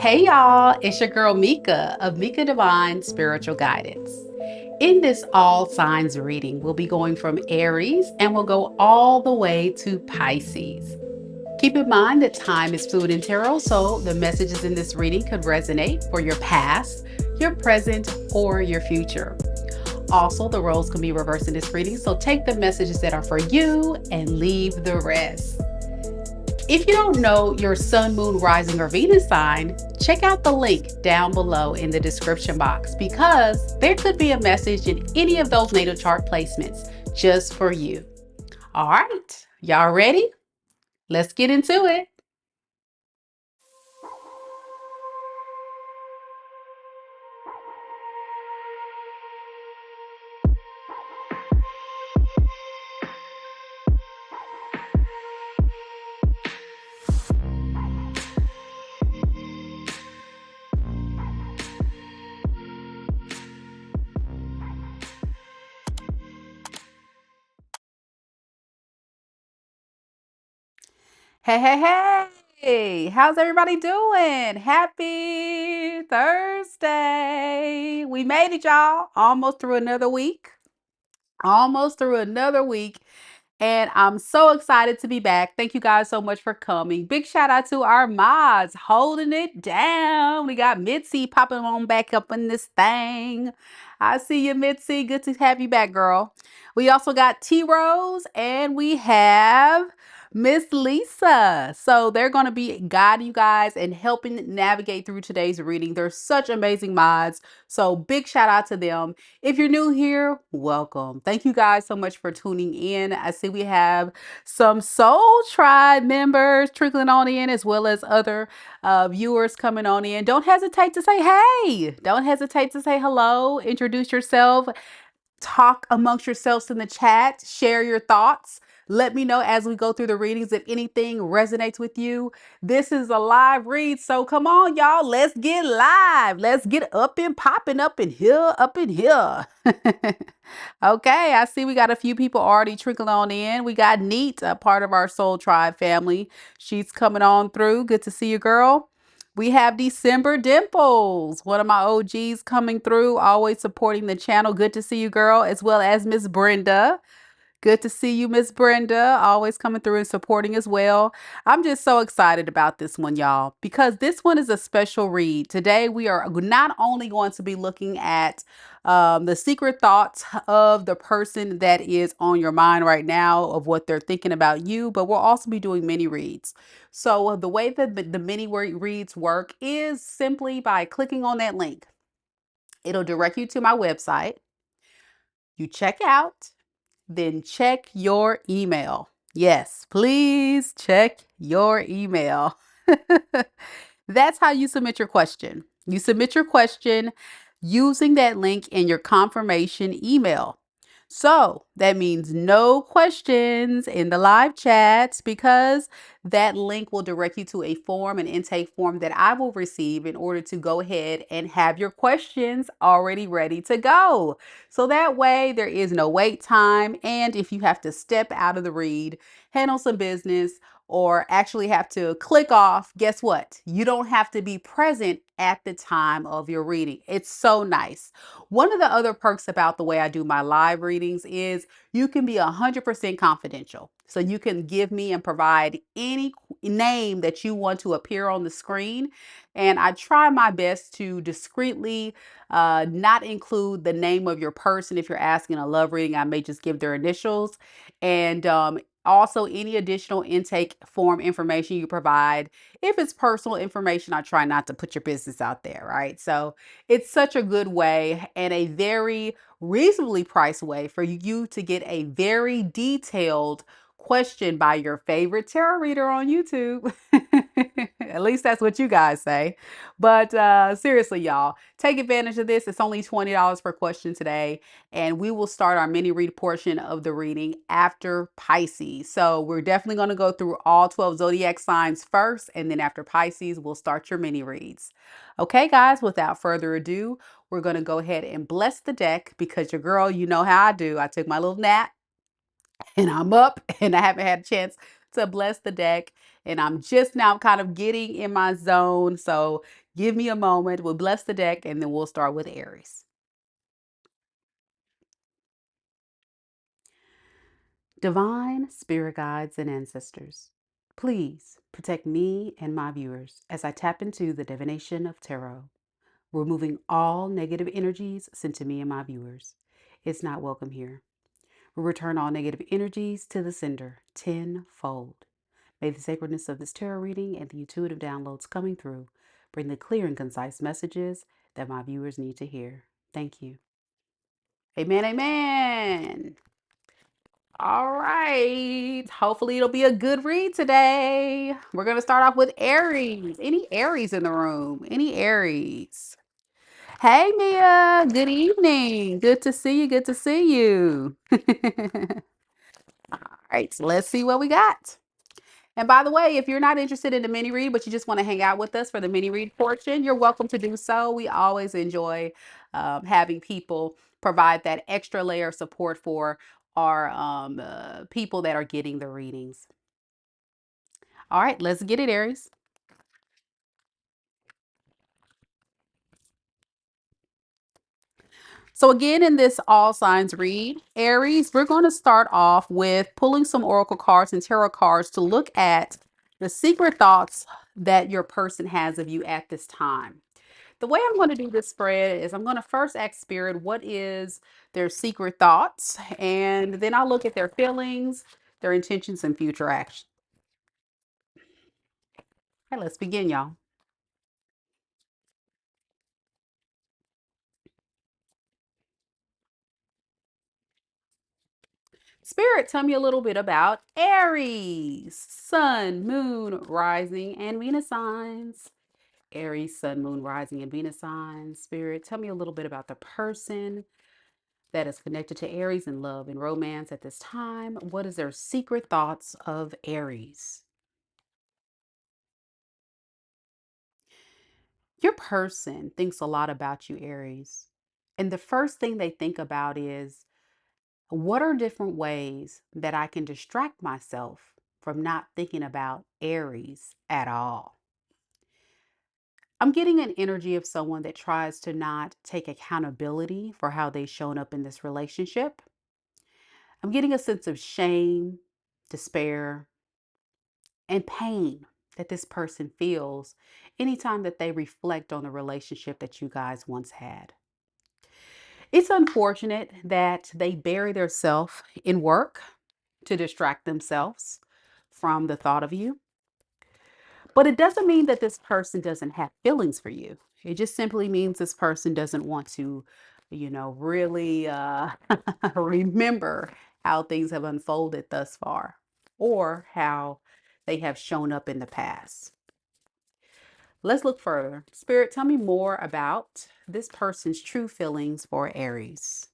Hey y'all, it's your girl Mika of Mika Divine Spiritual Guidance. In this all signs reading, we'll be going from Aries and we'll go all the way to Pisces. Keep in mind that time is fluid in tarot, so the messages in this reading could resonate for your past, your present, or your future. Also, the roles can be reversed in this reading, so take the messages that are for you and leave the rest. If you don't know your sun, moon, rising, or Venus sign, check out the link down below in the description box because there could be a message in any of those natal chart placements just for you. All right, y'all ready? Let's get into it. Hey, hey, hey, how's everybody doing? Happy Thursday. We made it, y'all. Almost through another week. Almost through another week. And I'm so excited to be back. Thank you guys so much for coming. Big shout out to our mods holding it down. We got Mitzi popping on back up in this thing. I see you, Mitzi. Good to have you back, girl. We also got T Rose and we have Miss Lisa. So they're going to be guiding you guys and helping navigate through today's reading. They're such amazing mods. So big shout out to them. If you're new here, welcome. Thank you guys so much for tuning in. I see we have some Soul Tribe members trickling on in as well as other viewers coming on in. Don't hesitate to say hey. Don't hesitate to say hello. Introduce yourself. Talk amongst yourselves in the chat. Share your thoughts. Let me know as we go through the readings if anything resonates with you. This is a live read, so come on, y'all. Let's get live. Let's get up and popping up in here, up in here. Okay, I see we got a few people already trickling on in. We got Neat, a part of our Soul Tribe family. She's coming on through. Good to see you, girl. We have December Dimples, one of my OGs coming through, always supporting the channel. Good to see you, girl, as well as Miss Brenda. Good to see you, Miss Brenda, always coming through and supporting as well. I'm just so excited about this one, y'all, because this one is a special read. Today, we are not only going to be looking at the secret thoughts of the person that is on your mind right now, of what they're thinking about you, but we'll also be doing mini reads. So the way that the mini reads work is simply by clicking on that link. It'll direct you to my website. You check out. Then check your email. Yes, please check your email. That's how you submit your question. You submit your question using that link in your confirmation email. So that means no questions in the live chats because that link will direct you to a form, an intake form that I will receive in order to go ahead and have your questions already ready to go. So that way there is no wait time. And if you have to step out of the read, handle some business, or actually have to click off, guess what? You don't have to be present at the time of your reading. It's so nice. One of the other perks about the way I do my live readings is you can be 100% confidential. So you can give me and provide any name that you want to appear on the screen. And I try my best to discreetly not include the name of your person. If you're asking a love reading, I may just give their initials. And also, any additional intake form information you provide. If it's personal information, I try not to put your business out there, right? So it's such a good way and a very reasonably priced way for you to get a very detailed question by your favorite tarot reader on YouTube. At least that's what you guys say. But seriously, y'all, take advantage of this. It's only $20 per question today. And we will start our mini read portion of the reading after Pisces. So we're definitely going to go through all 12 zodiac signs first. And then after Pisces, we'll start your mini reads. Okay, guys, without further ado, we're going to go ahead and bless the deck because your girl, you know how I do. I took my little nap and I'm up and I haven't had a chance to bless the deck. And I'm just now kind of getting in my zone. So Give me a moment. We'll bless the deck and then we'll start with Aries. Divine spirit guides and ancestors, please protect me and my viewers as I tap into the divination of tarot, removing all negative energies sent to me and my viewers. It's not welcome here. We return all negative energies to the sender tenfold. May the sacredness of this tarot reading and the intuitive downloads coming through bring the clear and concise messages that my viewers need to hear. Thank you. Amen, amen. All right. Hopefully it'll be a good read today. We're going to start off with Aries. Any Aries in the room? Any Aries? Hey, Mia. Good evening. Good to see you. Good to see you. All right. So let's see what we got. And by the way, if you're not interested in the mini read, but you just want to hang out with us for the mini read portion, you're welcome to do so. We always enjoy having people provide that extra layer of support for our people that are getting the readings. All right, let's get it, Aries. So again, in this all signs read, Aries, we're going to start off with pulling some oracle cards and tarot cards to look at the secret thoughts that your person has of you at this time. The way I'm going to do this spread is I'm going to first ask Spirit what is their secret thoughts, and then I'll look at their feelings, their intentions, and future action. Okay, let's begin, y'all. Spirit, tell me a little bit about Aries, Sun, Moon, Rising, and Venus signs. Aries, Sun, Moon, Rising, and Venus signs. Spirit, tell me a little bit about the person that is connected to Aries in love and romance at this time. What is their secret thoughts of Aries? Your person thinks a lot about you, Aries. And the first thing they think about is, what are different ways that I can distract myself from not thinking about Aries at all? I'm getting an energy of someone that tries to not take accountability for how they've shown up in this relationship. I'm getting a sense of shame, despair, and pain that this person feels anytime that they reflect on the relationship that you guys once had. It's unfortunate that they bury themselves in work to distract themselves from the thought of you. But it doesn't mean that this person doesn't have feelings for you. It just simply means this person doesn't want to, really remember how things have unfolded thus far or how they have shown up in the past. Let's look further. Spirit, tell me more about this person's true feelings for Aries.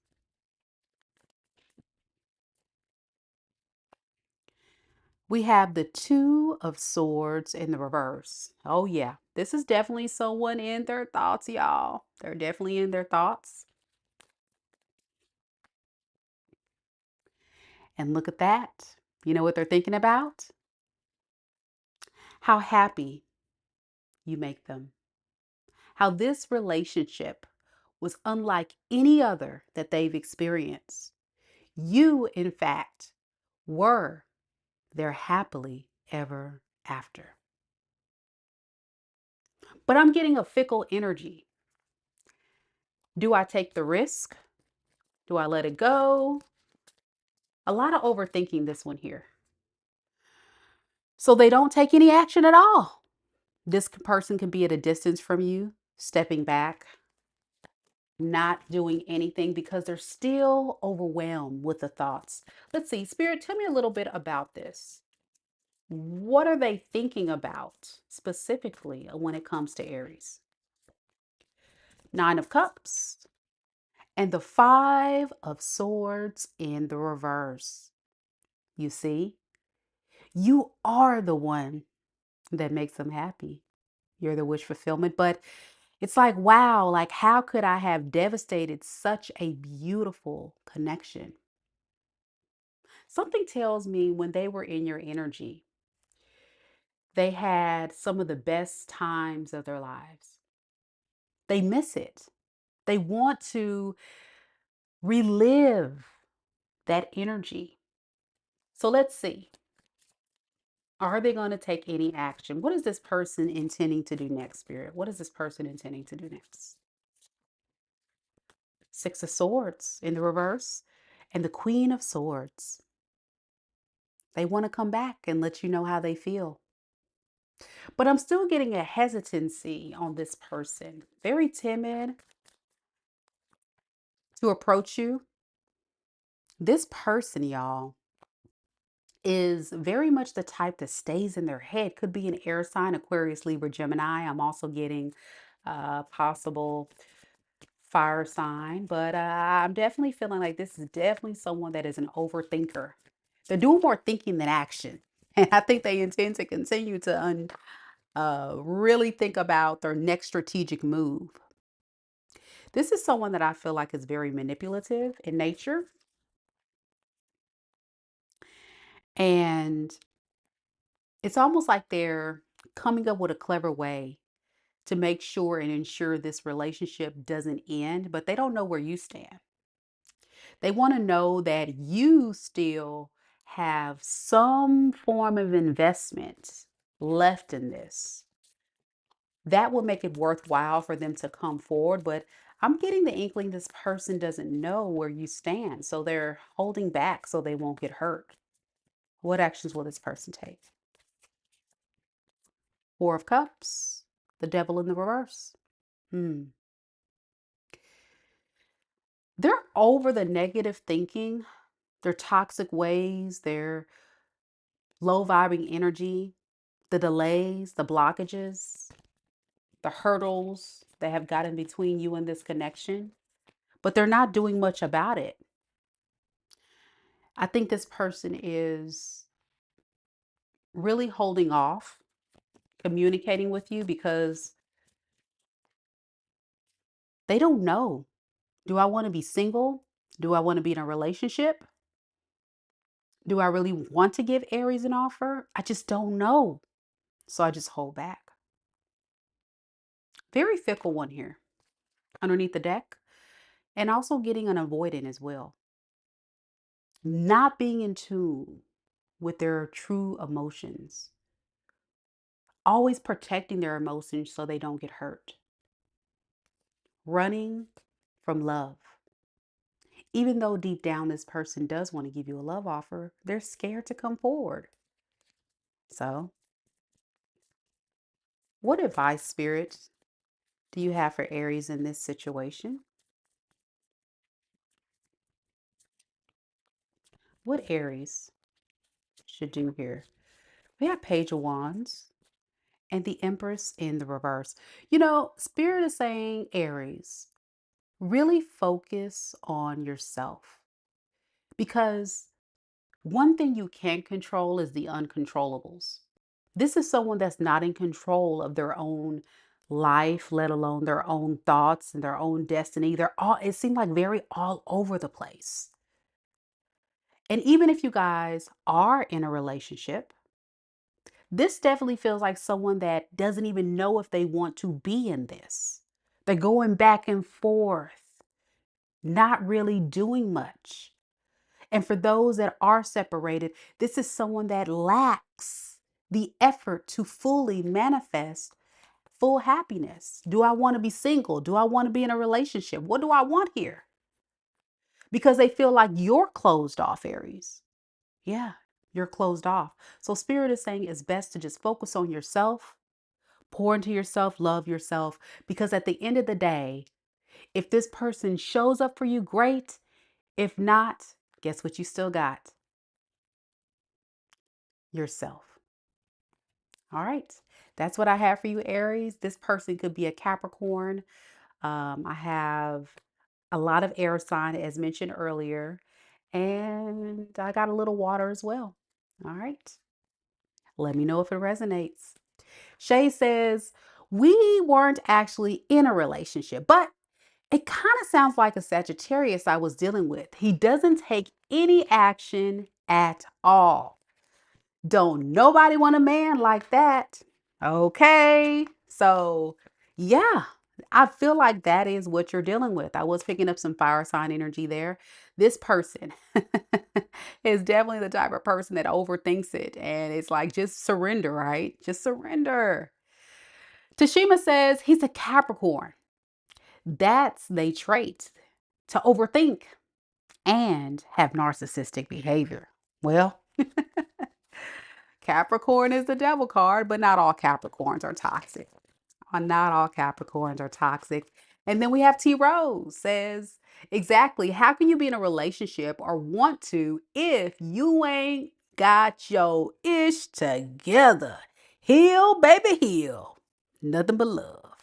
We have the Two of Swords in the reverse. Oh, yeah. This is definitely someone in their thoughts, y'all. They're definitely in their thoughts. And look at that. You know what they're thinking about? How happy you make them. How this relationship was unlike any other that they've experienced. You, in fact, were their happily ever after. But I'm getting a fickle energy. Do I take the risk? Do I let it go? A lot of overthinking this one here. So they don't take any action at all. This person can be at a distance from you, stepping back, not doing anything because they're still overwhelmed with the thoughts. Let's see, Spirit, tell me a little bit about this. What are they thinking about specifically when it comes to Aries? Nine of Cups and the Five of Swords in the reverse. You see, you are the one that makes them happy. You're the wish fulfillment, but it's like, wow, like how could I have devastated such a beautiful connection? Something tells me when they were in your energy, they had some of the best times of their lives. They miss it. They want to relive that energy. So let's see. Are they going to take any action? What is this person intending to do next, Spirit? What is this person intending to do next? Six of Swords in the reverse and the Queen of Swords. They want to come back and let you know how they feel. But I'm still getting a hesitancy on this person. Very timid to approach you. This person, y'all, is very much the type that stays in their head. Could be an air sign, Aquarius, Libra, Gemini. I'm also getting possible fire sign, but I'm definitely feeling like this is definitely someone that is an overthinker. They're doing more thinking than action. And I think they intend to continue to really think about their next strategic move. This is someone that I feel like is very manipulative in nature. And it's almost like they're coming up with a clever way to make sure and ensure this relationship doesn't end, but they don't know where you stand. They want to know that you still have some form of investment left in this. That will make it worthwhile for them to come forward. But I'm getting the inkling this person doesn't know where you stand. So they're holding back so they won't get hurt. What actions will this person take? Four of Cups, the Devil in the reverse. They're over the negative thinking, their toxic ways, their low vibing energy, the delays, the blockages, the hurdles that have gotten between you and this connection, but they're not doing much about it. I think this person is really holding off communicating with you because they don't know. Do I want to be single? Do I want to be in a relationship? Do I really want to give Aries an offer? I just don't know. So I just hold back. Very fickle one here underneath the deck. And also getting an avoidant as well. Not being in tune with their true emotions. Always protecting their emotions so they don't get hurt. Running from love. Even though deep down this person does want to give you a love offer, they're scared to come forward. So, what advice, Spirit, do you have for Aries in this situation? What Aries should do here? We have Page of Wands and the Empress in the reverse. You know, Spirit is saying, Aries, really focus on yourself. Because one thing you can't control is the uncontrollables. This is someone that's not in control of their own life, let alone their own thoughts and their own destiny. It seems like very all over the place. And even if you guys are in a relationship, this definitely feels like someone that doesn't even know if they want to be in this. They're going back and forth, not really doing much. And for those that are separated, this is someone that lacks the effort to fully manifest full happiness. Do I want to be single? Do I want to be in a relationship? What do I want here? Because they feel like you're closed off, Aries. Yeah, you're closed off. So Spirit is saying it's best to just focus on yourself, pour into yourself, love yourself. Because at the end of the day, if this person shows up for you, great. If not, guess what you still got? Yourself. All right. That's what I have for you, Aries. This person could be a Capricorn. I have a lot of air sign, as mentioned earlier. And I got a little water as well. All right. Let me know if it resonates. Shay says, we weren't actually in a relationship, but it kind of sounds like a Sagittarius I was dealing with. He doesn't take any action at all. Don't nobody want a man like that. Okay. So, yeah, I feel like that is what you're dealing with. I was picking up some fire sign energy there. This person is definitely the type of person that overthinks it. And it's like, just surrender, right? Just surrender. Tashima says he's a Capricorn. That's their trait, to overthink and have narcissistic behavior. Well, Capricorn is the devil card, but not all Capricorns are toxic. Not all Capricorns are toxic. And then we have T Rose says, exactly. How can you be in a relationship or want to if you ain't got your ish together? Heal, baby, heal. Nothing but love.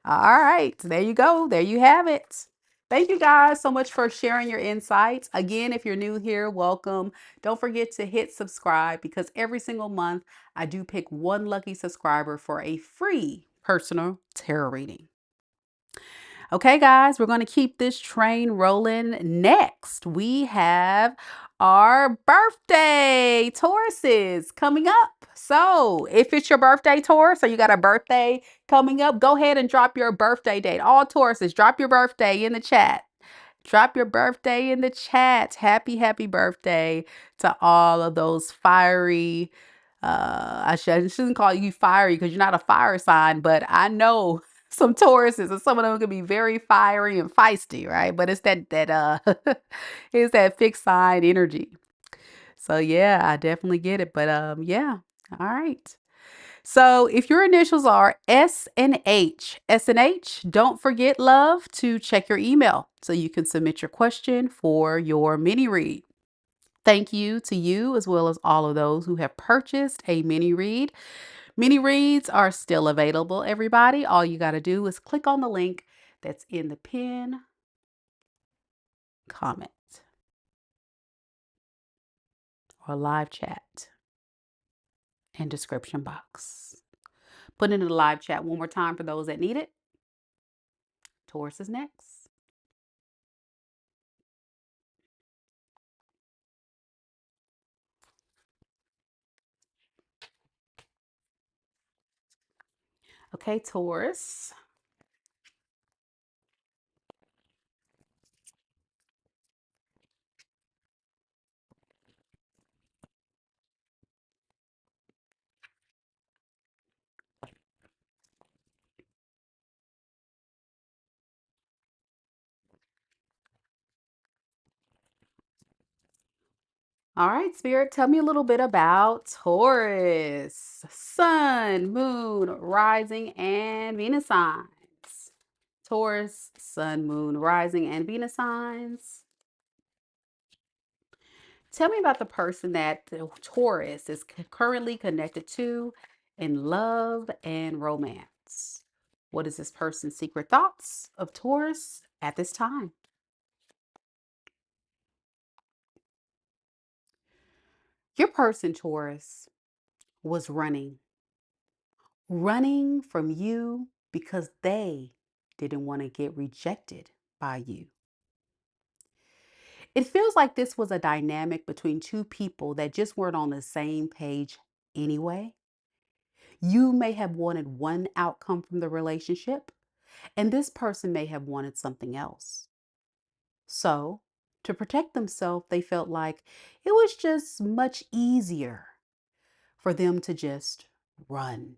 All right. There you go. There you have it. Thank you guys so much for sharing your insights. Again, if you're new here, welcome. Don't forget to hit subscribe because every single month I do pick one lucky subscriber for a free personal tarot reading. Okay, guys, we're going to keep this train rolling. Next, we have our birthday Tauruses coming up. So if it's your birthday, Taurus, or you got a birthday coming up, go ahead and drop your birthday date. All Tauruses, drop your birthday in the chat. Drop your birthday in the chat. Happy birthday to all of those fiery. I shouldn't call you fiery because you're not a fire sign, but I know some Tauruses and some of them can be very fiery and feisty, right? But it's that it's that fixed sign energy. So yeah, I definitely get it. But yeah. All right. So if your initials are S and H, don't forget, love, to check your email so you can submit your question for your mini read. Thank you to you as well as all of those who have purchased a mini read. Mini reads are still available, everybody. All you got to do is click on the link that's in the pin comment or live chat and description box. Put it in the live chat one more time for those that need it. Taurus is next. Okay, Taurus. All right, Spirit, tell me a little bit about Taurus. Sun, moon, rising, and Venus signs. Taurus, sun, moon, rising, and Venus signs. Tell me about the person that the Taurus is currently connected to in love and romance. What is this person's secret thoughts of Taurus at this time? Your person, Taurus, was running from you because they didn't want to get rejected by you. It feels like this was a dynamic between two people that just weren't on the same page anyway. You may have wanted one outcome from the relationship, and this person may have wanted something else. So, to protect themselves, they felt like it was just much easier for them to just run.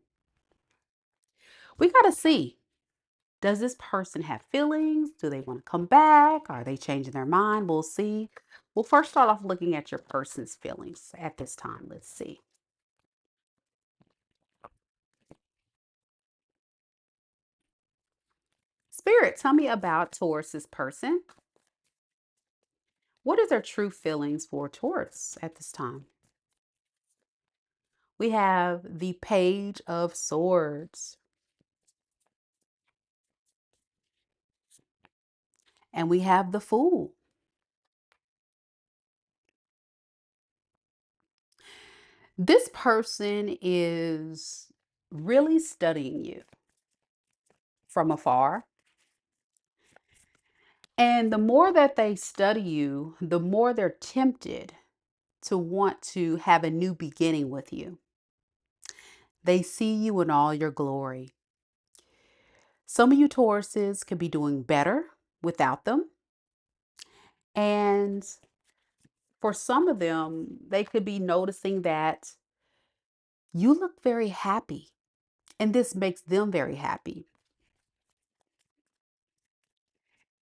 We got to see. Does this person have feelings? Do they want to come back? Are they changing their mind? We'll see. We'll first start off looking at your person's feelings at this time. Let's see. Spirit, tell me about Taurus's person. What are their true feelings for Taurus at this time? We have the Page of Swords. And we have the Fool. This person is really studying you from afar. And the more that they study you, the more they're tempted to want to have a new beginning with you. They see you in all your glory. Some of you Tauruses could be doing better without them. And for some of them, they could be noticing that you look very happy, and this makes them very happy.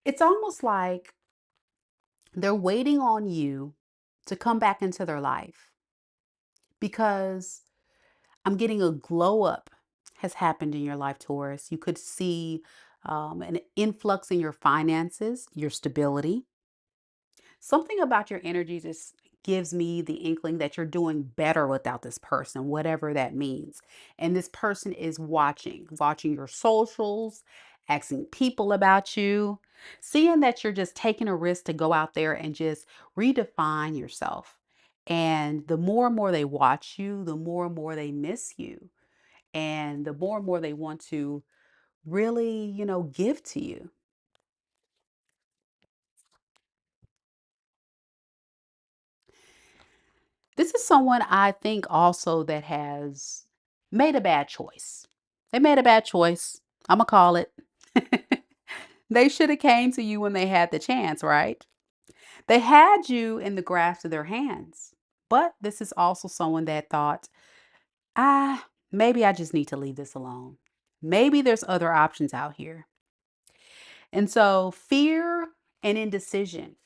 It's almost like they're waiting on you to come back into their life because I'm getting a glow up has happened in your life, Taurus. You could see an influx in your finances, your stability. Something about your energy just gives me the inkling that you're doing better without this person, whatever that means. And this person is watching your socials, asking people about you, seeing that you're just taking a risk to go out there and just redefine yourself. And the more and more they watch you, the more and more they miss you. And the more and more they want to really, give to you. This is someone I think also that has made a bad choice. They made a bad choice. I'm gonna call it. They should have came to you when they had the chance, right? They had you in the grasp of their hands. But this is also someone that thought, maybe I just need to leave this alone. Maybe there's other options out here. And so fear and indecision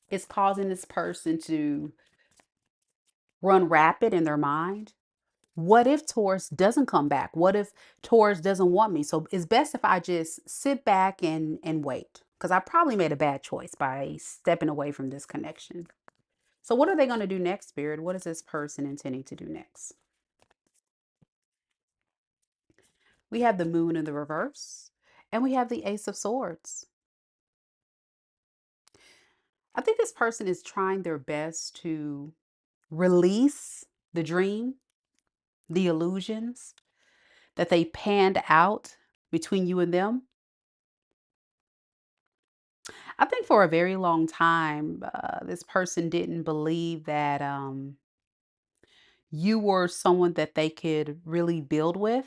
is causing this person to run rapid in their mind. What if Taurus doesn't come back? What if Taurus doesn't want me? So it's best if I just sit back and wait, because I probably made a bad choice by stepping away from this connection. So what are they going to do next, Spirit? What is this person intending to do next? We have the Moon in the reverse, and we have the Ace of Swords. I think this person is trying their best to release the dream, the illusions that they panned out between you and them. I think for a very long time, this person didn't believe that you were someone that they could really build with.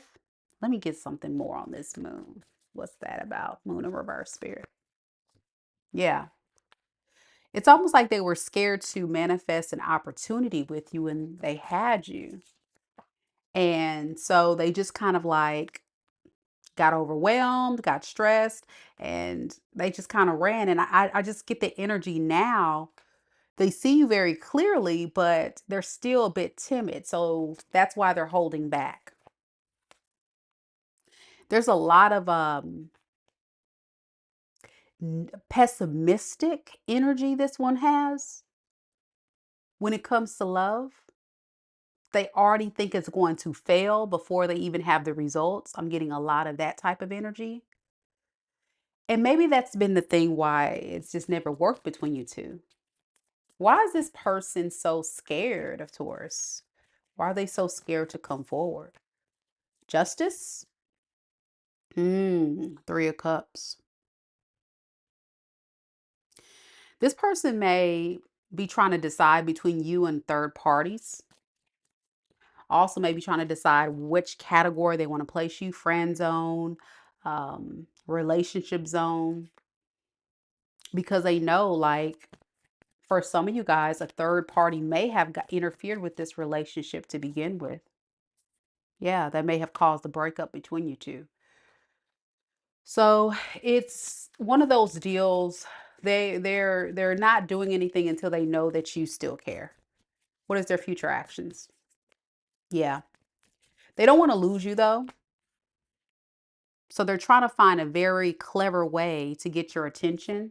Let me get something more on this moon. What's that about? Moon in reverse, Spirit. Yeah. It's almost like they were scared to manifest an opportunity with you and they had you. And so they just kind of like got overwhelmed, got stressed, and they just kind of ran. And I just get the energy now. They see you very clearly, but they're still a bit timid. So that's why they're holding back. There's a lot of pessimistic energy this one has when it comes to love. They already think it's going to fail before they even have the results. I'm getting a lot of that type of energy. And maybe that's been the thing why it's just never worked between you two. Why is this person so scared of Taurus? Why are they so scared to come forward? Justice? Three of Cups. This person may be trying to decide between you and third parties. Also, maybe trying to decide which category they want to place you: friend zone, relationship zone, because they know, like, for some of you guys, a third party may have interfered with this relationship to begin with. Yeah, that may have caused the breakup between you two. So it's one of those deals. They're not doing anything until they know that you still care. What is their future actions? Yeah. They don't want to lose you though. So they're trying to find a very clever way to get your attention.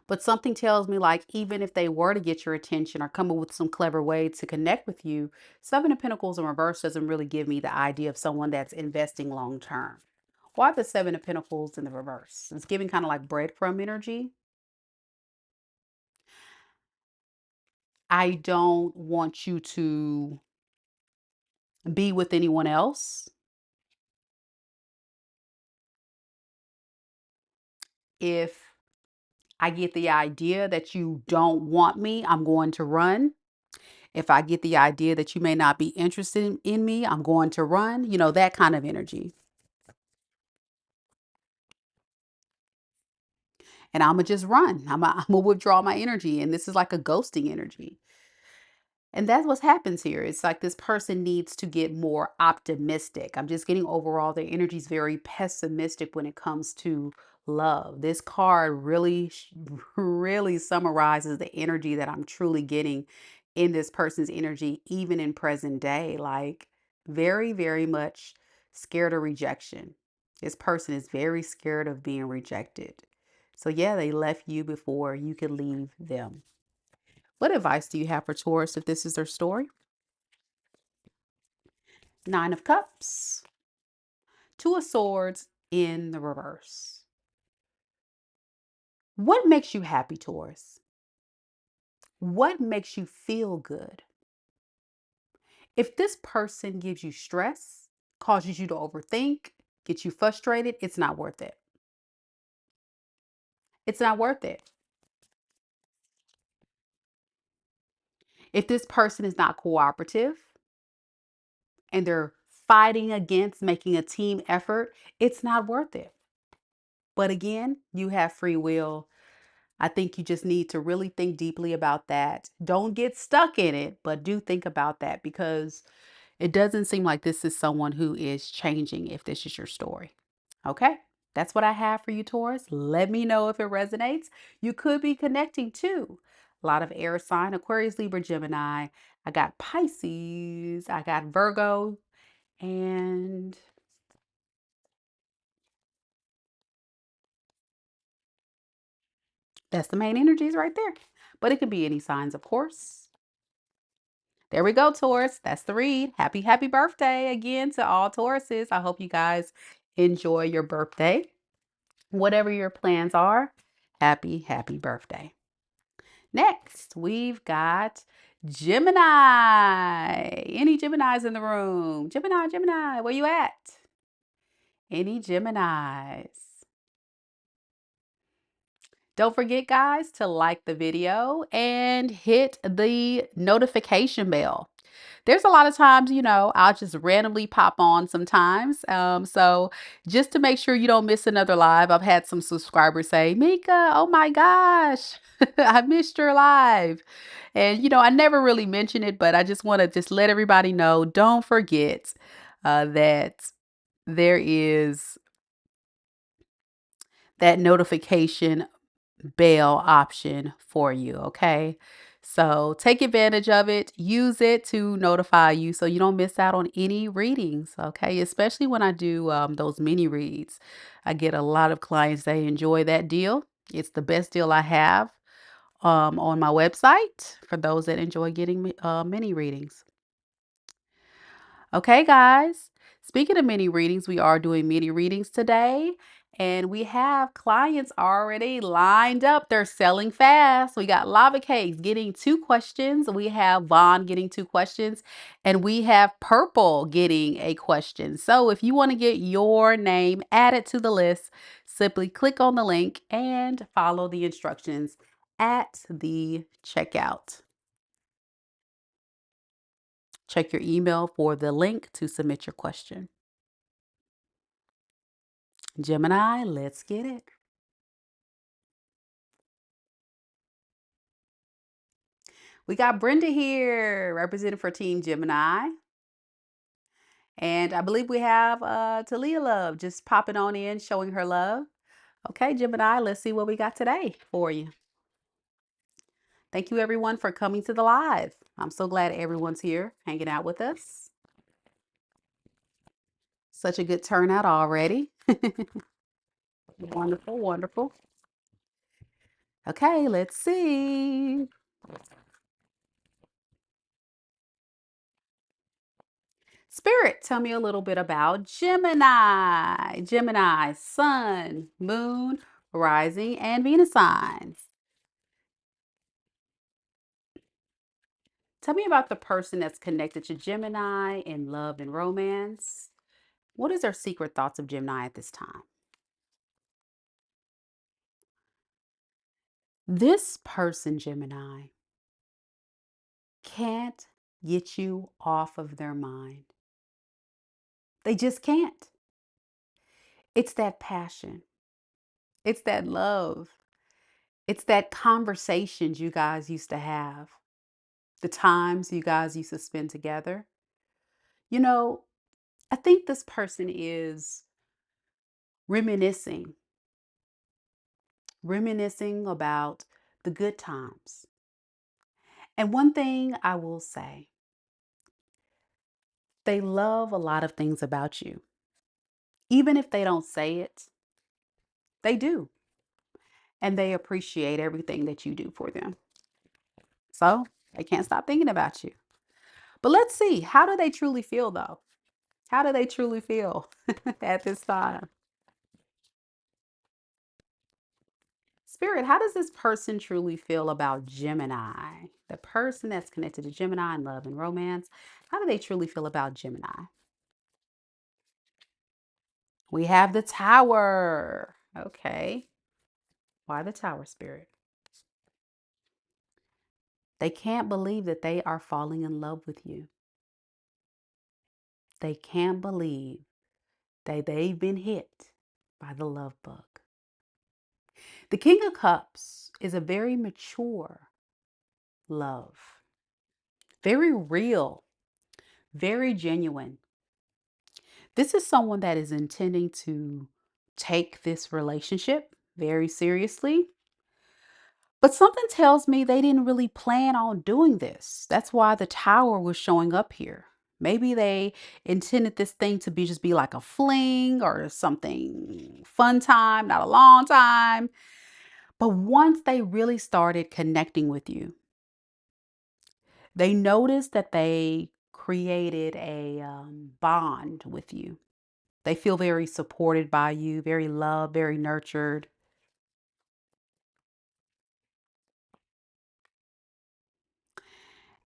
But something tells me, like, even if they were to get your attention or come up with some clever way to connect with you, Seven of Pentacles in reverse doesn't really give me the idea of someone that's investing long term. Why the Seven of Pentacles in the reverse? It's giving kind of like breadcrumb energy. I don't want you to be with anyone else. If I get the idea that you don't want me, I'm going to run. If I get the idea that you may not be interested in me, I'm going to run, you know, that kind of energy. And I'm going to just run. I'm going to withdraw my energy. And this is like a ghosting energy. And that's what happens here. It's like this person needs to get more optimistic. I'm just getting overall, their energy is very pessimistic when it comes to love. This card really, really summarizes the energy that I'm truly getting in this person's energy, even in present day. Like, very, very much scared of rejection. This person is very scared of being rejected. So, yeah, they left you before you could leave them. What advice do you have for Taurus if this is their story? Nine of Cups, Two of Swords in the reverse. What makes you happy, Taurus? What makes you feel good? If this person gives you stress, causes you to overthink, gets you frustrated, it's not worth it. It's not worth it. If this person is not cooperative and they're fighting against making a team effort, it's not worth it. But again, you have free will. I think you just need to really think deeply about that. Don't get stuck in it, but do think about that because it doesn't seem like this is someone who is changing if this is your story. Okay, that's what I have for you, Taurus. Let me know if it resonates. You could be connecting to a lot of air sign, Aquarius, Libra, Gemini. I got Pisces, I got Virgo, and that's the main energies right there. But it could be any signs, of course. There we go, Taurus. That's the read. Happy, happy birthday again to all Tauruses. I hope you guys enjoy your birthday. Whatever your plans are, happy, happy birthday. Next, we've got Gemini. Any Geminis in the room? Gemini, Gemini, where you at? Any Geminis? Don't forget, guys, to like the video and hit the notification bell. There's a lot of times, you know, I'll just randomly pop on sometimes. So just to make sure you don't miss another live, I've had some subscribers say, Mika, oh my gosh, I missed your live. And, you know, I never really mention it, but I just want to just let everybody know, don't forget that there is that notification bell option for you. Okay. So take advantage of it. Use it to notify you so you don't miss out on any readings. Okay. Especially when I do those mini reads. I get a lot of clients, they enjoy that deal. It's the best deal I have on my website for those that enjoy getting mini readings. Okay, guys. Speaking of mini readings, we are doing mini readings today, and we have clients already lined up. They're selling fast. We got Lava Cakes getting 2 questions. We have Vonn getting 2 questions, and we have Purple getting a question. So if you want to get your name added to the list, simply click on the link and follow the instructions at the checkout. Check your email for the link to submit your question. Gemini, let's get it. We got Brenda here, representing for Team Gemini. And I believe we have Talia Love just popping on in, showing her love. Okay, Gemini, let's see what we got today for you. Thank you, everyone, for coming to the live. I'm so glad everyone's here hanging out with us. Such a good turnout already. Wonderful, wonderful. Okay, let's see. Spirit, tell me a little bit about Gemini. Gemini, Sun, Moon, Rising, and Venus signs. Tell me about the person that's connected to Gemini in love and romance. What is their secret thoughts of Gemini at this time? This person, Gemini, can't get you off of their mind. They just can't. It's that passion. It's that love. It's that conversations you guys used to have. The times you guys used to spend together. You know, I think this person is reminiscing, reminiscing about the good times. And one thing I will say, they love a lot of things about you. Even if they don't say it, they do. And they appreciate everything that you do for them. So they can't stop thinking about you. But let's see, how do they truly feel though? How do they truly feel at this time? Spirit, how does this person truly feel about Gemini? The person that's connected to Gemini in love and romance, how do they truly feel about Gemini? We have the Tower. Okay. Why the Tower, Spirit? They can't believe that they are falling in love with you. They can't believe that they've been hit by the love bug. The King of Cups is a very mature love, very real, very genuine. This is someone that is intending to take this relationship very seriously. But something tells me they didn't really plan on doing this. That's why the Tower was showing up here. Maybe they intended this thing to be just be like a fling or something fun time, not a long time. But once they really started connecting with you, they noticed that they created a bond with you. They feel very supported by you, very loved, very nurtured.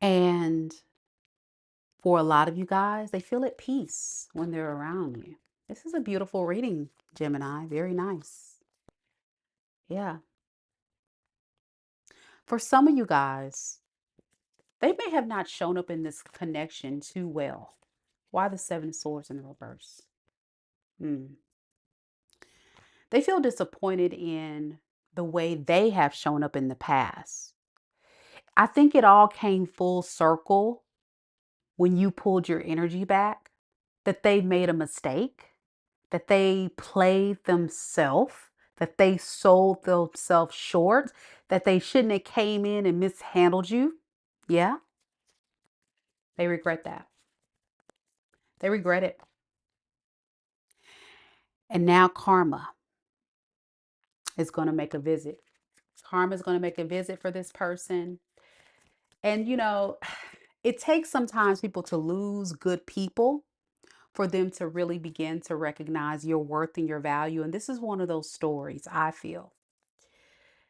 And for a lot of you guys, they feel at peace when they're around you. This is a beautiful reading, Gemini. Very nice. Yeah. For some of you guys, they may have not shown up in this connection too well. Why the Seven of Swords in the reverse? They feel disappointed in the way they have shown up in the past. I think it all came full circle when you pulled your energy back, that they made a mistake, that they played themselves, that they sold themselves short, that they shouldn't have came in and mishandled you. Yeah, they regret that. They regret it. And now karma is going to make a visit. Karma is going to make a visit for this person. And it takes sometimes people to lose good people for them to really begin to recognize your worth and your value. And this is one of those stories, I feel.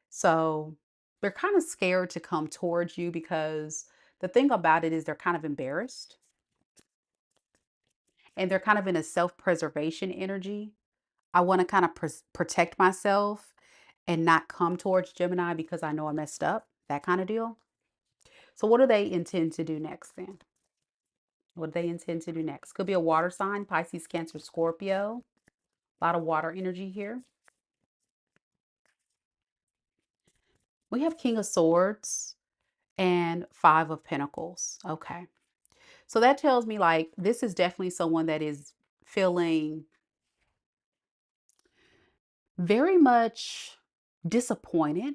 So they're kind of scared to come towards you because the thing about it is they're kind of embarrassed and they're kind of in a self-preservation energy. I want to kind of protect myself and not come towards Gemini because I know I messed up, that kind of deal. So what do they intend to do next then? What do they intend to do next? Could be a water sign, Pisces, Cancer, Scorpio. A lot of water energy here. We have King of Swords and Five of Pentacles. Okay. So that tells me like this is definitely someone that is feeling very much disappointed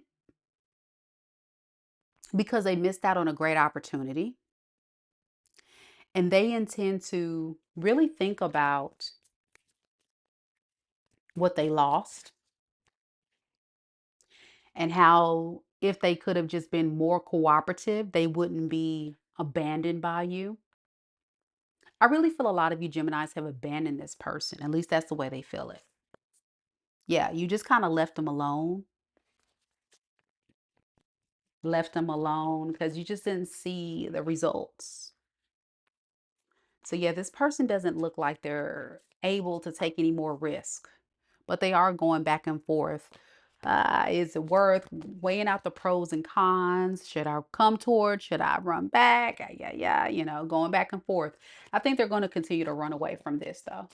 because they missed out on a great opportunity. And they intend to really think about what they lost and how if they could have just been more cooperative, they wouldn't be abandoned by you. I really feel a lot of you Geminis have abandoned this person. At least that's the way they feel it. Yeah, you just kind of left them alone. Left them alone because you just didn't see the results. So yeah, this person doesn't look like they're able to take any more risk, but they are going back and forth Is it worth weighing out the pros and cons? Should I come towards? Should I run back? Yeah, going back and forth. I think they're going to continue to run away from this, though.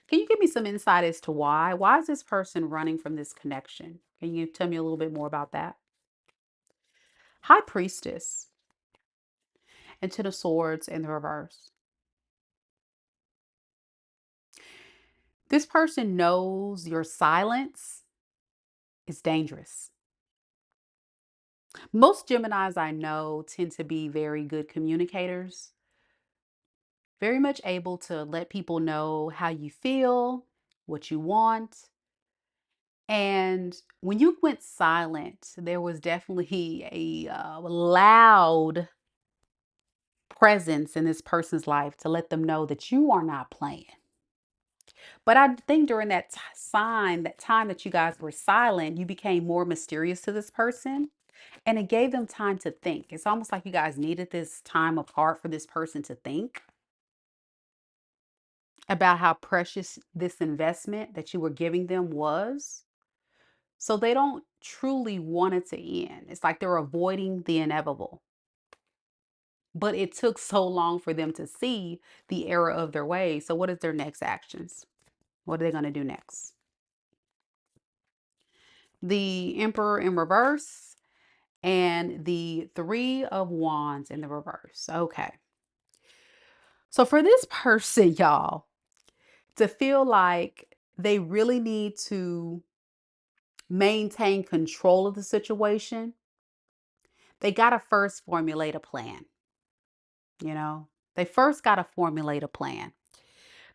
Can you give me some insight as to why? Why is this person running from this connection? Can you tell me a little bit more about that? High Priestess and Ten of Swords in the reverse. This person knows your silence is dangerous. Most Geminis I know tend to be very good communicators, very much able to let people know how you feel, what you want. And when you went silent, there was definitely a loud presence in this person's life to let them know that you are not playing. But I think during that time that you guys were silent, you became more mysterious to this person. And it gave them time to think. It's almost like you guys needed this time apart for this person to think about how precious this investment that you were giving them was. So they don't truly want it to end. It's like they're avoiding the inevitable. But it took so long for them to see the error of their ways. So what is their next actions? What are they going to do next? The Emperor in reverse and the Three of Wands in the reverse. Okay. So for this person, y'all, to feel like they really need to maintain control of the situation, they got to first formulate a plan. They first got to formulate a plan.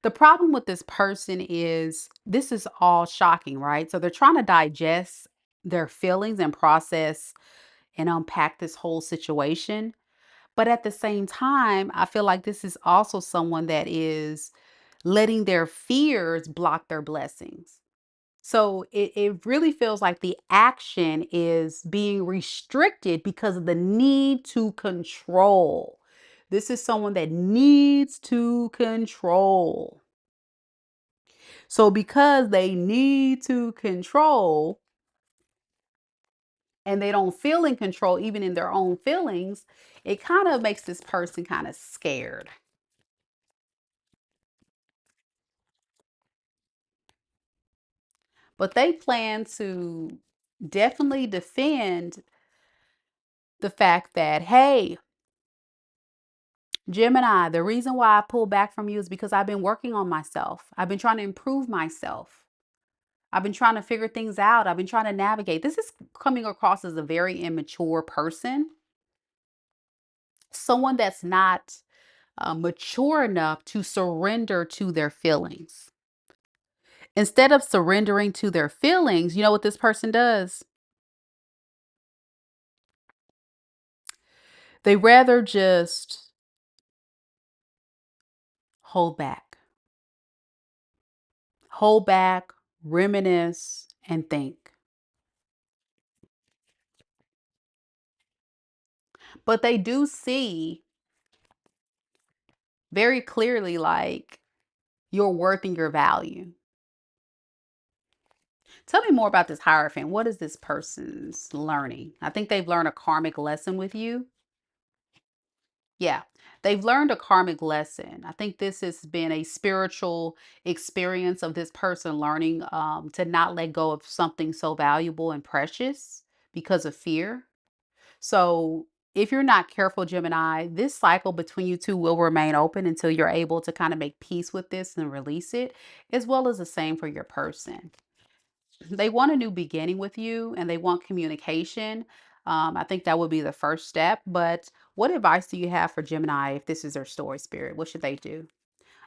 The problem with this person is this is all shocking, right? So they're trying to digest their feelings and process and unpack this whole situation. But at the same time, I feel like this is also someone that is letting their fears block their blessings. So it really feels like the action is being restricted because of the need to control. This is someone that needs to control. So because they need to control and they don't feel in control even in their own feelings, it kind of makes this person kind of scared. But they plan to definitely defend the fact that, hey, Gemini, the reason why I pulled back from you is because I've been working on myself. I've been trying to improve myself. I've been trying to figure things out. I've been trying to navigate. This is coming across as a very immature person, someone that's not mature enough to surrender to their feelings. Instead of surrendering to their feelings, you know what this person does? They rather just hold back, hold back, reminisce, and think. But they do see very clearly like your worth and your value. Tell me more about this Hierophant. What is this person's learning? I think they've learned a karmic lesson with you. Yeah, they've learned a karmic lesson. I think this has been a spiritual experience of this person learning to not let go of something so valuable and precious because of fear. So if you're not careful, Gemini, this cycle between you two will remain open until you're able to kind of make peace with this and release it, as well as the same for your person. They want a new beginning with you and they want communication. I think that would be the first step. But what advice do you have for Gemini if this is their story, Spirit? What should they do?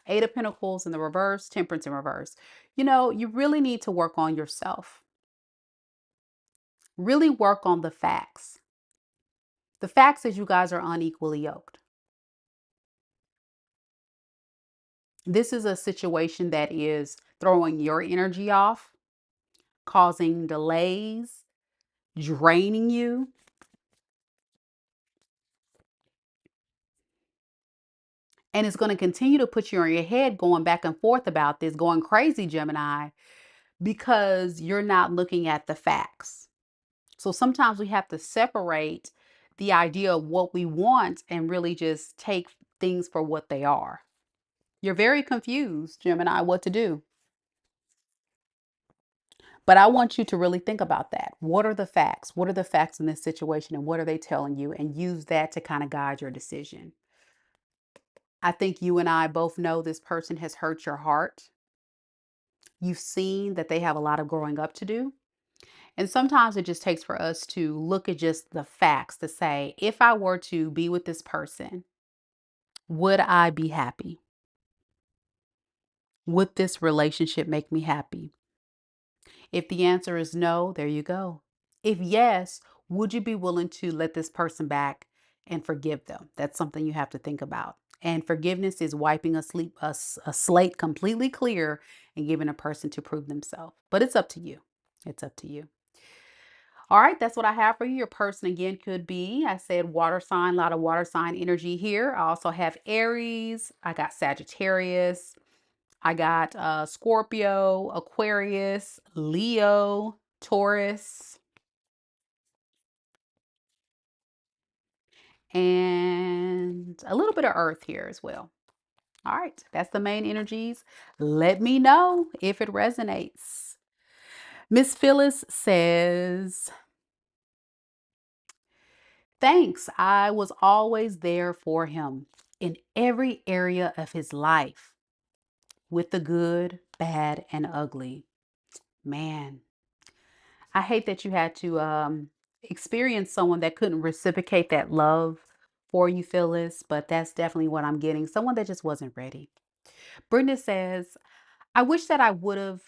Eight of Pentacles in the reverse, Temperance in reverse. You really need to work on yourself. Really work on the facts. The facts is you guys are unequally yoked. This is a situation that is throwing your energy off, causing delays, draining you. And it's going to continue to put you on your head going back and forth about this, going crazy, Gemini, because you're not looking at the facts. So sometimes we have to separate the idea of what we want and really just take things for what they are. You're very confused, Gemini, what to do. But I want you to really think about that. What are the facts? What are the facts in this situation and what are they telling you? And use that to kind of guide your decision. I think you and I both know this person has hurt your heart. You've seen that they have a lot of growing up to do. And sometimes it just takes for us to look at just the facts to say, if I were to be with this person, would I be happy? Would this relationship make me happy? If the answer is no, there you go. If yes, would you be willing to let this person back and forgive them? That's something you have to think about. And forgiveness is wiping a slate completely clear and giving a person to prove themselves. But it's up to you. It's up to you. All right, that's what I have for you. Your person again could be, I said water sign, a lot of water sign energy here. I also have Aries. I got Sagittarius. I got Scorpio, Aquarius, Leo, Taurus, and a little bit of Earth here as well. All right, that's the main energies. Let me know if it resonates. Miss Phyllis says, thanks. I was always there for him in every area of his life, with the good, bad, and ugly. Man, I hate that you had to experience someone that couldn't reciprocate that love for you, Phyllis, but that's definitely what I'm getting. Someone that just wasn't ready. Brenda says, I wish that I wouldn't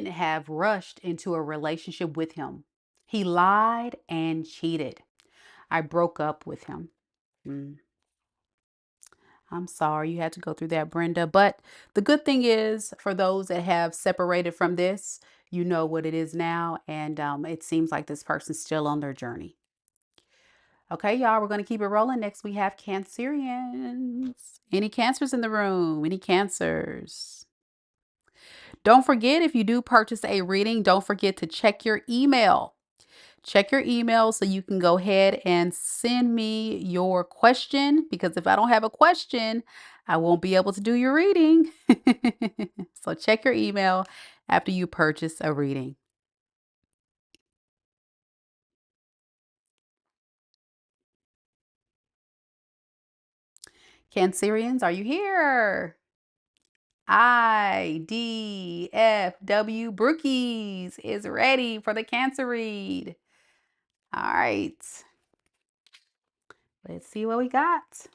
have rushed into a relationship with him. He lied and cheated. I broke up with him. Mm, I'm sorry you had to go through that, Brenda. But the good thing is, for those that have separated from this, you know what it is now. And it seems like this person's still on their journey. Okay, y'all, we're going to keep it rolling. Next, we have Cancerians. Any Cancers in the room? Any Cancers? Don't forget, if you do purchase a reading, don't forget to check your email. Check your email so you can go ahead and send me your question, because if I don't have a question, I won't be able to do your reading. So check your email after you purchase a reading. Cancerians, are you here? IDFW Brookies is ready for the Cancer read. All right. Let's see what we got.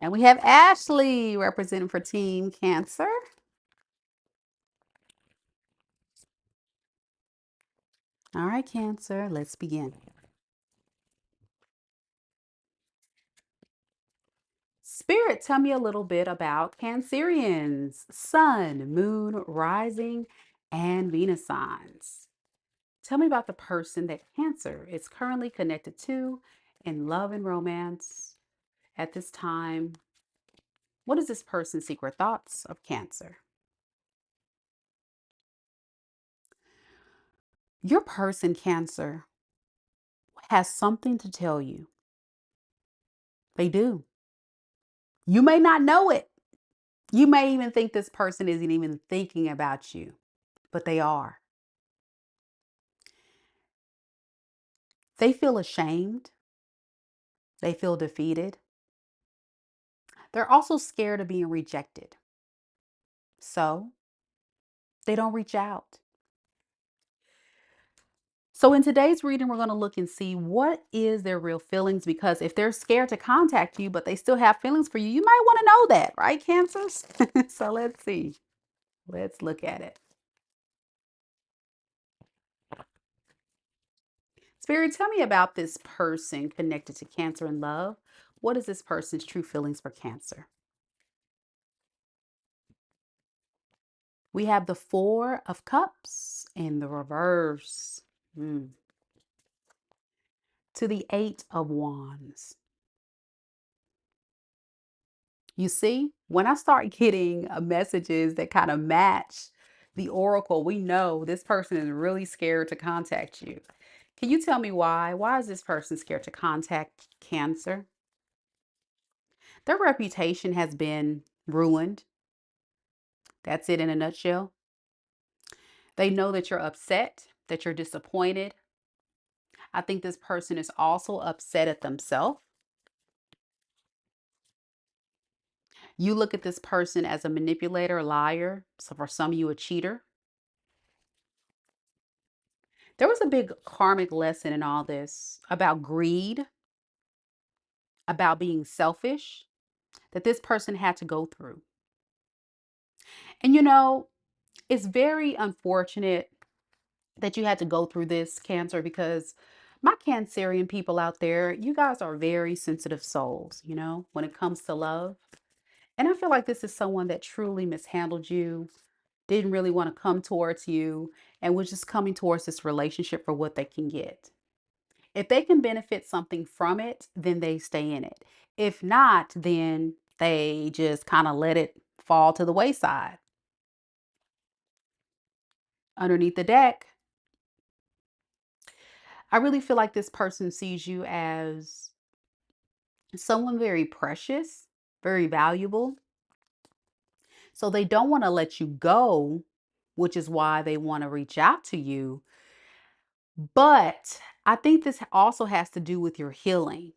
And we have Ashley representing for Team Cancer. All right, Cancer, let's begin. Spirit, tell me a little bit about Cancerians, Sun, Moon, Rising, and Venus signs. Tell me about the person that Cancer is currently connected to in love and romance at this time. What is this person's secret thoughts of Cancer? Your person, Cancer, has something to tell you. They do. You may not know it. You may even think this person isn't even thinking about you, but they are. They feel ashamed. They feel defeated. They're also scared of being rejected. So they don't reach out. So in today's reading, we're going to look and see what is their real feelings, because if they're scared to contact you, but they still have feelings for you, you might want to know that, right, Cancers? So let's see. Let's look at it. Spirit, tell me about this person connected to Cancer and love. What is this person's true feelings for Cancer? We have the Four of Cups in the reverse. To the Eight of Wands. You see, when I start getting messages that kind of match the oracle, we know this person is really scared to contact you. Can you tell me why? Why is this person scared to contact Cancer? Their reputation has been ruined. That's it in a nutshell. They know that you're upset, that you're disappointed. I think this person is also upset at themselves. You look at this person as a manipulator, a liar. So for some of you, a cheater. There was a big karmic lesson in all this about greed, about being selfish, that this person had to go through. And it's very unfortunate that you had to go through this, Cancer, because my Cancerian people out there, you guys are very sensitive souls, when it comes to love. And I feel like this is someone that truly mishandled you, didn't really want to come towards you, and was just coming towards this relationship for what they can get. If they can benefit something from it, then they stay in it. If not, then they just kind of let it fall to the wayside. Underneath the deck, I really feel like this person sees you as someone very precious, very valuable. So they don't want to let you go, which is why they want to reach out to you. But I think this also has to do with your healing.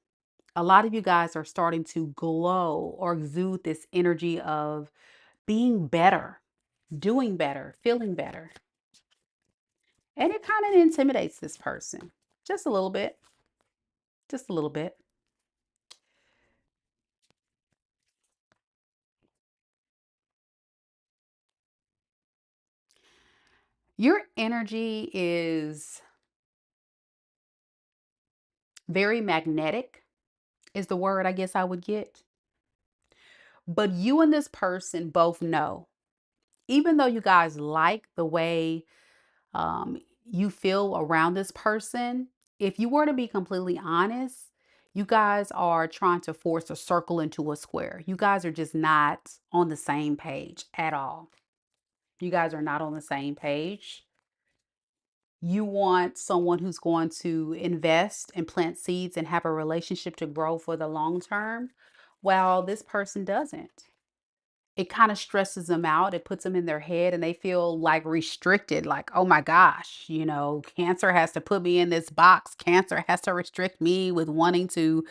A lot of you guys are starting to glow or exude this energy of being better, doing better, feeling better. And it kind of intimidates this person just a little bit, just a little bit. Your energy is very magnetic, is the word I guess I would get. But you and this person both know, even though you guys like the way you feel around this person, if you were to be completely honest, you guys are trying to force a circle into a square. You guys are just not on the same page at all. You guys are not on the same page. You want someone who's going to invest and plant seeds and have a relationship to grow for the long term, while this person doesn't. It kind of stresses them out. It puts them in their head and they feel like restricted, like, oh my gosh, Cancer has to put me in this box. Cancer has to restrict me with wanting to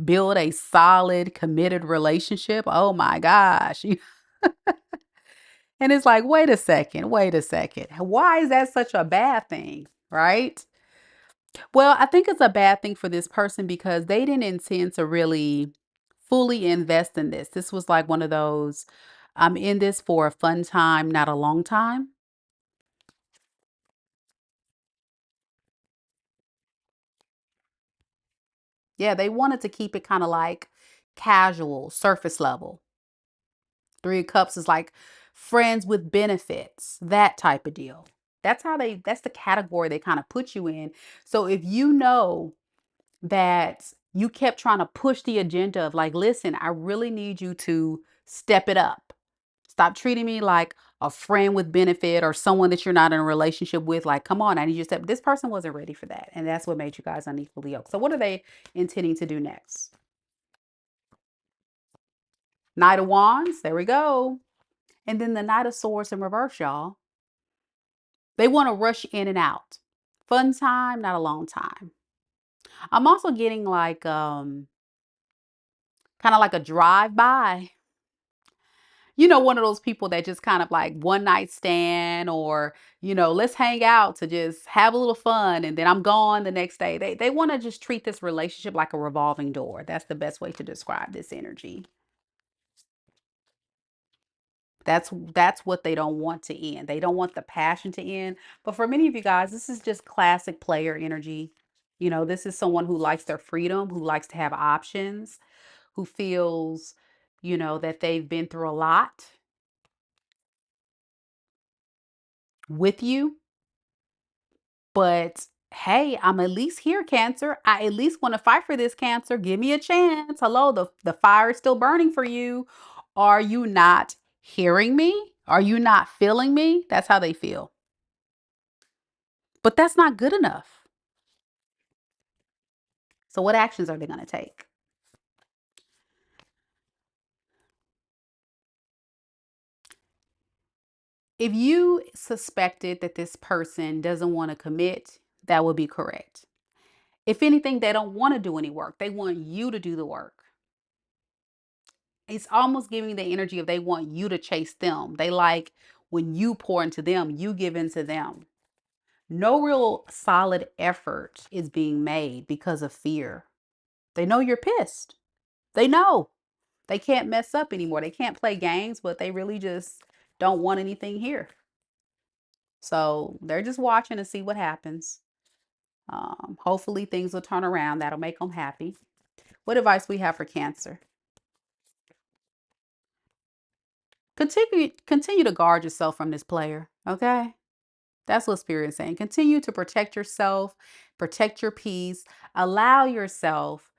build a solid, committed relationship. Oh my gosh. And it's like, wait a second, wait a second. Why is that such a bad thing? Right? Well, I think it's a bad thing for this person because they didn't intend to really fully invest in this. This was like one of those, I'm in this for a fun time, not a long time. Yeah, they wanted to keep it kind of like casual, surface level. Three of Cups is like friends with benefits, that type of deal. That's the category they kind of put you in. So if you know that you kept trying to push the agenda of like, listen, I really need you to step it up. Stop treating me like a friend with benefit or someone that you're not in a relationship with. Like, come on, I need you to step. This person wasn't ready for that. And that's what made you guys unequally yoked. So what are they intending to do next? Knight of Wands. There we go. And then the Knight of Swords in reverse, y'all. They want to rush in and out. Fun time, not a long time. I'm also getting like kind of like a drive by. One of those people that just kind of like one night stand or, let's hang out to just have a little fun and then I'm gone the next day. They want to just treat this relationship like a revolving door. That's the best way to describe this energy. That's what they don't want to end. They don't want the passion to end. But for many of you guys, this is just classic player energy. This is someone who likes their freedom, who likes to have options, who feels, that they've been through a lot with you. But hey, I'm at least here, Cancer. I at least want to fight for this, Cancer. Give me a chance. Hello, the fire is still burning for you. Are you not hearing me? Are you not feeling me? That's how they feel. But that's not good enough. So what actions are they going to take? If you suspected that this person doesn't want to commit, that would be correct. If anything, they don't want to do any work. They want you to do the work. It's almost giving the energy of they want you to chase them. They like when you pour into them, you give into them. No real solid effort is being made because of fear. They know you're pissed. They know they can't mess up anymore. They can't play games, but they really just don't want anything here. So they're just watching to see what happens. Hopefully things will turn around. That'll make them happy. What advice we have for Cancer? Continue to guard yourself from this player. Okay. That's what Spirit is saying. Continue to protect yourself, protect your peace, allow yourself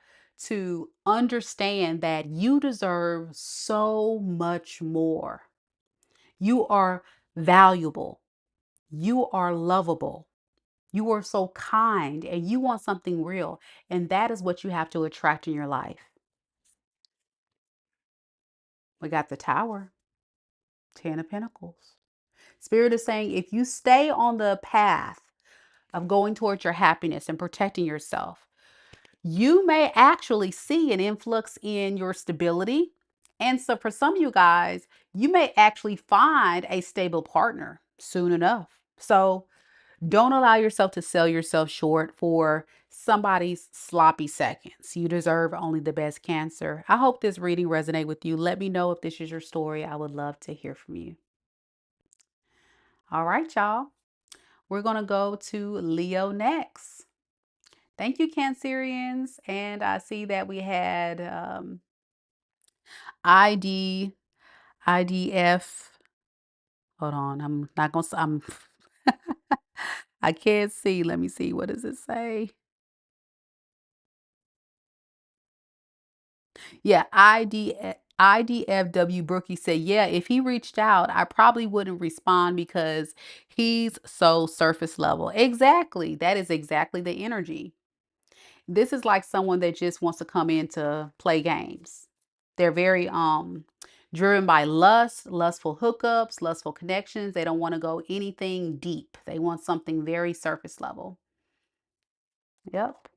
to understand that you deserve so much more. You are valuable. You are lovable. You are so kind and you want something real. And that is what you have to attract in your life. We got the Tower, 10 of Pentacles. Spirit is saying if you stay on the path of going towards your happiness and protecting yourself, you may actually see an influx in your stability. And so for some of you guys, you may actually find a stable partner soon enough. So don't allow yourself to sell yourself short for somebody's sloppy seconds. You deserve only the best, Cancer. I hope this reading resonated with you. Let me know if this is your story. I would love to hear from you. All right, y'all. We're going to go to Leo next. Thank you, Cancerians. And I see that we had ID, IDF. Hold on. I'm not going to, I can't see. Let me see. What does it say? Yeah, IDFW Brookie said, yeah, if he reached out, I probably wouldn't respond because he's so surface level. Exactly. That is exactly the energy. This is like someone that just wants to come in to play games. They're very driven by lust, lustful hookups, lustful connections. They don't want to go anything deep. They want something very surface level. Yep.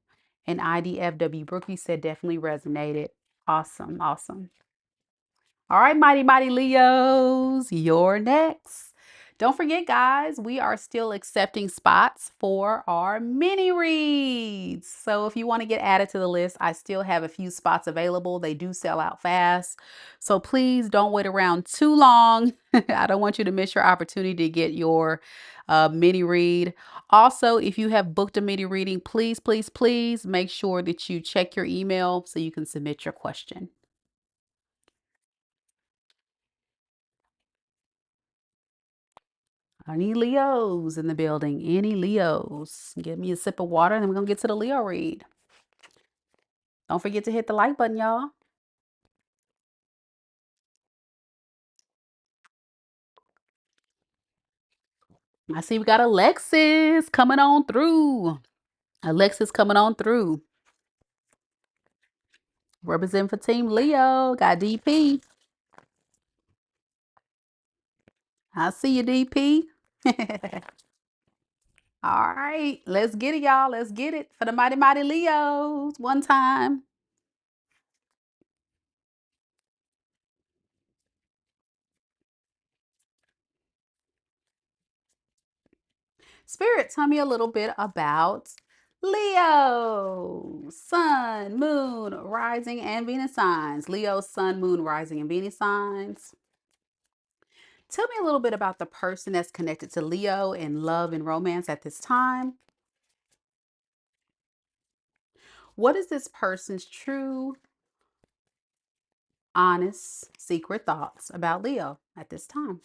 And IDFW Brookie said definitely resonated. Awesome. Awesome. All right, mighty Leos, you're next. Don't forget, guys, we are still accepting spots for our mini reads. So if you want to get added to the list, I still have a few spots available. They do sell out fast. So please don't wait around too long. I don't want you to miss your opportunity to get your mini read. Also, if you have booked a mini reading, please make sure that you check your email so you can submit your question. Any Leos in the building? Any Leos? Give me a sip of water and then we're going to get to the Leo read. Don't forget to hit the like button, y'all. I see we got Alexis coming on through. Alexis coming on through. Representing for Team Leo. Got DP. I see you, DP. All right. Let's get it, y'all. Let's get it. For the mighty Leos. One time. Spirit, tell me a little bit about Leo, Sun, Moon, Rising, and Venus signs. Leo, Sun, Moon, Rising, and Venus signs. Tell me a little bit about the person that's connected to Leo in love and romance at this time. What is this person's true, honest, secret thoughts about Leo at this time?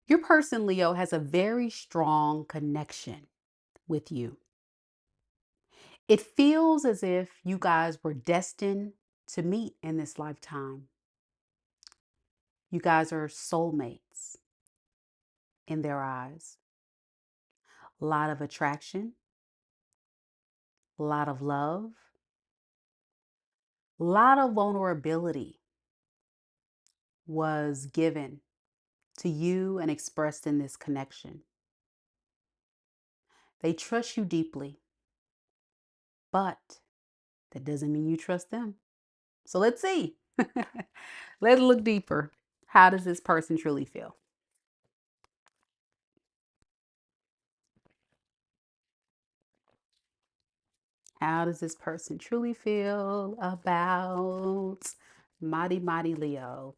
Your person, Leo, has a very strong connection with you. It feels as if you guys were destined to meet in this lifetime. You guys are soulmates in their eyes. A lot of attraction, a lot of love, a lot of vulnerability was given to you and expressed in this connection. They trust you deeply, but that doesn't mean you trust them. So let's see. Let's look deeper. How does this person truly feel? How does this person truly feel about mighty, mighty Leo?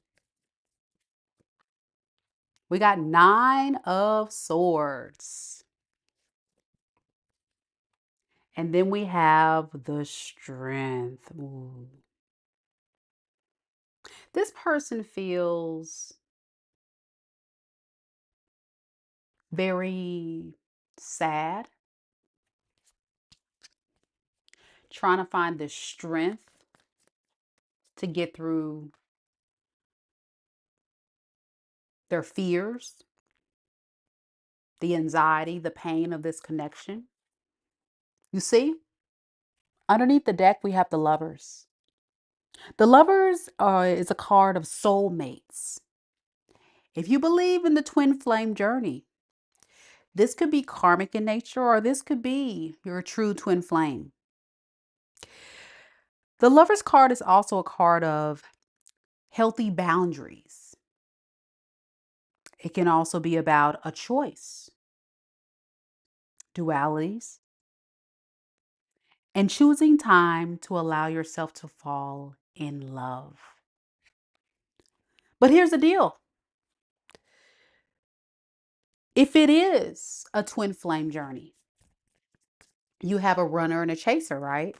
We got 9 of Swords. And then we have the Strength. Ooh. This person feels very sad, trying to find the strength to get through their fears, the anxiety, the pain of this connection. You see, underneath the deck, we have the Lovers. The Lovers is a card of soulmates. If you believe in the twin flame journey, this could be karmic in nature, or this could be your true twin flame. The Lovers card is also a card of healthy boundaries. It can also be about a choice, dualities, and choosing time to allow yourself to fall in love. But here's the deal. If it is a twin flame journey, you have a runner and a chaser, right?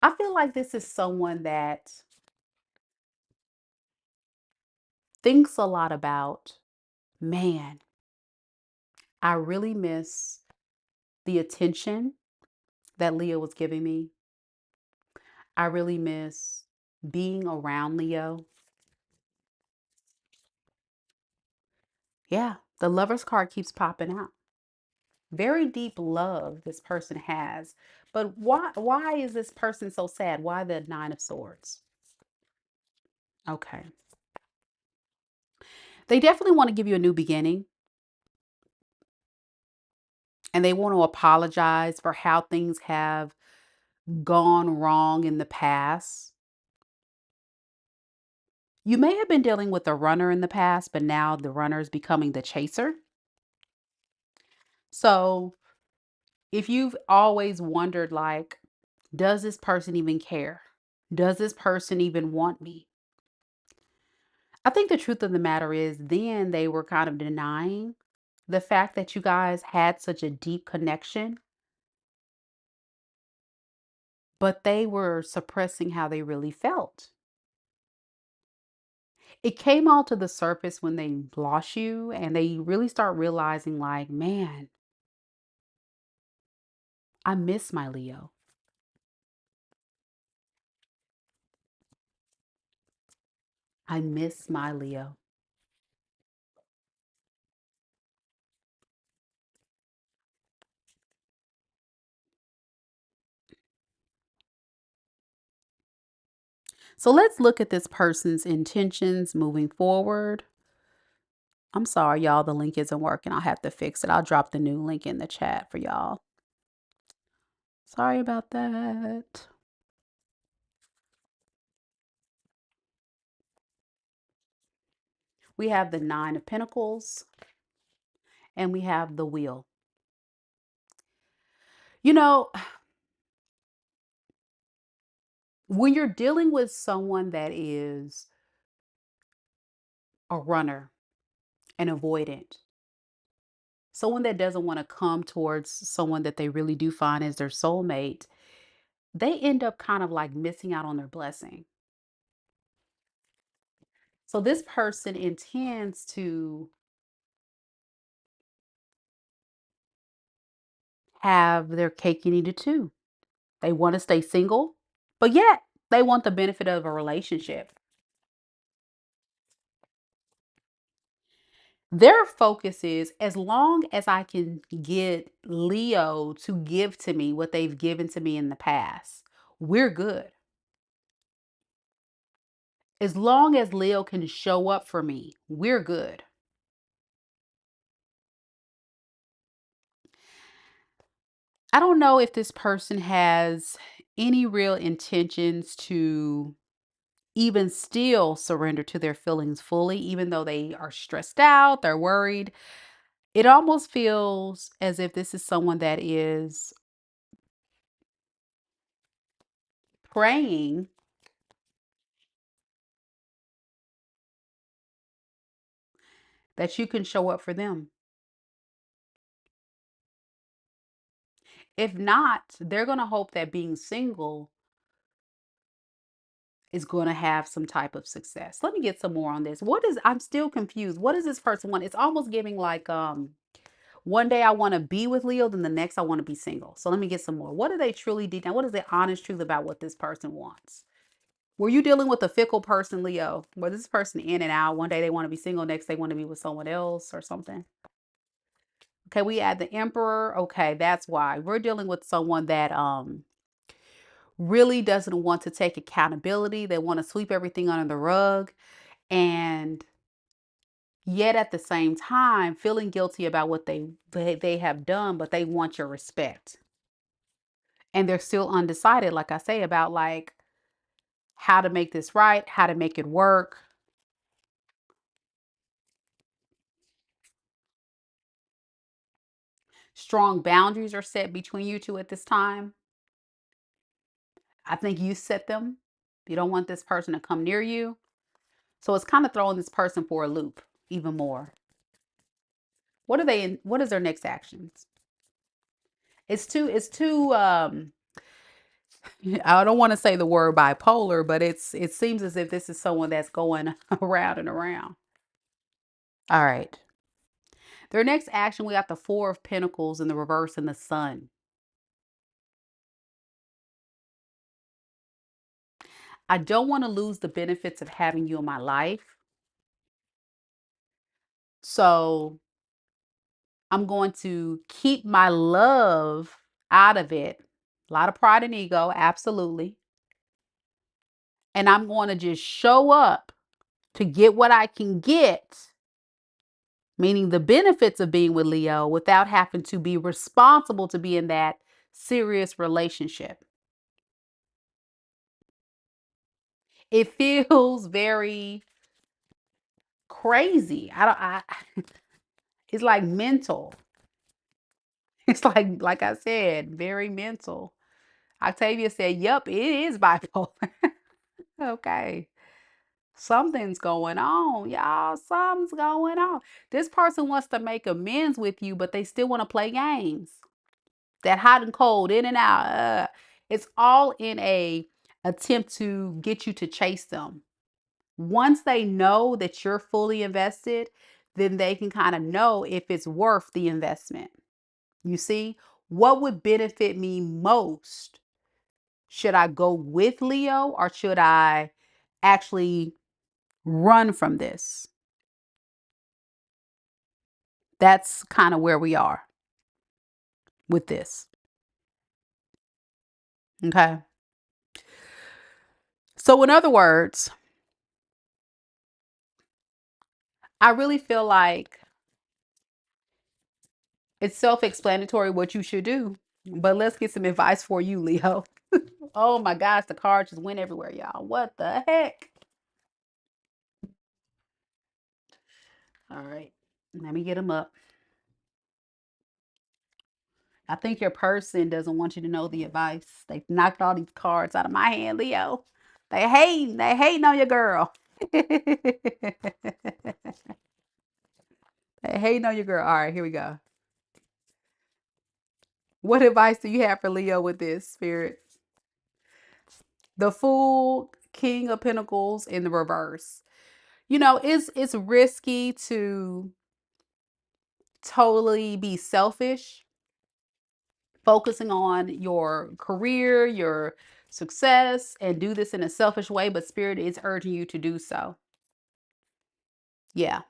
I feel like this is someone that thinks a lot about, man, I really miss the attention that Leo was giving me. I really miss being around Leo. Yeah, the Lover's card keeps popping out. Very deep love this person has. But why is this person so sad? Why the 9 of Swords? Okay. They definitely want to give you a new beginning. And they want to apologize for how things have gone wrong in the past. You may have been dealing with a runner in the past, but now the runner is becoming the chaser. So if you've always wondered, like, does this person even care? Does this person even want me? I think the truth of the matter is, then they were kind of denying the fact that you guys had such a deep connection, but they were suppressing how they really felt. It came all to the surface when they lost you and they really start realizing, like, man, I miss my Leo. I miss my Leo. So let's look at this person's intentions moving forward. I'm sorry, y'all, the link isn't working. I'll have to fix it. I'll drop the new link in the chat for y'all. Sorry about that. We have the 9 of Pentacles and we have the Wheel. You know, when you're dealing with someone that is a runner, an avoidant, someone that doesn't want to come towards someone that they really do find as their soulmate, they end up kind of like missing out on their blessing. So this person intends to have their cake and eat it too. They want to stay single, but yet they want the benefit of a relationship. Their focus is, as long as I can get Leo to give to me what they've given to me in the past, we're good. As long as Leo can show up for me, we're good. I don't know if this person has any real intentions to even still surrender to their feelings fully, even though they are stressed out, they're worried. It almost feels as if this is someone that is praying that you can show up for them. If not, they're going to hope that being single is going to have some type of success. Let me get some more on this. I'm still confused. What does this person want? It's almost giving like, one day I want to be with Leo, then the next I want to be single. So let me get some more. What do they truly deep down? What is the honest truth about what this person wants? Were you dealing with a fickle person, Leo? Where this person in and out? One day they want to be single, next they want to be with someone else or something. Okay, we add the Emperor. Okay, that's why. We're dealing with someone that really doesn't want to take accountability. They want to sweep everything under the rug, and yet at the same time feeling guilty about what they have done, but they want your respect. And they're still undecided, like I say, about like how to make this right, how to make it work. Strong boundaries are set between you two at this time. I think you set them. You don't want this person to come near you. So it's kind of throwing this person for a loop even more. What is their next actions? It's too I don't want to say the word bipolar, but it seems as if this is someone that's going around and around. All right. Their next action, we got the Four of Pentacles in the reverse and the Sun. I don't want to lose the benefits of having you in my life. So I'm going to keep my love out of it. A lot of pride and ego, absolutely. And I'm going to just show up to get what I can get, meaning the benefits of being with Leo without having to be responsible to be in that serious relationship. It feels very crazy. It's like mental. It's like I said, very mental. Octavia said, "Yup, it is bipolar." Okay. Something's going on, y'all. Something's going on. This person wants to make amends with you, but they still want to play games. That hot and cold, in and out. It's all in a attempt to get you to chase them. Once they know that you're fully invested, then they can kind of know if it's worth the investment. You see, what would benefit me most? Should I go with Leo or should I actually run from this? That's kind of where we are with this. Okay. So, in other words, I really feel like it's self-explanatory what you should do. But let's get some advice for you, Leo. Oh my gosh, the cards just went everywhere, y'all. What the heck? All right. Let me get them up. I think your person doesn't want you to know the advice. They knocked all these cards out of my hand, Leo. They hating on your girl. They hating on your girl. All right, here we go. What advice do you have for Leo with this, Spirit? The Fool, King of Pentacles in the reverse. You know, it's risky to totally be selfish focusing on your career, your success, and do this in a selfish way, but Spirit is urging you to do so. Yeah.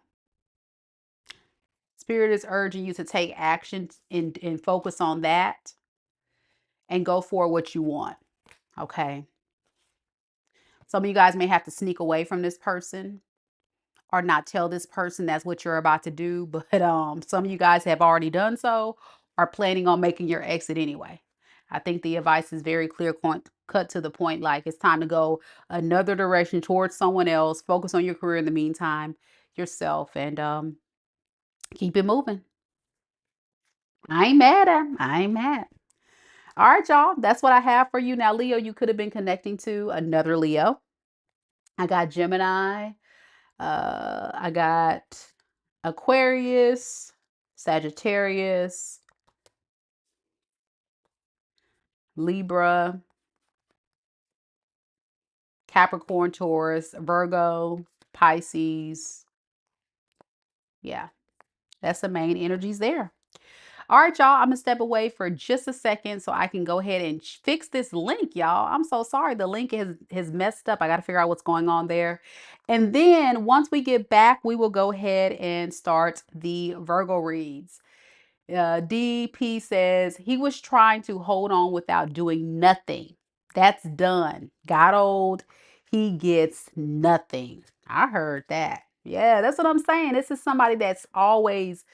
Spirit is urging you to take action and focus on that and go for what you want. Okay. Some of you guys may have to sneak away from this person or not tell this person that's what you're about to do. But some of you guys have already done so, are planning on making your exit anyway. I think the advice is very clear, cut to the point. Like, it's time to go another direction towards someone else. Focus on your career in the meantime, yourself, and keep it moving. I ain't mad at him. I ain't mad. All right, y'all. That's what I have for you. Now, Leo, you could have been connecting to another Leo. I got Gemini. I got Aquarius, Sagittarius, Libra, Capricorn, Taurus, Virgo, Pisces. Yeah, that's the main energies there. All right, y'all, I'm gonna step away for just a second so I can go ahead and fix this link, y'all. I'm so sorry. The link has messed up. I got to figure out what's going on there. And then once we get back, we will go ahead and start the Virgo reads. DP says he was trying to hold on without doing nothing. That's done. Got old. He gets nothing. I heard that. Yeah, that's what I'm saying. This is somebody that's always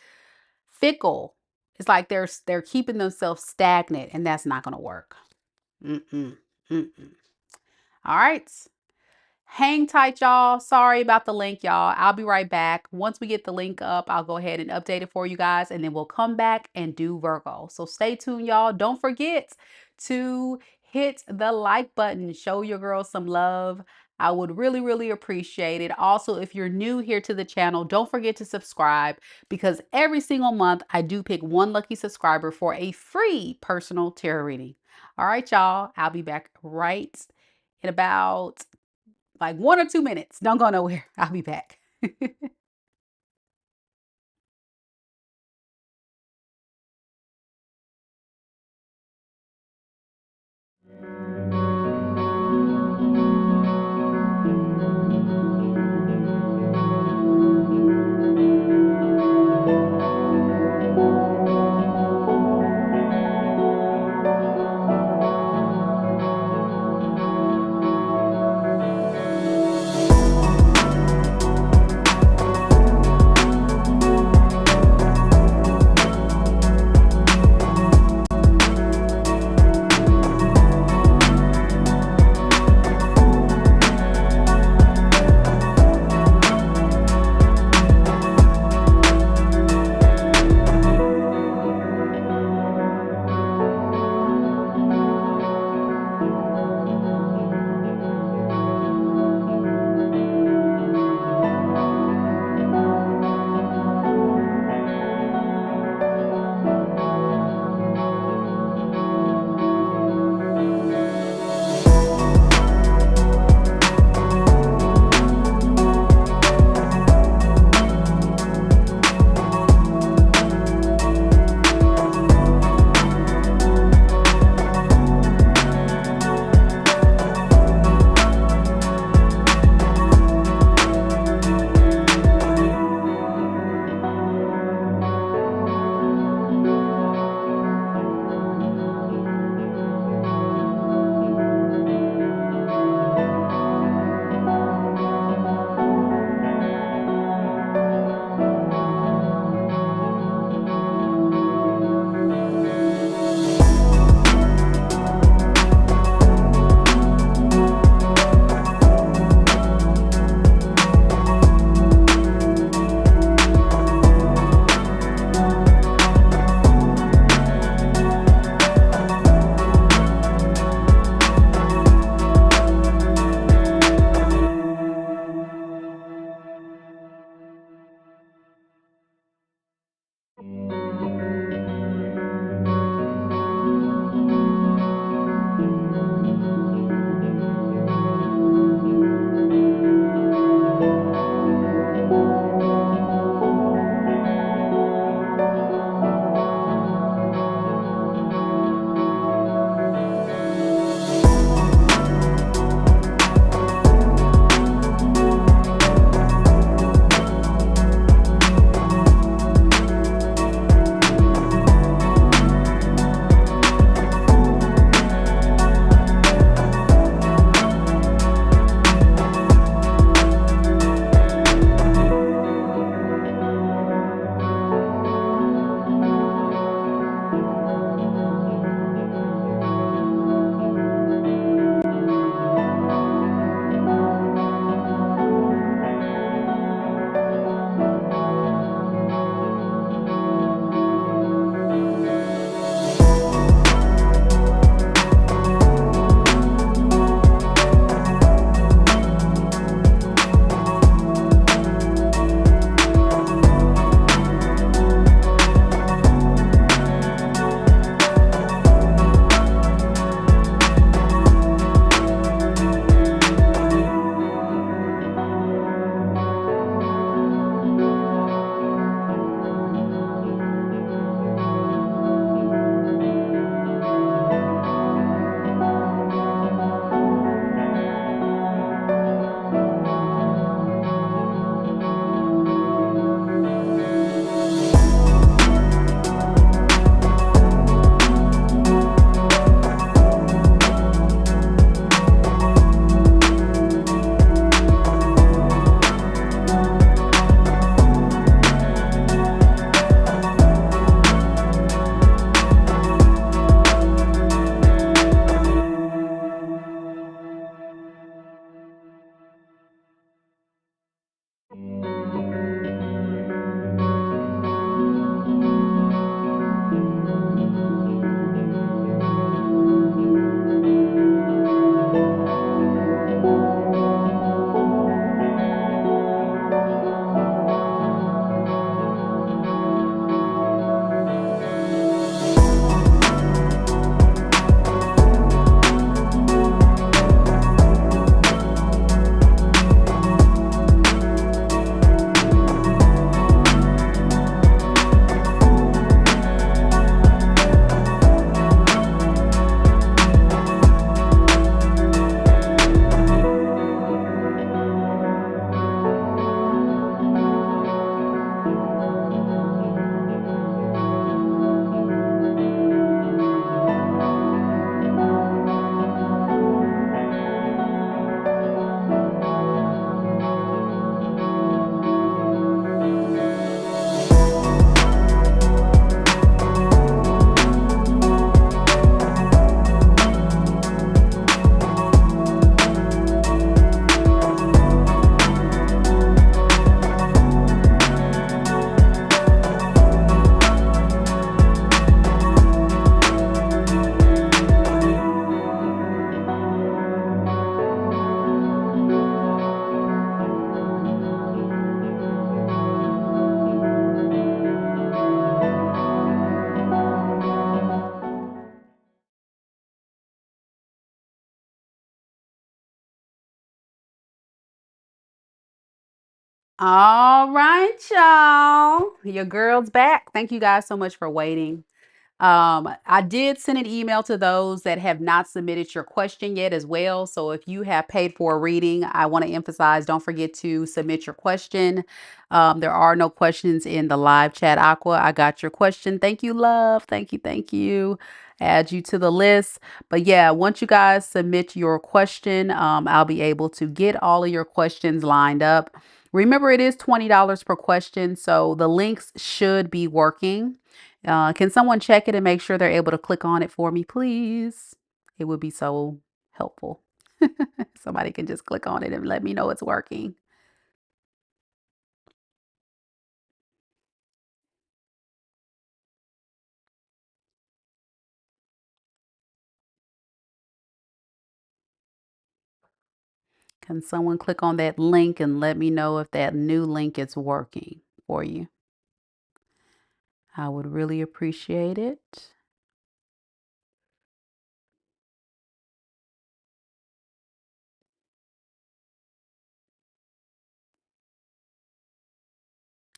fickle. It's like they're keeping themselves stagnant, and that's not going to work. Mm-mm. Mm-mm. All right. Hang tight, y'all. Sorry about the link, y'all. I'll be right back. Once we get the link up, I'll go ahead and update it for you guys, and then we'll come back and do Virgo. So stay tuned, y'all. Don't forget to hit the like button. Show your girls some love. I would really, really appreciate it. Also, if you're new here to the channel, don't forget to subscribe, because every single month I do pick one lucky subscriber for a free personal tarot reading. All right, y'all. I'll be back right in about like 1 or 2 minutes. Don't go nowhere. I'll be back. All right, y'all. Your girl's back. Thank you guys so much for waiting. I did send an email to those that have not submitted your question yet as well. So if you have paid for a reading, I want to emphasize, don't forget to submit your question. There are no questions in the live chat, Aqua. I got your question. Thank you, love. Thank you. Thank you. Add you to the list. But yeah, once you guys submit your question, I'll be able to get all of your questions lined up. Remember, it is $20 per question. So the links should be working. Can someone check it and make sure they're able to click on it for me, please? It would be so helpful. Somebody can just click on it and let me know it's working. Can someone click on that link and let me know if that new link is working for you? I would really appreciate it.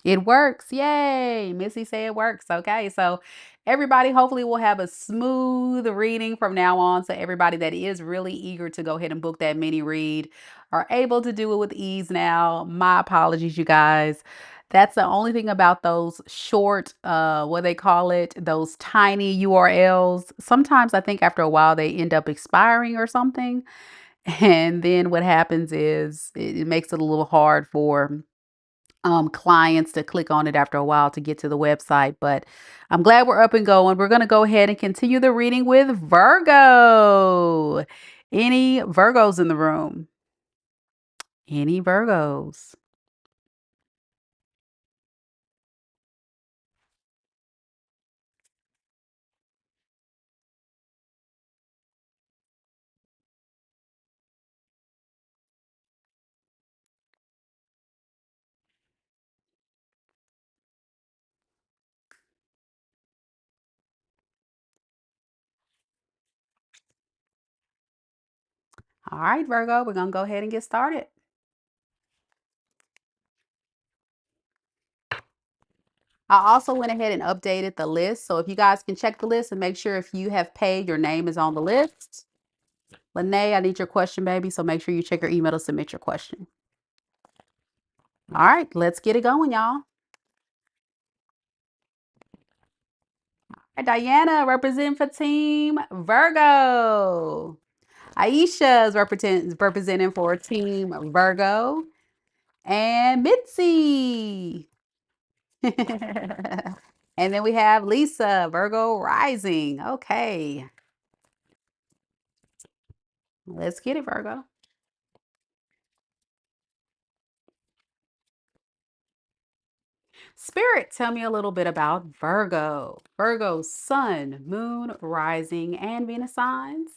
It works. Yay. Missy said it works. Okay. So everybody hopefully will have a smooth reading from now on. So everybody that is really eager to go ahead and book that mini read are able to do it with ease now. My apologies, you guys. That's the only thing about those short, what they call it, those tiny URLs. Sometimes I think after a while they end up expiring or something. And then what happens is it makes it a little hard for clients to click on it after a while to get to the website. But I'm glad we're up and going. We're going to go ahead and continue the reading with Virgo. Any Virgos in the room? Any Virgos? All right, Virgo, we're going to go ahead and get started. I also went ahead and updated the list. So if you guys can check the list and make sure if you have paid, your name is on the list. Lene, I need your question, baby. So make sure you check your email to submit your question. All right, let's get it going, y'all. All right, Diana, representing for Team Virgo. Aisha is representing for Team Virgo. And Mitzi. And then we have Lisa, Virgo rising. Okay. Let's get it, Virgo. Spirit, tell me a little bit about Virgo. Virgo's sun, moon, rising, and Venus signs.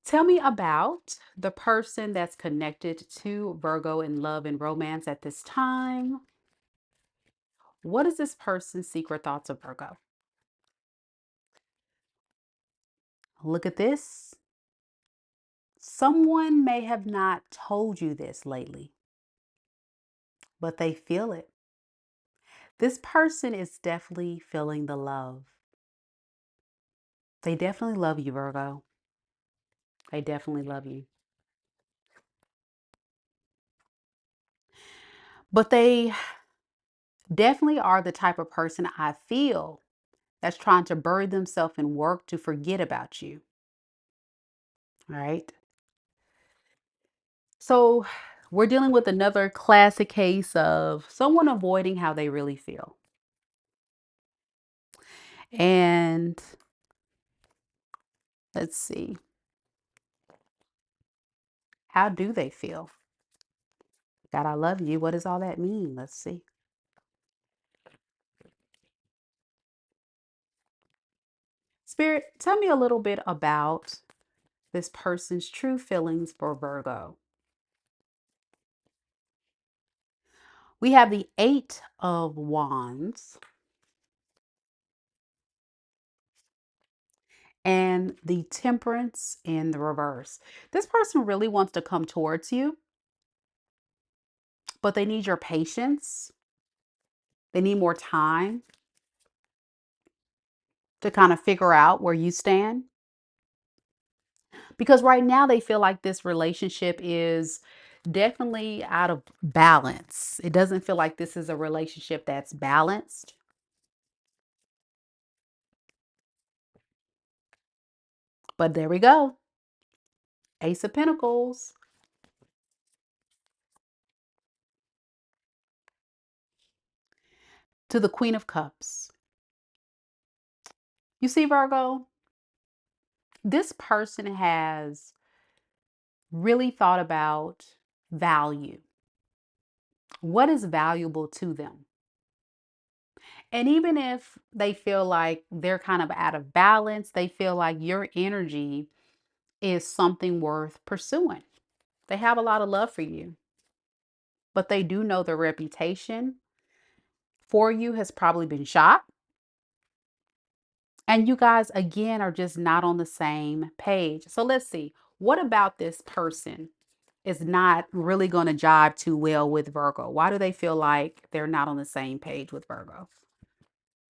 Tell me about the person that's connected to Virgo in love and romance at this time. What is this person's secret thoughts of Virgo? Look at this. Someone may have not told you this lately, but they feel it. This person is definitely feeling the love. They definitely love you, Virgo. They definitely love you. But they definitely are the type of person I feel that's trying to bury themselves in work to forget about you. All right. So we're dealing with another classic case of someone avoiding how they really feel. And let's see. How do they feel? God, I love you. What does all that mean? Let's see. Spirit, tell me a little bit about this person's true feelings for Virgo. We have the Eight of Wands and the Temperance in the reverse. This person really wants to come towards you, but they need your patience. They need more time to kind of figure out where you stand. Because right now they feel like this relationship is definitely out of balance. It doesn't feel like this is a relationship that's balanced. But there we go. Ace of Pentacles to the Queen of Cups. You see, Virgo, this person has really thought about value. What is valuable to them? And even if they feel like they're kind of out of balance, they feel like your energy is something worth pursuing. They have a lot of love for you, but they do know their reputation for you has probably been shot. And you guys, again, are just not on the same page. So let's see. What about this person is not really going to jive too well with Virgo? Why do they feel like they're not on the same page with Virgo?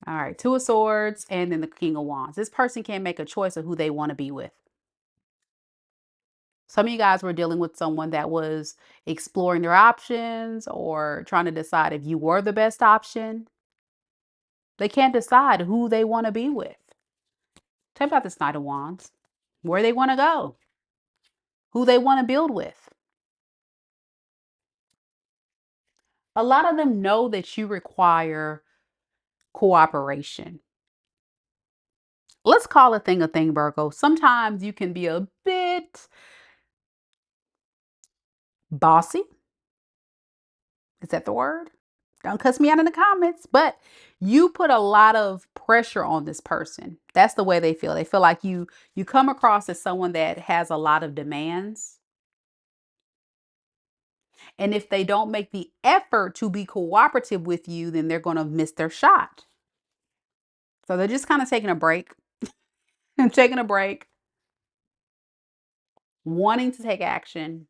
All right, Two of Swords and then the King of Wands. This person can't make a choice of who they want to be with. Some of you guys were dealing with someone that was exploring their options or trying to decide if you were the best option. They can't decide who they want to be with. Tell me about this Knight of Wands. Where they want to go. Who they want to build with. A lot of them know that you require cooperation. Let's call a thing, Virgo. Sometimes you can be a bit bossy. Is that the word? Don't cuss me out in the comments, but you put a lot of pressure on this person. That's the way they feel. They feel like you come across as someone that has a lot of demands. And if they don't make the effort to be cooperative with you, then they're going to miss their shot. So they're just kind of taking a break and taking a break, wanting to take action,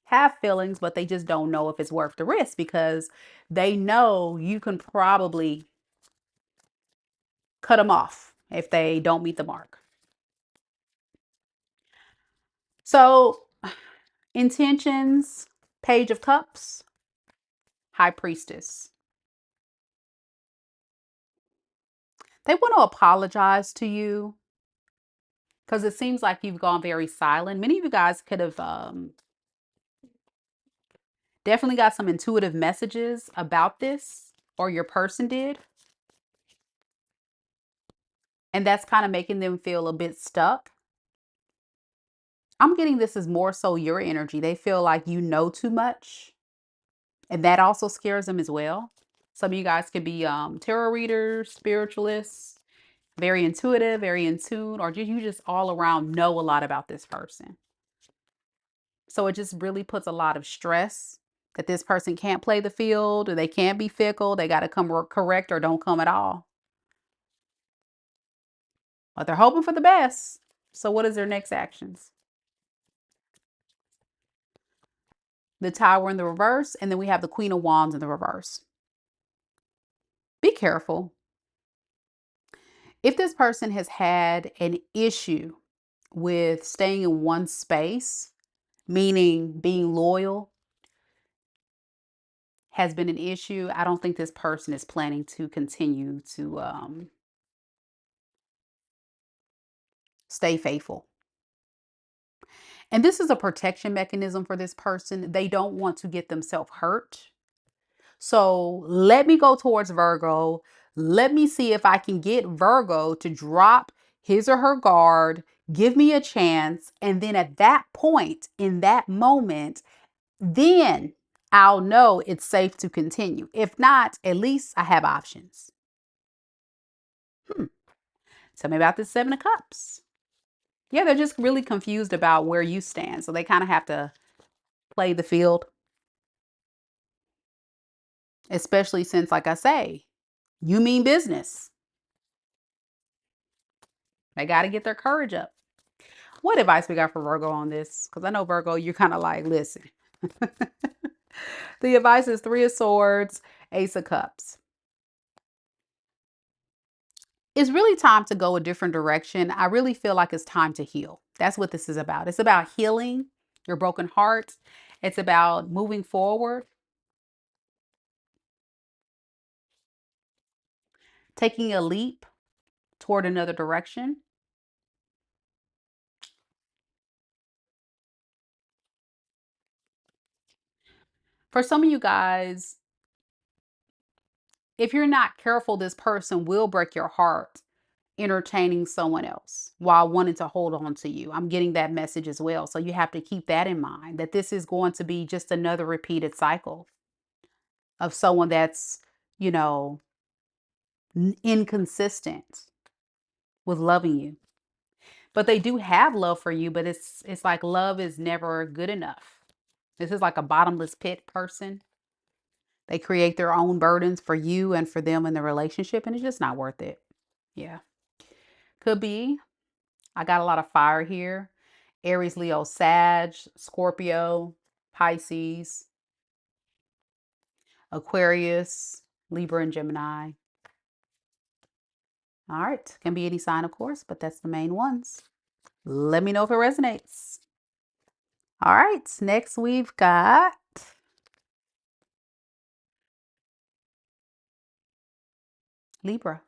have feelings, but they just don't know if it's worth the risk because they know you can probably cut them off if they don't meet the mark. So intentions, Page of Cups, High Priestess. They want to apologize to you because it seems like you've gone very silent. Many of you guys could have definitely got some intuitive messages about this, or your person did. And that's kind of making them feel a bit stuck. I'm getting this is more so your energy. They feel like you know too much. And that also scares them as well. Some of you guys could be tarot readers, spiritualists, very intuitive, very in tune, or you just all around know a lot about this person. So it just really puts a lot of stress that this person can't play the field, or they can't be fickle. They got to come correct or don't come at all. But they're hoping for the best. So what is their next actions? The Tower in the reverse, and then we have the Queen of Wands in the reverse. Be careful. If this person has had an issue with staying in one space, meaning being loyal, has been an issue, I don't think this person is planning to continue to stay faithful. And this is a protection mechanism for this person. They don't want to get themselves hurt. So let me go towards Virgo. Let me see if I can get Virgo to drop his or her guard, give me a chance. And then at that point, in that moment, then I'll know it's safe to continue. If not, at least I have options. Tell me about this Seven of Cups. Yeah, they're just really confused about where you stand. So they kind of have to play the field. Especially since, like I say, you mean business. They got to get their courage up. What advice we got for Virgo on this? Because I know Virgo, you're kind of like, listen. The advice is Three of Swords, Ace of Cups. It's really time to go a different direction. I really feel like it's time to heal. That's what this is about. It's about healing your broken heart. It's about moving forward, taking a leap toward another direction. For some of you guys, if you're not careful, this person will break your heart entertaining someone else while wanting to hold on to you. I'm getting that message as well. So you have to keep that in mind, that this is going to be just another repeated cycle of someone that's, you know, inconsistent with loving you. But they do have love for you, but it's like love is never good enough. This is like a bottomless pit person. They create their own burdens for you and for them in the relationship, and it's just not worth it. Yeah. Could be. I got a lot of fire here. Aries, Leo, Sag, Scorpio, Pisces, Aquarius, Libra, and Gemini. All right. Can be any sign, of course, but that's the main ones. Let me know if it resonates. All right. Next, we've got Libra.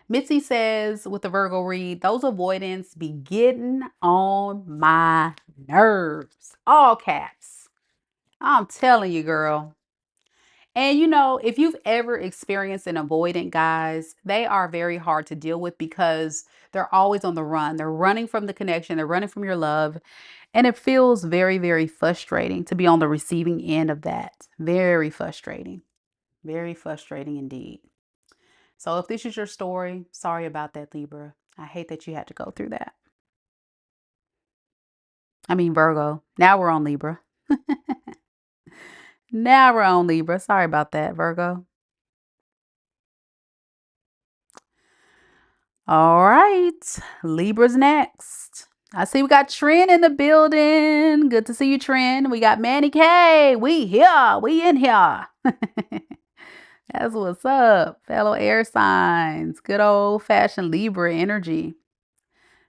Mitzi says with the Virgo read, those avoidants be getting on my nerves. All caps. I'm telling you, girl. And you know, if you've ever experienced an avoidant, guys, they are very hard to deal with because they're always on the run. They're running from the connection, they're running from your love. And it feels very, very frustrating to be on the receiving end of that. Very frustrating. Very frustrating indeed. So if this is your story, sorry about that, Libra. I hate that you had to go through that. I mean, Virgo. Now we're on Libra. Now we're on Libra. Sorry about that, Virgo. All right. Libra's next. I see we got Trent in the building. Good to see you, Trent. We got Manny K. We here. We in here. That's what's up, fellow air signs. Good old fashioned Libra energy.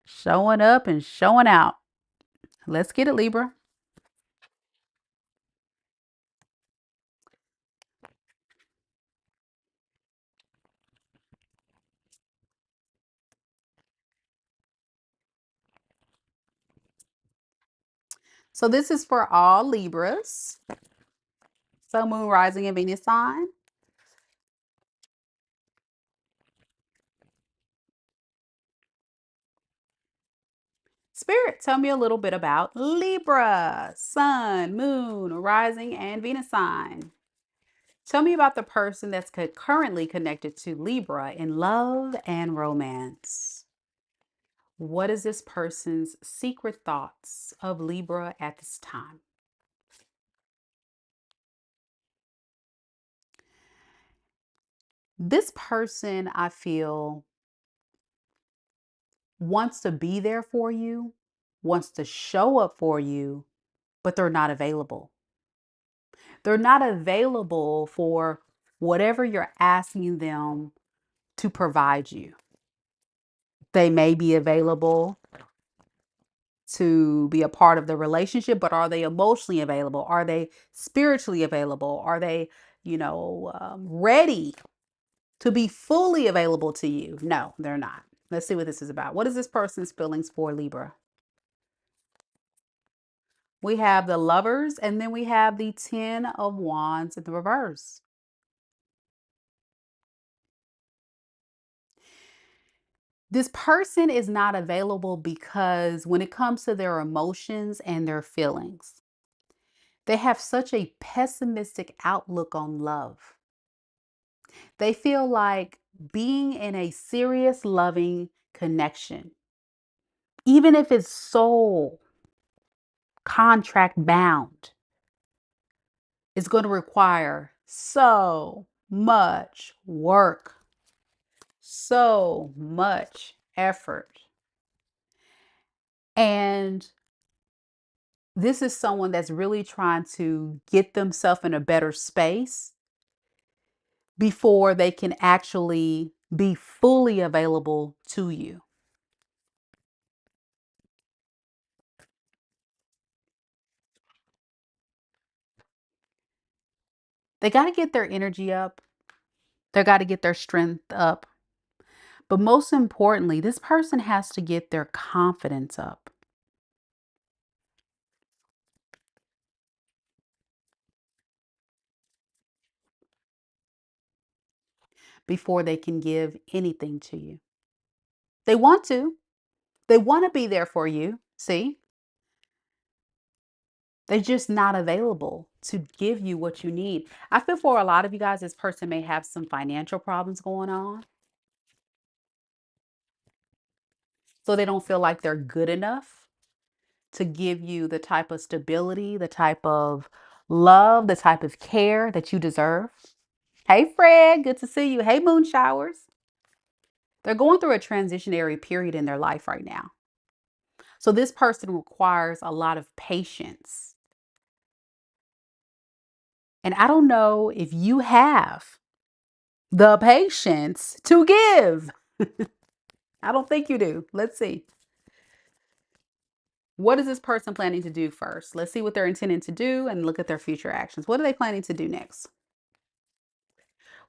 Showing up and showing out. Let's get it, Libra. So this is for all Libras. Sun, Moon, Rising, and Venus sign. Spirit, tell me a little bit about Libra, Sun, Moon, Rising, and Venus sign. Tell me about the person that's currently connected to Libra in love and romance. What is this person's secret thoughts of Libra at this time? This person, I feel, wants to be there for you, wants to show up for you, but they're not available. They're not available for whatever you're asking them to provide you. They may be available to be a part of the relationship, but are they emotionally available? Are they spiritually available? Are they, ready to be fully available to you? No, they're not. Let's see what this is about. What is this person's feelings for Libra? We have the Lovers, and then we have the Ten of Wands in the reverse. This person is not available because when it comes to their emotions and their feelings, they have such a pessimistic outlook on love. They feel like being in a serious, loving connection, even if it's soul contract bound, is going to require so much work, so much effort. And This is someone that's really trying to get themselves in a better space before they can actually be fully available to you. They got to get their energy up. They got to get their strength up. But most importantly, this person has to get their confidence up before they can give anything to you. They want to. They want to be there for you. See? They're just not available to give you what you need. I feel for a lot of you guys, this person may have some financial problems going on. So they don't feel like they're good enough to give you the type of stability, the type of love, the type of care that you deserve. Hey, Fred, good to see you. Hey, Moon Showers. They're going through a transitionary period in their life right now. So this person requires a lot of patience. And I don't know if you have the patience to give. I don't think you do. Let's see. What is this person planning to do first? Let's see what they're intending to do and look at their future actions. What are they planning to do next?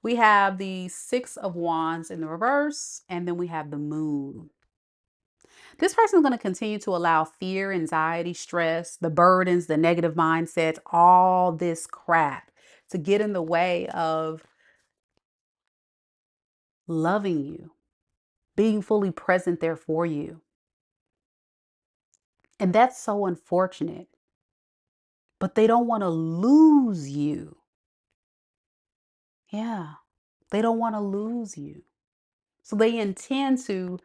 We have the Six of Wands in the reverse, and then we have the Moon. This person is going to continue to allow fear, anxiety, stress, the burdens, the negative mindsets, all this crap to get in the way of loving you, being fully present there for you. And that's so unfortunate. But they don't want to lose you. Yeah, they don't want to lose you. So they intend to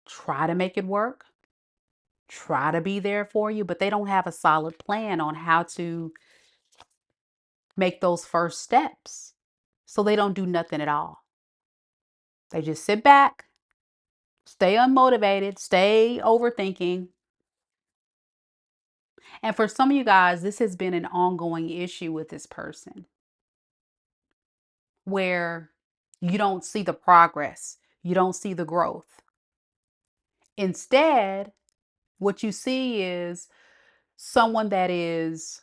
try to make it work, try to be there for you, but they don't have a solid plan on how to make those first steps. So they don't do nothing at all. They just sit back, stay unmotivated, stay overthinking. And for some of you guys, this has been an ongoing issue with this person where you don't see the progress, you don't see the growth. Instead, what you see is someone that is,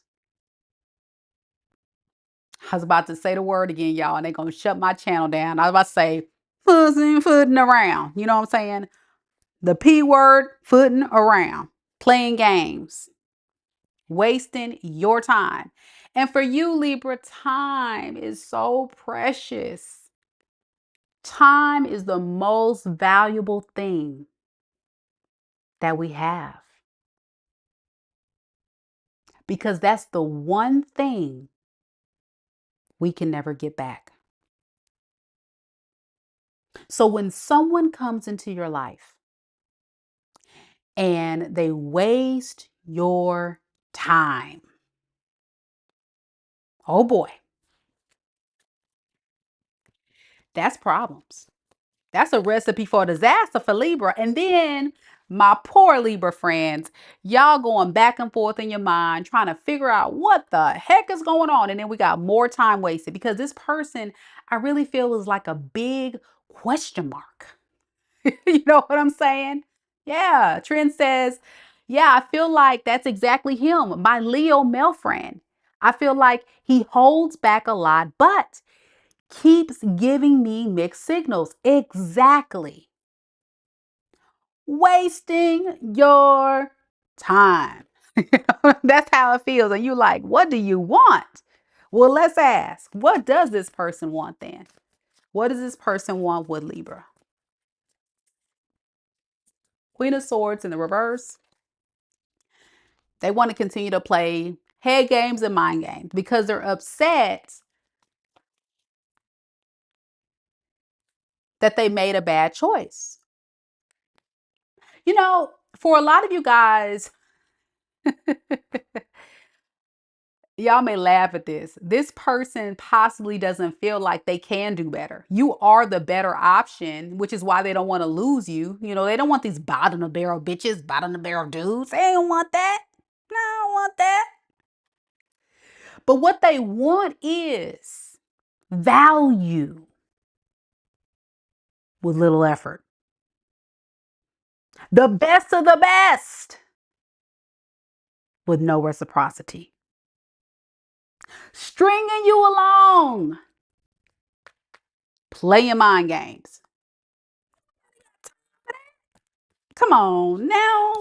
I was about to say the word again, y'all, and they're going to shut my channel down. I was about to say, footing around. You know what I'm saying? The P word, footing around, playing games, wasting your time. And for you, Libra, time is so precious. Time is the most valuable thing that we have because that's the one thing we can never get back. So when someone comes into your life and they waste your time, oh boy, that's problems. That's a recipe for disaster for Libra. And then my poor Libra friends, y'all going back and forth in your mind, trying to figure out what the heck is going on. And then we got more time wasted because this person, I really feel, is like a big question mark. You know what I'm saying? Yeah. Trent says, yeah, I feel like that's exactly him, my Leo male friend. I feel like he holds back a lot, but keeps giving me mixed signals. Exactly. Wasting your time. That's how it feels. And you like, what do you want? Well, let's ask, what does this person want then? What does this person want with Libra? Queen of Swords in the reverse. They want to continue to play head games and mind games because they're upset that they made a bad choice. You know, for a lot of you guys, Y'all may laugh at this. This person possibly doesn't feel like they can do better. You are the better option, which is why they don't want to lose you. You know, they don't want these bottom of the barrel bitches, bottom of the barrel dudes. They don't want that. No, I don't want that. But what they want is value with little effort. The best of the best with no reciprocity. Stringing you along. Playing mind games. Come on now.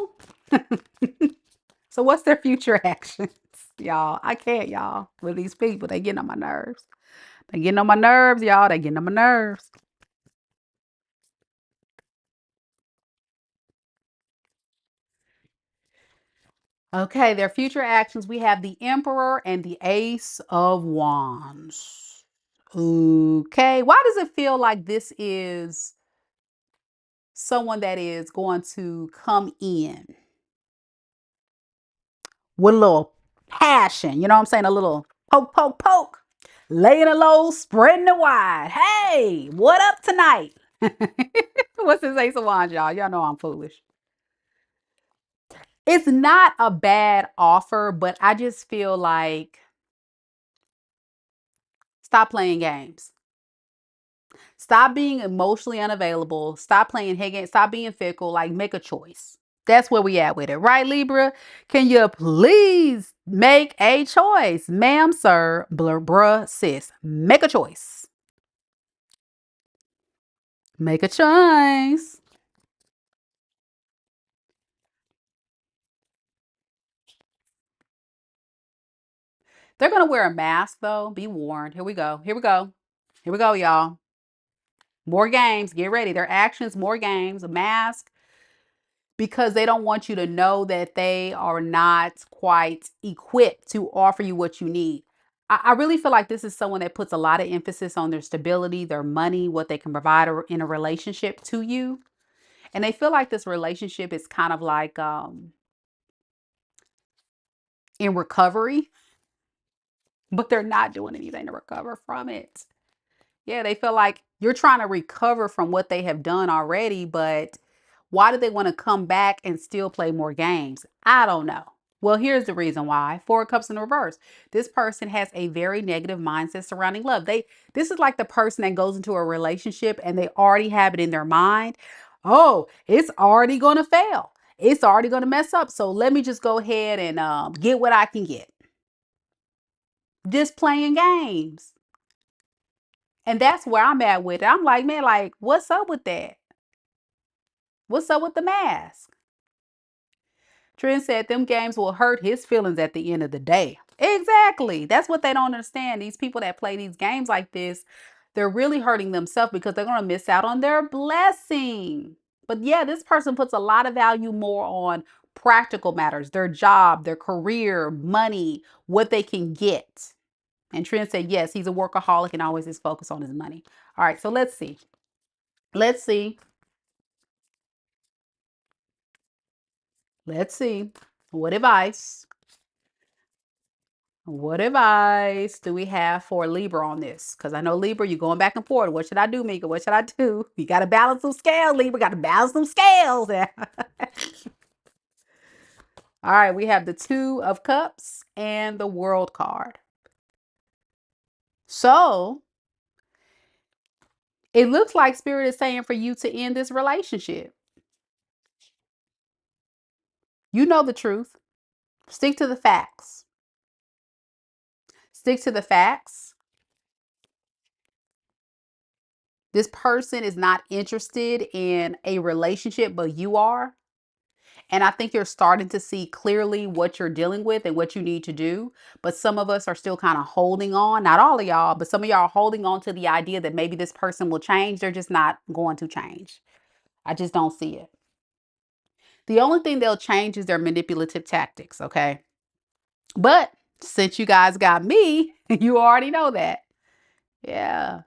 So what's their future actions? Y'all, I can't, y'all, with these people. They getting on my nerves. They getting on my nerves, y'all. They getting on my nerves. Okay, their future actions. We have the Emperor and the Ace of Wands. Okay, why does it feel like this is someone that is going to come in with a little passion? You know what I'm saying? A little poke, poke, poke. Laying it low, spreading it wide. Hey, what up tonight? What's this Ace of Wands, y'all? Y'all know I'm foolish. It's not a bad offer, but I just feel like stop playing games. Stop being emotionally unavailable. Stop playing head games. Stop being fickle. Like, make a choice. That's where we at with it. Right, Libra? Can you please make a choice? Ma'am, sir, bruh, sis. Make a choice. Make a choice. They're going to wear a mask, though. Be warned. Here we go. Here we go. Here we go, y'all. More games. Get ready. Their actions, more games, a mask, because they don't want you to know that they are not quite equipped to offer you what you need. I really feel like this is someone that puts a lot of emphasis on their stability, their money, what they can provide in a relationship to you. And they feel like this relationship is kind of like in recovery, but they're not doing anything to recover from it. Yeah, they feel like you're trying to recover from what they have done already, but why do they want to come back and still play more games? I don't know. Well, here's the reason why. Four of Cups in reverse. This person has a very negative mindset surrounding love. This is like the person that goes into a relationship and they already have it in their mind. Oh, it's already going to fail. It's already going to mess up. So let me just go ahead and get what I can get. Just playing games. And that's where I'm at with it. I'm like, man, like, what's up with that? What's up with the mask? Trent said them games will hurt his feelings at the end of the day. Exactly. That's what they don't understand. These people that play these games like this, they're really hurting themselves because they're going to miss out on their blessing. But yeah, this person puts a lot of value more on practical matters, their job, their career, money, what they can get. And Trent said, yes, he's a workaholic and always is focused on his money. All right, so let's see. Let's see. Let's see. What advice? What advice do we have for Libra on this? Because I know Libra, you're going back and forth. What should I do, Mika? What should I do? You got to balance some scales, Libra. Got to balance some scales. All right, we have the Two of Cups and the World card. So it looks like Spirit is saying for you to end this relationship. You know the truth. Stick to the facts. Stick to the facts. This person is not interested in a relationship, but you are. And I think you're starting to see clearly what you're dealing with and what you need to do. But some of us are still kind of holding on. Not all of y'all, but some of y'all are holding on to the idea that maybe this person will change. They're just not going to change. I just don't see it. The only thing they'll change is their manipulative tactics, okay? But since you guys got me, you already know that. Yeah.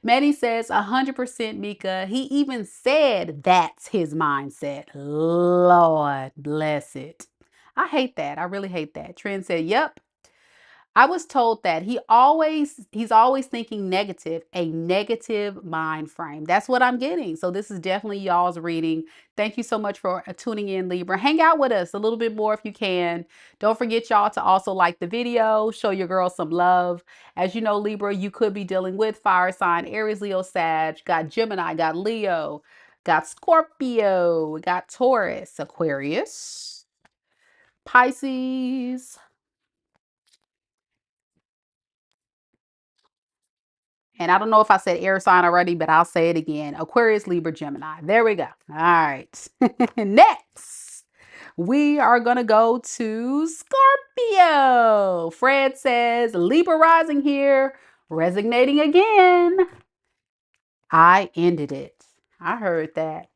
Manny says 100% Mika. He even said that's his mindset. Lord bless it. I hate that. I really hate that. Trent said, yep. I was told that he's always thinking negative, a negative mind frame. That's what I'm getting. So this is definitely y'all's reading. Thank you so much for tuning in, Libra. Hang out with us a little bit more if you can. Don't forget y'all to also like the video, show your girl some love. As you know, Libra, you could be dealing with fire sign, Aries, Leo, Sag, got Gemini, got Leo, got Scorpio, got Taurus, Aquarius, Pisces. And I don't know if I said air sign already, but I'll say it again. Aquarius, Libra, Gemini. There we go. All right. Next, we are going to go to Scorpio. Fred says, Libra rising here, resonating again. I ended it. I heard that.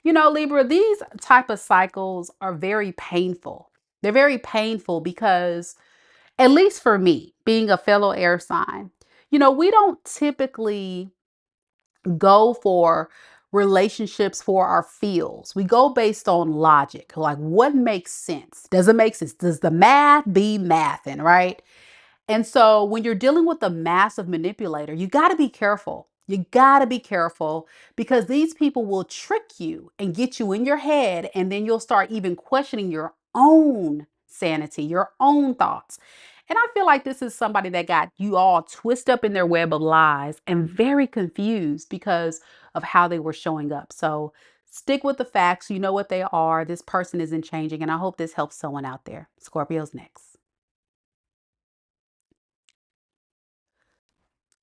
You know, Libra, these type of cycles are very painful. They're very painful because, at least for me, being a fellow air sign, you know, we don't typically go for relationships for our feels. We go based on logic, like what makes sense. Does it make sense? Does the math be mathing, right? And so when you're dealing with a massive manipulator, you got to be careful. You got to be careful because these people will trick you and get you in your head, and then you'll start even questioning your own sanity, your own thoughts. And I feel like this is somebody that got you all twisted up in their web of lies and very confused because of how they were showing up. So stick with the facts. You know what they are. This person isn't changing. And I hope this helps someone out there. Scorpio's next.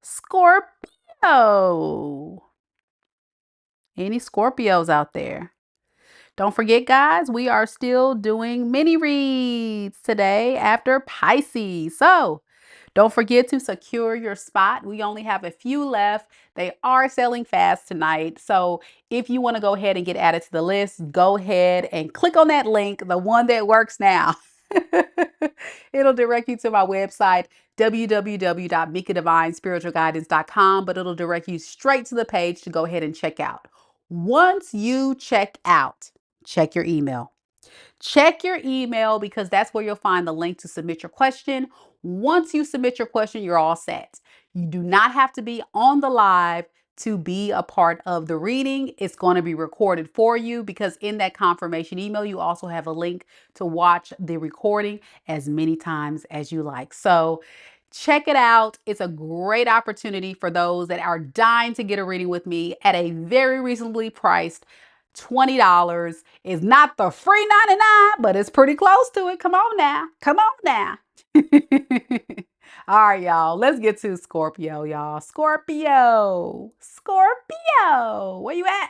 Scorpio. Any Scorpios out there? Don't forget, guys, we are still doing mini reads today after Pisces. So don't forget to secure your spot. We only have a few left. They are selling fast tonight. So if you want to go ahead and get added to the list, go ahead and click on that link, the one that works now. It'll direct you to my website, www.mikadivinespiritualguidance.com, but it'll direct you straight to the page to go ahead and check out. Once you check out, check your email. Check your email because that's where you'll find the link to submit your question. Once you submit your question, you're all set. You do not have to be on the live to be a part of the reading. It's going to be recorded for you because in that confirmation email, you also have a link to watch the recording as many times as you like. So check it out. It's a great opportunity for those that are dying to get a reading with me at a very reasonably priced $20. Is not the free 99, but it's pretty close to it. Come on now. Come on now. All right, y'all. Let's get to Scorpio, y'all. Scorpio. Scorpio. Where you at?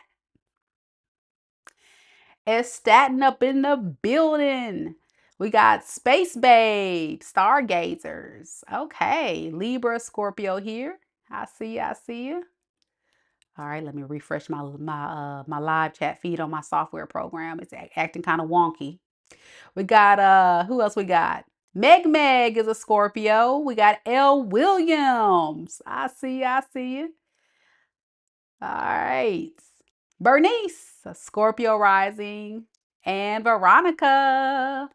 It's Staten up in the building. We got Space Babe, Stargazers. Okay, Libra, Scorpio here. I see you. I see you. All right, let me refresh my live chat feed on my software program. It's acting kind of wonky. We got who else we got? Meg is a Scorpio. We got L Williams. I see you. I see you. All right. Bernice, a Scorpio rising, and Veronica.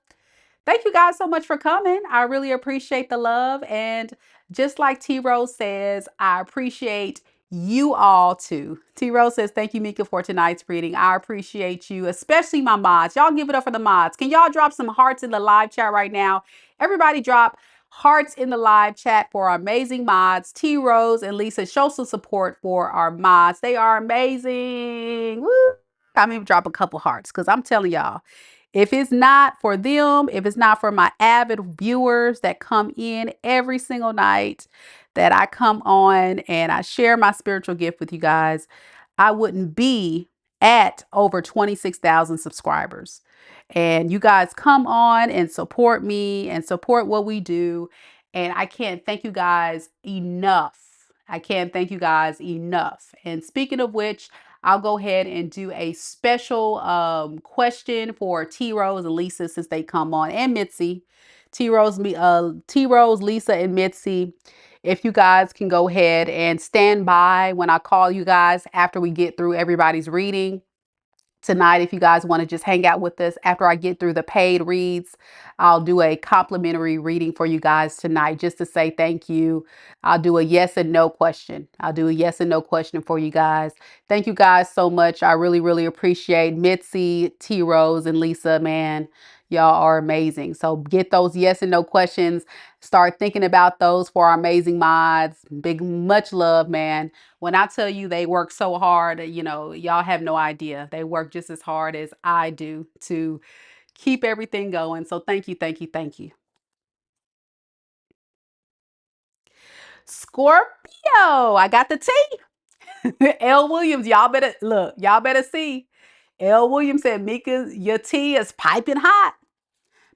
Thank you guys so much for coming. I really appreciate the love. And just like T Rose says, I appreciate you all too. T Rose says, thank you, Mika, for tonight's reading. I appreciate you, especially my mods. Y'all give it up for the mods. Can y'all drop some hearts in the live chat right now? Everybody drop hearts in the live chat for our amazing mods. T Rose and Lisa, show some support for our mods. They are amazing. Woo! I'm even drop a couple hearts because I'm telling y'all, if it's not for them, if it's not for my avid viewers that come in every single night that I come on and I share my spiritual gift with you guys, I wouldn't be at over 26,000 subscribers. And you guys come on and support me and support what we do. And I can't thank you guys enough. I can't thank you guys enough. And speaking of which, I'll go ahead and do a special question for T Rose and Lisa since they come on, and Mitzi. T Rose, Lisa, and Mitzi. If you guys can go ahead and stand by when I call you guys after we get through everybody's reading. tonight, if you guys want to just hang out with us after I get through the paid reads, I'll do a complimentary reading for you guys tonight just to say thank you. I'll do a yes and no question. I'll do a yes and no question for you guys. Thank you guys so much. I really, really appreciate Mitzi, T Rose, and Lisa, man. Y'all are amazing. So get those yes and no questions. Start thinking about those for our amazing mods. Big, much love, man. When I tell you they work so hard, you know, y'all have no idea. They work just as hard as I do to keep everything going. So thank you, thank you, thank you. Scorpio, I got the tea. L. Williams, y'all better look, y'all better see. L. Williams said, Mika, your tea is piping hot.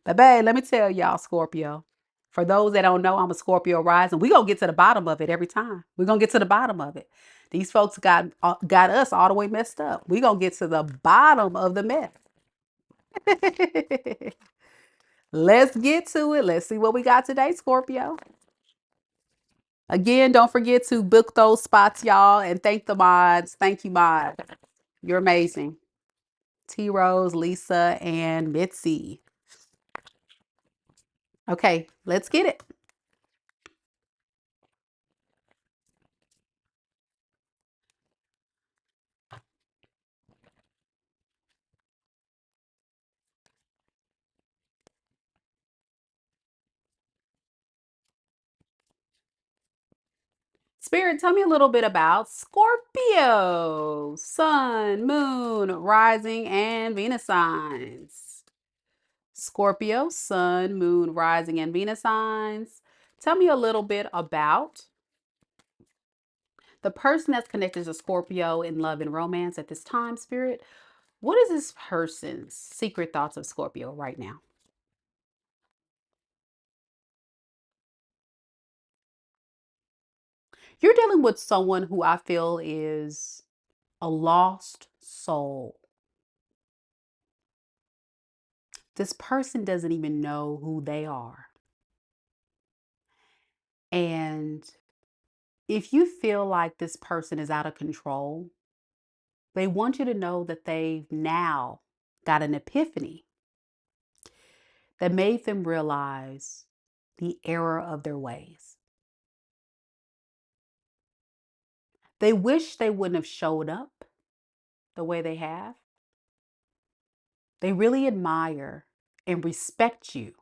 Baby, let me tell y'all, Scorpio. For those that don't know, I'm a Scorpio rising. We're going to get to the bottom of it every time. We're going to get to the bottom of it. These folks got us all the way messed up. We're going to get to the bottom of the mess. Let's get to it. Let's see what we got today, Scorpio. Again, don't forget to book those spots, y'all, and thank the mods. Thank you, mods. You're amazing. T Rose, Lisa, and Mitzi. Okay, let's get it. Spirit, tell me a little bit about Scorpio, Sun, Moon, Rising, and Venus signs. Scorpio, Sun, Moon, Rising, and Venus signs. Tell me a little bit about the person that's connected to Scorpio in love and romance at this time, Spirit. What is this person's secret thoughts of Scorpio right now? You're dealing with someone who I feel is a lost soul. This person doesn't even know who they are. And if you feel like this person is out of control, they want you to know that they've now got an epiphany that made them realize the error of their ways. They wish they wouldn't have showed up the way they have. They really admire and respect you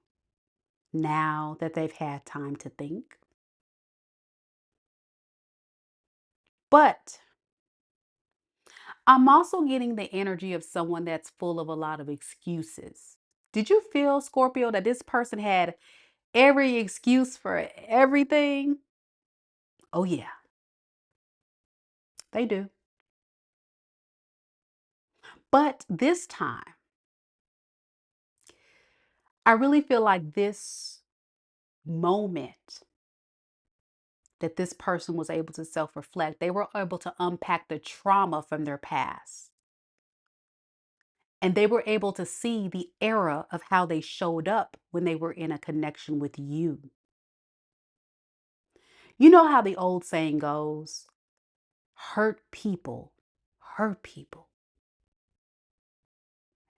now that they've had time to think. But I'm also getting the energy of someone that's full of a lot of excuses. Did you feel, Scorpio, that this person had every excuse for everything? Oh, yeah, they do. But this time, I really feel like this moment that this person was able to self reflect, they were able to unpack the trauma from their past. And they were able to see the era of how they showed up when they were in a connection with you. You know how the old saying goes, hurt people hurt people.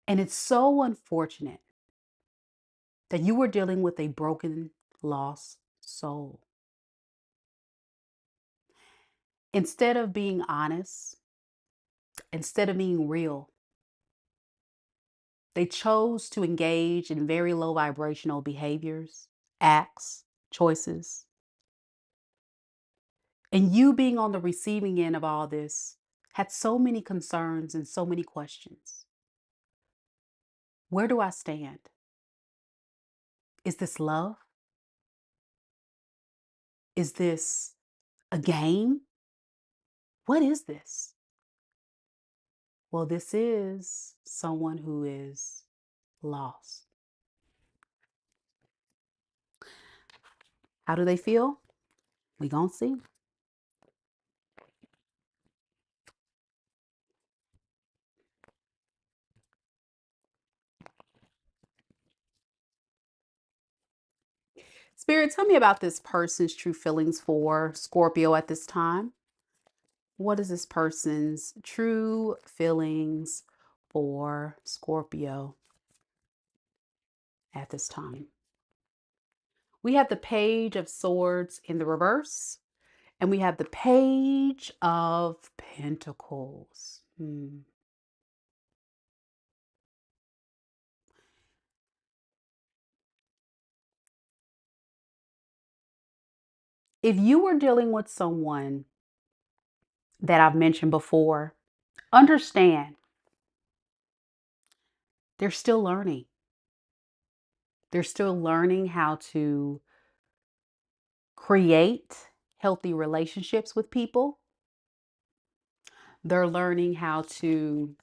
And it's so unfortunate that you were dealing with a broken, lost soul. Instead of being honest, instead of being real, they chose to engage in very low vibrational behaviors, acts, choices. And you being on the receiving end of all this had so many concerns and so many questions. Where do I stand? Is this love? Is this a game? What is this? Well, this is someone who is lost. How do they feel? We gonna see. Spirit, tell me about this person's true feelings for Scorpio at this time. What is this person's true feelings for Scorpio at this time. We have the Page of Swords in the reverse, and we have the Page of Pentacles. If you were dealing with someone that I've mentioned before, understand they're still learning. They're still learning how to create healthy relationships with people. They're learning how to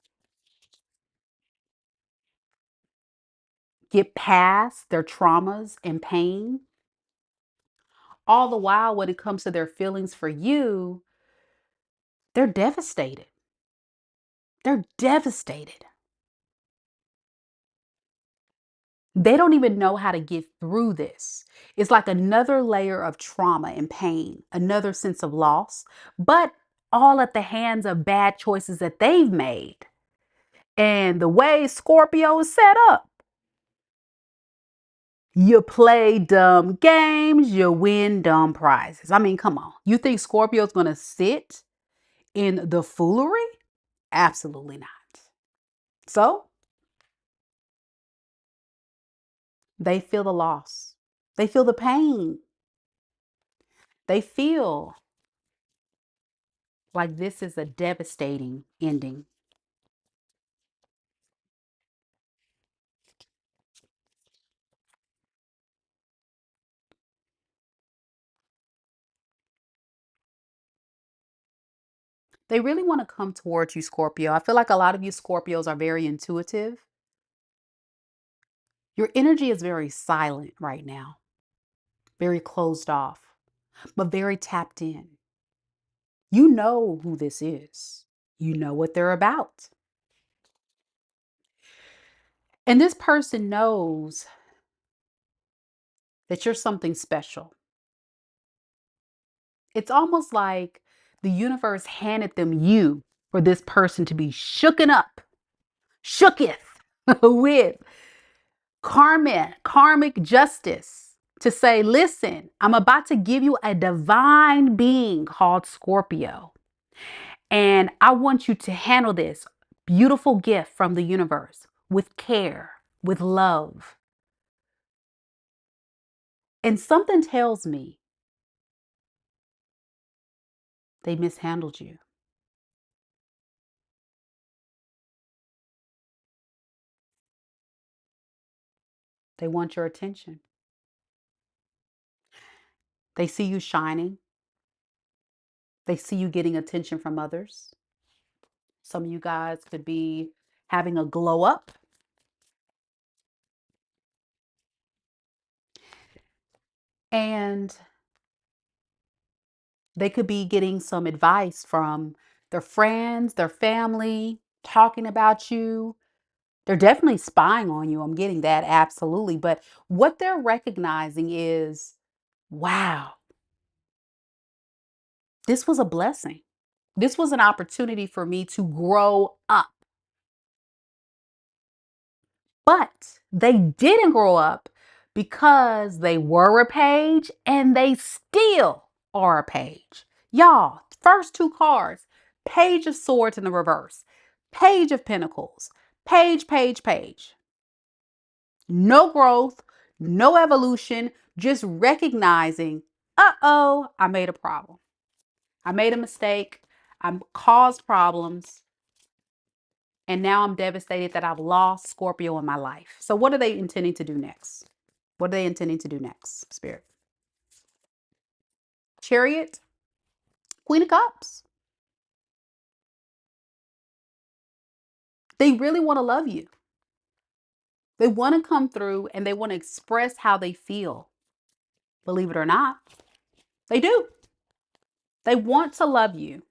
get past their traumas and pain. All the while, when it comes to their feelings for you, they're devastated. They're devastated. They don't even know how to get through this. It's like another layer of trauma and pain, another sense of loss, but all at the hands of bad choices that they've made. And the way Scorpio is set up, you play dumb games, you win dumb prizes. I mean, come on. You think Scorpio's going to sit in the foolery? Absolutely not. So they feel the loss. They feel the pain. They feel like this is a devastating ending. They really want to come towards you, Scorpio. I feel like a lot of you Scorpios are very intuitive. Your energy is very silent right now, very closed off, but very tapped in. You know who this is. You know what they're about. And this person knows that you're something special. It's almost like the universe handed them you for this person to be shooketh with karmic justice, to say, listen, I'm about to give you a divine being called Scorpio. And I want you to handle this beautiful gift from the universe with care, with love. And something tells me they mishandled you. They want your attention. They see you shining. They see you getting attention from others. Some of you guys could be having a glow up. And they could be getting some advice from their friends, their family, talking about you. They're definitely spying on you. I'm getting that, absolutely. But what they're recognizing is, wow, this was a blessing. This was an opportunity for me to grow up. But they didn't grow up because they were a page and they still are a page. Y'all, first two cards, Page of Swords in the reverse, Page of Pentacles, page. No growth, no evolution, just recognizing, uh-oh, I made a problem. I made a mistake. I caused problems. And now I'm devastated that I've lost Scorpio in my life. So what are they intending to do next? What are they intending to do next, Spirit? Chariot, Queen of Cups. They really want to love you. They want to come through and they want to express how they feel. Believe it or not, they do. They want to love you.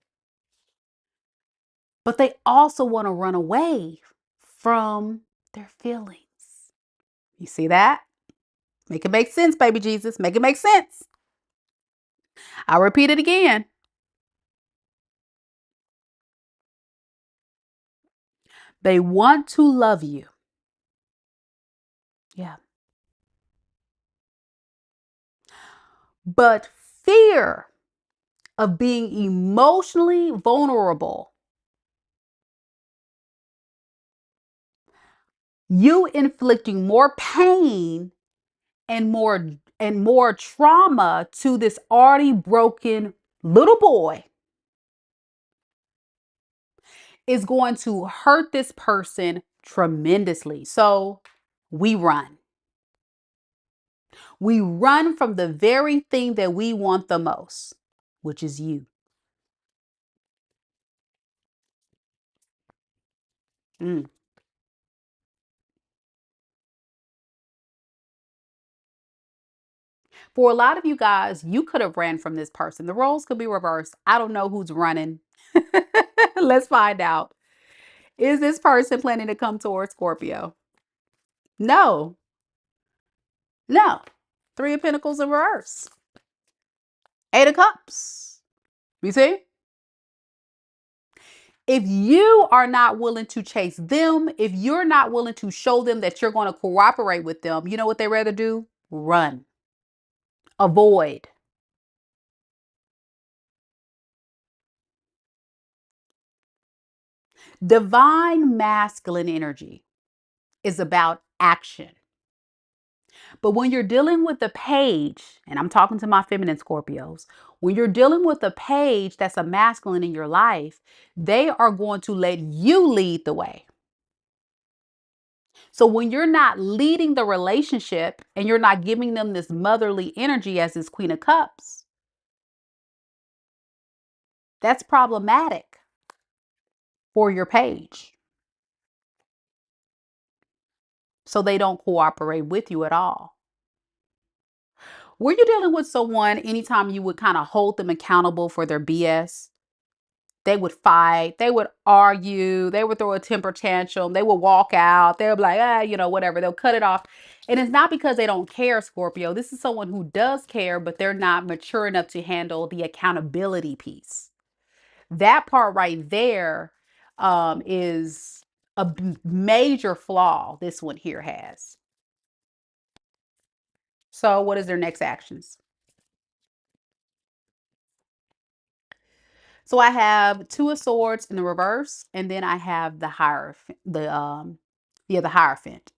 But they also want to run away from their feelings. You see that? Make it make sense, baby Jesus. Make it make sense. I'll repeat it again. They want to love you. Yeah. But fear of being emotionally vulnerable, you inflicting more pain and more trauma to this already broken little boy, is going to hurt this person tremendously. So we run. We run from the very thing that we want the most, which is you. Mm. For a lot of you guys, you could have ran from this person. The roles could be reversed. I don't know who's running. Let's find out. Is this person planning to come towards Scorpio? No. No. Three of Pentacles in reverse. Eight of Cups. You see? If you are not willing to chase them, if you're not willing to show them that you're going to cooperate with them, you know what they rather do? Run. Avoid. Divine masculine energy is about action. But when you're dealing with the page, and I'm talking to my feminine Scorpios, when you're dealing with a page that's a masculine in your life, they are going to let you lead the way. So when you're not leading the relationship and you're not giving them this motherly energy as this Queen of Cups, that's problematic for your page. So they don't cooperate with you at all. Were you dealing with someone anytime you would kind of hold them accountable for their BS? They would fight, they would argue, they would throw a temper tantrum, they would walk out, they'll be like, whatever, they'll cut it off. And it's not because they don't care, Scorpio. This is someone who does care, but they're not mature enough to handle the accountability piece. That part right there is a major flaw this one here has. So what is their next actions? So I have Two of Swords in the reverse, and then I have the Hierophant, the Hierophant.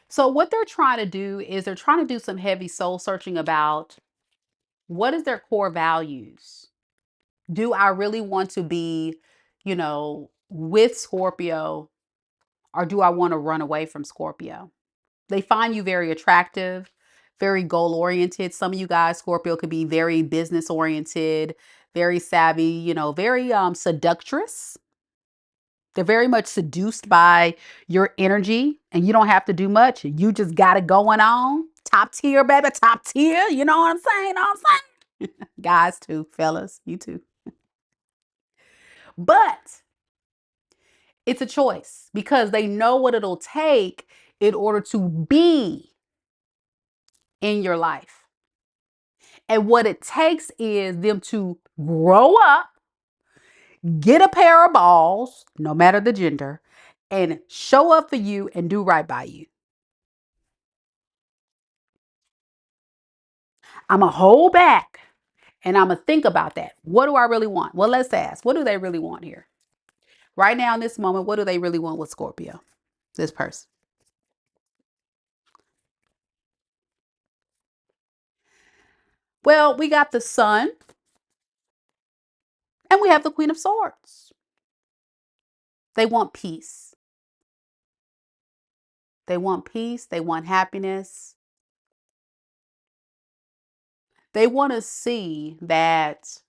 So what they're trying to do is they're trying to do some heavy soul searching about what is their core values. Do I really want to be, with Scorpio, or do I want to run away from Scorpio? They find you very attractive, very goal oriented. Some of you guys, Scorpio, could be very business oriented, very savvy, very seductress. They're very much seduced by your energy, and you don't have to do much. You just got it going on. Top tier, baby, top tier. You know what I'm saying? Guys too, fellas, you too. But it's a choice because they know what it'll take in order to be in your life. And what it takes is them to grow up, get a pair of balls, no matter the gender, and show up for you and do right by you. I'm going to hold back and I'm going to think about that. What do I really want? Well, let's ask, what do they really want here? Right now in this moment, what do they really want with Scorpio? This person. Well, we got the Sun and we have the Queen of Swords. They want peace. They want peace. They want happiness. They want to see that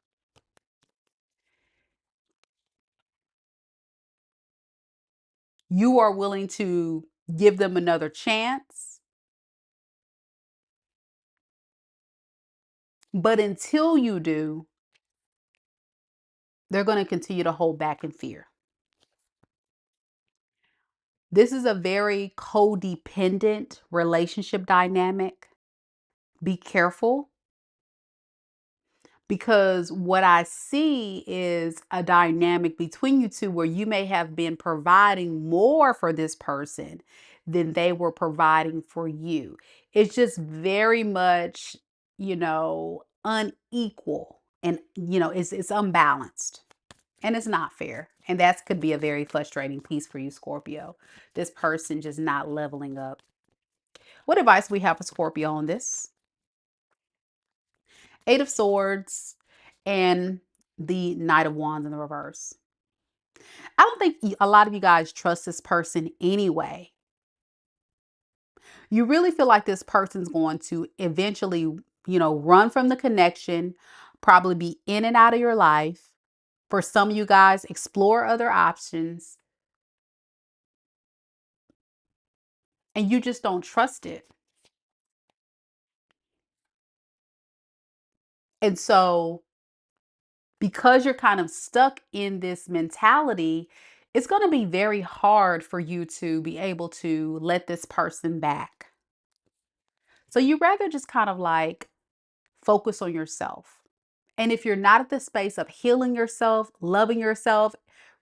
you are willing to give them another chance. But until you do, they're going to continue to hold back in fear. This is a very codependent relationship dynamic. Be careful because what I see is a dynamic between you two where you may have been providing more for this person than they were providing for you. It's just very much, unequal, and it's unbalanced, and it's not fair. And that could be a very frustrating piece for you, Scorpio. This person just not leveling up. What advice we have for Scorpio on this? Eight of Swords and the Knight of Wands in the reverse. I don't think a lot of you guys trust this person anyway. You really feel like this person's going to eventually, run from the connection, probably be in and out of your life. For some of you guys, explore other options, and you just don't trust it. And so, because you're kind of stuck in this mentality, it's going to be very hard for you to be able to let this person back. So you rather just kind of like focus on yourself. And if you're not at the space of healing yourself, loving yourself,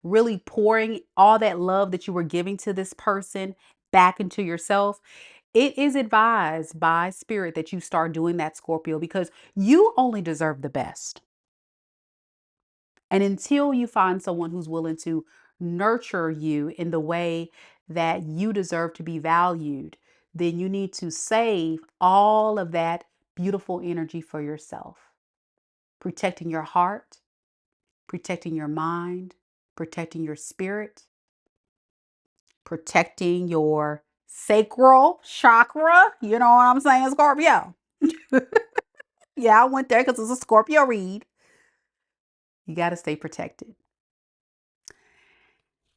really pouring all that love that you were giving to this person back into yourself, it is advised by spirit that you start doing that, Scorpio, because you only deserve the best. And until you find someone who's willing to nurture you in the way that you deserve to be valued, then you need to save all of that beautiful energy for yourself. Protecting your heart, protecting your mind, protecting your spirit, protecting your sacral chakra. You know what I'm saying, Scorpio? Yeah, I went there because it's a Scorpio read. You got to stay protected.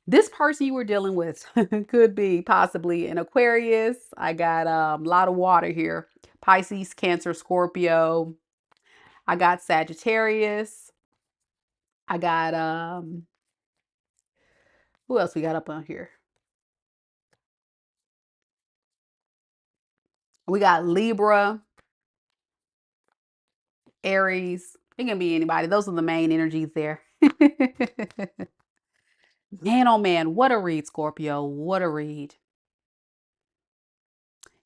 This person you were dealing with could be possibly an Aquarius. I got a lot of water here. Pisces, Cancer, Scorpio. I got Sagittarius. I got who else we got up on here? We got Libra, Aries. It can be anybody. Those are the main energies there. Man, oh man, what a read, Scorpio. What a read.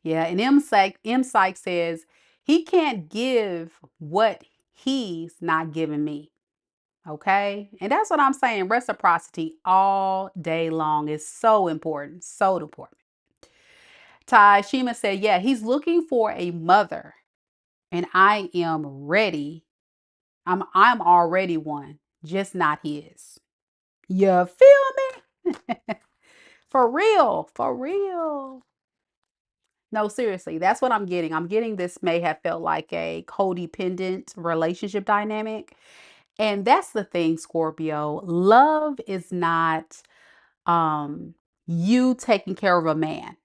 Yeah, and M Psych says he can't give what he's not giving me. Okay. And that's what I'm saying. Reciprocity all day long is so important. So important. Ty Shima said, yeah, he's looking for a mother, and I am ready. I'm already one, just not his. You feel me? For real. For real. No, seriously, that's what I'm getting. I'm getting this may have felt like a codependent relationship dynamic. And that's the thing, Scorpio. Love is not you taking care of a man.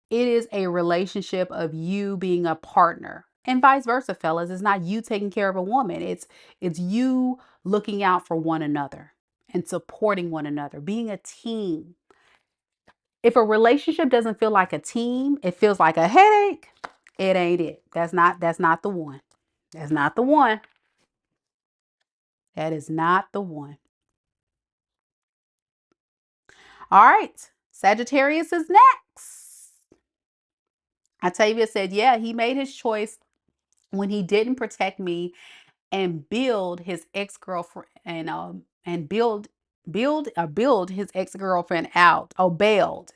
It is a relationship of you being a partner. And vice versa, fellas. It's not you taking care of a woman. It's you looking out for one another and supporting one another, being a team. If a relationship doesn't feel like a team, it feels like a headache. It ain't it. That's not the one. That's not the one. That is not the one. All right. Sagittarius is next. Octavia said, yeah, he made his choice when he didn't protect me and build his ex-girlfriend and build his ex-girlfriend out. Oh, bailed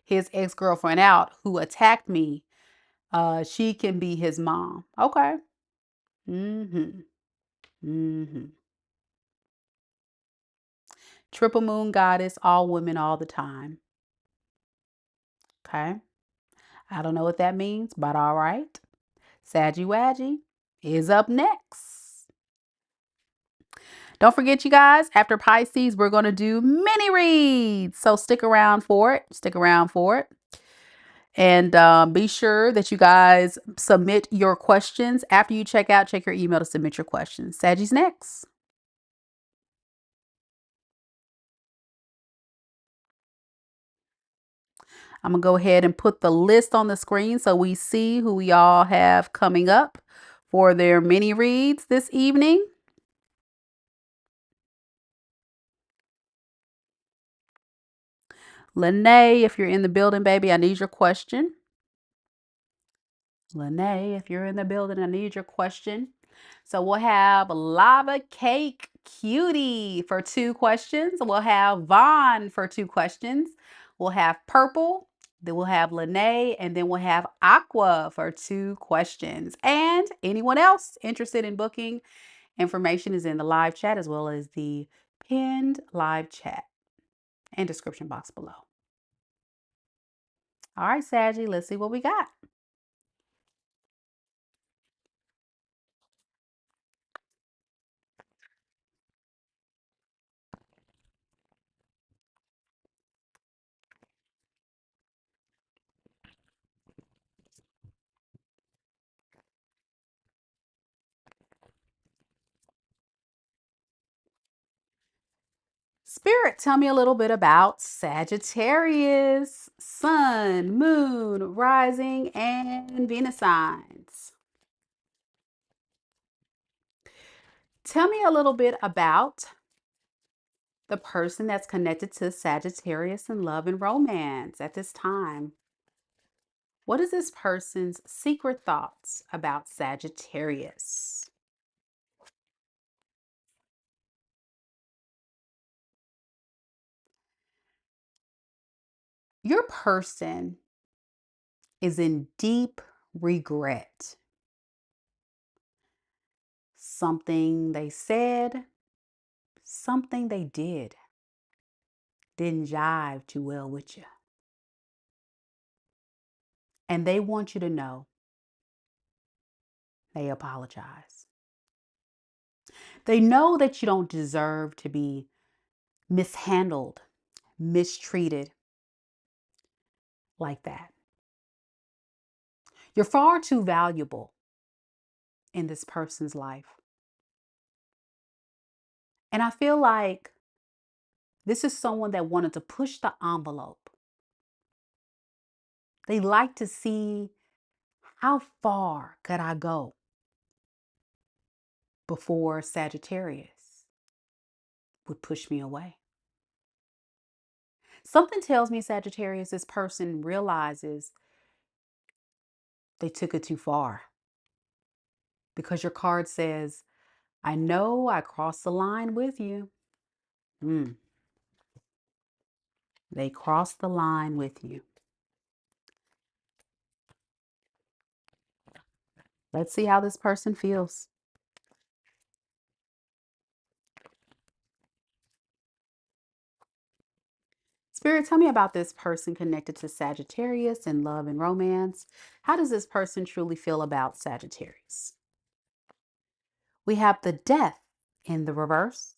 his ex-girlfriend out who attacked me. She can be his mom. Okay. Mm-hmm. Mm-hmm. Triple moon goddess, all women all the time. Okay. I don't know what that means, but all right. Saggy Waggy is up next. Don't forget, you guys, after Pisces, we're going to do mini reads. So stick around for it. Stick around for it. And be sure that you guys submit your questions. After you check out, check your email to submit your questions. Saggy's next. I'm going to go ahead and put the list on the screen so we see who we all have coming up for their mini reads this evening. Lene, if you're in the building, baby, I need your question. Lene, if you're in the building, I need your question. So we'll have LavaCakeCutie for 2 questions. We'll have Vonn for 2 questions. We'll have Purple. Then we'll have Lene, and then we'll have Aqua for 2 questions. And anyone else interested in booking, information is in the live chat as well as the pinned live chat and description box below. All right, Saggy, let's see what we got. Spirit, tell me a little bit about Sagittarius, Sun, Moon, Rising, and Venus signs. Tell me a little bit about the person that's connected to Sagittarius in love and romance at this time. What is this person's secret thoughts about Sagittarius? Your person is in deep regret. Something they said, something they didn't jive too well with you. And they want you to know they apologize. They know that you don't deserve to be mishandled, mistreated like that. You're far too valuable in this person's life. And I feel like this is someone that wanted to push the envelope. They like to see, how far could I go before Sagittarius would push me away. Something tells me, Sagittarius, this person realizes they took it too far. Because your card says, I know I crossed the line with you. They crossed the line with you. Let's see how this person feels. Spirit, tell me about this person connected to Sagittarius in love and romance. How does this person truly feel about Sagittarius? We have the Death in the reverse.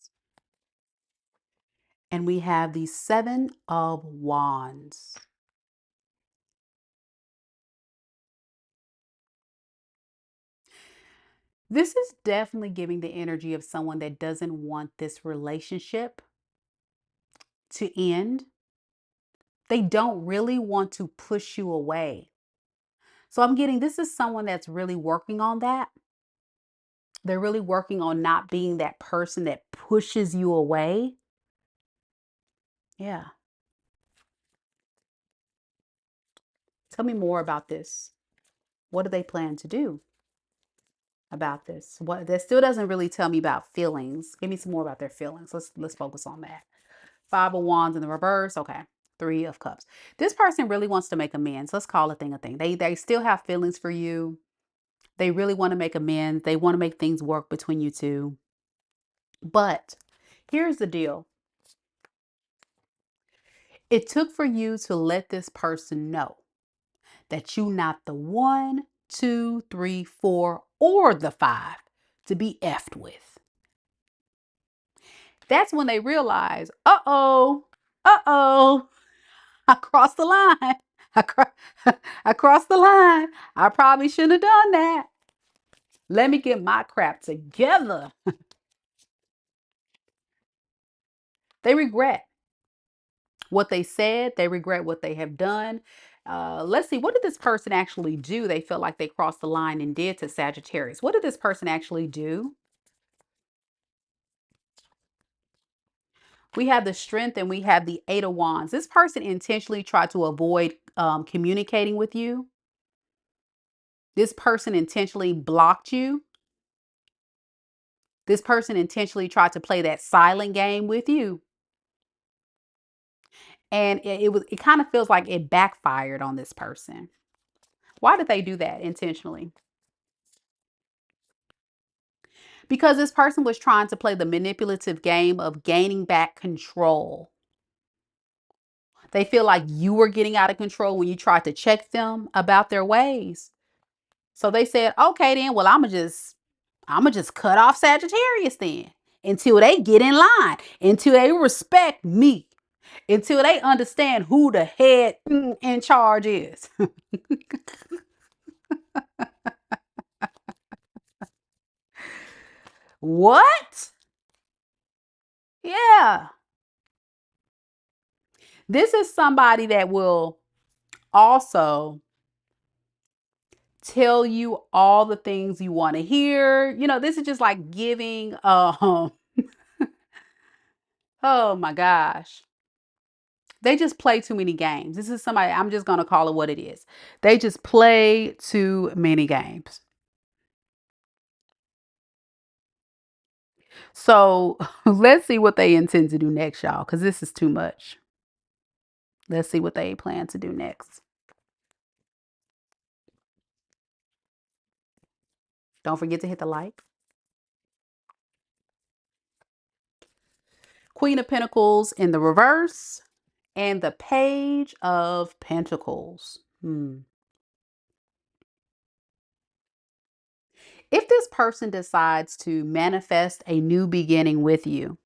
And we have the 7 of Wands. This is definitely giving the energy of someone that doesn't want this relationship to end. They don't really want to push you away. So I'm getting, this is someone that's really working on that. They're really working on not being that person that pushes you away. Yeah. Tell me more about this. What do they plan to do about this? What, that still doesn't really tell me about feelings. Give me some more about their feelings. Let's focus on that. 5 of Wands in the reverse. Okay. 3 of Cups. This person really wants to make amends. Let's call a thing a thing. They still have feelings for you. They really want to make amends. They want to make things work between you two. But here's the deal. It took for you to let this person know that you're not the 1, 2, 3, 4, or the 5 to be effed with. That's when they realize, uh-oh, I crossed the line. I crossed the line. I probably shouldn't have done that. Let me get my crap together. They regret what they said. They regret what they have done. Let's see, what did this person actually do? They felt like they crossed the line and did to Sagittarius. What did this person actually do? We have the Strength and we have the Eight of Wands. This person intentionally tried to avoid communicating with you. This person intentionally blocked you. This person intentionally tried to play that silent game with you. And it kind of feels like it backfired on this person. Why did they do that intentionally? Because this person was trying to play the manipulative game of gaining back control. They feel like you were getting out of control when you tried to check them about their ways. So they said, okay, then, well, I'm gonna just cut off Sagittarius then until they get in line, until they respect me, until they understand who the head in charge is. What? Yeah. This is somebody that will also tell you all the things you want to hear. This is just like giving oh my gosh. They just play too many games. This is somebody, I'm just going to call it what it is. They just play too many games. So let's see what they intend to do next, y'all, because this is too much. Let's see what they plan to do next. Don't forget to hit the like. Queen of Pentacles in the reverse and the Page of Pentacles. If this person decides to manifest a new beginning with you,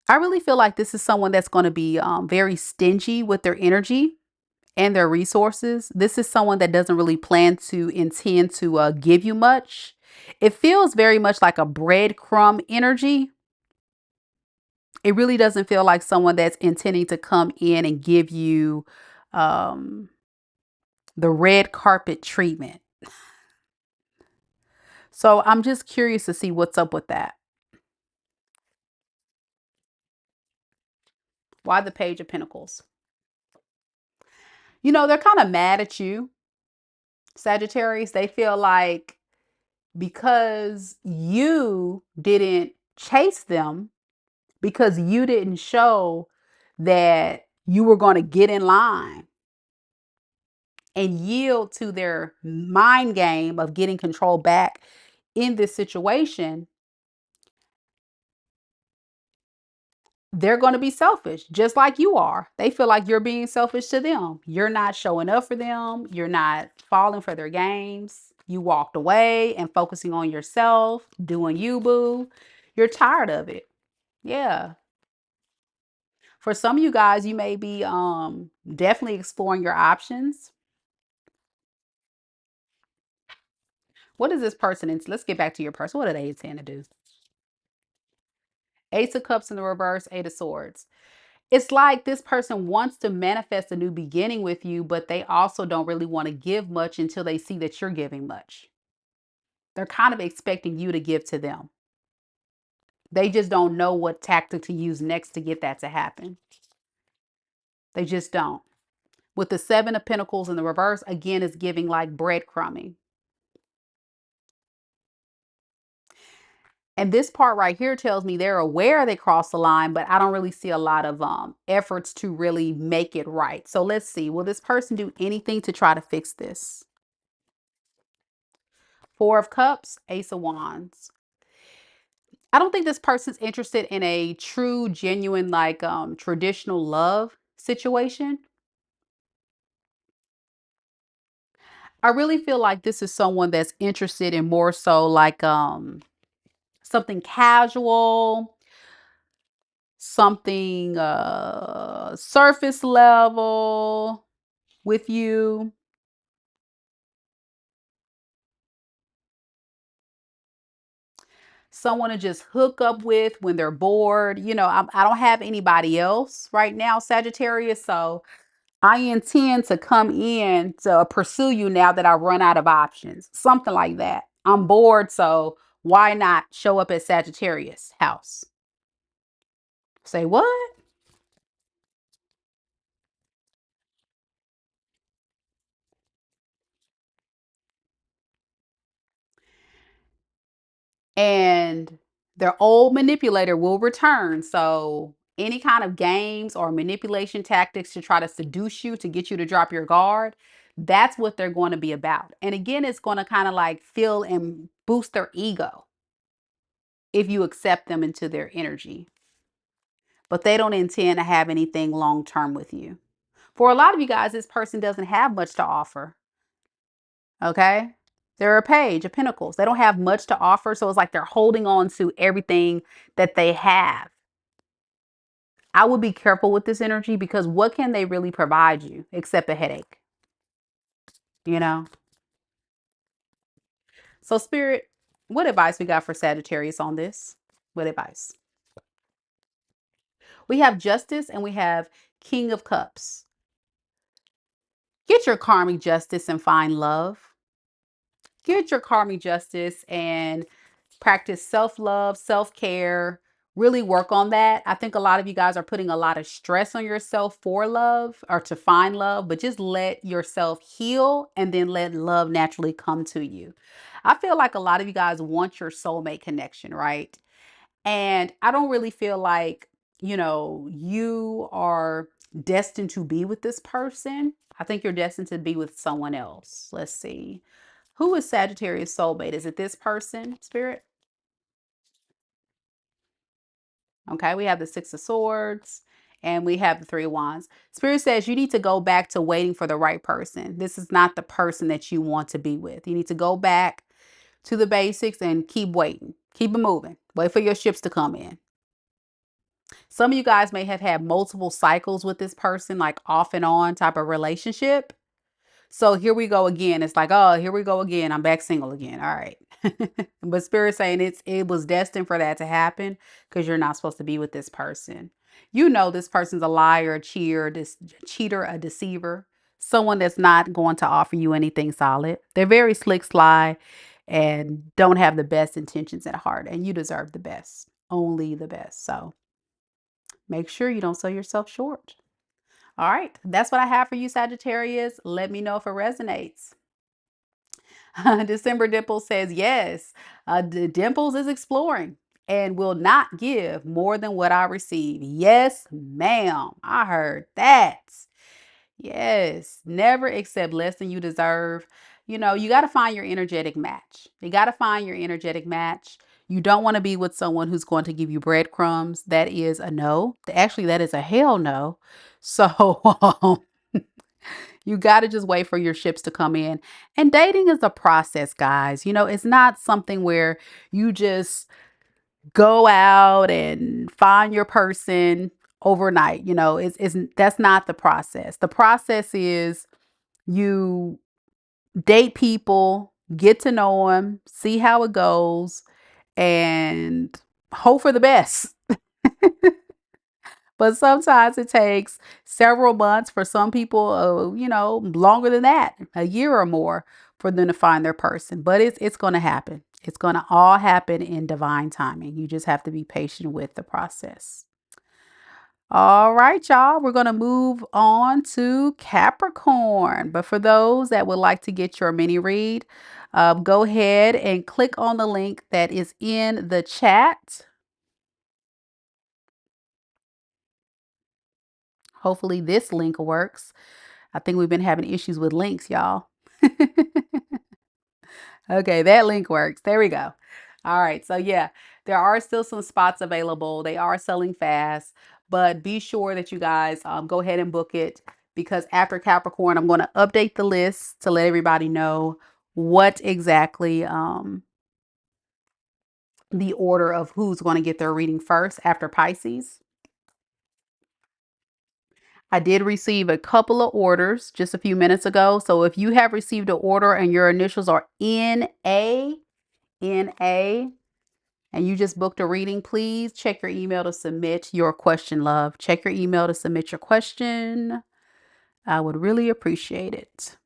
I really feel like this is someone that's going to be very stingy with their energy and their resources. This is someone that doesn't really intend to give you much. It feels very much like a breadcrumb energy. It really doesn't feel like someone that's intending to come in and give you um, the red carpet treatment. So I'm just curious to see what's up with that. Why the Page of Pentacles? They're kind of mad at you, Sagittarius. They feel like because you didn't chase them, because you didn't show that you were going to get in line and yield to their mind game of getting control back in this situation, they're going to be selfish, just like you are. They feel like you're being selfish to them. You're not showing up for them. You're not falling for their games. You walked away and focusing on yourself, doing you, boo. You're tired of it. Yeah. For some of you guys, you may be definitely exploring your options. What is this person? Let's get back to your person. What do they intend to do? Ace of Cups in the reverse, Eight of Swords. It's like this person wants to manifest a new beginning with you, but they also don't really want to give much until they see that you're giving much. They're kind of expecting you to give to them. They just don't know what tactic to use next to get that to happen. They just don't. With the Seven of Pentacles in the reverse, again, is giving like breadcrumbing. And this part right here tells me they're aware they crossed the line, but I don't really see a lot of efforts to really make it right. So let's see. Will this person do anything to try to fix this? Four of Cups, Ace of Wands. I don't think this person's interested in a true, genuine, like traditional love situation. I really feel like this is someone that's interested in more so like something casual, something surface level with you. Someone to just hook up with when they're bored. I don't have anybody else right now, Sagittarius. So I intend to come in to pursue you now that I run out of options. Something like that. I'm bored, so why not show up at Sagittarius house? Say what? And their old manipulator will return. So any kind of games or manipulation tactics to try to seduce you, to get you to drop your guard, that's what they're going to be about. And again, it's going to kind of like fill and boost their ego if you accept them into their energy. But they don't intend to have anything long term with you. For a lot of you guys, this person doesn't have much to offer. Okay. They're a page of pentacles. They don't have much to offer. So it's like they're holding on to everything that they have. I would be careful with this energy, because what can they really provide you except a headache? You know? So, Spirit, what advice we got for Sagittarius on this? What advice? We have Justice and we have King of Cups. Get your karmic justice and find love. Get your karmic justice and practice self-love, self-care, really work on that. I think a lot of you guys are putting a lot of stress on yourself for love or to find love, but just let yourself heal and then let love naturally come to you. I feel like a lot of you guys want your soulmate connection, right? And I don't really feel like, you are destined to be with this person. I think you're destined to be with someone else. Let's see. Who is Sagittarius soulmate? Is it this person, Spirit? Okay, we have the Six of Swords and we have the Three of Wands. Spirit says you need to go back to waiting for the right person. This is not the person that you want to be with. You need to go back to the basics and keep waiting. Keep it moving. Wait for your ships to come in. Some of you guys may have had multiple cycles with this person, like off and on type of relationship. So here we go again. It's like, oh, here we go again. I'm back single again. All right. But Spirit saying it was destined for that to happen, because you're not supposed to be with this person. You know this person's a liar, a cheater, a deceiver, someone that's not going to offer you anything solid. They're very slick, sly, and don't have the best intentions at heart. And you deserve the best, only the best. So make sure you don't sell yourself short. All right, that's what I have for you, Sagittarius. Let me know if it resonates. December Dimples says, yes, Dimples is exploring and will not give more than what I receive. Yes, ma'am. I heard that. Yes, never accept less than you deserve. You got to find your energetic match. You got to find your energetic match. You don't want to be with someone who's going to give you breadcrumbs. That is a no. Actually, that is a hell no. So you got to just wait for your ships to come in. And dating is a process, guys. It's not something where you just go out and find your person overnight. It's that's not the process. The process is you date people, get to know them, see how it goes, and hope for the best. But sometimes it takes several months, for some people, longer than that, a year or more, for them to find their person. But it's going to happen. It's going to all happen in divine timing. You just have to be patient with the process. All right, y'all, we're going to move on to Capricorn. But for those that would like to get your mini read, go ahead and click on the link that is in the chat. Hopefully this link works. I think we've been having issues with links, y'all. Okay, that link works. There we go. All right. So yeah, there are still some spots available. They are selling fast, but be sure that you guys go ahead and book it, because after Capricorn, I'm going to update the list to let everybody know what exactly the order of who's going to get their reading first after Pisces. I did receive a couple of orders just a few minutes ago. So if you have received an order and your initials are NA, and you just booked a reading, please check your email to submit your question, love. Check your email to submit your question. I would really appreciate it.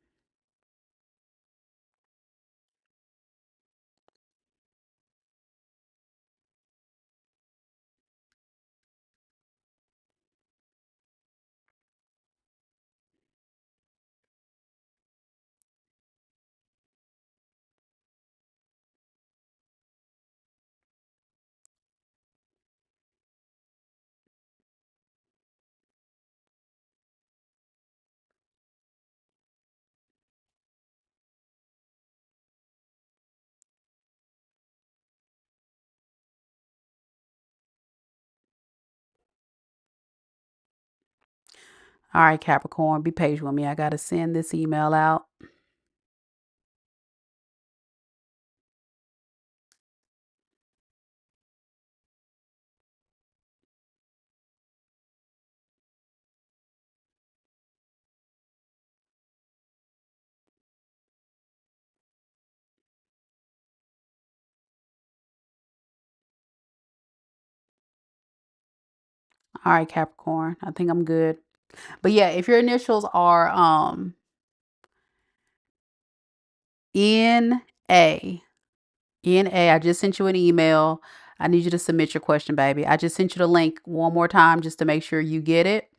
All right, Capricorn, be patient with me. I got to send this email out. All right, Capricorn, I think I'm good. But yeah, if your initials are N-A, N-A, I just sent you an email. I need you to submit your question, baby. I just sent you the link one more time just to make sure you get it.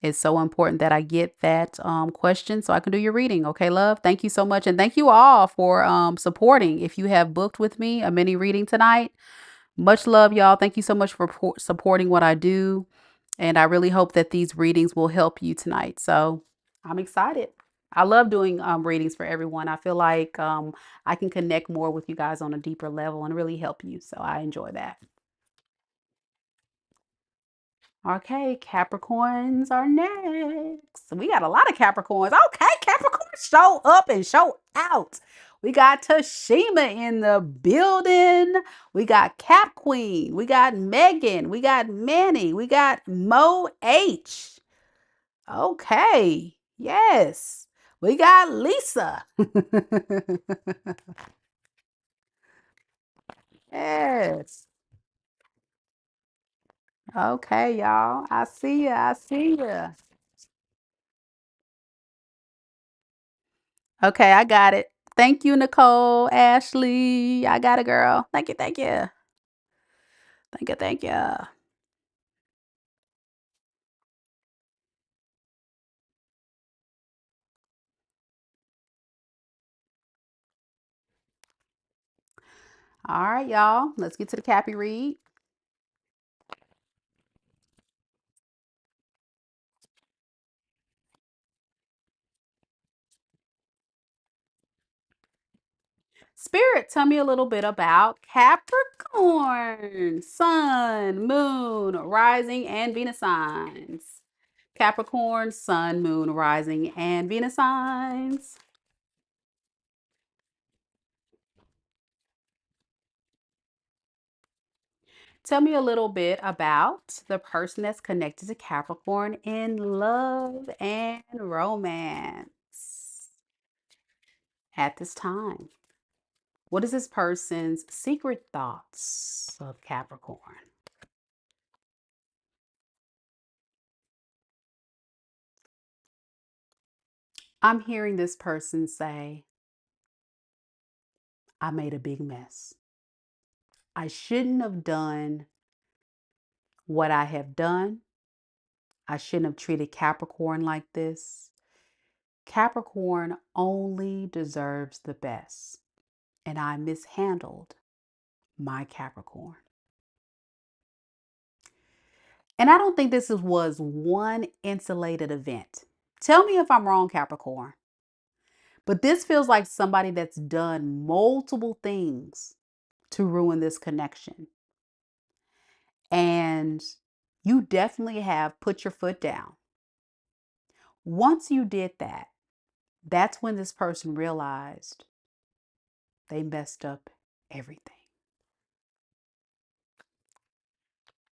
It's so important that I get that question so I can do your reading. Okay, love? Thank you so much. And thank you all for supporting. If you have booked with me a mini reading tonight, much love, y'all. Thank you so much for supporting what I do. And I really hope that these readings will help you tonight. So I'm excited. I love doing readings for everyone. I feel like I can connect more with you guys on a deeper level and really help you. So I enjoy that. Okay, Capricorns are next. We got a lot of Capricorns. Okay, Capricorns, show up and show out. We got Tashima in the building. We got Cap Queen. We got Megan. We got Manny. We got Mo H. Okay, yes. We got Lisa. Yes. Okay, y'all. I see ya. I see ya. Okay, I got it. Thank you, NicoleAshley. I got it, girl. Thank you, thank you. Thank you, thank you. All right, y'all. Let's get to the Cappy read. Spirit, tell me a little bit about Capricorn, Sun, Moon, Rising, and Venus signs. Capricorn, Sun, Moon, Rising, and Venus signs. Tell me a little bit about the person that's connected to Capricorn in love and romance at this time. What is this person's secret thoughts of Capricorn? I'm hearing this person say, I made a big mess. I shouldn't have done what I have done. I shouldn't have treated Capricorn like this. Capricorn only deserves the best, and I mishandled my Capricorn. And I don't think was one insulated event. Tell me if I'm wrong, Capricorn. But this feels like somebody that's done multiple things to ruin this connection. And you definitely have put your foot down. Once you did that, that's when this person realized they messed up everything.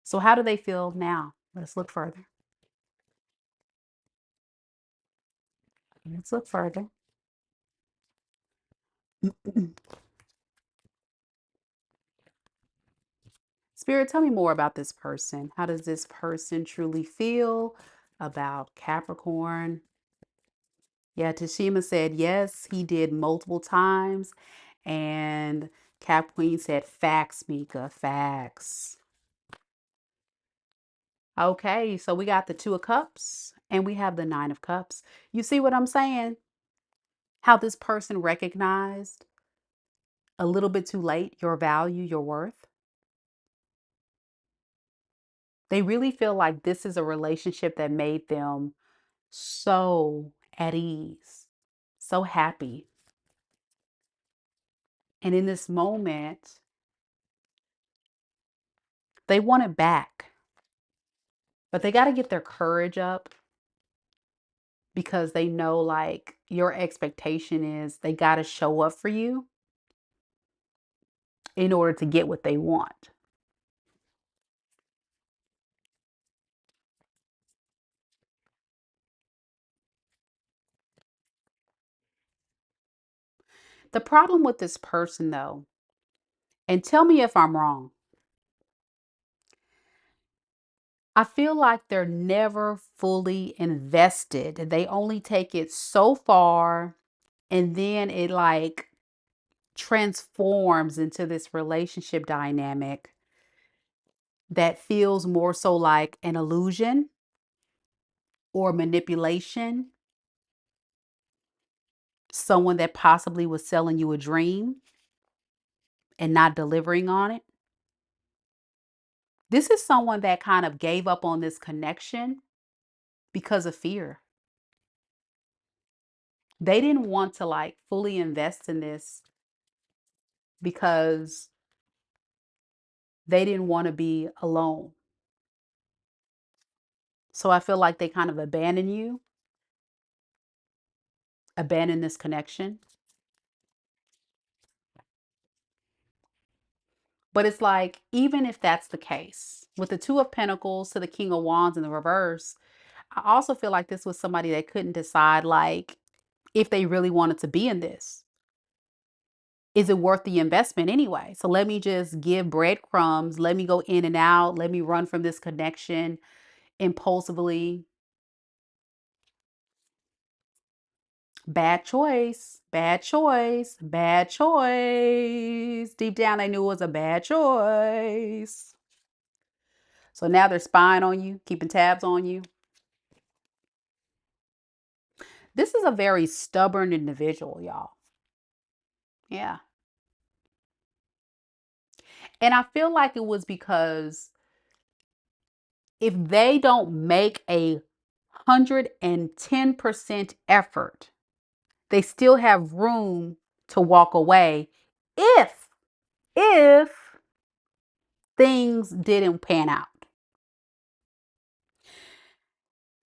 So, how do they feel now? Let's look further. Let's look further. Spirit, tell me more about this person. How does this person truly feel about Capricorn? Yeah, Tashima said yes, he did multiple times. And Cap Queen said facts, Mika, facts. Okay, so we got the Two of Cups and we have the Nine of Cups. You see what I'm saying? How this person recognized a little bit too late your value, your worth. They really feel like this is a relationship that made them so at ease, so happy. And in this moment, they want it back, but they got to get their courage up because they know like your expectation is they got to show up for you in order to get what they want. The problem with this person, though, and tell me if I'm wrong, I feel like they're never fully invested. They only take it so far and then it like transforms into this relationship dynamic that feels more so like an illusion or manipulation. Someone that possibly was selling you a dream and not delivering on it. This is someone that kind of gave up on this connection because of fear. They didn't want to like fully invest in this because they didn't want to be alone. So I feel like they kind of abandon you, abandon this connection. But it's like, even if that's the case, with the Two of Pentacles to the King of Wands in the reverse, I also feel like this was somebody that couldn't decide, like, if they really wanted to be in this. Is it worth the investment anyway? So let me just give breadcrumbs. Let me go in and out. Let me run from this connection impulsively. Bad choice. Bad choice. Bad choice. Deep down, they knew it was a bad choice. So now they're spying on you, keeping tabs on you. This is a very stubborn individual, y'all. Yeah. And I feel like it was because if they don't make a 110% effort, they still have room to walk away if things didn't pan out.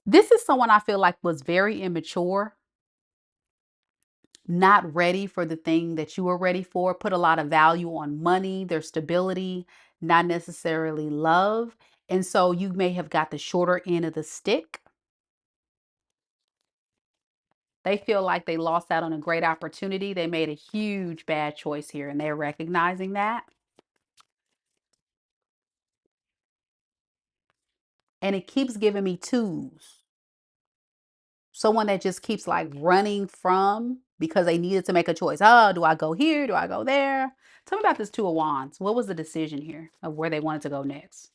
This is someone I feel like was very immature, not ready for the thing that you were ready for, put a lot of value on money, their stability, not necessarily love. And so you may have got the shorter end of the stick. They feel like they lost out on a great opportunity. They made a huge bad choice here and they're recognizing that. And it keeps giving me twos. Someone that just keeps like running from because they needed to make a choice. Oh, do I go here? Do I go there? Tell me about this Two of Wands. What was the decision here of where they wanted to go next?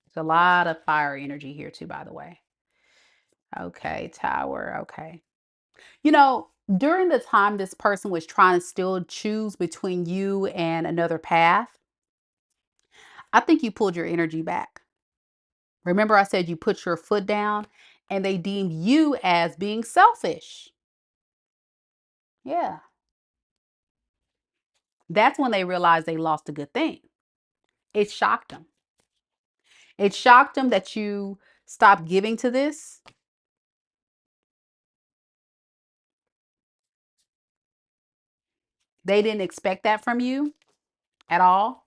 There's a lot of fire energy here too, by the way. Okay, Tower. Okay. You know, during the time this person was trying to still choose between you and another path, I think you pulled your energy back. Remember, I said you put your foot down and they deemed you as being selfish. Yeah. That's when they realized they lost a good thing. It shocked them. It shocked them that you stopped giving to this. They didn't expect that from you at all.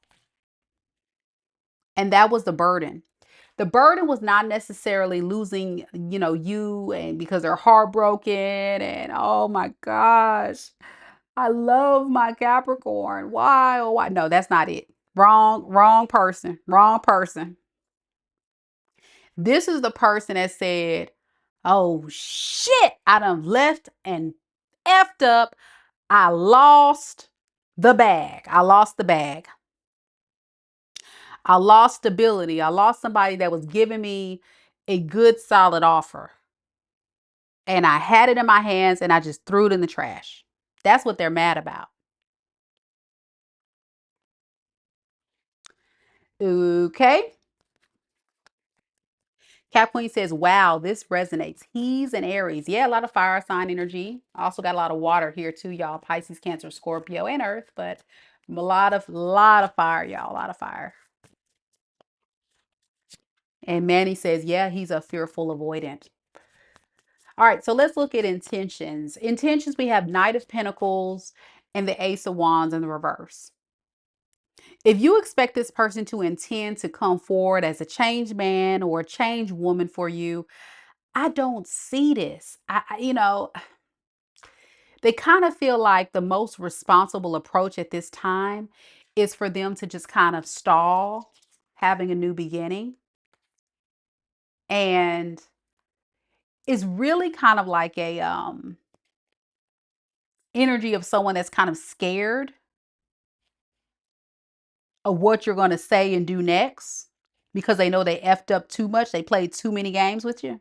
And that was the burden. The burden was not necessarily losing, you and because they're heartbroken and oh my gosh, I love my Capricorn. Why? Oh, why? No, that's not it. Wrong person. Wrong person. This is the person that said, Oh shit, I done left and effed up. I lost the bag. I lost the bag. I lost stability. I lost somebody that was giving me a good solid offer. And I had it in my hands and I just threw it in the trash. That's what they're mad about. Okay. Cap Queen says, wow, this resonates. He's an Aries. Yeah, a lot of fire sign energy. Also got a lot of water here too, y'all. Pisces, Cancer, Scorpio, and Earth, but a lot of fire, y'all. A lot of fire. And Manny says, yeah, he's a fearful avoidant. All right, so let's look at intentions. Intentions, we have Knight of Pentacles and the Ace of Wands in the reverse. If you expect this person to intend to come forward as a change man or a change woman for you, I don't see this. They kind of feel like the most responsible approach at this time is for them to just kind of stall having a new beginning. And it's really kind of like a energy of someone that's kind of scared of what you're going to say and do next because they know they effed up too much. They played too many games with you.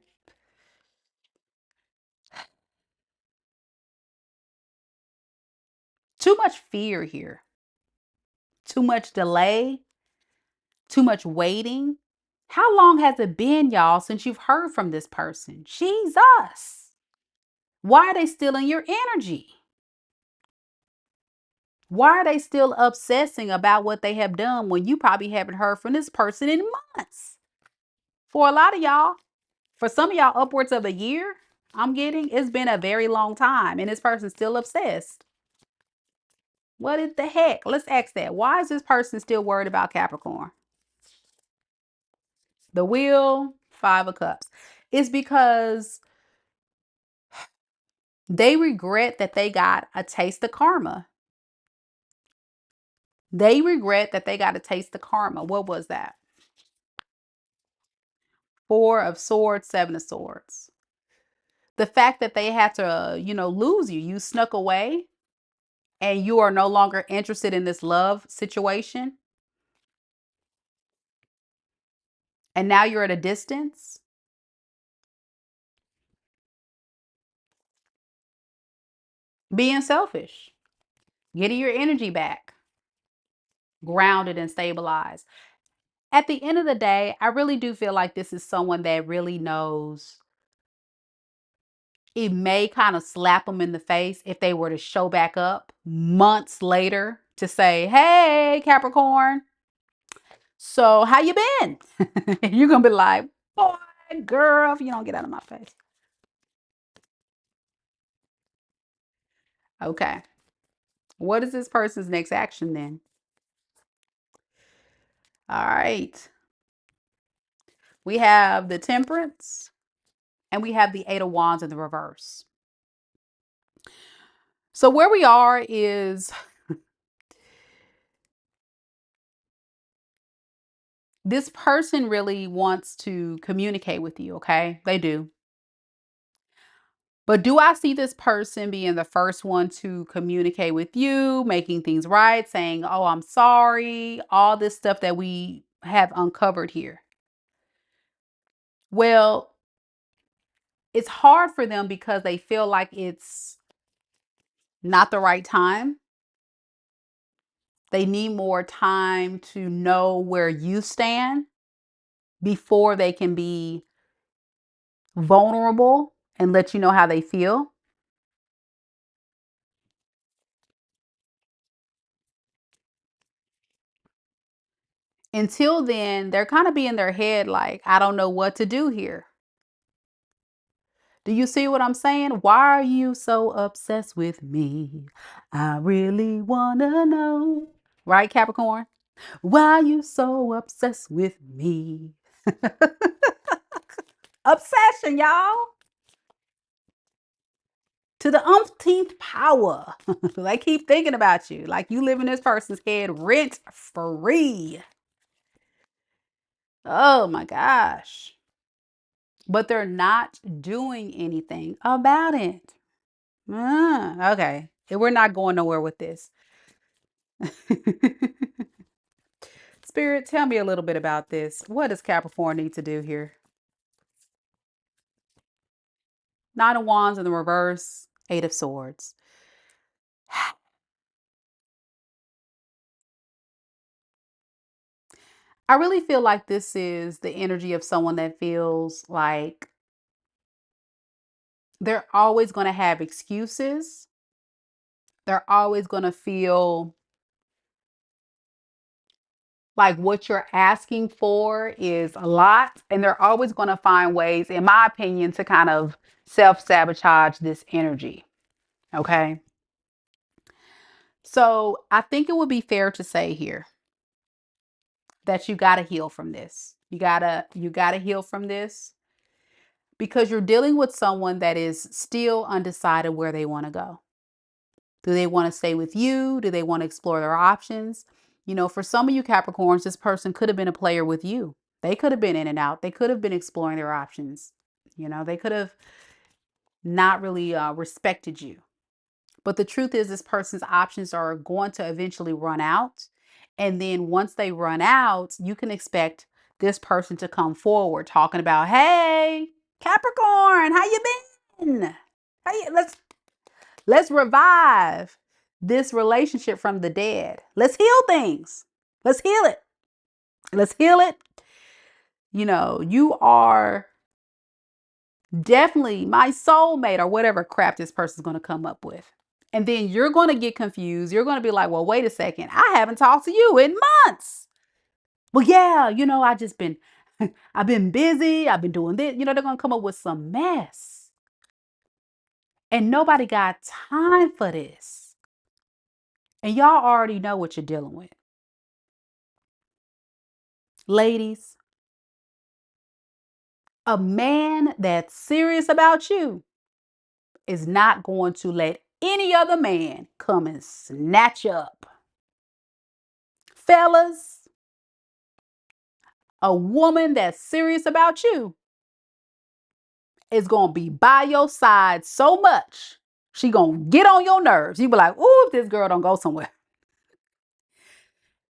Too much fear here. Too much delay. Too much waiting. How long has it been, y'all, since you've heard from this person? Jesus. Why are they still in your energy? Why are they still obsessing about what they have done when you probably haven't heard from this person in months? For a lot of y'all, for some of y'all, upwards of a year, I'm getting, it's been a very long time and this person's still obsessed. What is the heck? Let's ask that. Why is this person still worried about Capricorn? The Wheel, Five of Cups. It's because they regret that they got a taste of karma. They regret that they got a taste of karma. What was that? Four of Swords, Seven of Swords. The fact that they had to, lose you. You snuck away and you are no longer interested in this love situation. And now you're at a distance. Being selfish. Getting your energy back. Grounded and stabilized. At the end of the day, I really do feel like this is someone that really knows. It may kind of slap them in the face if they were to show back up months later to say, hey, Capricorn, so how you been? You're going to be like, boy, girl, if you don't get out of my face. Okay. What is this person's next action then? All right. We have the Temperance and we have the Eight of Wands in the reverse. So where we are is this person really wants to communicate with you, okay? They do. But do I see this person being the first one to communicate with you, making things right, saying, oh, I'm sorry, all this stuff that we have uncovered here? Well, it's hard for them because they feel like it's not the right time. They need more time to know where you stand before they can be vulnerable and let you know how they feel. Until then, they're kind of be in their head like, I don't know what to do here. Do you see what I'm saying? Why are you so obsessed with me? I really want to know. Right, Capricorn? Why are you so obsessed with me? Obsession, y'all. To the umpteenth power. They keep thinking about you like you live in this person's head rent free. Oh my gosh. but they're not doing anything about it. Okay. We're not going nowhere with this. Spirit, tell me a little bit about this. What does Capricorn need to do here? Nine of Wands in the reverse, Eight of Swords. I really feel like this is the energy of someone that feels like they're always going to have excuses. They're always going to feel like what you're asking for is a lot. And they're always going to find ways, in my opinion, to kind of self-sabotage this energy. Okay. So I think it would be fair to say here that you got to heal from this. You gotta heal from this because you're dealing with someone that is still undecided where they want to go. Do they want to stay with you? Do they want to explore their options? You know, for some of you Capricorns, this person could have been a player with you. They could have been in and out. They could have been exploring their options. You know, they could have not really respected you. But the truth is, this person's options are going to eventually run out. And then once they run out, you can expect this person to come forward talking about, hey, Capricorn, how you been? Let's revive this relationship from the dead. Let's heal things. Let's heal it. Let's heal it. You know, you are definitely my soulmate or whatever crap this person's going to come up with. And then you're going to get confused. You're going to be like, well, wait a second. I haven't talked to you in months. Well, yeah, you know, I've been busy. I've been doing this. You know, they're going to come up with some mess. And nobody got time for this. And y'all already know what you're dealing with. Ladies, a man that's serious about you is not going to let any other man come and snatch you up. Fellas, a woman that's serious about you is going to be by your side so much, she going to get on your nerves. You be like, ooh, if this girl don't go somewhere.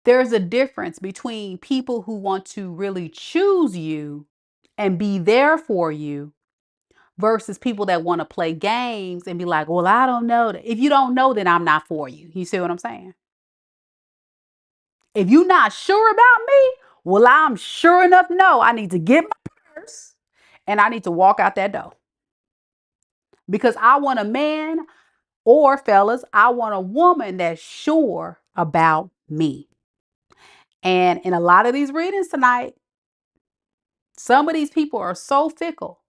There's a difference between people who want to really choose you and be there for you versus people that want to play games and be like, well, I don't know. If you don't know, then I'm not for you. You see what I'm saying? If you're not sure about me, well, I'm sure enough know I need to get my purse and I need to walk out that door. Because I want a man, or fellas, I want a woman that's sure about me. And in a lot of these readings tonight, some of these people are so fickle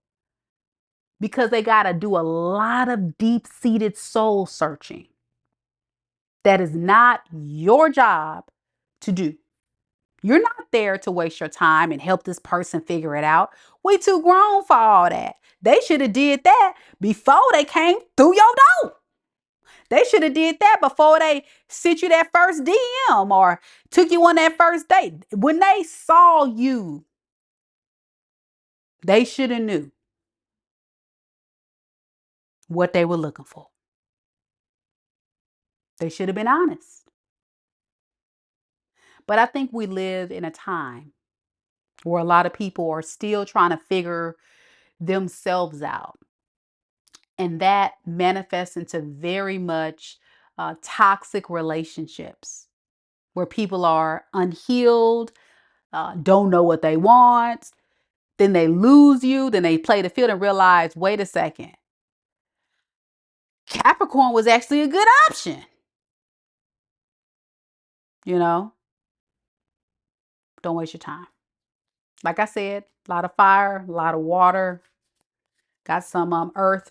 because they got to do a lot of deep-seated soul searching. That is not your job to do. You're not there to waste your time and help this person figure it out. We too grown for all that. They should have did that before they came through your door. They should have did that before they sent you that first DM or took you on that first date. When they saw you, they should have knew what they were looking for. They should have been honest. But I think we live in a time where a lot of people are still trying to figure themselves out. And that manifests into very much toxic relationships where people are unhealed, don't know what they want. Then they lose you. Then they play the field and realize, wait a second, Capricorn was actually a good option. You know, don't waste your time. Like I said, a lot of fire, a lot of water, got some earth.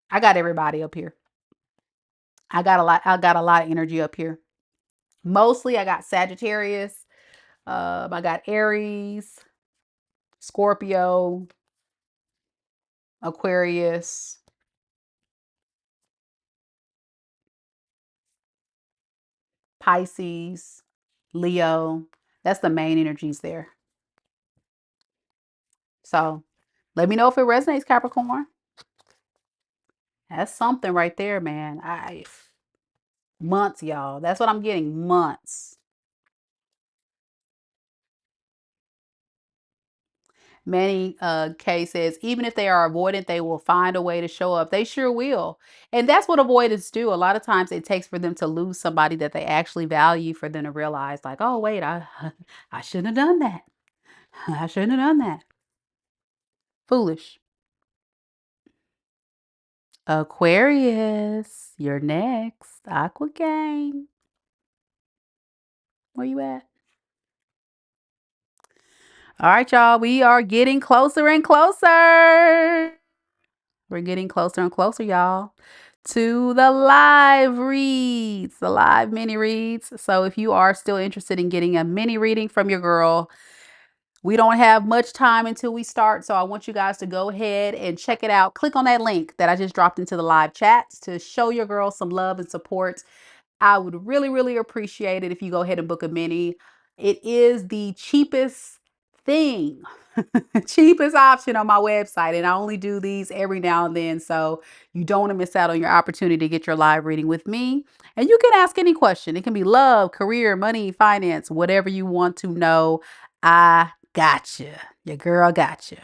I got everybody up here. I got a lot of energy up here. Mostly I got Sagittarius. I got Aries, Scorpio, Aquarius, Pisces, Leo. That's the main energies there. So let me know if it resonates, Capricorn. That's something right there, man. Months, y'all. That's what I'm getting. Months. Manny K says, even if they are avoidant, they will find a way to show up. They sure will. And that's what avoidants do. A lot of times it takes for them to lose somebody that they actually value for them to realize, like, oh, wait, I shouldn't have done that. I shouldn't have done that. Foolish. Aquarius, you're next. Aqua Gang. Where you at? All right, y'all. We are getting closer and closer. We're getting closer and closer, y'all, to the live reads, the live mini reads. So if you are still interested in getting a mini reading from your girl, we don't have much time until we start. So I want you guys to go ahead and check it out. Click on that link that I just dropped into the live chats to show your girl some love and support. I would really, really appreciate it if you go ahead and book a mini. It is the cheapest thing, cheapest option on my website. And I only do these every now and then. So you don't want to miss out on your opportunity to get your live reading with me. And you can ask any question. It can be love, career, money, finance, whatever you want to know. I got you. Your girl got you.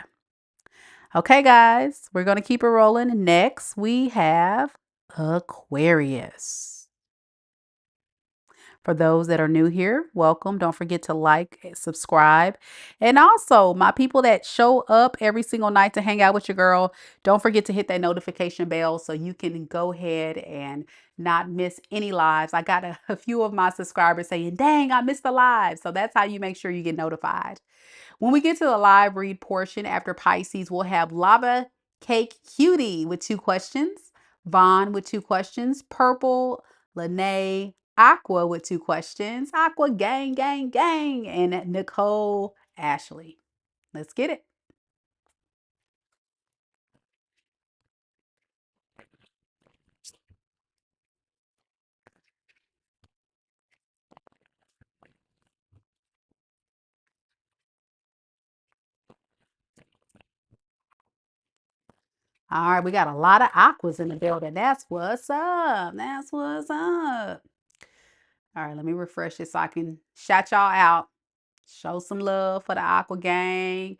Okay, guys, we're going to keep it rolling. Next, we have Aquarius. For those that are new here, welcome. Don't forget to like, subscribe. And also, my people that show up every single night to hang out with your girl, don't forget to hit that notification bell so you can go ahead and not miss any lives. I got a few of my subscribers saying, dang, I missed the live. So that's how you make sure you get notified. When we get to the live read portion after Pisces, we'll have LavaCakeCutie with 2 questions, Vonn with 2 questions, Purple, Lene, Aqua with 2 questions, Aqua gang, gang, gang, and NicoleAshley. Let's get it. All right, we got a lot of aquas in the building. That's what's up. That's what's up. All right, let me refresh it so I can shout y'all out. Show some love for the Aqua gang.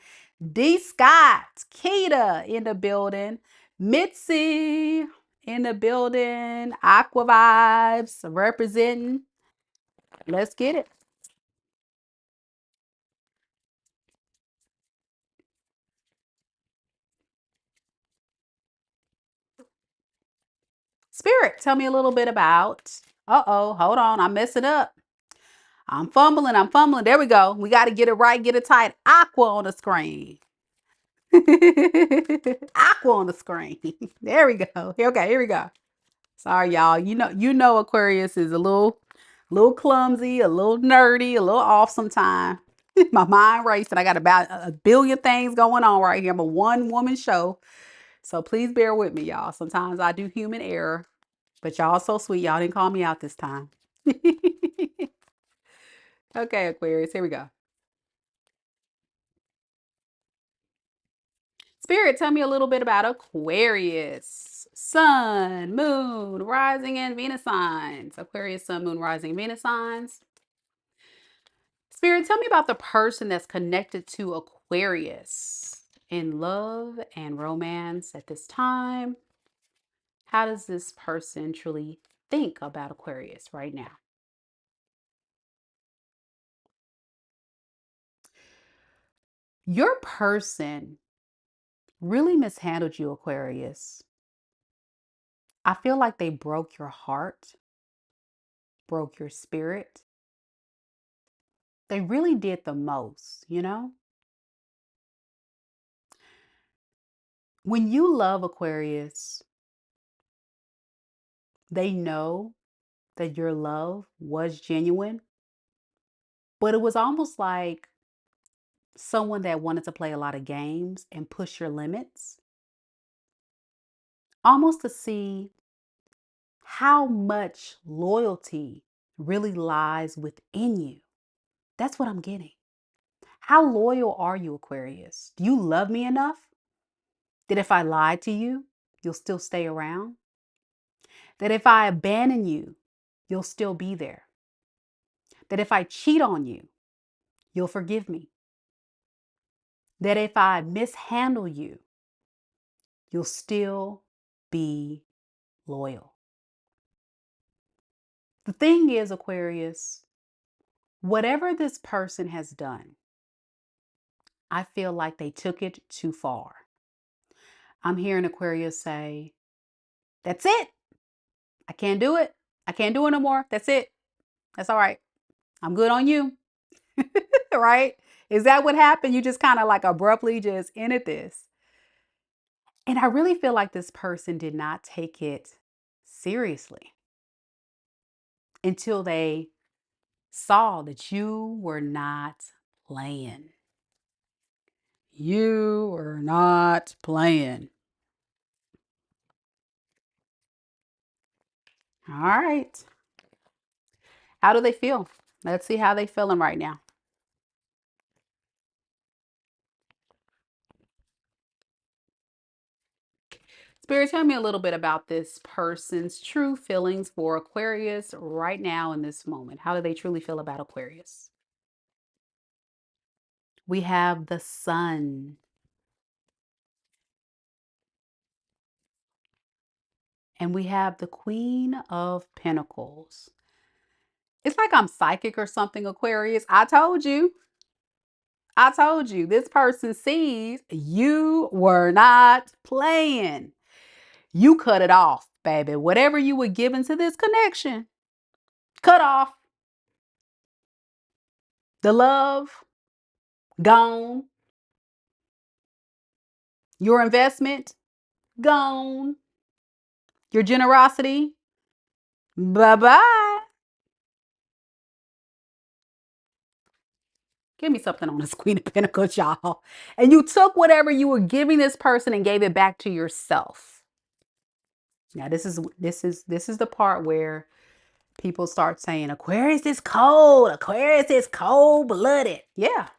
D. Scott, Keita in the building. Mitzi in the building. Aqua vibes representing. Let's get it. Spirit, tell me a little bit about. Uh-oh, hold on. I'm messing up. I'm fumbling. I'm fumbling. There we go. We got to get it right, get it tight. Aqua on the screen. Aqua on the screen. There we go. Okay, here we go. Sorry, y'all. You know Aquarius is a little clumsy, a little nerdy, a little off sometime. My mind racing. I got about a billion things going on right here. I'm a one-woman show. So please bear with me, y'all. Sometimes I do human error. But y'all so sweet. Y'all didn't call me out this time. Okay, Aquarius, here we go. Spirit, tell me a little bit about Aquarius. Sun, moon, rising, and Venus signs. Aquarius, sun, moon, rising, Venus signs. Spirit, tell me about the person that's connected to Aquarius in love and romance at this time. How does this person truly think about Aquarius right now? Your person really mishandled you, Aquarius. I feel like they broke your heart, broke your spirit. They really did the most, you know? When you love Aquarius, they know that your love was genuine, but it was almost like someone that wanted to play a lot of games and push your limits, almost to see how much loyalty really lies within you. That's what I'm getting. How loyal are you, Aquarius? Do you love me enough that if I lied to you, you'll still stay around? That if I abandon you, you'll still be there? That if I cheat on you, you'll forgive me? That if I mishandle you, you'll still be loyal? The thing is, Aquarius, whatever this person has done, I feel like they took it too far. I'm hearing Aquarius say, that's it. I can't do it. I can't do it no more. That's it. That's all right. I'm good on you. Right? Is that what happened? You just kind of like abruptly just ended this. And I really feel like this person did not take it seriously until they saw that you were not playing. You were not playing. All right. How do they feel? Let's see how they feeling right now. Spirit, tell me a little bit about this person's true feelings for Aquarius right now in this moment. How do they truly feel about Aquarius? We have the Sun. And we have the Queen of Pentacles. It's like I'm psychic or something, Aquarius. I told you. I told you. This person sees you were not playing. You cut it off, baby. Whatever you were given to this connection, cut off. The love, gone. Your investment, gone. Your generosity, bye-bye. Give me something on this Queen of Pentacles, y'all. And you took whatever you were giving this person and gave it back to yourself. Now, this is the part where people start saying, Aquarius is cold. Aquarius is cold-blooded. Yeah,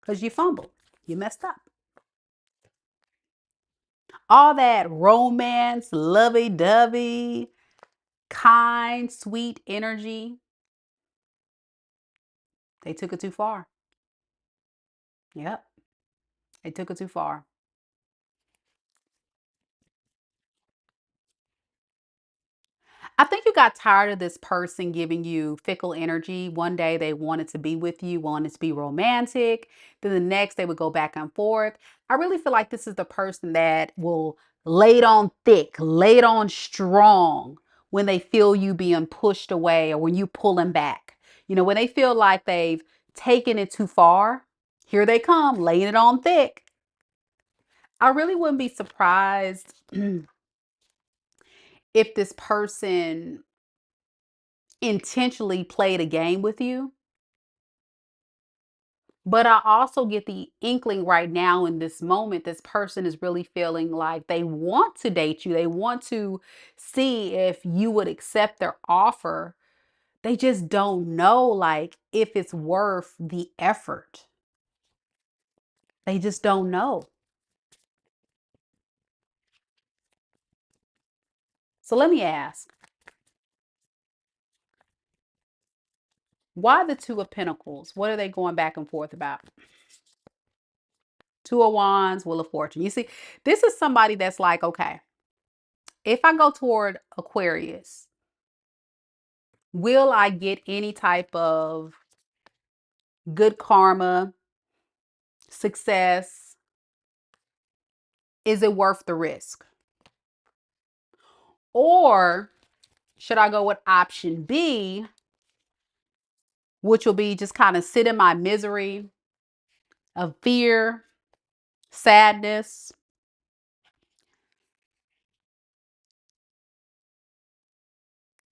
because you fumbled. You messed up. All that romance, lovey-dovey, kind, sweet energy, they took it too far. Yep, they took it too far. I think you got tired of this person giving you fickle energy. One day they wanted to be with you, wanted to be romantic. Then the next they would go back and forth. I really feel like this is the person that will lay it on thick, lay it on strong when they feel you being pushed away or when you pull them back. You know, when they feel like they've taken it too far, here they come, laying it on thick. I really wouldn't be surprised if this person intentionally played a game with you. But I also get the inkling right now in this moment, this person is really feeling like they want to date you. They want to see if you would accept their offer. They just don't know, like, if it's worth the effort. They just don't know. So let me ask, why the Two of Pentacles? What are they going back and forth about? Two of Wands, Wheel of Fortune. You see, this is somebody that's like, okay, if I go toward Aquarius, will I get any type of good karma, success? Is it worth the risk? Or should I go with option B, which will be just kind of sit in my misery of fear, sadness,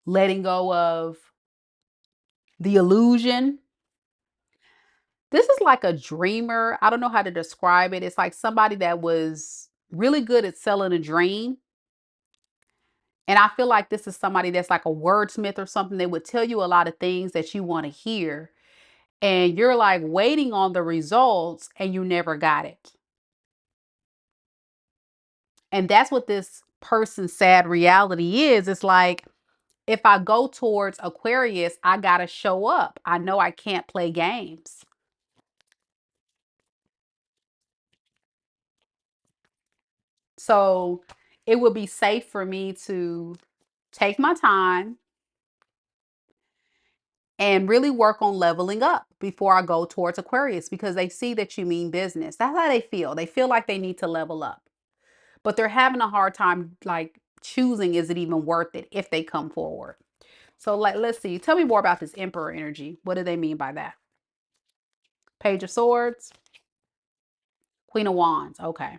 letting go of the illusion? This is like a dreamer. I don't know how to describe it. It's like somebody that was really good at selling a dream. And I feel like this is somebody that's like a wordsmith or something. They would tell you a lot of things that you want to hear. and you're like waiting on the results and you never got it. And that's what this person's sad reality is. It's like, if I go towards Aquarius, I got to show up. I know I can't play games. So it would be safe for me to take my time and really work on leveling up before I go towards Aquarius, because they see that you mean business. That's how they feel. They feel like they need to level up, but they're having a hard time like choosing, is it even worth it if they come forward? So let's see. Tell me more about this Emperor energy. What do they mean by that? Page of Swords, Queen of Wands. Okay.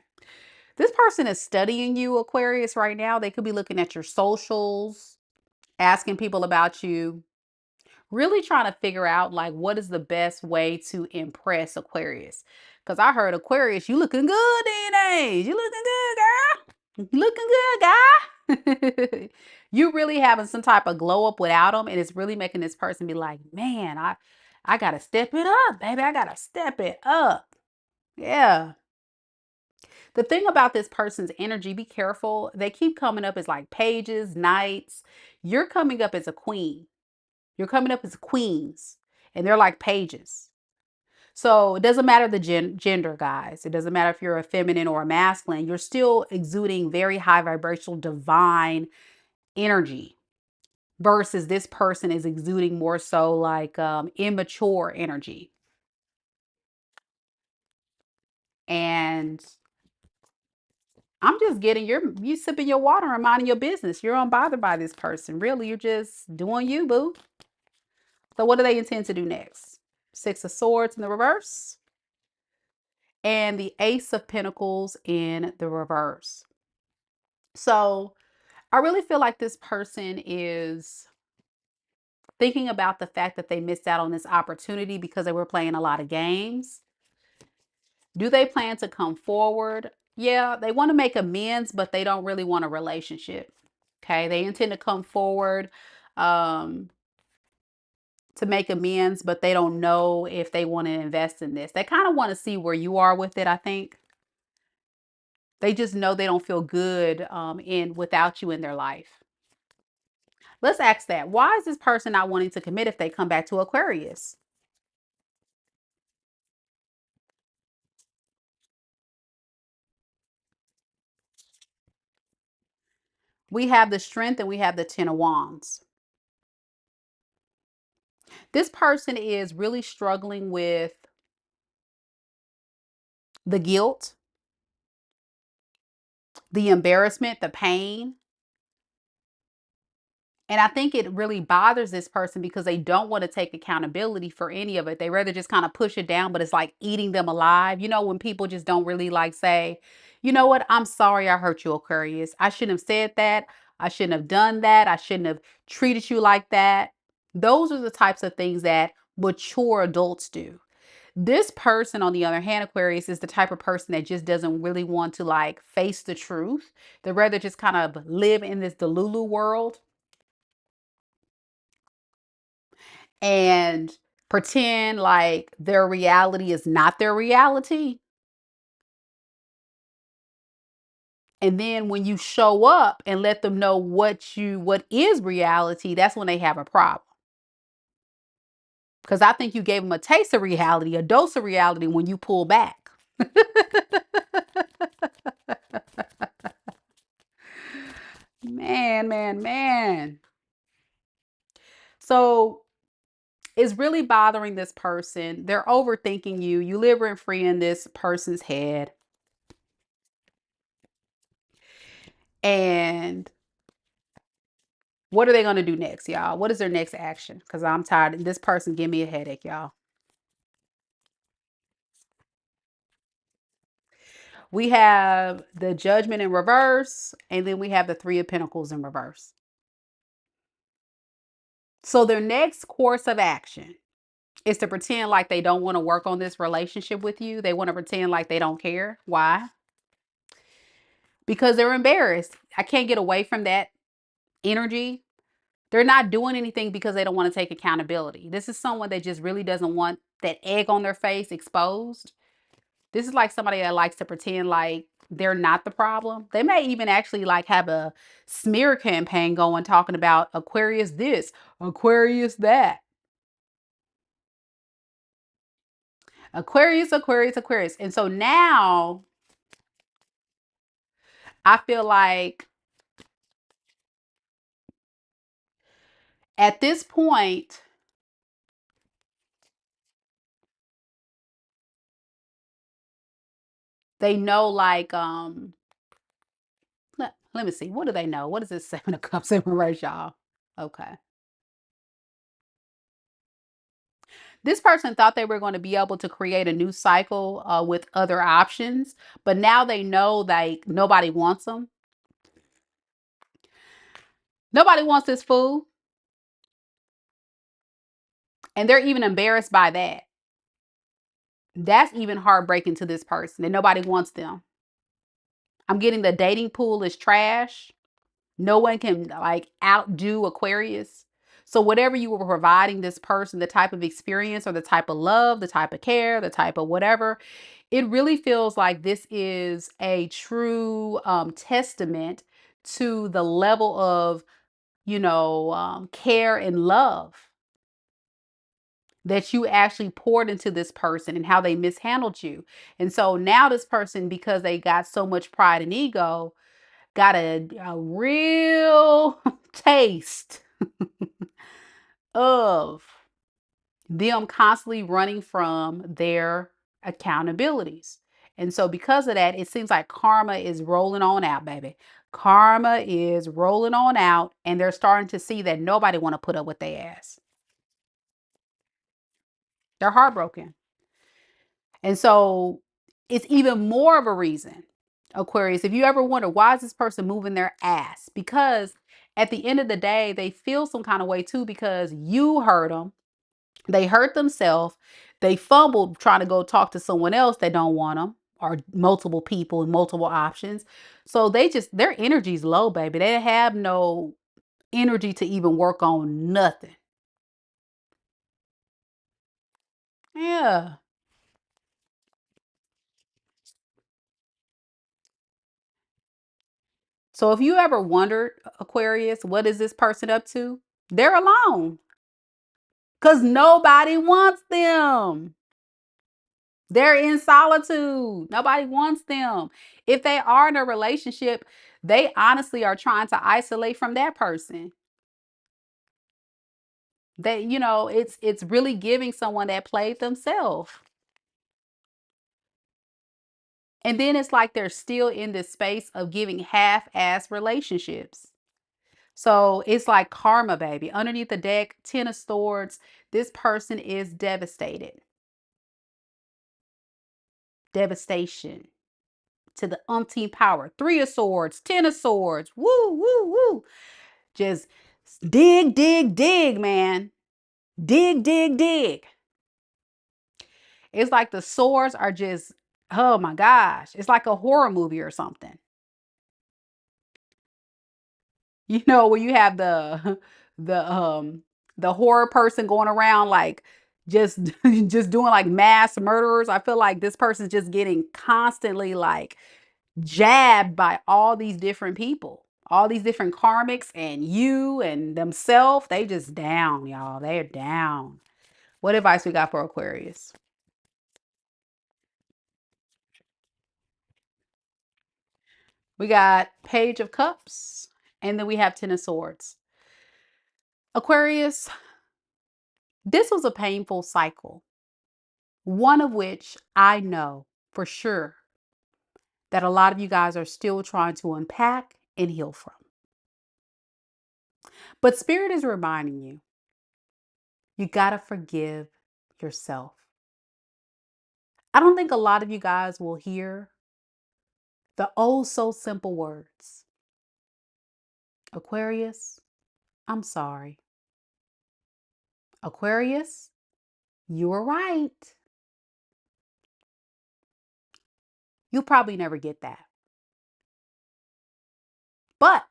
This person is studying you, Aquarius, right now. They could be looking at your socials, asking people about you, really trying to figure out like what is the best way to impress Aquarius. Because I heard, Aquarius, you looking good these days. You looking good, girl. Looking good, guy. You really having some type of glow up without them, and it's really making this person be like, man, I gotta step it up, baby. I gotta step it up. Yeah. The thing about this person's energy, be careful. They keep coming up as like pages, knights. You're coming up as a queen. You're coming up as queens, and they're like pages. So it doesn't matter the gender, guys. It doesn't matter if you're a feminine or a masculine. You're still exuding very high vibrational divine energy, versus this person is exuding more so like immature energy. And I'm just getting you sipping your water and minding your business. You're unbothered by this person. Really, you're just doing you, boo. So what do they intend to do next? Six of Swords in the reverse, and the Ace of Pentacles in the reverse. So I really feel like this person is thinking about the fact that they missed out on this opportunity because they were playing a lot of games. Do they plan to come forward? Yeah, they want to make amends, but they don't really want a relationship. Okay, they intend to come forward to make amends, but they don't know if they want to invest in this. They kind of want to see where you are with it, I think. They just know they don't feel good in without you in their life. Let's ask that. Why is this person not wanting to commit if they come back to Aquarius? We have the Strength and we have the Ten of Wands. This person is really struggling with the guilt, the embarrassment, the pain. And I think it really bothers this person because they don't want to take accountability for any of it. They rather just kind of push it down, but it's like eating them alive. You know, when people just don't really like say, you know what, I'm sorry I hurt you, Aquarius. I shouldn't have said that. I shouldn't have done that. I shouldn't have treated you like that. Those are the types of things that mature adults do. This person, on the other hand, Aquarius, is the type of person that just doesn't really want to like face the truth. They rather just kind of live in this Delulu world and pretend like their reality is not their reality. And then when you show up and let them know what is reality, that's when they have a problem. Because I think you gave them a taste of reality, a dose of reality when you pull back. Man, man, man. So it's really bothering this person. They're overthinking you. You live rent free in this person's head. And what are they going to do next, y'all? What is their next action? Because I'm tired. This person give me a headache, y'all. We have the Judgment in reverse, and then we have the Three of Pentacles in reverse. So their next course of action is to pretend like they don't want to work on this relationship with you. They want to pretend like they don't care. Why? Because they're embarrassed. I can't get away from that energy. They're not doing anything because they don't want to take accountability. This is someone that just really doesn't want that egg on their face exposed. This is like somebody that likes to pretend like they're not the problem. They may even actually like have a smear campaign going talking about Aquarius this, Aquarius that. Aquarius, Aquarius, Aquarius. And so now I feel like at this point, they know like, let me see. What do they know? What is this Seven of Cups in reverse, y'all? Okay. This person thought they were going to be able to create a new cycle with other options, but now they know like nobody wants them. Nobody wants this fool. And they're even embarrassed by that. That's even heartbreaking to this person and nobody wants them. I'm getting the dating pool is trash. No one can like outdo Aquarius. So whatever you were providing this person, the type of experience or the type of love, the type of care, the type of whatever, it really feels like this is a true testament to the level of, care and love that you actually poured into this person and how they mishandled you. And so now this person, because they got so much pride and ego, got a real taste of them constantly running from their accountabilities. And so because of that, it seems like karma is rolling on out, baby. Karma is rolling on out and they're starting to see that nobody want to put up with their ass. They're heartbroken. And so it's even more of a reason, Aquarius, if you ever wonder why is this person moving their ass? Because at the end of the day, they feel some kind of way too because you hurt them. They hurt themselves. They fumbled trying to go talk to someone else that don't want them or multiple people and multiple options. So their energy's low, baby. They have no energy to even work on nothing. Yeah. So if you ever wondered, Aquarius, what is this person up to? They're alone because nobody wants them. They're in solitude. Nobody wants them. If they are in a relationship, they honestly are trying to isolate from that person. It's really giving someone that played themselves. And then it's like they're still in this space of giving half-ass relationships. So it's like karma, baby. Underneath the deck, Ten of Swords, this person is devastated. Devastation to the umpteen power. Three of Swords, Ten of Swords. Woo, woo, woo. Just dig, dig, dig, man. Dig, dig, dig. It's like the swords are just, oh my gosh. It's like a horror movie or something. Where you have the the horror person going around like just just doing like mass murderers. I feel like this person's just getting constantly like jabbed by all these different people, all these different karmics and you and themselves. They just down, y'all. They're down. What advice we got for Aquarius? We got Page of Cups and then we have Ten of Swords. Aquarius, this was a painful cycle. One of which I know for sure that a lot of you guys are still trying to unpack and heal from. But Spirit is reminding you, you got to forgive yourself. I don't think a lot of you guys will hear the oh so simple words. Aquarius, I'm sorry. Aquarius, you were right. You'll probably never get that. But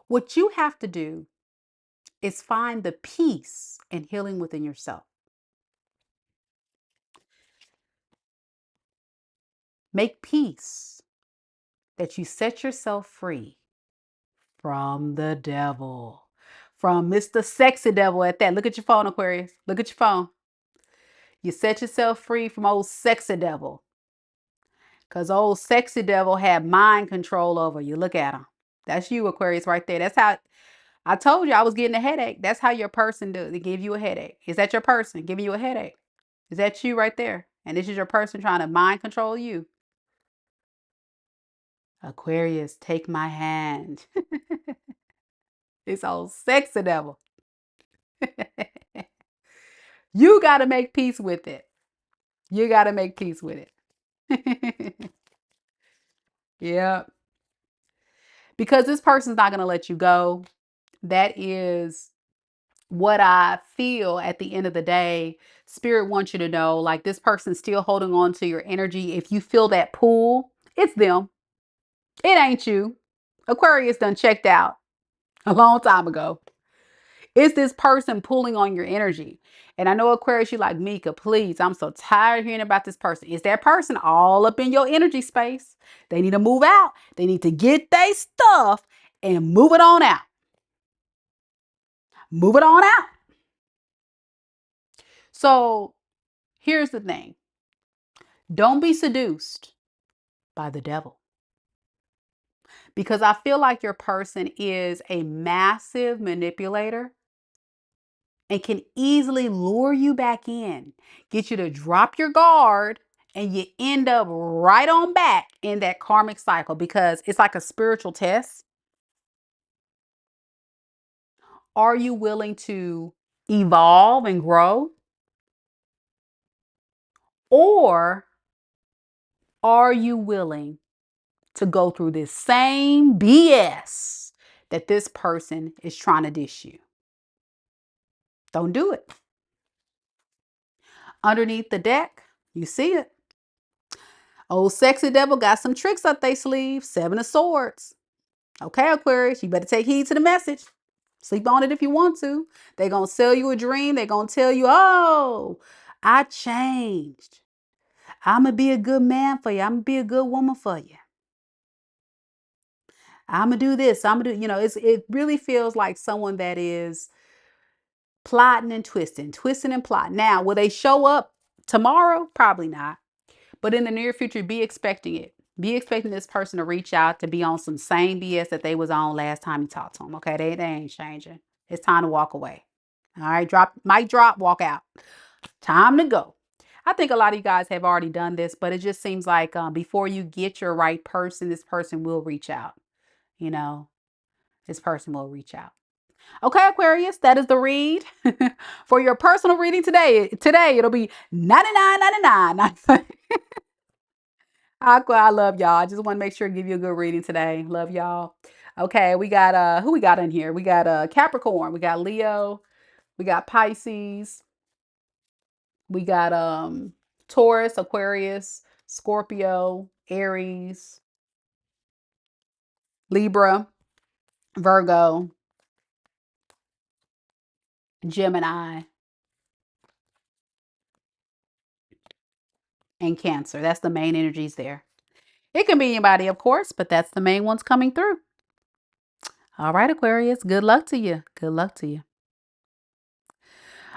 what you have to do is find the peace and healing within yourself. Make peace that you set yourself free from the devil, from Mr. Sexy Devil at that. Look at your phone, Aquarius. Look at your phone. You set yourself free from old sexy devil. Because old sexy devil had mind control over you. Look at him. That's you, Aquarius, right there. That's how I told you I was getting a headache. That's how your person does. They give you a headache. Is that your person giving you a headache? Is that you right there? And this is your person trying to mind control you. Aquarius, take my hand. It's old sexy devil. You got to make peace with it. You got to make peace with it. Yeah. Because this person's not going to let you go. That is what I feel at the end of the day. Spirit wants you to know, like, this person's still holding on to your energy. If you feel that pull, it's them. It ain't you. Aquarius done checked out a long time ago. It's this person pulling on your energy. And I know, Aquarius, you like, Mika, please, I'm so tired of hearing about this person. Is that person all up in your energy space? They need to move out. They need to get their stuff and move it on out. Move it on out. So here's the thing. Don't be seduced by the devil. Because I feel like your person is a massive manipulator and can easily lure you back in, get you to drop your guard, and you end up right on back in that karmic cycle because it's like a spiritual test. Are you willing to evolve and grow? Or are you willing to go through this same BS that this person is trying to dish you? Don't do it. Underneath the deck, you see it. Old sexy devil got some tricks up their sleeve. 7 of Swords. Okay, Aquarius, you better take heed to the message. Sleep on it if you want to. They're going to sell you a dream. They're going to tell you, oh, I changed. I'm going to be a good man for you. I'm going to be a good woman for you. I'm going to do this. I'm going to do, it really feels like someone that is plotting and twisting and plotting. Now, will they show up tomorrow? Probably not. But in the near future, be expecting it. Be expecting this person to reach out to be on some same BS that they was on last time you talked to them. Okay, they ain't changing. It's time to walk away. All right, mic drop, walk out. Time to go. I think a lot of you guys have already done this, but it just seems like before you get your right person, this person will reach out. This person will reach out. Okay, Aquarius, that is the read for your personal reading today. Today, it'll be $99.99. Aqua, I love y'all. I just want to make sure to give you a good reading today. Love y'all. Okay, we got who we got in here? We got Capricorn, we got Leo, we got Pisces, we got Taurus, Aquarius, Scorpio, Aries, Libra, Virgo, Gemini, and Cancer. That's the main energies there. It can be anybody, of course, but that's the main ones coming through. All right, Aquarius, good luck to you. Good luck to you.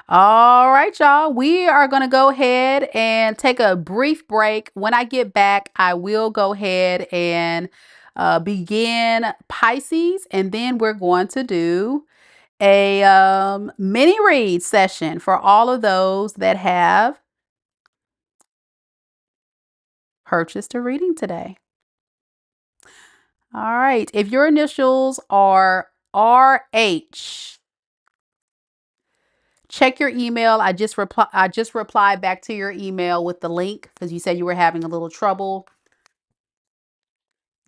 All right, y'all. We are going to go ahead and take a brief break. When I get back, I will go ahead and begin Pisces, and then we're going to do a mini read session for all of those that have purchased a reading today. All right. If your initials are RH, check your email. I just replied back to your email with the link because you said you were having a little trouble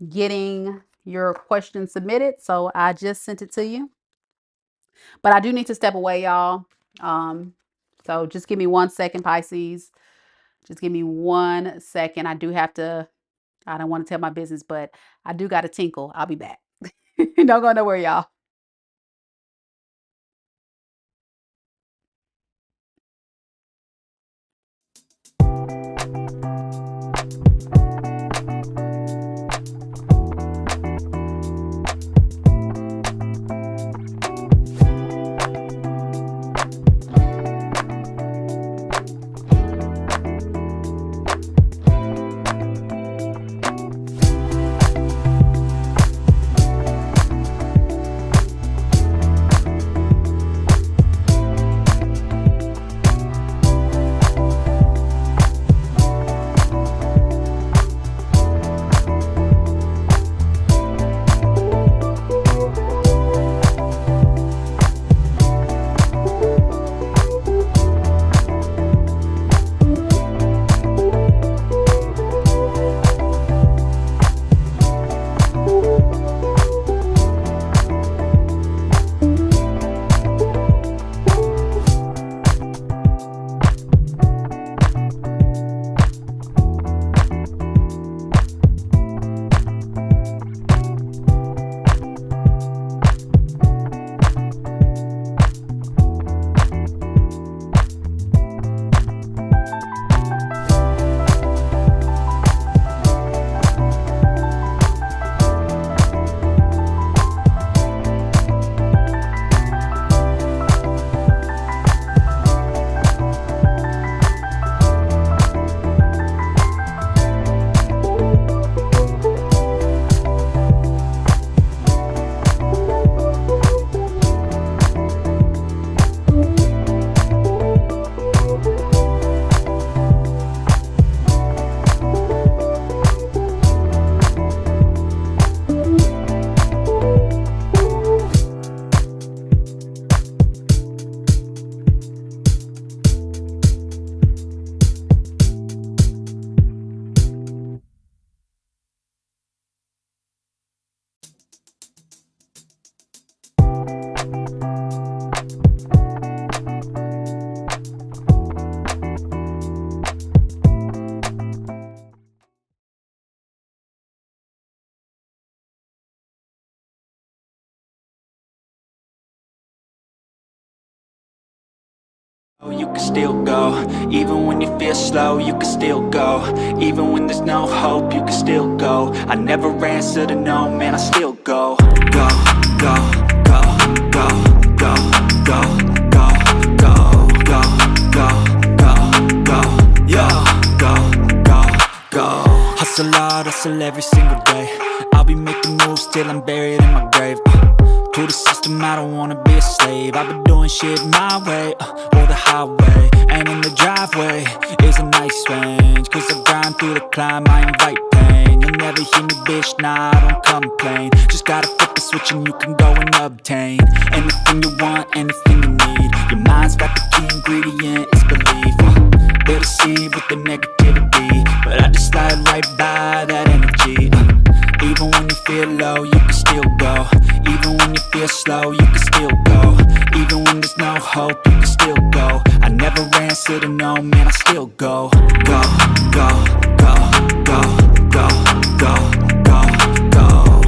getting your question submitted. So I just sent it to you. But I do need to step away, y'all. So just give me 1 second, Pisces. Just give me 1 second. I don't want to tell my business, but I do got to tinkle. I'll be back. Don't go nowhere, y'all. You can still go, even when you feel slow, you can still go. Even when there's no hope, you can still go. I never answer to no, man, I still go. Go, go, go, go, go, go, go, go, go, go, go, go, yeah, go, go, go. Hustle hard, hustle every single day. I'll be making moves till I'm buried in my grave. To the system, I don't wanna be a slave. I've been doing shit my way, or the highway. And in the driveway is a nice range, cause I grind through the climb, I invite pain. You'll never hear me, bitch, nah, I don't complain. Just gotta flip the switch and you can go and obtain anything you want, anything you need. Your mind's got the key ingredient, it's belief. They deceive with the negativity, but I just slide right by that energy. Even when you feel low, you can still go. Even when you feel slow, you can still go. Even when there's no hope, you can still go. I never answer to no, man, I still go. Go, go, go, go, go, go, go, go, go,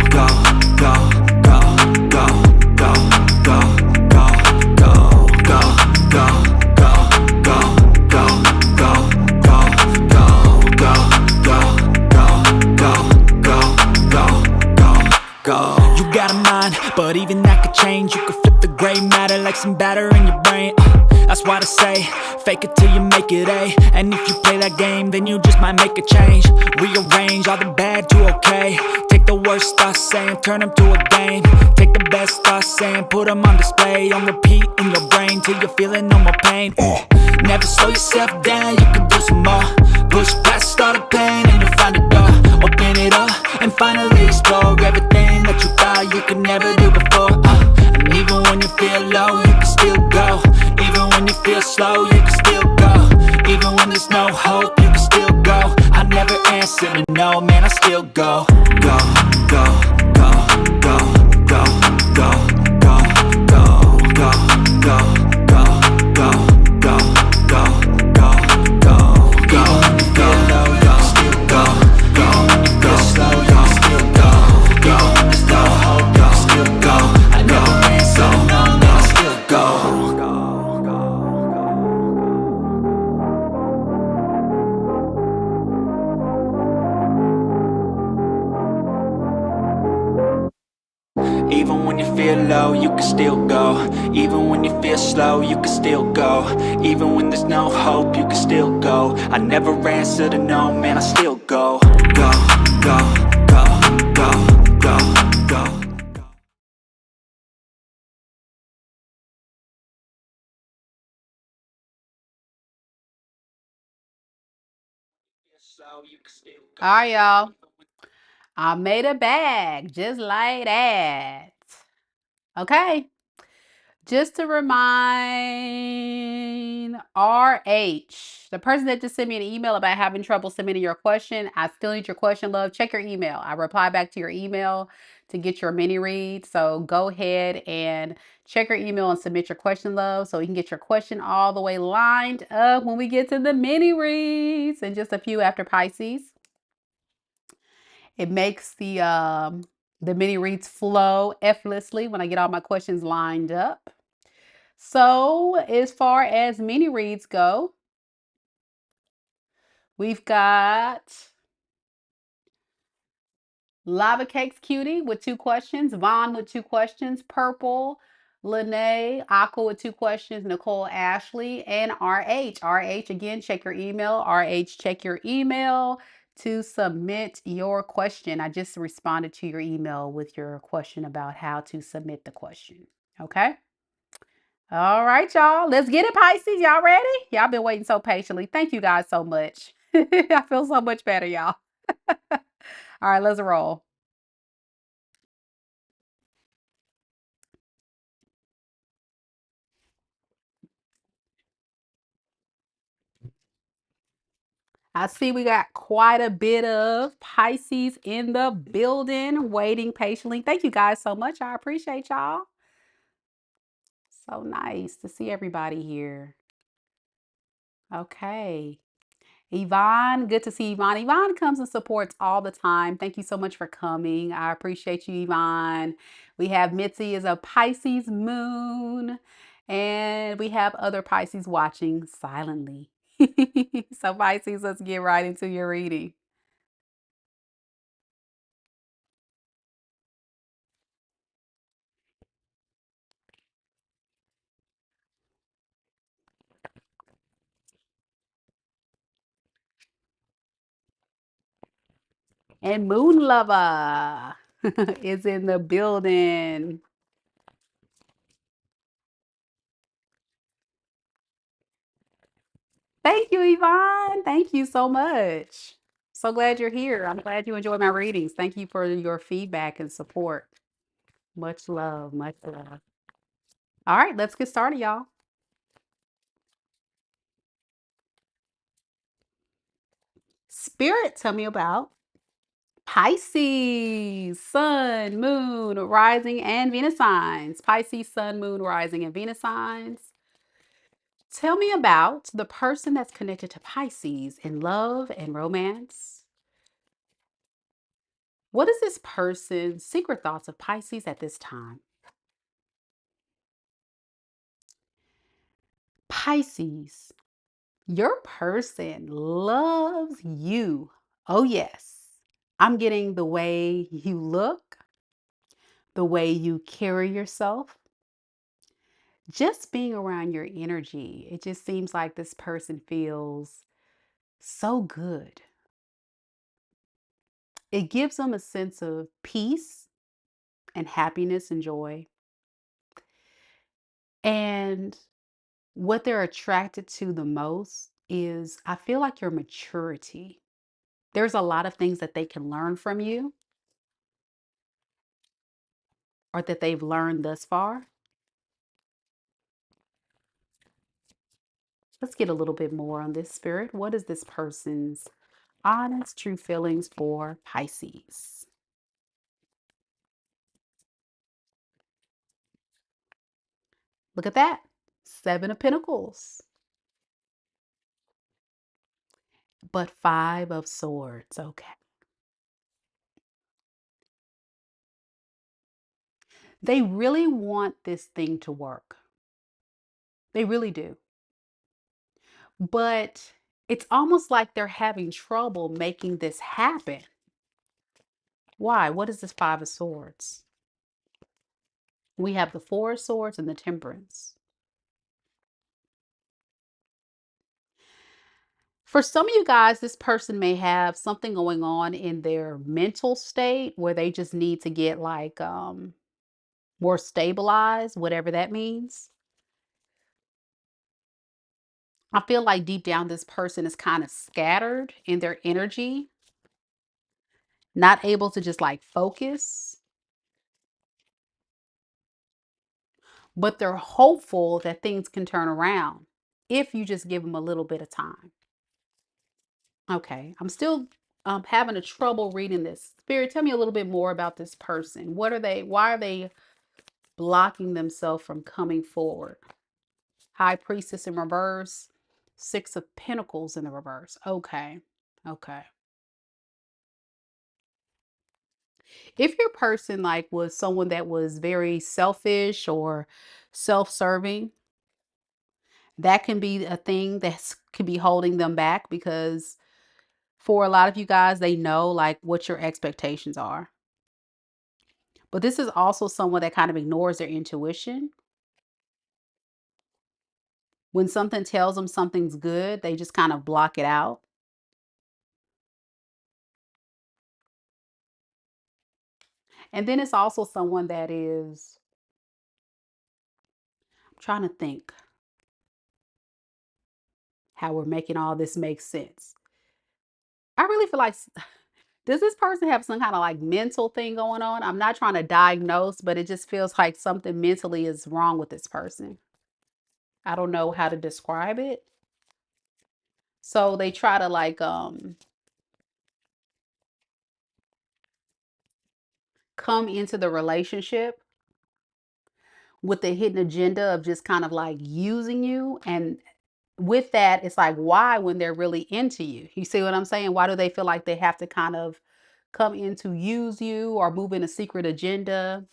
go, go, go, go, go, go, go, go, go, go, go. You got a mind, but even that could change. You could flip the gray matter like some batter in your brain. That's why they say, fake it till you make it A. And if you play that game, then you just might make a change. Rearrange all the bad to okay. Take the worst thoughts saying, turn them to a game. Take the best thoughts saying, put them on display. On repeat in your brain till you're feeling no more pain. Never slow yourself down, you can do some more. Push past all the pain and you'll find a door. Open it up and finally explore everything that you thought you could never do before. And even when you feel low, you can still go. Even when you feel slow, you can still go. Even when there's no hope, you can still go. I never answer to no, man, I still go. Go, go, go, go, go, go, go, go, go, go, go, go, go, go, go, go, go. Even when you feel low, you can still go. Even when you feel slow, you can still go. Even when there's no hope, you can still go. I never answer to no, man, I still go. Even when you feel low, you can still go. Even when you feel slow, you can still go. Even when there's no hope, you can still go. I never answer to no, man, I still go. Go, go, go, go, go, go. All right, y'all. I made a bag just like that. Okay. Just to remind RH, the person that just sent me an email about having trouble submitting your question, I still need your question, love. Check your email. I reply back to your email to get your mini read. So go ahead and check your email and submit your question, love, so we can get your question all the way lined up when we get to the mini reads in just a few after Pisces. It makes the mini reads flow effortlessly when I get all my questions lined up. So as far as mini reads go, we've got LavaCakeCutie with 2 questions, Vonn with 2 questions, Purple, Lene, Aqua with 2 questions, NicoleAshley, and RH. RH, again, check your email. RH, check your email to submit your question. I just responded to your email with your question about how to submit the question. Okay? All right, y'all. Let's get it, Pisces. Y'all ready? Y'all been waiting so patiently. Thank you guys so much. I feel so much better, y'all. All right, let's roll. I see we got quite a bit of Pisces in the building, waiting patiently. Thank you guys so much. I appreciate y'all. So nice to see everybody here. Okay. Yvonne, good to see Yvonne. Yvonne comes and supports all the time. Thank you so much for coming. I appreciate you, Yvonne. We have Mitzi is a Pisces moon. And we have other Pisces watching silently. So, Pisces, let's get right into your reading. And Moon Lover is in the building. Thank you, Yvonne. Thank you so much. So glad you're here. I'm glad you enjoyed my readings. Thank you for your feedback and support. Much love, much love. All right, let's get started, y'all. Spirit, tell me about Pisces, Sun, Moon, Rising, and Venus signs. Pisces, Sun, Moon, Rising, and Venus signs. Tell me about the person that's connected to Pisces in love and romance. What is this person's secret thoughts of Pisces at this time? Pisces, your person loves you. Oh, yes. I'm getting the way you look, the way you carry yourself, just being around your energy. It just seems like this person feels so good. It gives them a sense of peace and happiness and joy. And what they're attracted to the most is, I feel like, your maturity. There's a lot of things that they can learn from you or that they've learned thus far. Let's get a little bit more on this, Spirit. What is this person's honest, true feelings for Pisces? Look at that. Seven of Pentacles, but Five of Swords. Okay. They really want this thing to work. They really do. But it's almost like they're having trouble making this happen. Why? What is this Five of Swords? We have the Four of Swords and the Temperance. For some of you guys, this person may have something going on in their mental state where they just need to get like more stabilized, whatever that means. I feel like deep down, this person is kind of scattered in their energy, not able to just like focus, but they're hopeful that things can turn around if you just give them a little bit of time. Okay, I'm still having a trouble reading this. Spirit, tell me a little bit more about this person. What are they? Why are they blocking themselves from coming forward? High Priestess in reverse, Six of Pentacles in the reverse. Okay, okay. If your person like was someone that was very selfish or self-serving, that can be a thing that can be holding them back, because for a lot of you guys, they know like what your expectations are. But this is also someone that kind of ignores their intuition. When something tells them something's good, they just kind of block it out. And then it's also someone that is, I'm trying to think how we're making all this make sense. I really feel like, does this person have some kind of like mental thing going on? I'm not trying to diagnose, but it just feels like something mentally is wrong with this person. I don't know how to describe it. So they try to like come into the relationship with the hidden agenda of just kind of like using you. And with that, it's like, why, when they're really into you? You see what I'm saying? Why do they feel like they have to kind of come in to use you or move in a secret agenda?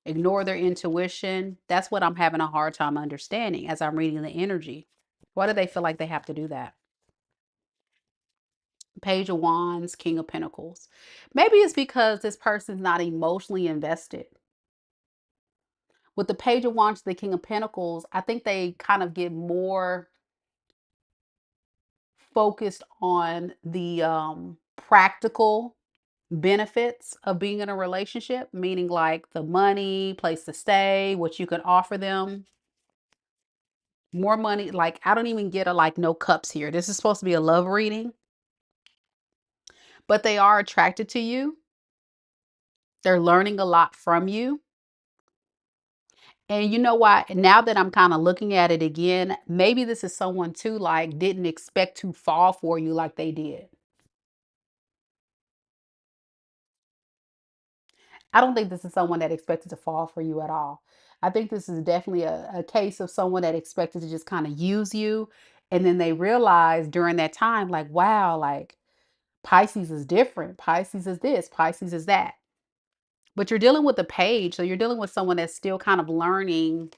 ignore their intuition. That's what I'm having a hard time understanding as I'm reading the energy. Why do they feel like they have to do that? Page of Wands, King of Pentacles. Maybe it's because this person's not emotionally invested. With the Page of Wands, the King of Pentacles, I think they kind of get more focused on the practical benefits of being in a relationship, meaning like the money, place to stay, what you can offer them. More money. Like, I don't even get a like no cups here. This is supposed to be a love reading, but they are attracted to you. They're learning a lot from you. And you know what? Now that I'm kind of looking at it again, maybe this is someone too, like, didn't expect to fall for you like they did. I don't think this is someone that expected to fall for you at all. I think this is definitely a case of someone that expected to just kind of use you. And then they realize during that time, like, wow, like Pisces is different. Pisces is this, Pisces is that. But you're dealing with a page. So you're dealing with someone that's still kind of learning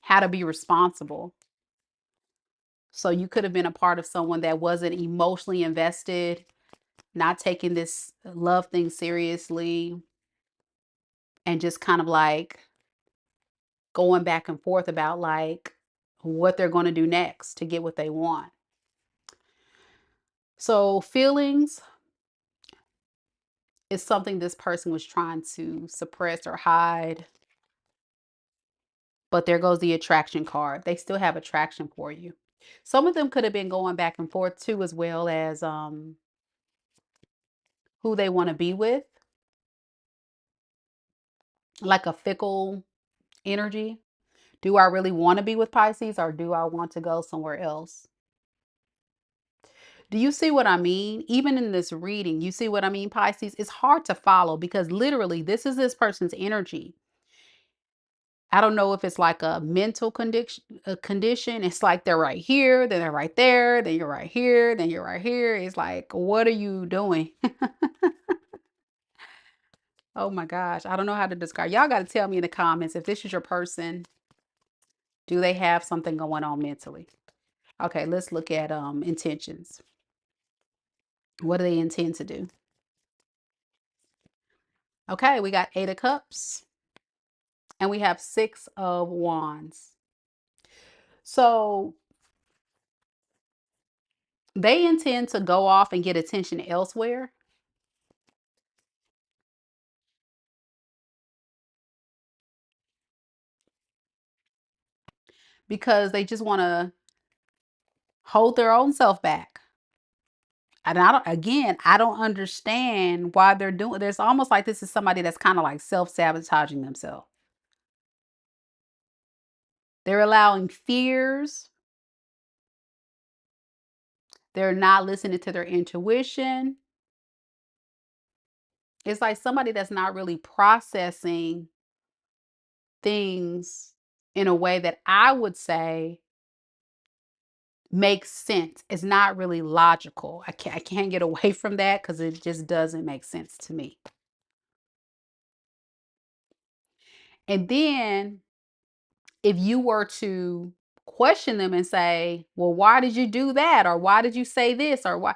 how to be responsible. So you could have been a part of someone that wasn't emotionally invested, not taking this love thing seriously, and just kind of like going back and forth about like what they're going to do next to get what they want. So feelings is something this person was trying to suppress or hide. But there goes the attraction card. They still have attraction for you. Some of them could have been going back and forth too, as well as who they want to be with, like a fickle energy. Do I really want to be with Pisces or do I want to go somewhere else? Do you see what I mean? Even in this reading, you see what I mean, Pisces? It's hard to follow because literally this is this person's energy. I don't know if it's like a mental condition. It's like they're right here, then they're right there, then you're right here, then you're right here. It's like, what are you doing? Oh my gosh. I don't know how to describe. Y'all got to tell me in the comments if this is your person, do they have something going on mentally? Okay, let's look at intentions. What do they intend to do? Okay, we got 8 of Cups and we have 6 of Wands. So they intend to go off and get attention elsewhere. Because they just want to hold their own self back. And I don't understand why they're doing. There's almost like this is somebody that's kind of like self-sabotaging themselves. They're allowing fears. They're not listening to their intuition. It's like somebody that's not really processing things in a way that I would say makes sense. It's not really logical. I can't get away from that because it just doesn't make sense to me. And then if you were to question them and say, well, why did you do that? Or why did you say this? Or why?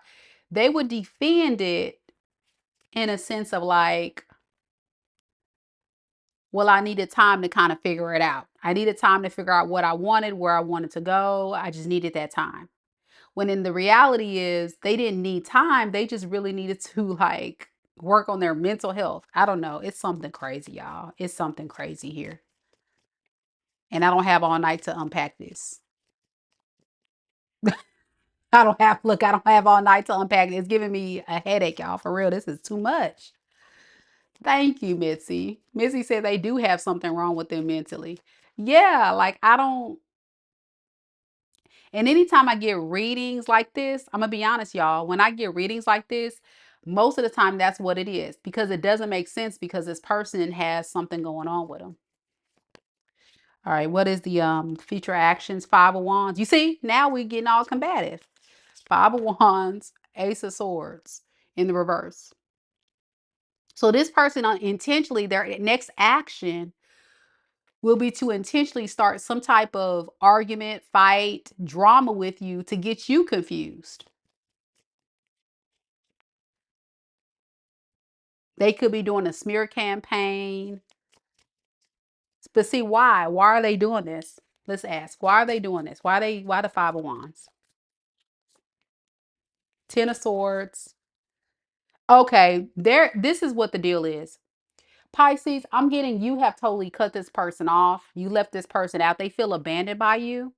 They would defend it in a sense of like, well, I needed time to kind of figure it out. I needed time to figure out what I wanted, where I wanted to go. I just needed that time. When in the reality is they didn't need time. They just really needed to like work on their mental health. I don't know. It's something crazy, y'all. It's something crazy here. And I don't have all night to unpack this. I don't have all night to unpack it. It's giving me a headache, y'all. For real, this is too much. Thank you, Mitzi. Mitzi said they do have something wrong with them mentally. Yeah, like I don't. And anytime I get readings like this, I'm gonna be honest, y'all. When I get readings like this, most of the time that's what it is because it doesn't make sense because this person has something going on with them. All right, what is the future actions? 5 of Wands. You see, now we're getting all combative. 5 of Wands, Ace of Swords in the reverse. So this person intentionally, their next action will be to intentionally start some type of argument, fight, drama with you to get you confused. They could be doing a smear campaign. But see, why? Why are they doing this? Let's ask. Why are they doing this? Why the Five of Wands? Ten of Swords. Okay, this is what the deal is. Pisces, I'm getting you have totally cut this person off. You left this person out. They feel abandoned by you.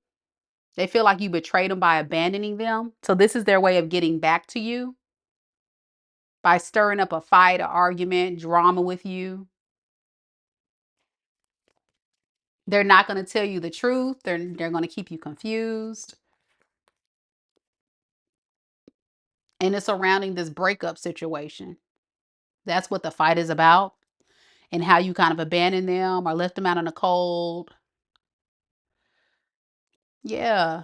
They feel like you betrayed them by abandoning them. So this is their way of getting back to you by stirring up a fight, an argument, drama with you. They're not going to tell you the truth. They're going to keep you confused. And it's surrounding this breakup situation. That's what the fight is about. And how you kind of abandoned them or left them out in the cold. Yeah.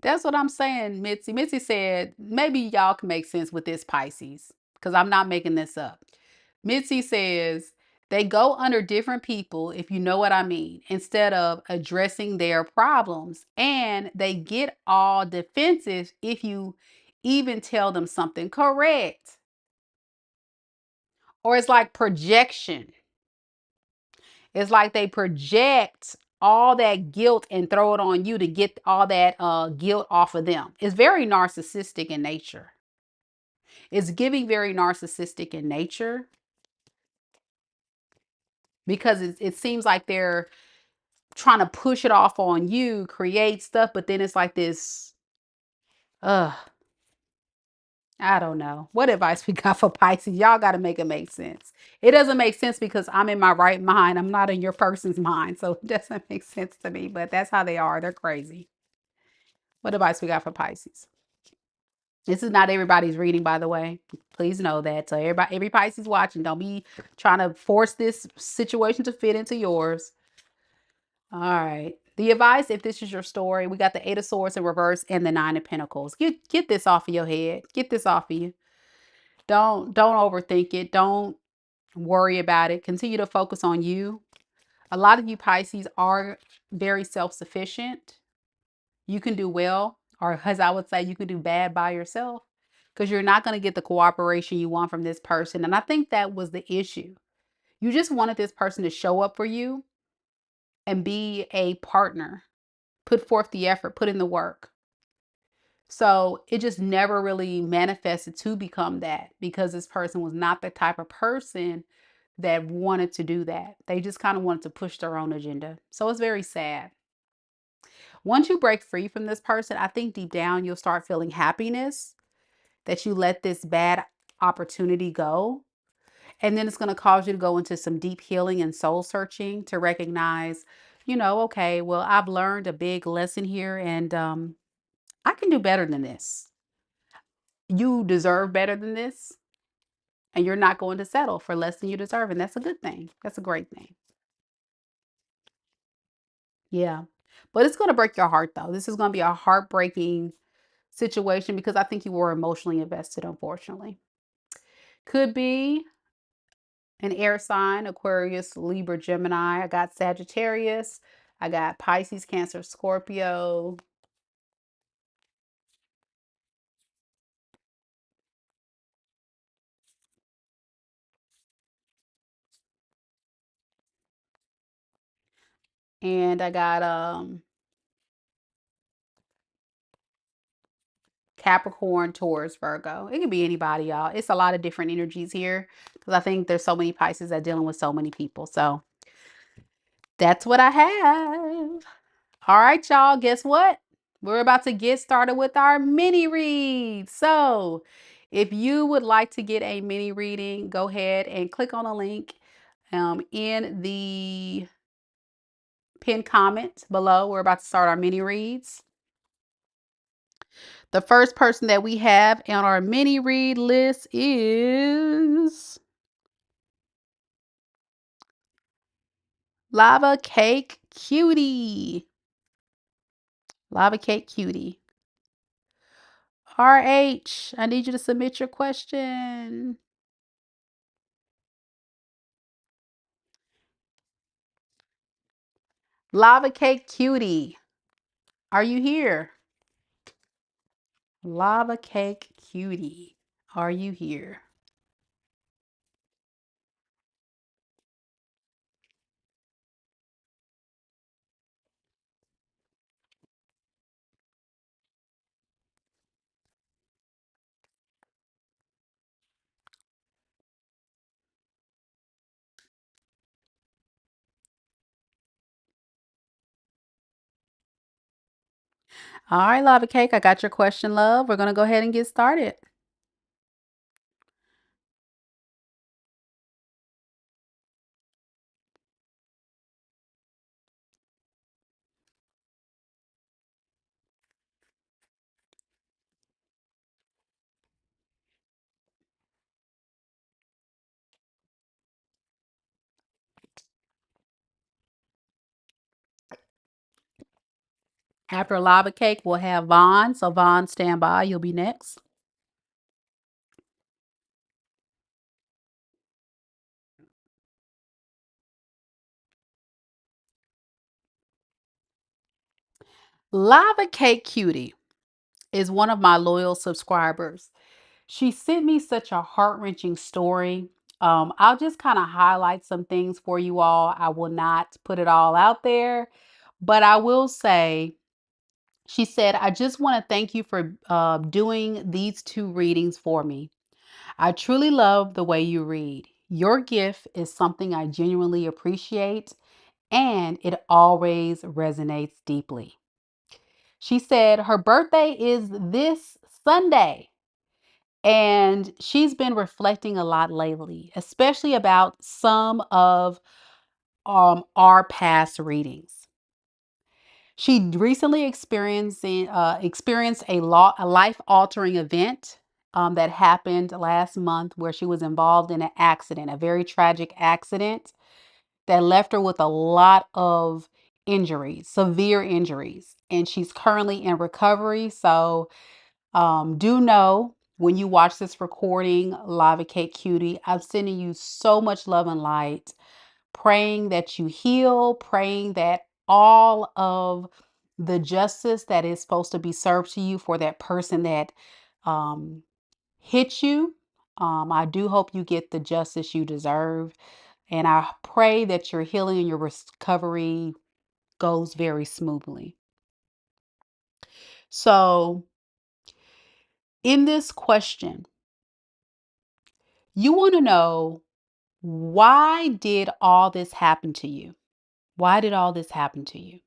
That's what I'm saying, Mitzi. Mitzi said, maybe y'all can make sense with this, Pisces, because I'm not making this up. Mitzi says, they go under different people, if you know what I mean, instead of addressing their problems. And they get all defensive if you even tell them something correct. Or it's like projection. It's like they project all that guilt and throw it on you to get all that guilt off of them. It's very narcissistic in nature. It's giving very narcissistic in nature because it seems like they're trying to push it off on you, create stuff, but then it's like this, uh, I don't know. What advice we got for Pisces? Y'all got to make it make sense. It doesn't make sense because I'm in my right mind. I'm not in your person's mind. So it doesn't make sense to me, but that's how they are. They're crazy. What advice we got for Pisces? This is not everybody's reading, by the way. Please know that. So every Pisces watching, don't be trying to force this situation to fit into yours. All right. The advice, if this is your story, we got the Eight of Swords in reverse and the Nine of Pentacles. Get this off of your head. Get this off of you. Don't overthink it. Don't worry about it. Continue to focus on you. A lot of you Pisces are very self-sufficient. You can do well, or as I would say, you can do bad by yourself because you're not going to get the cooperation you want from this person. And I think that was the issue. You just wanted this person to show up for you and be a partner, put forth the effort, put in the work. So it just never really manifested to become that because this person was not the type of person that wanted to do that. They just kind of wanted to push their own agenda. So it's very sad. Once you break free from this person, I think deep down you'll start feeling happiness that you let this bad opportunity go. And then it's going to cause you to go into some deep healing and soul searching to recognize, okay, well, I've learned a big lesson here and I can do better than this. You deserve better than this. And you're not going to settle for less than you deserve. And that's a good thing. That's a great thing. Yeah. But it's going to break your heart, though. This is going to be a heartbreaking situation because I think you were emotionally invested, unfortunately. Could be an air sign, Aquarius, Libra, Gemini. I got Sagittarius. I got Pisces, Cancer, Scorpio. And I got Capricorn, Taurus, Virgo. It could be anybody, y'all. It's a lot of different energies here because I think there's so many Pisces that dealing with so many people. So that's what I have. All right, y'all. Guess what? We're about to get started with our mini read. So if you would like to get a mini reading, go ahead and click on the link in the pinned comment below. We're about to start our mini reads. The first person that we have on our mini read list is LavaCakeCutie. LavaCakeCutie. RH, I need you to submit your question. LavaCakeCutie, are you here? LavaCakeCutie, are you here? All right, Lava Cake, I got your question, love. We're going to go ahead and get started. After Lava Cake, we'll have Vonn. So Vonn, stand by. You'll be next. LavaCakeCutie is one of my loyal subscribers. She sent me such a heart-wrenching story. I'll just kind of highlight some things for you all. I will not put it all out there, but I will say, she said, I just want to thank you for doing these 2 readings for me. I truly love the way you read. Your gift is something I genuinely appreciate, and it always resonates deeply. She said her birthday is this Sunday, and she's been reflecting a lot lately, especially about some of our past readings. She recently experienced a life-altering event that happened last month, where she was involved in an accident, a very tragic accident that left her with a lot of injuries, severe injuries, and she's currently in recovery. So do know, when you watch this recording, Lava Cake Cutie, I'm sending you so much love and light, praying that you heal, praying that all of the justice that is supposed to be served to you for that person that um, hit you. I do hope you get the justice you deserve. And I pray that your healing and your recovery goes very smoothly. So, in this question, you want to know, why did all this happen to you? Why did all this happen to you?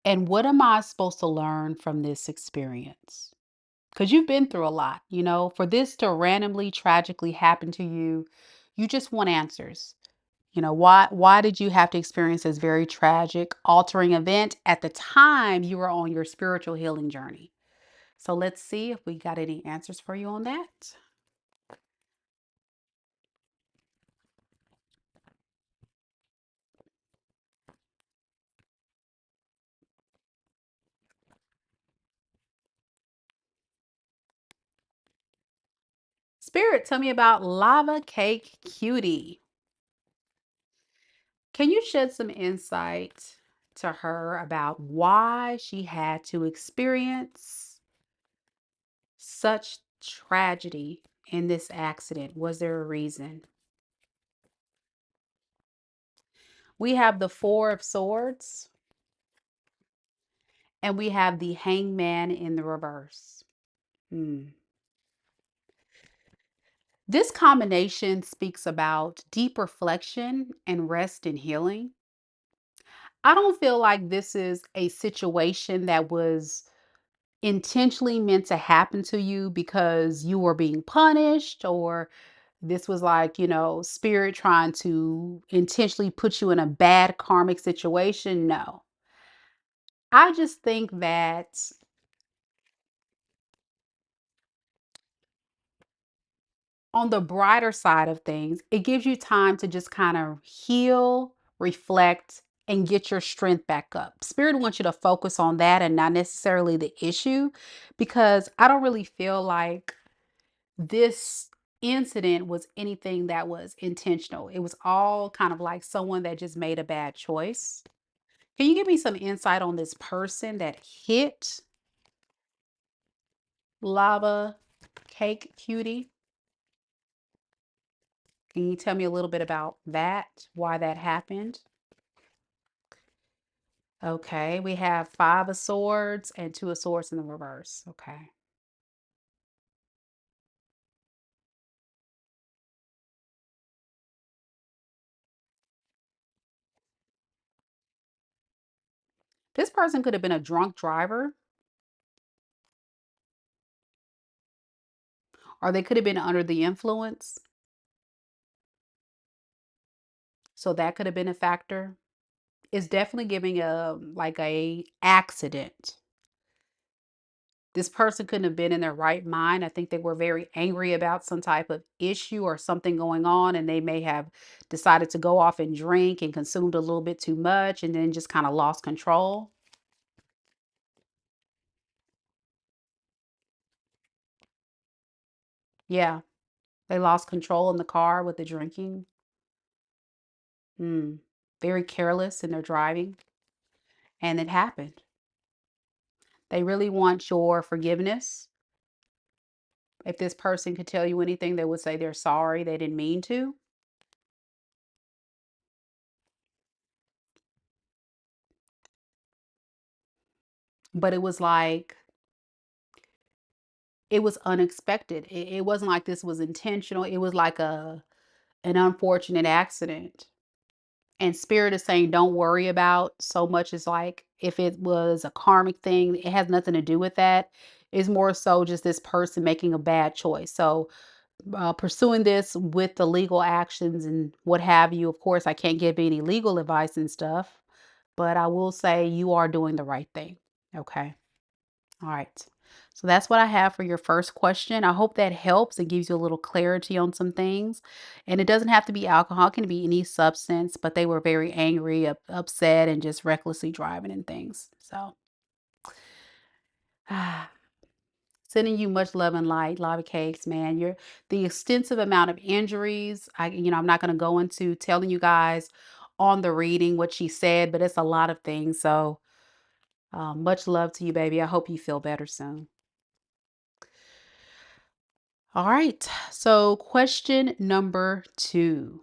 And what am I supposed to learn from this experience? Because you've been through a lot, for this to randomly, tragically happen to you, you just want answers. Why did you have to experience this very tragic, altering event at the time you were on your spiritual healing journey? So let's see if we got any answers for you on that. Spirit, tell me about Lava Cake Cutie. Can you shed some insight to her about why she had to experience such tragedy in this accident? Was there a reason? We have the Four of Swords, and we have the Hangman in the reverse. Hmm. This combination speaks about deep reflection and rest and healing. I don't feel like this is a situation that was intentionally meant to happen to you because you were being punished, or this was like, spirit trying to intentionally put you in a bad karmic situation. No. I just think that on the brighter side of things, it gives you time to just kind of heal, reflect, and get your strength back up. Spirit wants you to focus on that and not necessarily the issue, because I don't really feel like this incident was anything that was intentional. It was all kind of like someone that just made a bad choice. Can you give me some insight on this person that hit Lava Cake Cutie? Can you tell me a little bit about that? Why that happened? Okay, we have 5 of Swords and 2 of Swords in the reverse. Okay. This person could have been a drunk driver, or they could have been under the influence. So that could have been a factor. It's definitely giving a like a accident. This person couldn't have been in their right mind. I think they were very angry about some type of issue or something going on, and they may have decided to go off and drink and consumed a little bit too much and then just kind of lost control. Yeah, they lost control in the car with the drinking. Mm. Very careless in their driving, and it happened. They really want your forgiveness. If this person could tell you anything, they would say they're sorry, they didn't mean to. But it was like, it was unexpected. It wasn't like this was intentional. It was like an unfortunate accident. And Spirit is saying, don't worry about so much as like if it was a karmic thing, it has nothing to do with that. It's more so just this person making a bad choice. So pursuing this with the legal actions and what have you. Of course, I can't give any legal advice and stuff, but I will say you are doing the right thing. Okay. All right. So that's what I have for your first question. I hope that helps and gives you a little clarity on some things. And it doesn't have to be alcohol, it can be any substance, but they were very angry, upset, and just recklessly driving and things. So, sending you much love and light, lava cakes, man. You're the extensive amount of injuries. I'm not going to go into telling you guys on the reading what she said, but it's a lot of things. So, much love to you, baby. I hope you feel better soon. All right. So, question number 2.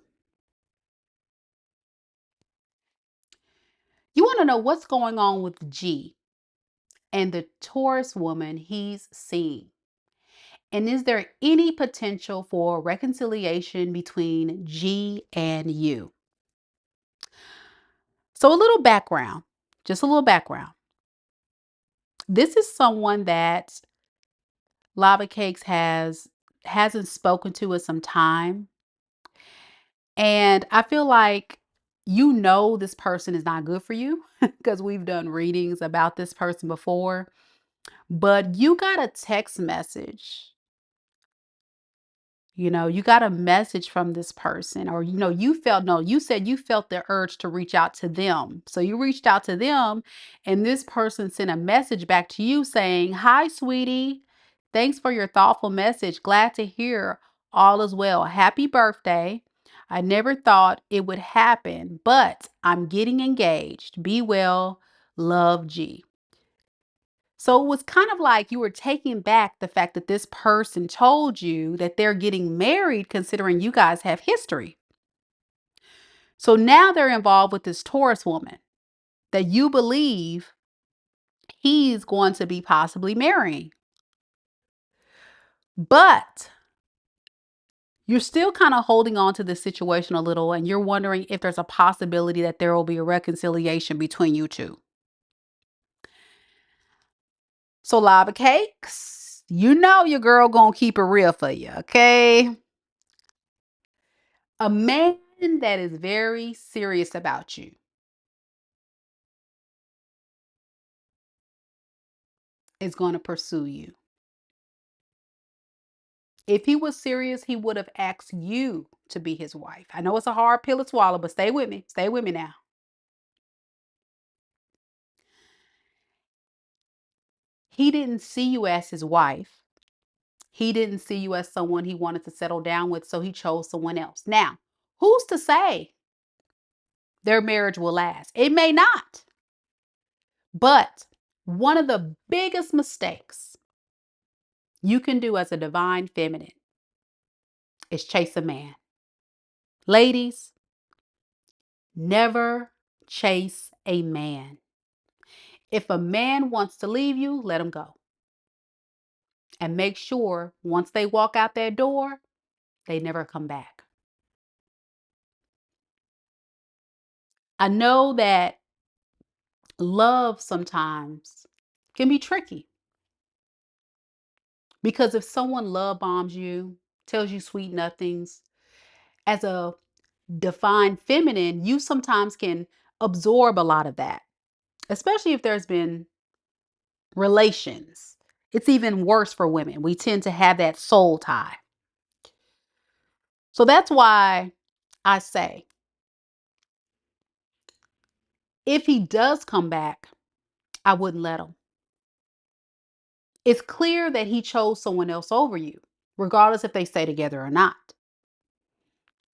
You want to know what's going on with G and the Taurus woman he's seeing. And is there any potential for reconciliation between G and you? So, a little background, just a little background. This is someone that Lava Cakes hasn't spoken to in some time. And I feel like this person is not good for you because we've done readings about this person before, but you got a text message. You got a message from this person, or you felt, no, you said you felt the urge to reach out to them. So you reached out to them, and this person sent a message back to you saying, "Hi, sweetie. Thanks for your thoughtful message. Glad to hear all is well. Happy birthday. I never thought it would happen, but I'm getting engaged. Be well. Love, G." So it was kind of like you were taking back the fact that this person told you that they're getting married, considering you guys have history. So now they're involved with this Taurus woman that you believe he's going to be possibly marrying. But you're still kind of holding on to this situation a little, and you're wondering if there's a possibility that there will be a reconciliation between you two. So, lava cakes, your girl gonna keep it real for you, okay? A man that is very serious about you is going to pursue you. If he was serious, he would have asked you to be his wife. I know it's a hard pill to swallow, but stay with me. Stay with me now. He didn't see you as his wife. He didn't see you as someone he wanted to settle down with, so he chose someone else. Now, who's to say their marriage will last? It may not. But one of the biggest mistakes you can do as a divine feminine is chase a man. Ladies, never chase a man. If a man wants to leave you, let him go. And make sure once they walk out that door, they never come back. I know that love sometimes can be tricky because if someone love bombs you, tells you sweet nothings, as a defined feminine, you sometimes can absorb a lot of that, especially if there's been relations. It's even worse for women. We tend to have that soul tie. So that's why I say, if he does come back, I wouldn't let him. It's clear that he chose someone else over you, regardless if they stay together or not.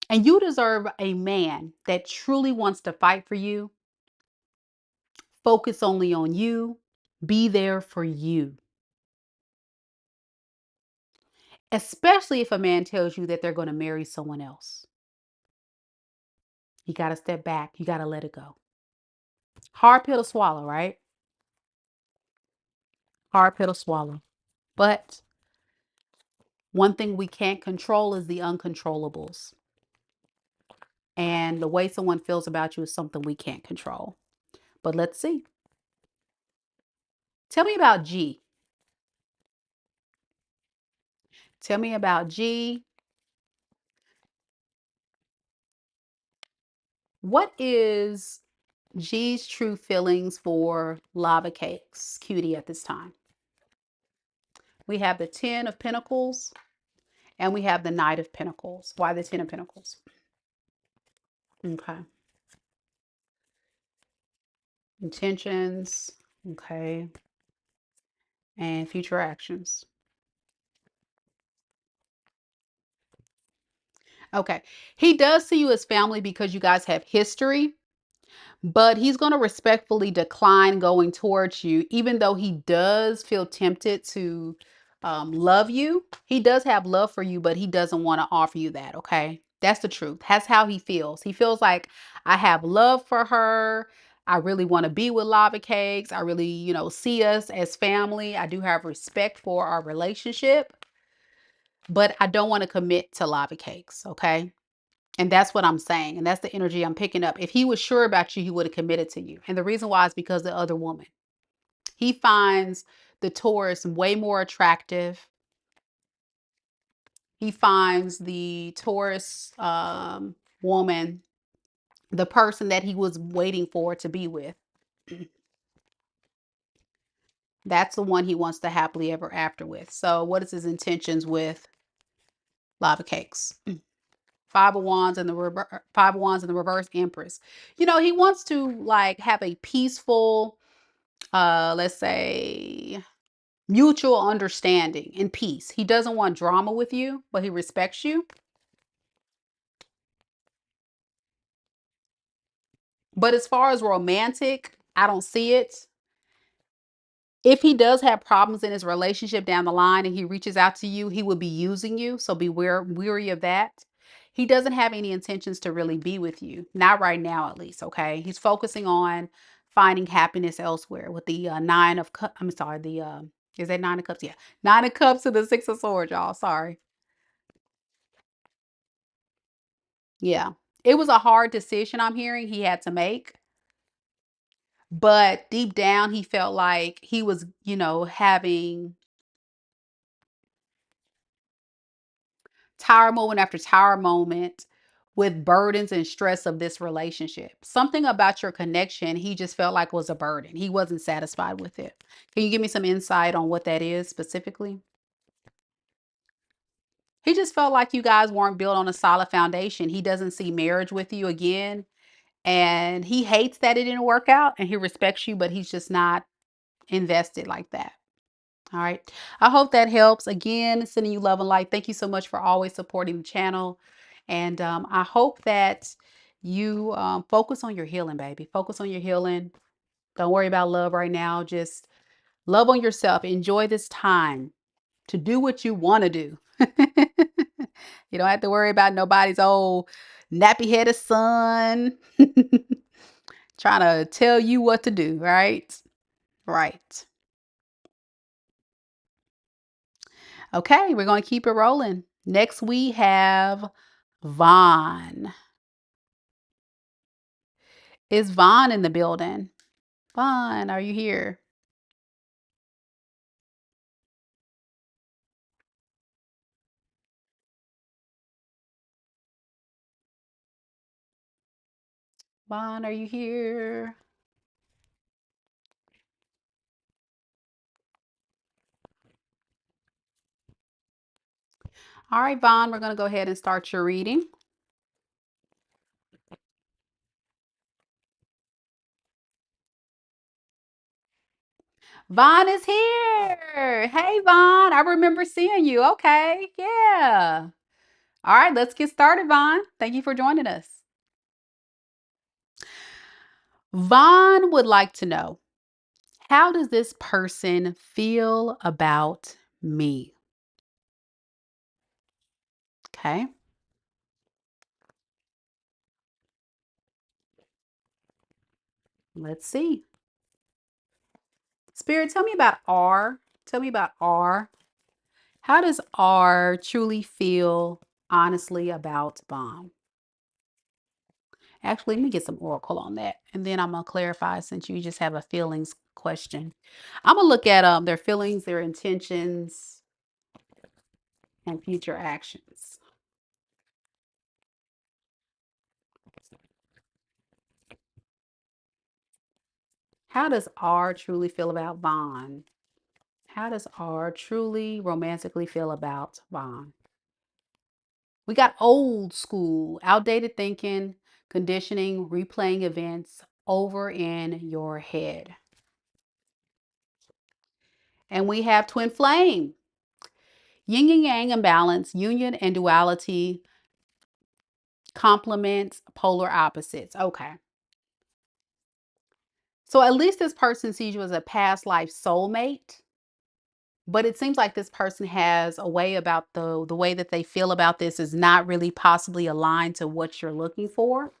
And you deserve a man that truly wants to fight for you, focus only on you, be there for you. Especially if a man tells you that they're going to marry someone else. You got to step back. You got to let it go. Hard pill to swallow, right? Hard pill to swallow. But one thing we can't control is the uncontrollables. And the way someone feels about you is something we can't control. But let's see. Tell me about G. Tell me about G. What is G's true feelings for LavaCakeCutie at this time? We have the 10 of Pentacles and we have the Knight of Pentacles. Why the 10 of Pentacles? Okay. Intentions. Okay. And future actions. Okay. He does see you as family because you guys have history, but he's going to respectfully decline going towards you, even though he does feel tempted to love you. He does have love for you, but he doesn't want to offer you that. Okay. That's the truth. That's how he feels. He feels like, I have love for her. I really want to be with Lava Cakes. I really, see us as family. I do have respect for our relationship, but I don't want to commit to Lava Cakes. Okay. And that's what I'm saying. And that's the energy I'm picking up. If he was sure about you, he would have committed to you. And the reason why is because the other woman. He finds the Taurus way more attractive. He finds the Taurus woman, the person that he was waiting for to be with. That's the one he wants to happily ever after with. So what is his intentions with Lava Cakes? Five of Wands and the reverse Empress. He wants to like have a peaceful, let's say, mutual understanding and peace. He doesn't want drama with you, but he respects you. But as far as romantic, I don't see it. If he does have problems in his relationship down the line and he reaches out to you, he will be using you. So be weary of that. He doesn't have any intentions to really be with you. Not right now, at least. Okay. He's focusing on finding happiness elsewhere with the nine of cups. I'm sorry. Is that 9 of Cups? Yeah. 9 of Cups and the 6 of Swords, y'all. Sorry. Yeah. It was a hard decision I'm hearing he had to make. But deep down, he felt like he was, having tower moment after tower moment with burdens and stress of this relationship. Something about your connection, he just felt like was a burden. He wasn't satisfied with it. Can you give me some insight on what that is specifically? He just felt like you guys weren't built on a solid foundation. He doesn't see marriage with you again. And he hates that it didn't work out and he respects you, but he's just not invested like that. All right. I hope that helps. Again, sending you love and light. Thank you so much for always supporting the channel. And I hope that you focus on your healing, baby. Focus on your healing. Don't worry about love right now. Just love on yourself. Enjoy this time to do what you want to do. You don't have to worry about nobody's old nappy headed son trying to tell you what to do, right? Right. Okay, we're going to keep it rolling. Next, we have Vonn. Is Vonn in the building? Vonn, are you here? Vonn, are you here? All right, Vonn, we're going to go ahead and start your reading. Vonn is here. Hey, Vonn, I remember seeing you. Okay, yeah. All right, let's get started, Vonn. Thank you for joining us. Vonn would like to know, how does this person feel about me? Okay. Let's see. Spirit, tell me about R. Tell me about R. How does R truly feel honestly about Vonn? Actually, let me get some oracle on that, and then I'm gonna clarify since you just have a feelings question. I'm gonna look at their feelings, their intentions, and future actions. How does R truly feel about Vonn? How does R truly romantically feel about Vonn? We got old school, outdated thinking, conditioning, replaying events over in your head. And we have twin flame, yin and yang imbalance, union and duality, complements, polar opposites. Okay. So at least this person sees you as a past life soulmate. But it seems like this person has a way about the way that they feel about this is not really possibly aligned to what you're looking for.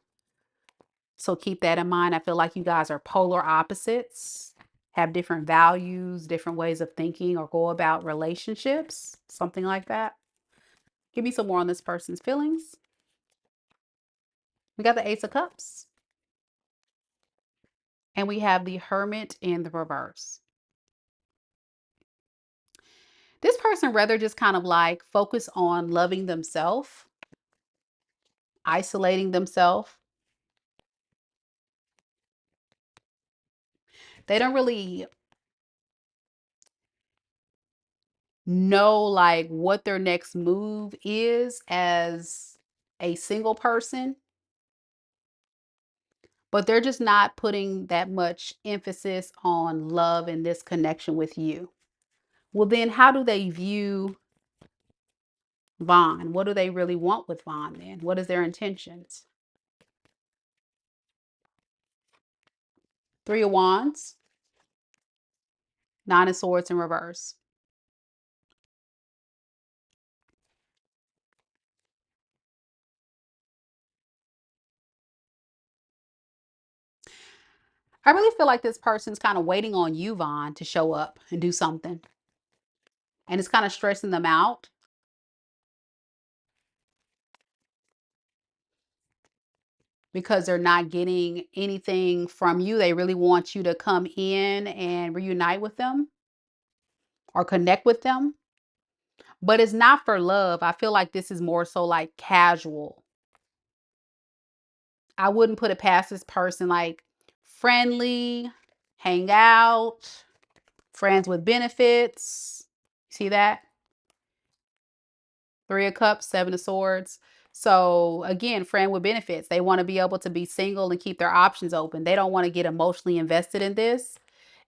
So keep that in mind. I feel like you guys are polar opposites, have different values, different ways of thinking or go about relationships, something like that. Give me some more on this person's feelings. We got the Ace of Cups. And we have the Hermit in the reverse. This person rather just kind of like focus on loving themselves, isolating themselves. They don't really know like what their next move is as a single person, but they're just not putting that much emphasis on love and this connection with you. Well, then how do they view Vonn? What do they really want with Vonn then? What is their intentions? Three of Wands, Nine of Swords in reverse. I really feel like this person's kind of waiting on you, Vonn, to show up and do something. And it's kind of stressing them out because they're not getting anything from you. They really want you to come in and reunite with them or connect with them. But it's not for love. I feel like this is more so like casual. I wouldn't put it past this person like friendly, hang out, friends with benefits. See that? Three of Cups, Seven of Swords. So again, friend with benefits. They want to be able to be single and keep their options open. They don't want to get emotionally invested in this.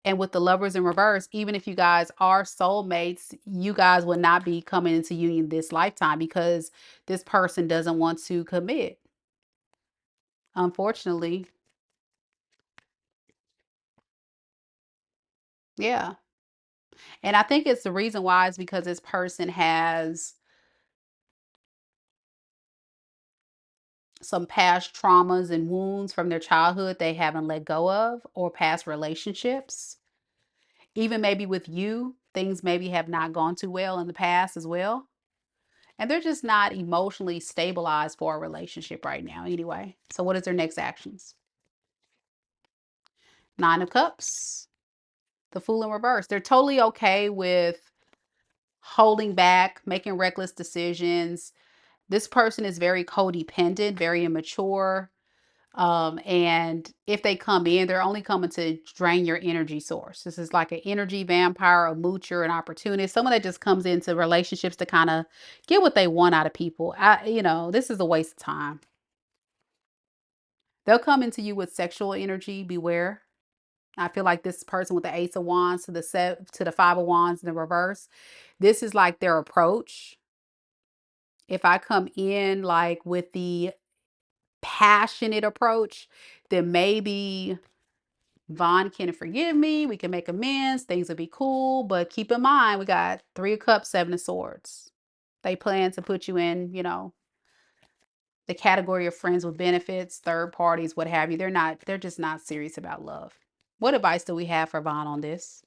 And with the Lovers in reverse, even if you guys are soulmates, you guys will not be coming into union this lifetime because this person doesn't want to commit. Unfortunately. Yeah. And I think it's the reason why is because this person has some past traumas and wounds from their childhood they haven't let go of, or past relationships. Even maybe with you, things maybe have not gone too well in the past as well. And they're just not emotionally stabilized for a relationship right now, anyway. So, what is their next actions? Nine of Cups, the Fool in reverse. They're totally okay with holding back, making reckless decisions. This person is very codependent, very immature. And if they come in, they're only coming to drain your energy source. This is like an energy vampire, a moocher, an opportunist, someone that just comes into relationships to kind of get what they want out of people. This is a waste of time. They'll come into you with sexual energy. Beware. I feel like this person with the Ace of Wands to the Five of Wands in the reverse. This is like their approach. If I come in like with the passionate approach, then maybe Vonn can forgive me. We can make amends. Things will be cool. But keep in mind, we got Three of Cups, Seven of Swords. They plan to put you in, the category of friends with benefits, third parties, what have you. They're just not serious about love. What advice do we have for Vonn on this?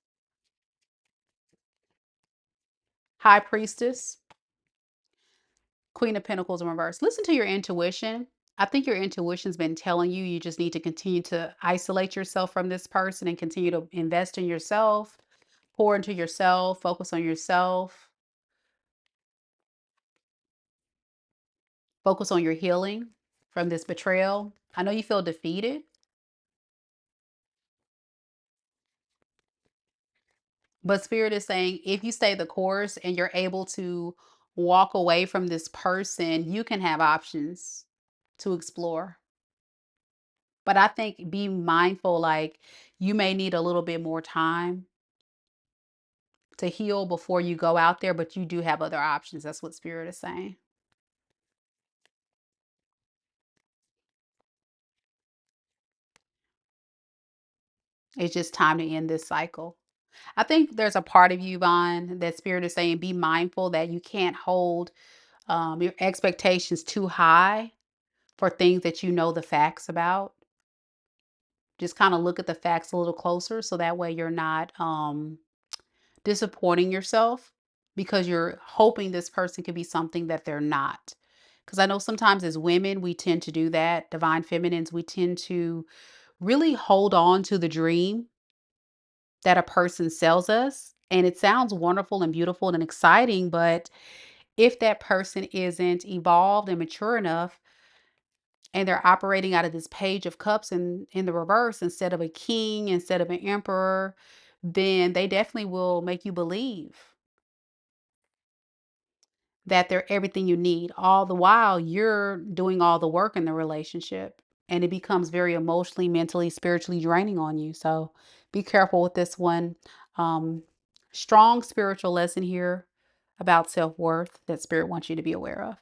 High Priestess, Queen of Pentacles in reverse. Listen to your intuition. I think your intuition's been telling you you just need to continue to isolate yourself from this person and continue to invest in yourself, pour into yourself, focus on yourself, focus on your healing from this betrayal. I know you feel defeated, but Spirit is saying if you stay the course and you're able to walk away from this person, you can have options to explore. But I think be mindful, like you may need a little bit more time to heal before you go out there, but you do have other options. That's what Spirit is saying. It's just time to end this cycle. I think there's a part of you, Vonn, that Spirit is saying be mindful that you can't hold your expectations too high for things that you know the facts about. Just kind of look at the facts a little closer so that way you're not disappointing yourself because you're hoping this person could be something that they're not. Because I know sometimes as women, we tend to do that. Divine feminines, we tend to really hold on to the dream that a person sells us. And it sounds wonderful and beautiful and exciting, but if that person isn't evolved and mature enough and they're operating out of this Page of Cups in the reverse instead of a king, instead of an emperor, then they definitely will make you believe that they're everything you need. All the while, you're doing all the work in the relationship, and it becomes very emotionally, mentally, spiritually draining on you. So be careful with this one. Um, Strong spiritual lesson here about self worth that Spirit wants you to be aware of.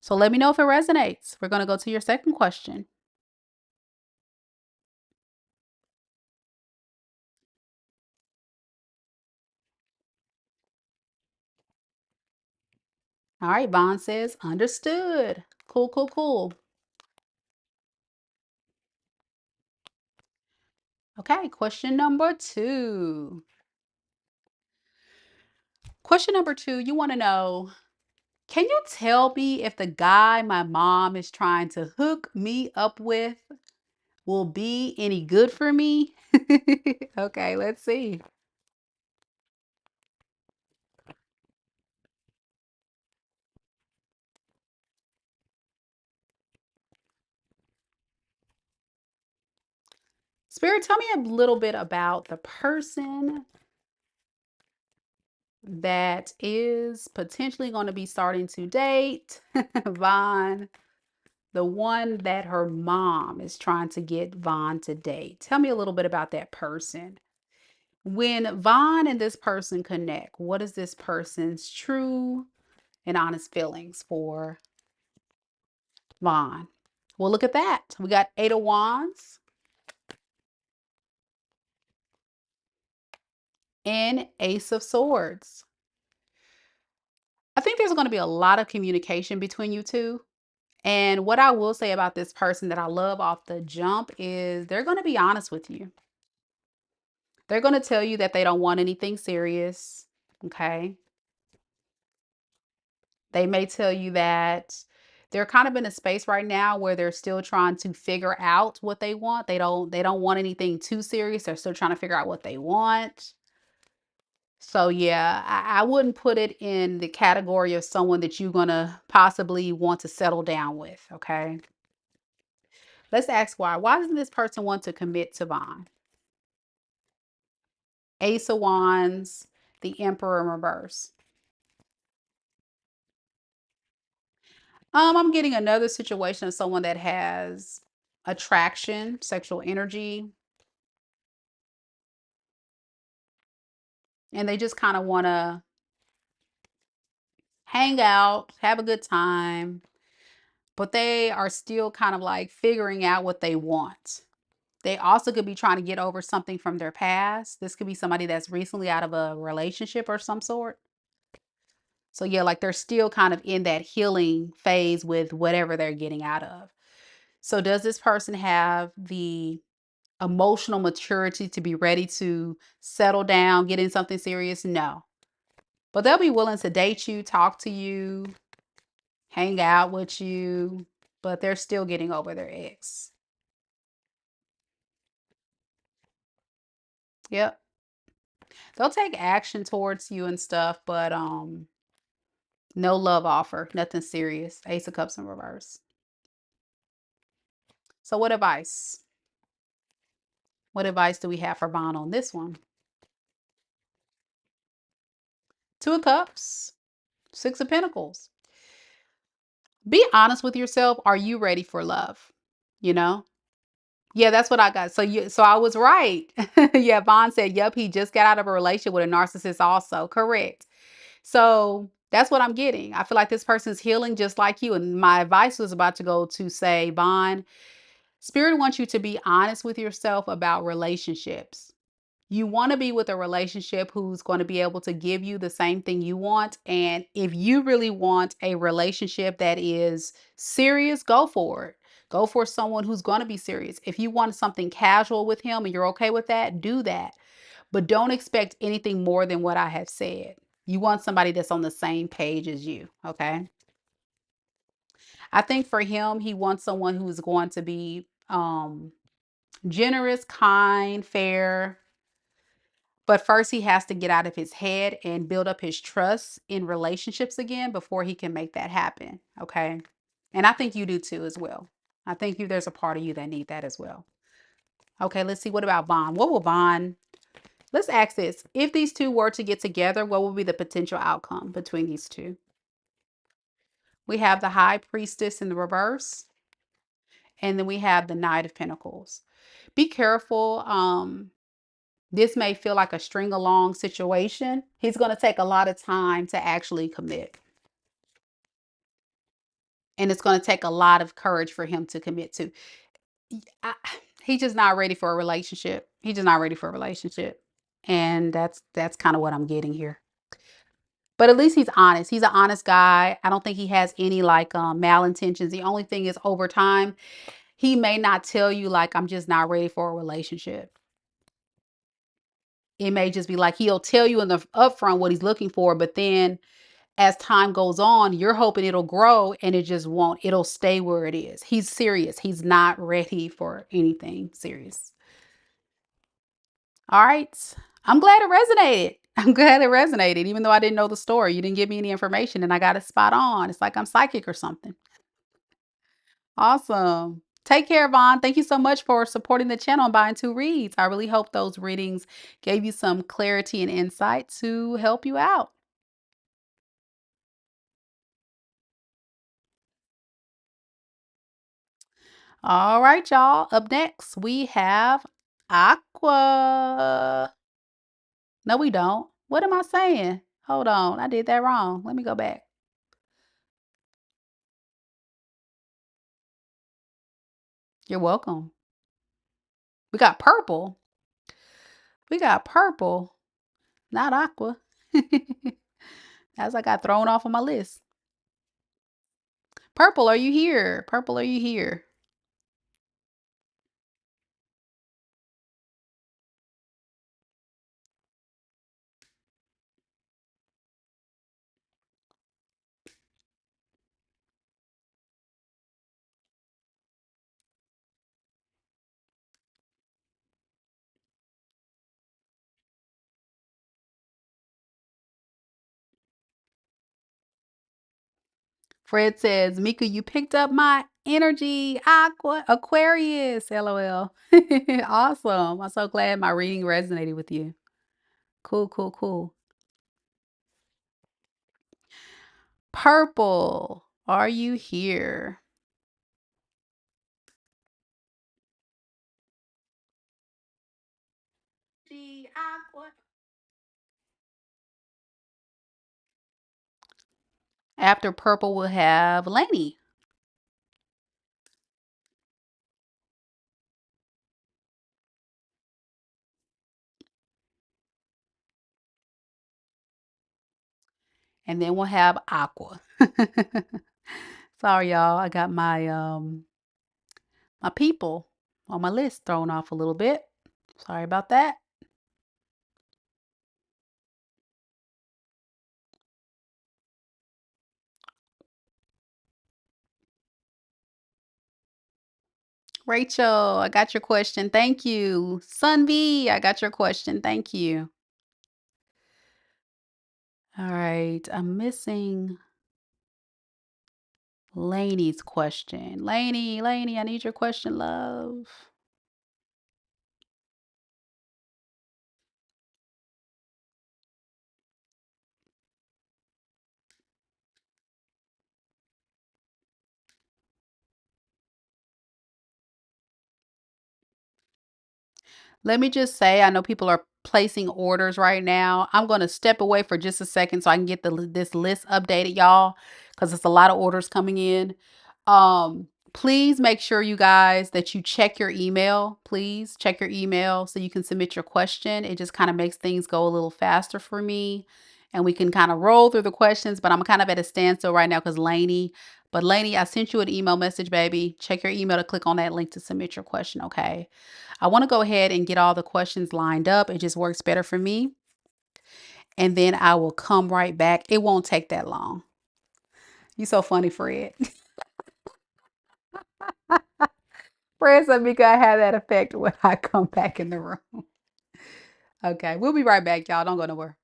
So let me know if it resonates. We're going to go to your second question. All right, Vonn says, understood. Cool, cool, cool. Okay, question number two. Question number two, you want to know, can you tell me if the guy my mom is trying to hook me up with will be any good for me? Okay, let's see. Spirit, tell me a little bit about the person that is potentially going to be starting to date Vonn. The one that her mom is trying to get Vonn to date. Tell me a little bit about that person. When Vonn and this person connect, what is this person's true and honest feelings for Vonn? Well, look at that. We got Eight of Wands and Ace of Swords. I think there's going to be a lot of communication between you two. And what I will say about this person that I love off the jump is they're going to be honest with you. They're going to tell you that they don't want anything serious. Okay. They may tell you that they're kind of in a space right now where they're still trying to figure out what they want. They don't want anything too serious. They're still trying to figure out what they want. So yeah, I wouldn't put it in the category of someone that you're gonna possibly want to settle down with. Okay. Let's ask why. Why doesn't this person want to commit to Vonn? Ace of Wands, the Emperor in reverse. I'm getting another situation of someone that has attraction, sexual energy, and they just kind of want to hang out, have a good time, but they are still kind of like figuring out what they want. They also could be trying to get over something from their past. This could be somebody that's recently out of a relationship or some sort. So yeah, like they're still kind of in that healing phase with whatever they're getting out of. So does this person have the emotional maturity to be ready to settle down, get in something serious? No. But they'll be willing to date you, talk to you, hang out with you, but they're still getting over their ex. Yep. They'll take action towards you and stuff, but no love offer, nothing serious. Ace of Cups in reverse. So what advice? What advice do we have for Vonn on this one? Two of Cups, Six of Pentacles. Be honest with yourself. Are you ready for love? You know? Yeah, that's what I got. So I was right. Yeah, Vonn said, yep, he just got out of a relationship with a narcissist also. Correct. So that's what I'm getting. I feel like this person's healing just like you. And my advice was about to go to say, Vonn, Spirit wants you to be honest with yourself about relationships. You want to be with a relationship who's going to be able to give you the same thing you want. And if you really want a relationship that is serious, go for it. Go for someone who's going to be serious. If you want something casual with him and you're okay with that, do that. But don't expect anything more than what I have said. You want somebody that's on the same page as you, okay? I think for him, he wants someone who's going to be generous, kind, fair. But first, he has to get out of his head and build up his trust in relationships again before he can make that happen. Okay. And I think you do too, as well. I think there's a part of you that need that as well. Okay. Let's see. What about Vonn? What will Vonn? Let's ask this. If these two were to get together, what would be the potential outcome between these two? We have the High Priestess in the reverse. And then we have the Knight of Pentacles. Be careful. This may feel like a string along situation. He's going to take a lot of time to actually commit. And it's going to take a lot of courage for him to commit to. I, he's just not ready for a relationship. He's just not ready for a relationship. And that's kind of what I'm getting here. But at least he's honest. He's an honest guy. I don't think he has any like malintentions. The only thing is over time, he may not tell you like, I'm just not ready for a relationship. It may just be like he'll tell you in the upfront what he's looking for, but then as time goes on, you're hoping it'll grow and it just won't. It'll stay where it is. He's serious. He's not ready for anything serious. All right. I'm glad it resonated. I'm glad it resonated, even though I didn't know the story. You didn't give me any information and I got it spot on. It's like I'm psychic or something. Awesome. Take care, Vonn. Thank you so much for supporting the channel and buying 2 reads. I really hope those readings gave you some clarity and insight to help you out. All right, y'all. Up next, we have Aqua. No, we don't. What am I saying? Hold on. I did that wrong. Let me go back. You're welcome. We got purple. We got purple, not aqua. As I got thrown off of my list. Purple, are you here? Purple, are you here? Fred says, Mika, you picked up my energy. Aqua, Aquarius, LOL. Awesome. I'm so glad my reading resonated with you. Cool, cool, cool. Purple, are you here? After purple, we'll have Lainey. And then we'll have Aqua. Sorry, y'all. I got my my people on my list thrown off a little bit. Sorry about that. Rachel, I got your question. Thank you. Sun V, I got your question. Thank you. All right. I'm missing Lainey's question. Lainey, I need your question, love. Let me just say, I know people are placing orders right now. I'm going to step away for just a second so I can get this list updated, y'all, because it's a lot of orders coming in. Please make sure, you guys, that you check your email. Please check your email so you can submit your question. It just kind of makes things go a little faster for me, and we can kind of roll through the questions, but I'm kind of at a standstill right now because Lainey, I sent you an email message, baby. Check your email to click on that link to submit your question, okay? I want to go ahead and get all the questions lined up. It just works better for me. And then I will come right back. It won't take that long. You so funny, Fred. Fred said Mika, I have that effect when I come back in the room. Okay, we'll be right back, y'all. Don't go nowhere.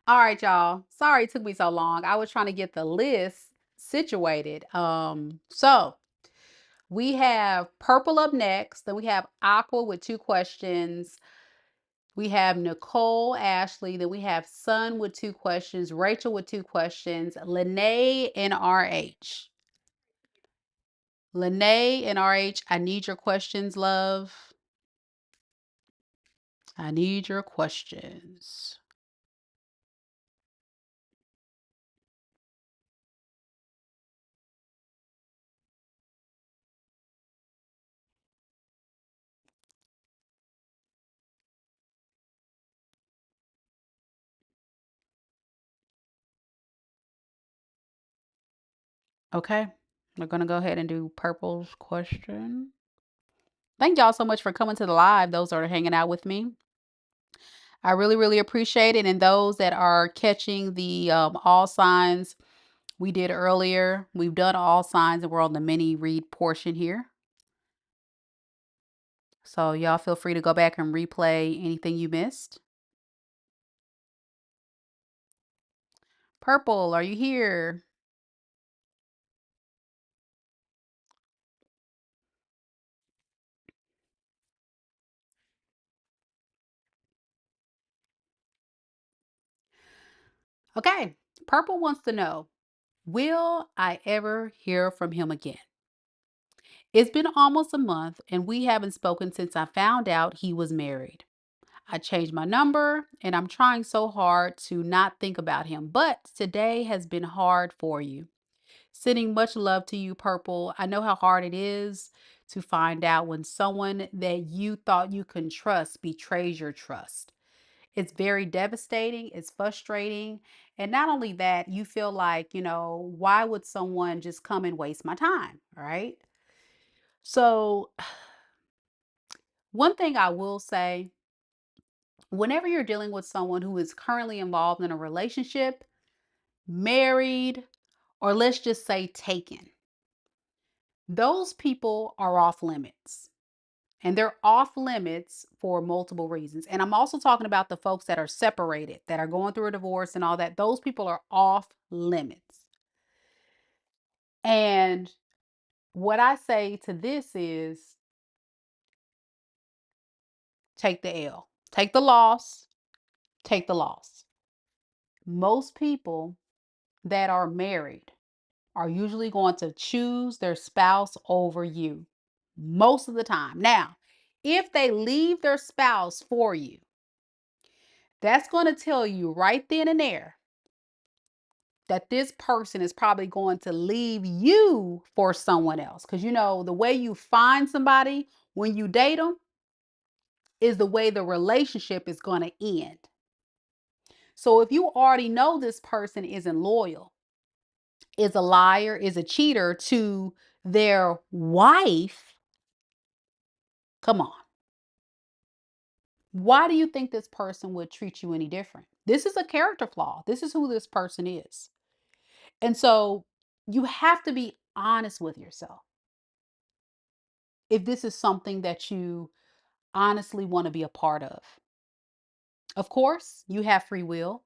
All right, y'all. Sorry it took me so long. I was trying to get the list situated. So we have purple up next. Then we have Aqua with 2 questions. We have NicoleAshley. Then we have Sun with 2 questions. Rachel with 2 questions. Lene and RH. Lene and RH, I need your questions, love. I need your questions. Okay. We're going to go ahead and do purple's question. Thank y'all so much for coming to the live. Those that are hanging out with me. I really, really appreciate it. And those that are catching the all signs we did earlier, we've done all signs and we're on the mini read portion here. So y'all feel free to go back and replay anything you missed. Purple, are you here? Okay. Purple wants to know, will I ever hear from him again? It's been almost a month and we haven't spoken since I found out he was married. I changed my number and I'm trying so hard to not think about him, but today has been hard for you. Sending much love to you, Purple. I know how hard it is to find out when someone that you thought you can trust betrays your trust. It's very devastating, it's frustrating. And not only that, you feel like, why would someone just come and waste my time, right? So, one thing I will say, whenever you're dealing with someone who is currently involved in a relationship, married, or let's just say taken, those people are off limits. And they're off limits for multiple reasons. And I'm also talking about the folks that are separated, that are going through a divorce and all that. Those people are off limits. And what I say to this is take the L, take the loss, take the loss. Most people that are married are usually going to choose their spouse over you most of the time. Now, if they leave their spouse for you, that's going to tell you right then and there that this person is probably going to leave you for someone else. Because the way you find somebody when you date them is the way the relationship is going to end. So if you already know this person isn't loyal, is a liar, is a cheater to their wife, come on. Why do you think this person would treat you any different? This is a character flaw. This is who this person is. And so you have to be honest with yourself. If this is something that you honestly want to be a part of. Of course, you have free will.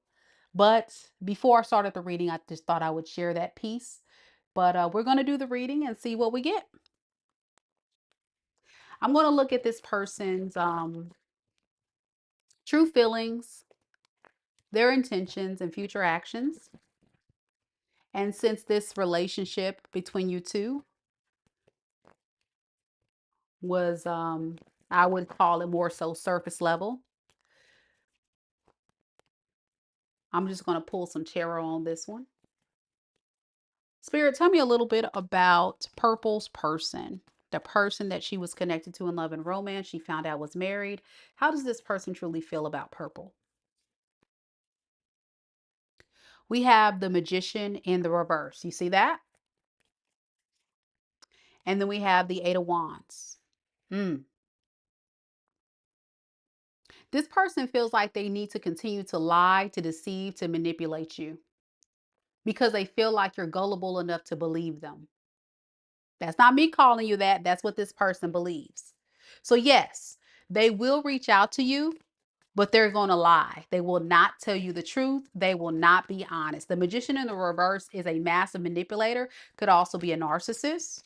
But before I started the reading, I just thought I would share that piece. But we're going to do the reading and see what we get. I'm going to look at this person's true feelings, their intentions, and future actions. And since this relationship between you two was, I would call it more so surface level, I'm just going to pull some tarot on this one. Spirit, tell me a little bit about Purple's person, the person that she was connected to in love and romance. She found out was married. How does this person truly feel about Purple? We have the Magician in the reverse. You see that? And then we have the Eight of Wands. This person feels like they need to continue to lie, to deceive, to manipulate you because they feel like you're gullible enough to believe them. That's not me calling you that. That's what this person believes. So, yes, they will reach out to you, but they're going to lie. They will not tell you the truth. They will not be honest. The Magician in the reverse is a massive manipulator, could also be a narcissist.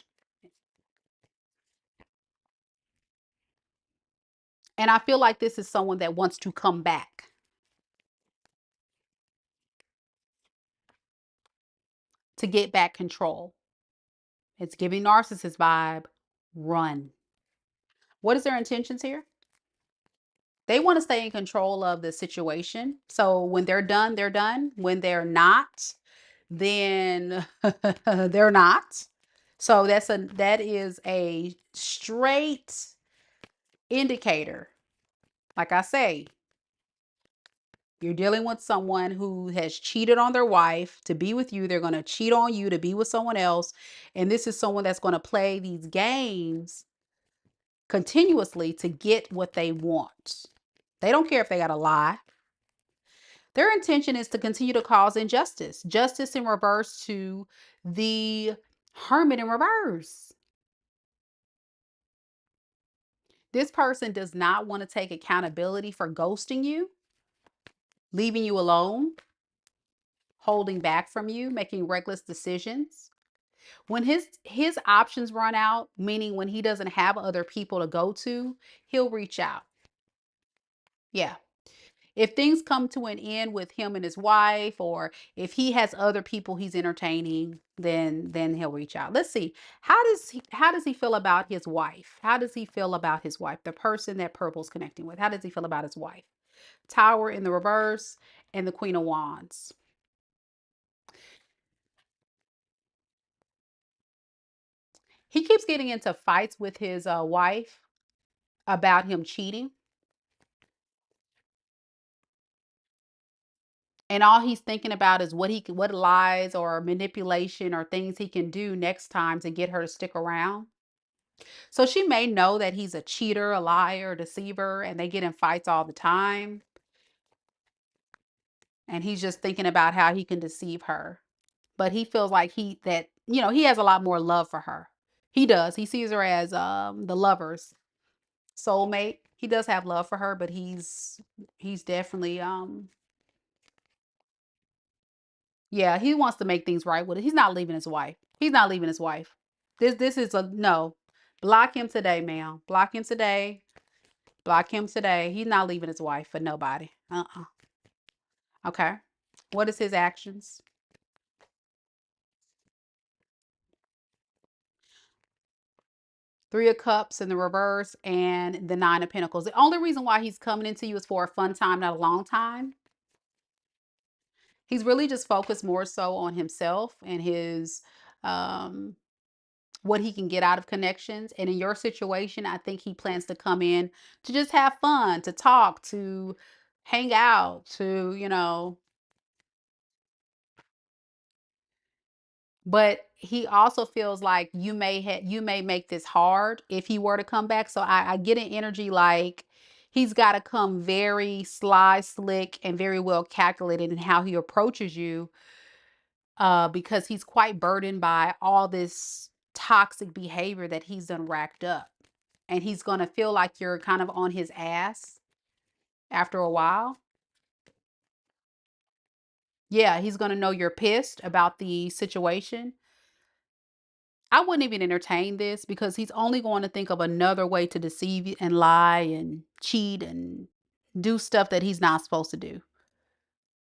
And I feel like this is someone that wants to come back, to get back control. It's giving narcissist vibe. Run. What is their intentions here? They want to stay in control of the situation. So when they're done, they're done. When they're not, then they're not. So that is a straight indicator. Like I say, you're dealing with someone who has cheated on their wife to be with you. They're going to cheat on you to be with someone else. And this is someone that's going to play these games continuously to get what they want. They don't care if they got to lie. Their intention is to continue to cause injustice. Justice in reverse to the Hermit in reverse. This person does not want to take accountability for ghosting you, leaving you alone, holding back from you, making reckless decisions. When his options run out, meaning when he doesn't have other people to go to, he'll reach out. Yeah. If things come to an end with him and his wife, or if he has other people he's entertaining, then he'll reach out. Let's see. How does he feel about his wife? How does he feel about his wife? The person that Purple's connecting with. How does he feel about his wife? Tower in the reverse and the Queen of Wands. He keeps getting into fights with his wife about him cheating. And all he's thinking about is what lies or manipulation or things he can do next time to get her to stick around. So she may know that he's a cheater, a liar, a deceiver, and they get in fights all the time. And he's just thinking about how he can deceive her. But he feels like he has a lot more love for her. He does. He sees her as the lover's soulmate. He does have love for her, but he's definitely yeah, he wants to make things right with it. He's not leaving his wife. He's not leaving his wife. This is a no. Block him today, ma'am. Block him today. Block him today. He's not leaving his wife for nobody. Okay. What is his actions? Three of Cups in the reverse and the Nine of Pentacles. The only reason why he's coming into you is for a fun time, not a long time. He's really just focused more so on himself and his what he can get out of connections. And in your situation, I think he plans to come in to just have fun, to talk, to hang out, to. But he also feels like you may make this hard if he were to come back. So I get an energy like he's got to come very sly, slick, and very well calculated in how he approaches you, because he's quite burdened by all this toxic behavior that he's done racked up. And he's going to feel like you're kind of on his ass after a while. Yeah, he's going to know you're pissed about the situation. I wouldn't even entertain this because he's only going to think of another way to deceive you and lie and cheat and do stuff that he's not supposed to do.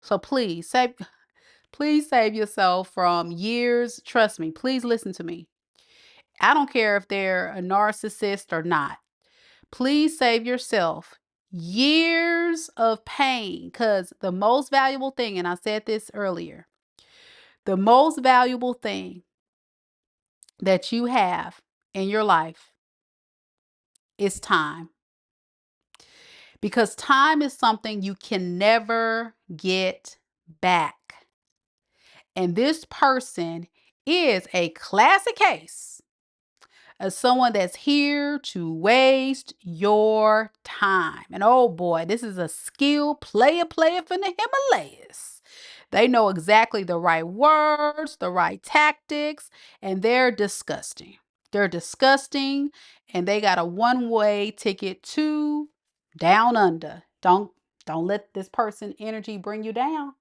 So please save yourself from years. Trust me, please listen to me. I don't care if they're a narcissist or not. Please save yourself years of pain, because the most valuable thing, and I said this earlier, the most valuable thing that you have in your life is time. Because time is something you can never get back. And this person is a classic case of someone that's here to waste your time. And oh boy, this is a skilled player from the Himalayas. They know exactly the right words, the right tactics, and they're disgusting. They're disgusting, and they got a one-way ticket to down under. Don't let this person energy bring you down.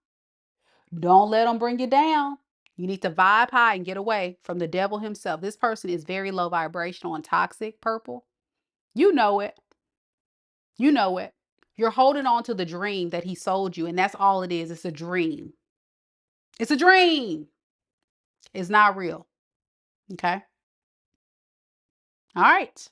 Don't let them bring you down. You need to vibe high and get away from the devil himself. This person is very low vibrational and toxic, purple. You know it. You know it. You're holding on to the dream that he sold you, and that's all it is. It's a dream. It's a dream. It's not real. Okay. All right.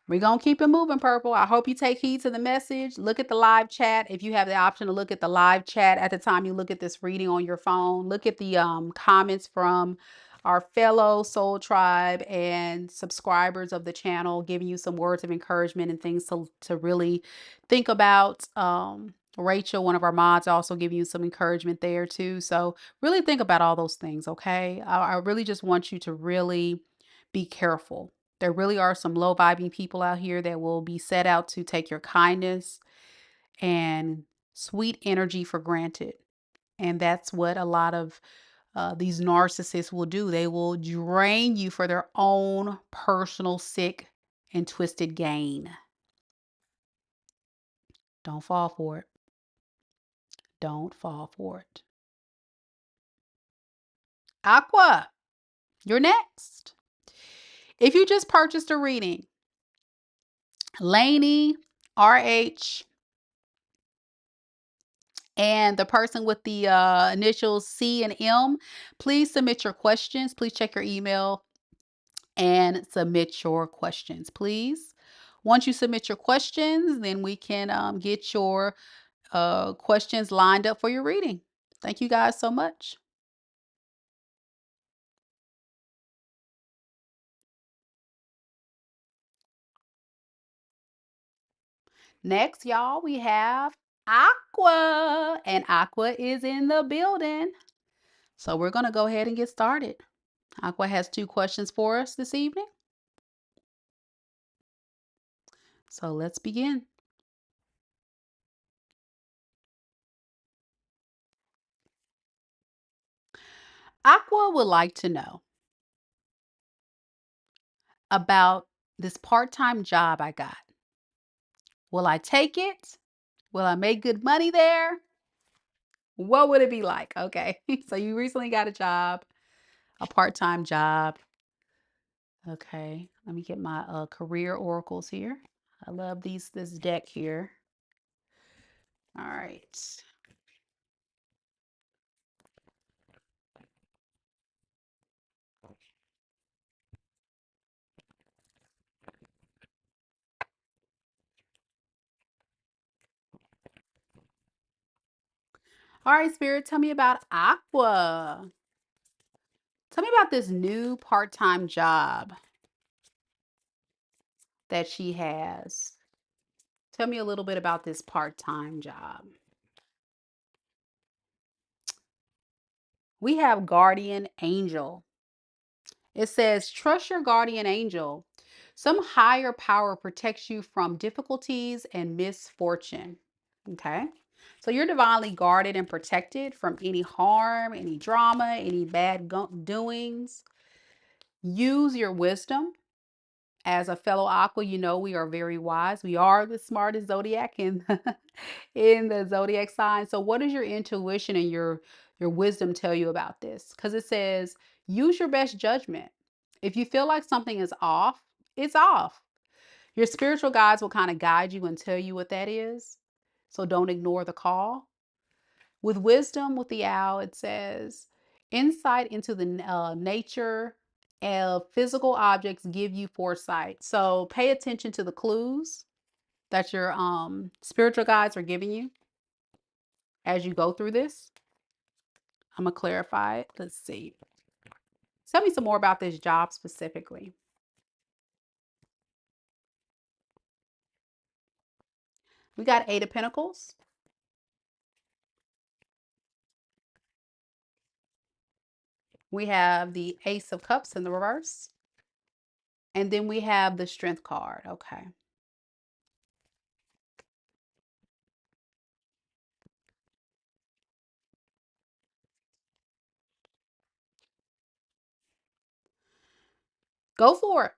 We're going to keep it moving, Purple. I hope you take heed to the message. Look at the live chat. If you have the option to look at the live chat at the time you look at this reading on your phone, look at the comments from our fellow Soul Tribe and subscribers of the channel, giving you some words of encouragement and things to really think about. Rachel, one of our mods, also giving you some encouragement there too. So really think about all those things, okay? I really just want you to really be careful. There really are some low vibing people out here that will be set out to take your kindness and sweet energy for granted. And that's what a lot of these narcissists will do. They will drain you for their own personal sick and twisted gain. Don't fall for it. Don't fall for it. Aqua, you're next. If you just purchased a reading, Lainey, RH, and the person with the initials C and M, please submit your questions. Please check your email and submit your questions, please. Once you submit your questions, then we can get your questions lined up for your reading. Thank you guys so much. Next, y'all, we have Aqua, and Aqua is in the building. So we're going to go ahead and get started. Aqua has 2 questions for us this evening. So let's begin. Aqua would like to know about this part-time job I got. Will I take it? Will I make good money there? What would it be like? Okay. So you recently got a job, a part-time job. Okay. Let me get my career oracles here. I love this deck here. All right. All right, Spirit, tell me about Aqua. Tell me about this new part-time job that she has. Tell me a little bit about this part-time job. We have guardian angel. It says, trust your guardian angel. Some higher power protects you from difficulties and misfortune. Okay. So you're divinely guarded and protected from any harm, any drama, any bad doings. Use your wisdom. As a fellow Aqua, you know we are very wise. We are the smartest zodiac in in the zodiac sign. So what does your intuition and your wisdom tell you about this? Because it says use your best judgment. If you feel like something is off, it's off. Your spiritual guides will kind of guide you and tell you what that is. So don't ignore the call. With wisdom, with the owl, it says insight into the nature of physical objects give you foresight. So pay attention to the clues that your spiritual guides are giving you as you go through this. I'm going to clarify it. Let's see. Tell me some more about this job specifically. We got 8 of Pentacles. We have the Ace of Cups in the reverse. And then we have the Strength card. Okay. Go for it.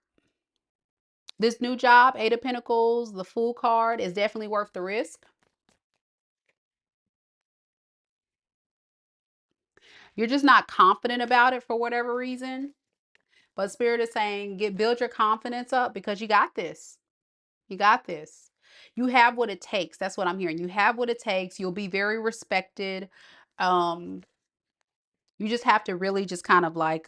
This new job, Eight of Pentacles, the Fool card, is definitely worth the risk. You're just not confident about it for whatever reason. But Spirit is saying, build your confidence up because you got this. You got this. You have what it takes. That's what I'm hearing. You have what it takes. You'll be very respected. Um, you just have to really just kind of like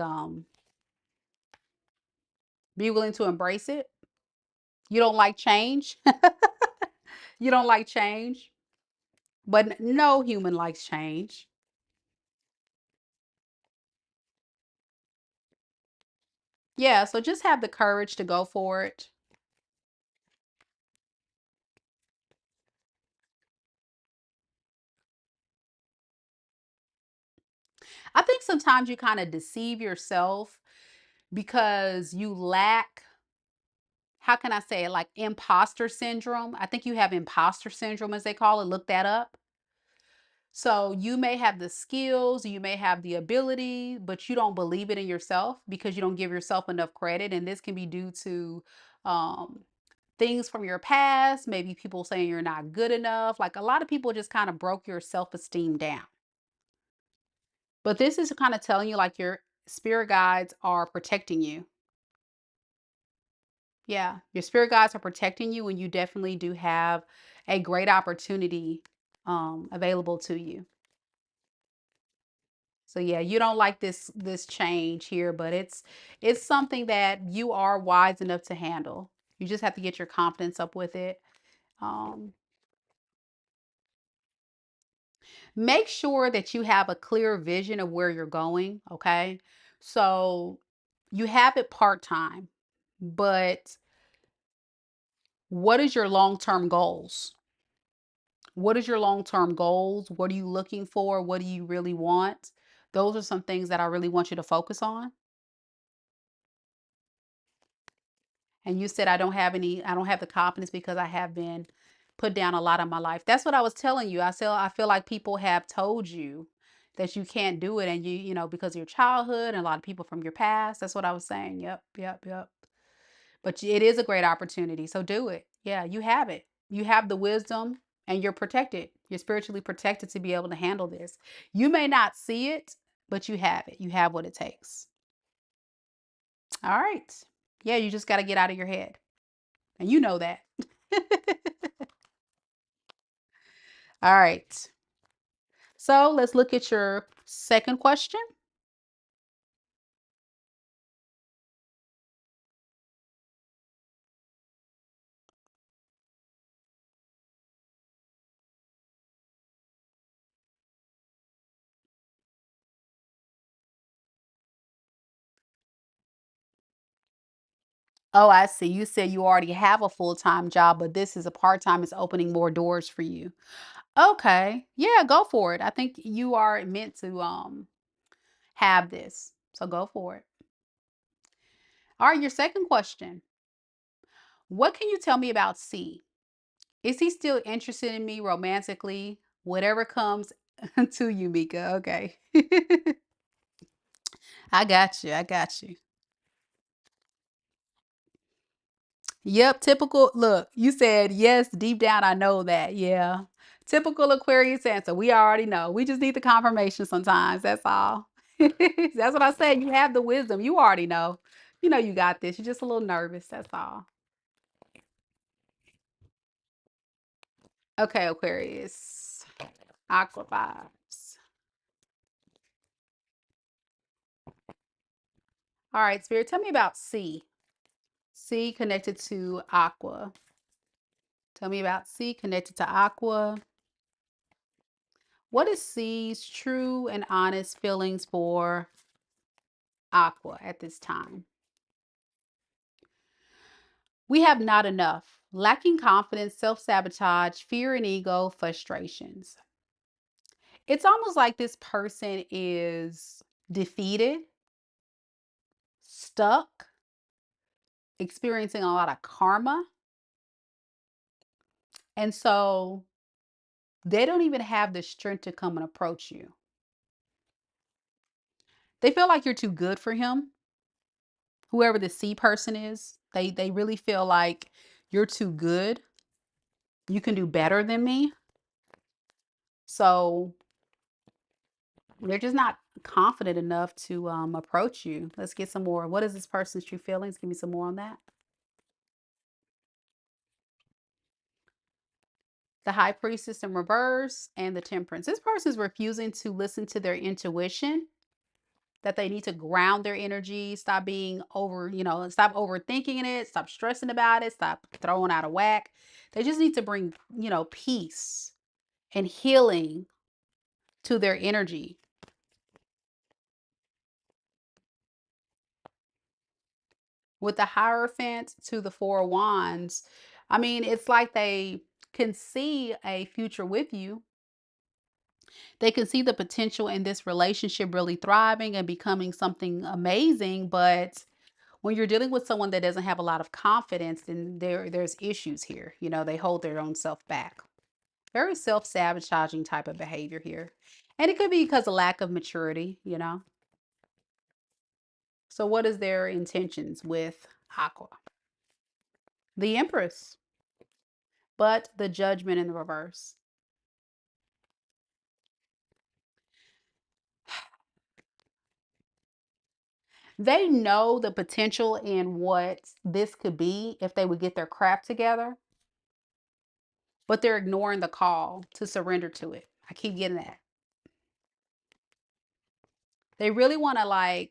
be willing to embrace it. You don't like change. You don't like change. But no human likes change. Yeah, so just have the courage to go for it. I think sometimes you kind of deceive yourself because you lack, how can I say it, like imposter syndrome. I think you have imposter syndrome, as they call it. Look that up. So you may have the skills, you may have the ability, but you don't believe it in yourself because you don't give yourself enough credit. And this can be due to um, things from your past, maybe people saying you're not good enough. Like a lot of people just kind of broke your self-esteem down. But this is kind of telling you like your spirit guides are protecting you. Yeah, your spirit guides are protecting you, and you definitely do have a great opportunity available to you. So yeah, you don't like this change here, but it's something that you are wise enough to handle. You just have to get your confidence up with it. Um, Make sure that you have a clear vision of where you're going, okay? So you have it part-time, but what is your long-term goals? What is your long-term goals? What are you looking for? What do you really want? Those are some things that I really want you to focus on. And you said I don't have the confidence because I have been put down a lot of my life. That's what I was telling you. I feel like people have told you that you can't do it and you know, because of your childhood and a lot of people from your past. That's what I was saying. Yep, yep, yep. But it is a great opportunity. So do it. Yeah, you have it. You have the wisdom and you're protected. You're spiritually protected to be able to handle this. You may not see it, but you have it. You have what it takes. All right. Yeah, you just got to get out of your head. And you know that. All right. So let's look at your second question. Oh, I see. You said you already have a full-time job, but this is a part-time. It's opening more doors for you. Okay. Yeah, go for it. I think you are meant to have this. So go for it. All right, your second question. What can you tell me about C? Is he still interested in me romantically? Whatever comes to you, Mika. Okay. I got you. I got you. Yep, typical. Look, you said yes, deep down, I know that. Yeah. Typical Aquarius answer. We already know. We just need the confirmation sometimes. That's all. That's what I said. You have the wisdom. You already know. You know you got this. You're just a little nervous. That's all. Okay, Aquarius. Aqua vibes. All right, Spirit, tell me about C. C connected to Aqua. Tell me about C connected to Aqua. What is C's true and honest feelings for Aqua at this time? We have not enough, lacking confidence, self-sabotage, fear and ego, frustrations. It's almost like this person is defeated, stuck, experiencing a lot of karma. And so they don't even have the strength to come and approach you. They feel like you're too good for him, whoever the C person is. They really feel like you're too good. You can do better than me. So they're just not confident enough to approach you. Let's get some more. What is this person's true feelings? Give me some more on that. The High Priestess in reverse and the Temperance. This person is refusing to listen to their intuition, that they need to ground their energy, stop being stop overthinking it, stop stressing about it, stop throwing out of whack. They just need to bring, peace and healing to their energy. With the Hierophant to the Four of Wands, I mean, it's like they can see a future with you. They can see the potential in this relationship really thriving and becoming something amazing, but when you're dealing with someone that doesn't have a lot of confidence, then there's issues here. They hold their own self back. Very self-sabotaging type of behavior here. And it could be because of lack of maturity. So what is their intentions with Aqua? The Empress, but the Judgment in the reverse. They know the potential in what this could be if they would get their crap together, but they're ignoring the call to surrender to it. I keep getting that. They really want to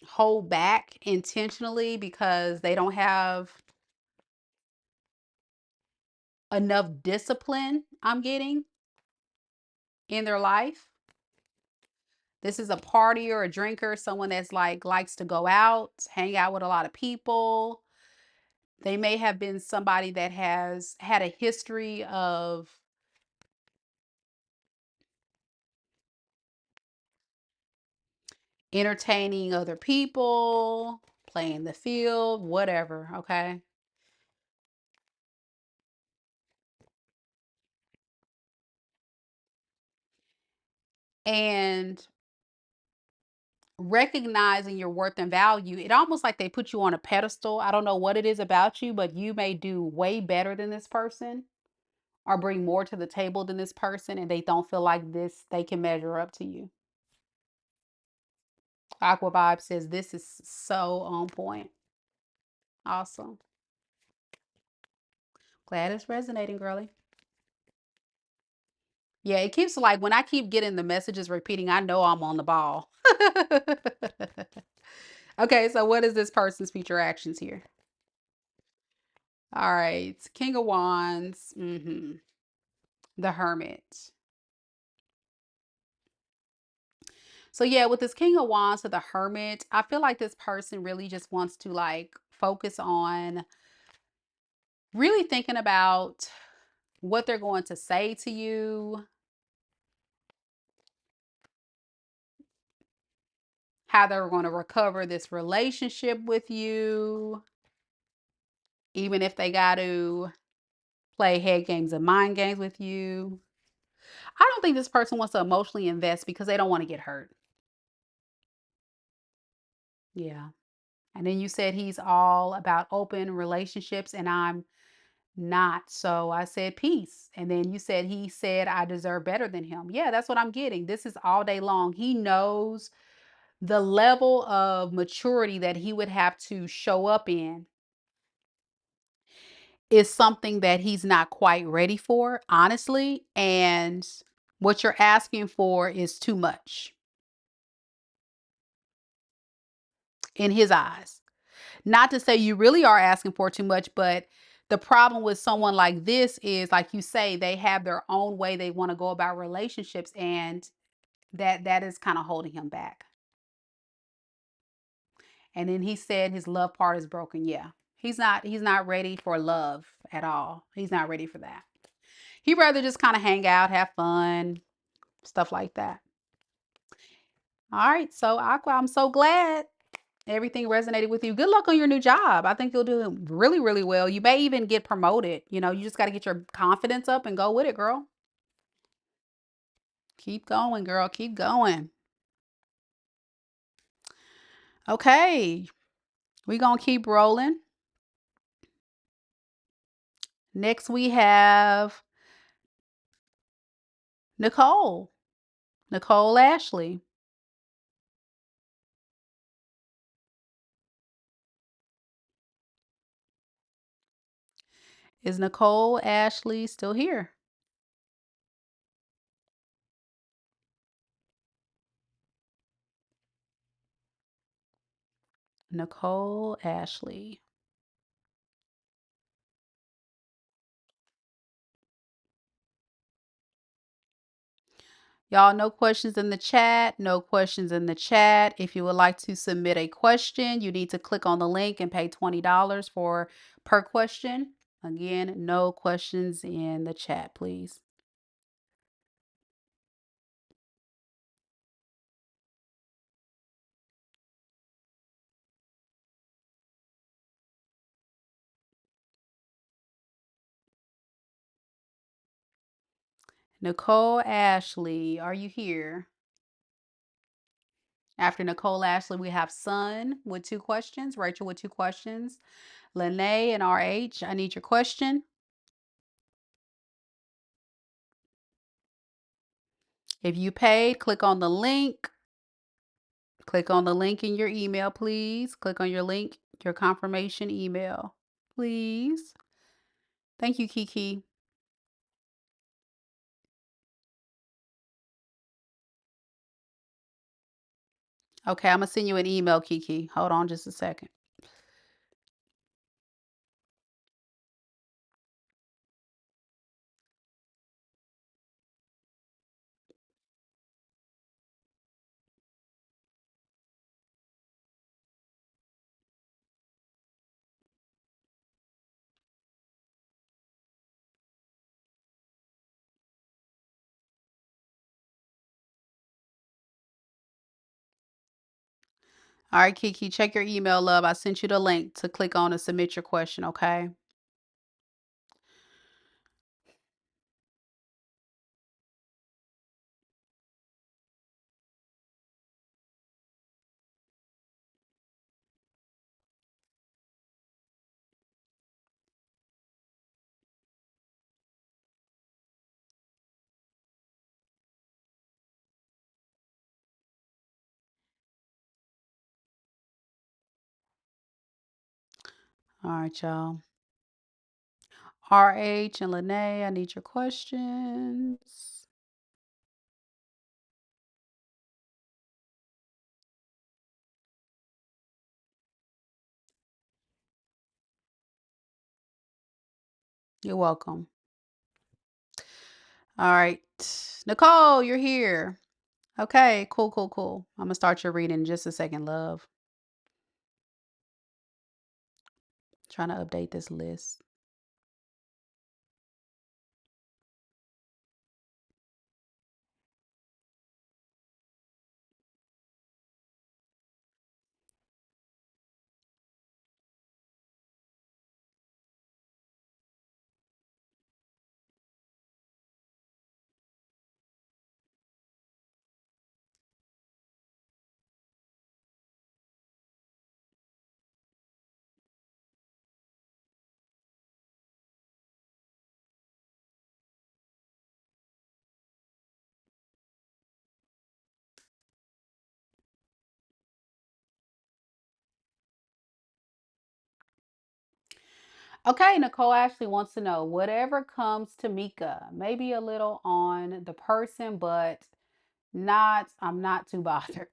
hold back intentionally because they don't have enough discipline, I'm getting, in their life. This is a partier, a drinker, someone that's likes to go out, hang out with a lot of people. They may have been somebody that has had a history of entertaining other people, playing the field, whatever, okay? And recognizing your worth and value, it almost like they put you on a pedestal. I don't know what it is about you, but you may do way better than this person or bring more to the table than this person, and they don't feel like they can measure up to you. Aqua Vibe says this is so on point. Awesome. Glad it's resonating, girly. Yeah, it keeps when I keep getting the messages repeating, I know I'm on the ball. Okay, so what is this person's future actions here? All right, King of Wands, the Hermit. So yeah, with this King of Wands to the Hermit, I feel like this person really just wants to focus on really thinking about what they're going to say to you, how they're going to recover this relationship with you, even if they got to play head games and mind games with you. I don't think this person wants to emotionally invest because they don't want to get hurt. Yeah. And then you said he's all about open relationships, and I'm not. So I said peace. And then you said he said I deserve better than him. Yeah, that's what I'm getting. This is all day long. He knows the level of maturity that he would have to show up in is something that he's not quite ready for, honestly. And what you're asking for is too much in his eyes. Not to say you really are asking for too much, but the problem with someone like this is, like you say, they have their own way they want to go about relationships, and that is kind of holding him back. And then he said his love part is broken. Yeah. He's not ready for love at all. He's not ready for that. He'd rather just kind of hang out, have fun, stuff like that. All right. So Aqua, I'm so glad everything resonated with you. Good luck on your new job. I think you'll do really, really well. You may even get promoted. You just got to get your confidence up and go with it, girl. Keep going, girl. Keep going. Okay. We're going to keep rolling. Next, we have NicoleAshley. Is NicoleAshley still here? NicoleAshley. Y'all, no questions in the chat. No questions in the chat. If you would like to submit a question, you need to click on the link and pay $20 for per question. Again, no questions in the chat, please. NicoleAshley, are you here? After NicoleAshley, we have Sun with 2 questions, Rachel with 2 questions, Lene and RH, I need your question. If you paid, click on the link. Click on the link in your email, please. Click on your link, your confirmation email, please. Thank you, Kiki. Okay, I'm going to send you an email, Kiki. Hold on just a second. All right, Kiki, check your email, love. I sent you the link to click on and submit your question, okay? All right, y'all. RH and Lene, I need your questions. You're welcome. All right. Nicole, you're here. Okay, cool, cool, cool. I'm going to start your reading in just a second, love. Trying to update this list. Okay, NicoleAshley wants to know whatever comes to Mika, maybe a little on the person, but I'm not too bothered.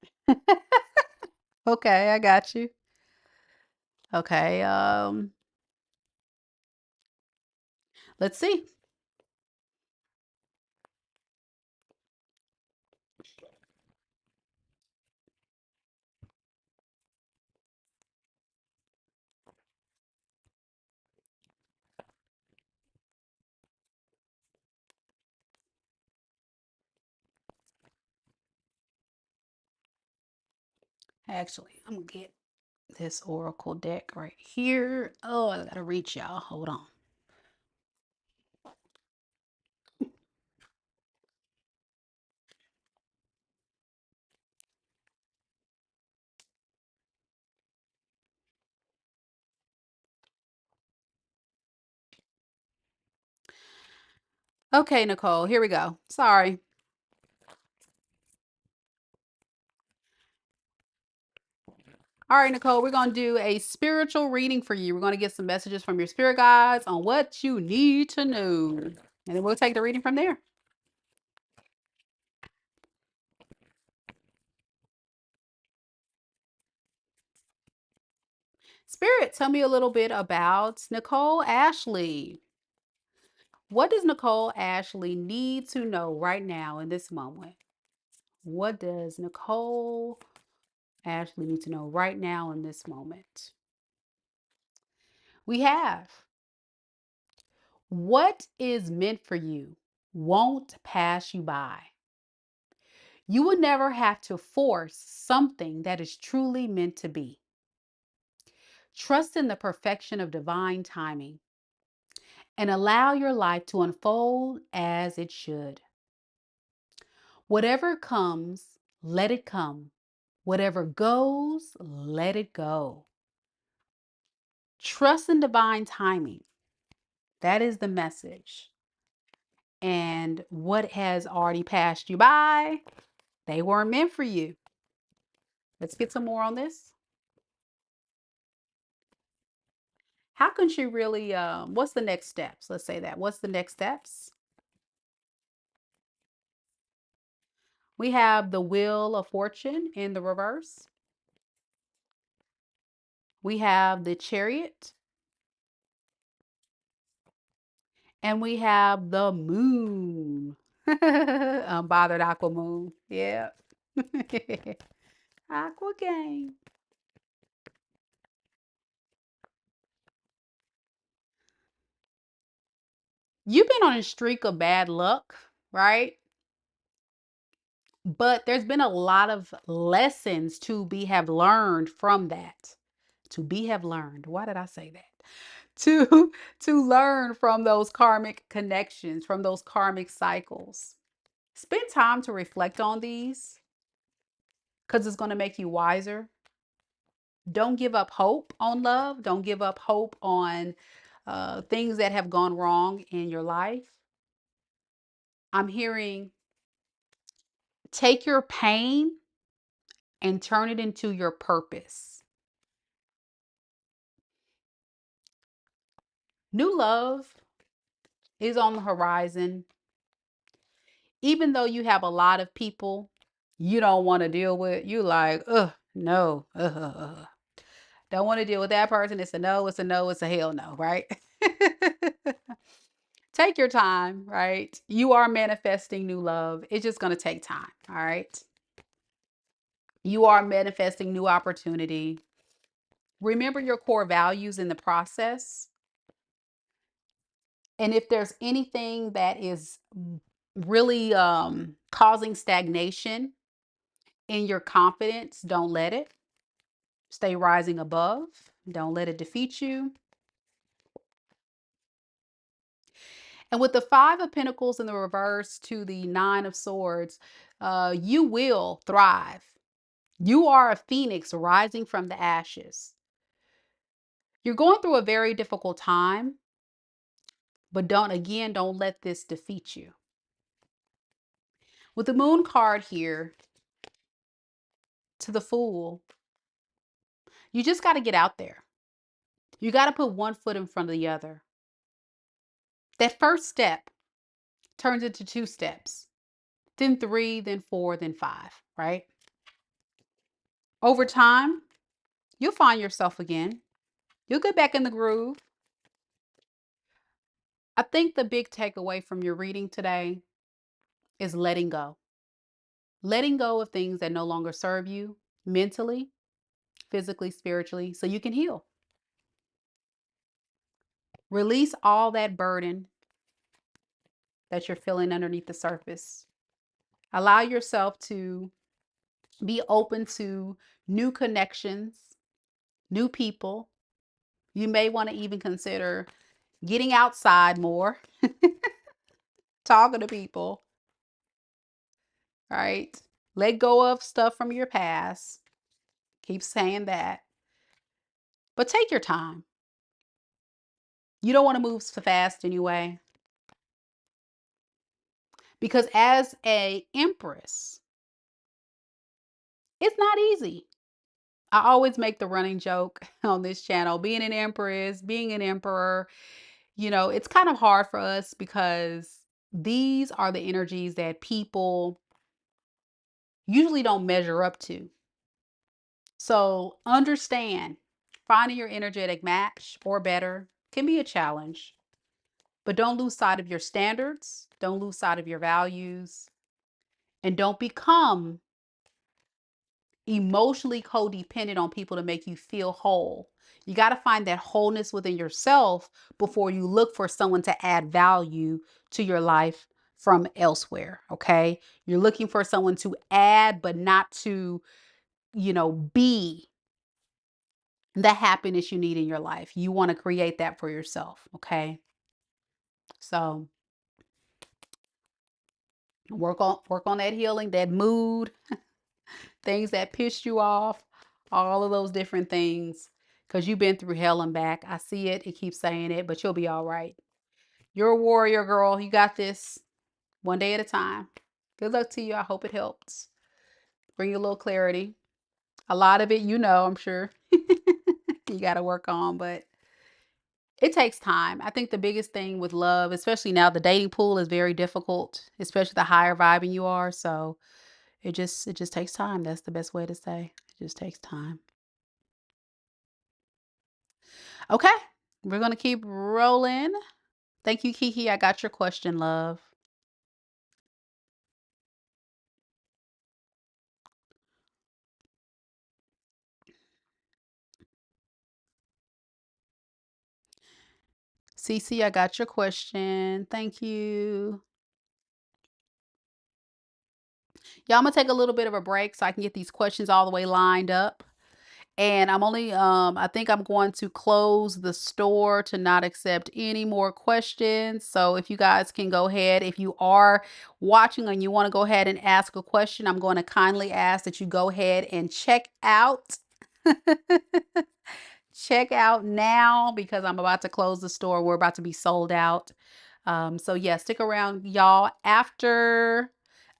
Okay, I got you. Okay, let's see. Actually, I'm gonna get this oracle deck right here. Oh, I gotta reach y'all. Hold on. Okay, Nicole, here we go. Sorry. All right, Nicole, we're going to do a spiritual reading for you. We're going to get some messages from your spirit guides on what you need to know. And then we'll take the reading from there. Spirit, tell me a little bit about NicoleAshley. What does NicoleAshley need to know right now in this moment? What does NicoleAshley need to know right now in this moment? We have what is meant for you won't pass you by. You will never have to force something that is truly meant to be. Trust in the perfection of divine timing and allow your life to unfold as it should. Whatever comes, let it come. Whatever goes, let it go. Trust in divine timing. That is the message. And what has already passed you by, they weren't meant for you. Let's get some more on this. How can she really, what's the next steps? Let's say that. What's the next steps? We have the Wheel of Fortune in the reverse. We have the Chariot. And we have the Moon. Unbothered Aqua Moon. Yeah. Aqua Gang. You've been on a streak of bad luck, right? But there's been a lot of lessons to be have learned from that. To be have learned. Why did I say that? To learn from those karmic connections, from those karmic cycles. Spend time to reflect on these because it's going to make you wiser. Don't give up hope on love. Don't give up hope on things that have gone wrong in your life. I'm hearing take your pain and turn it into your purpose. New love is on the horizon. Even though you have a lot of people you don't want to deal with, you like, no, don't want to deal with that person. It's a no, it's a no, it's a hell no, right? Take your time, right? You are manifesting new love. It's just going to take time, all right? You are manifesting new opportunity. Remember your core values in the process. And if there's anything that is really causing stagnation in your confidence, don't let it. Stay rising above. Don't let it defeat you. And with the Five of Pentacles in the reverse to the Nine of Swords, you will thrive. You are a phoenix rising from the ashes. You're going through a very difficult time, but don't let this defeat you. With the Moon card here to the Fool, you just got to get out there. You got to put one foot in front of the other. That first step turns into two steps, then three, then four, then five, right? Over time, you'll find yourself again. You'll get back in the groove. I think the big takeaway from your reading today is letting go. Letting go of things that no longer serve you mentally, physically, spiritually, so you can heal. Release all that burden that you're feeling underneath the surface. Allow yourself to be open to new connections, new people. You may want to even consider getting outside more, talking to people, right? Let go of stuff from your past. Keep saying that. But take your time. You don't want to move so fast anyway. Because as a empress, it's not easy. I always make the running joke on this channel, being an empress, being an emperor, it's kind of hard for us because these are the energies that people usually don't measure up to. So understand, finding your energetic match or better can be a challenge, but don't lose sight of your standards, don't lose sight of your values, and don't become emotionally codependent on people to make you feel whole. You got to find that wholeness within yourself before you look for someone to add value to your life from elsewhere. Okay. You're looking for someone to add, but not to, be the happiness you need in your life. You want to create that for yourself. Okay. So work on that healing, that mood, things that pissed you off, all of those different things, because you've been through hell and back. I see it. It keeps saying it, but you'll be all right. You're a warrior, girl. You got this, one day at a time. Good luck to you. I hope it helps. Bring you a little clarity. A lot of it, I'm sure you got to work on, but it takes time. I think the biggest thing with love, especially now, the dating pool is very difficult, especially the higher vibing you are. So it just takes time. That's the best way to say. It just takes time. Okay, we're gonna keep rolling. Thank you, Kiki. I got your question, love. Cece, I got your question. Thank you. Y'all, I'm gonna take a little bit of a break so I can get these questions all the way lined up. And I think I'm going to close the store to not accept any more questions. So if you guys can go ahead, if you are watching and you want to go ahead and ask a question, I'm going to kindly ask that you go ahead and check out. Check out now because I'm about to close the store. We're about to be sold out. So yeah, stick around, y'all. After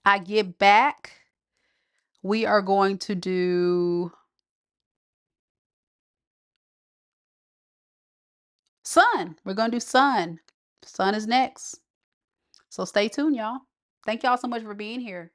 I get back, we are going to do Sun. We're going to do Sun. Sun is next. So stay tuned, y'all. Thank y'all so much for being here.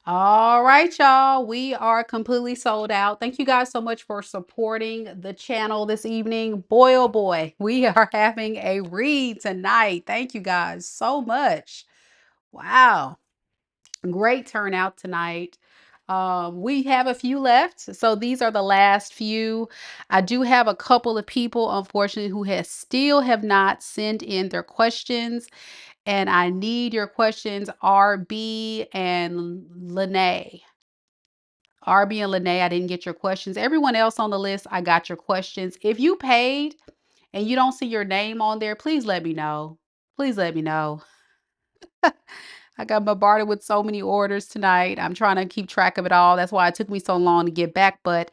All right, y'all. We are completely sold out. Thank you guys so much for supporting the channel this evening. Boy, oh boy, we are having a read tonight. Thank you guys so much. Wow. Great turnout tonight. We have a few left. So these are the last few. I do have a couple of people, unfortunately, who still have not sent in their questions. And I need your questions, RB and Lene. RB and Lene, I didn't get your questions. Everyone else on the list, I got your questions. If you paid and you don't see your name on there, please let me know. Please let me know. I got bombarded with so many orders tonight. I'm trying to keep track of it all. That's why it took me so long to get back. But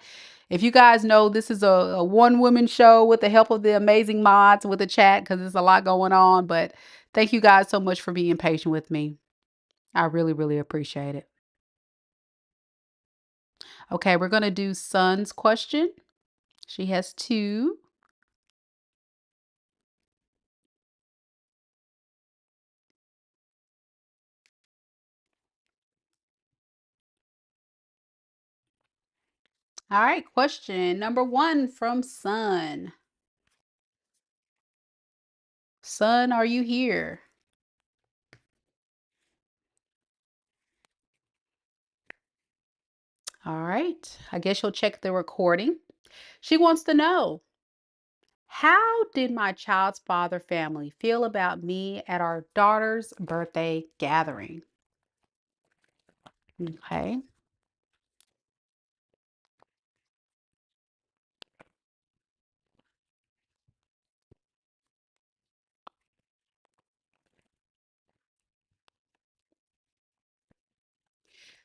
if you guys know, this is a one-woman show with the help of the amazing mods with the chat because there's a lot going on. But thank you guys so much for being patient with me. I really, really appreciate it. Okay, we're going to do Sun's question. She has two. All right, question number one from Sun. Sun, are you here? All right. I guess you'll check the recording. She wants to know, how did my child's father family feel about me at our daughter's birthday gathering? Okay.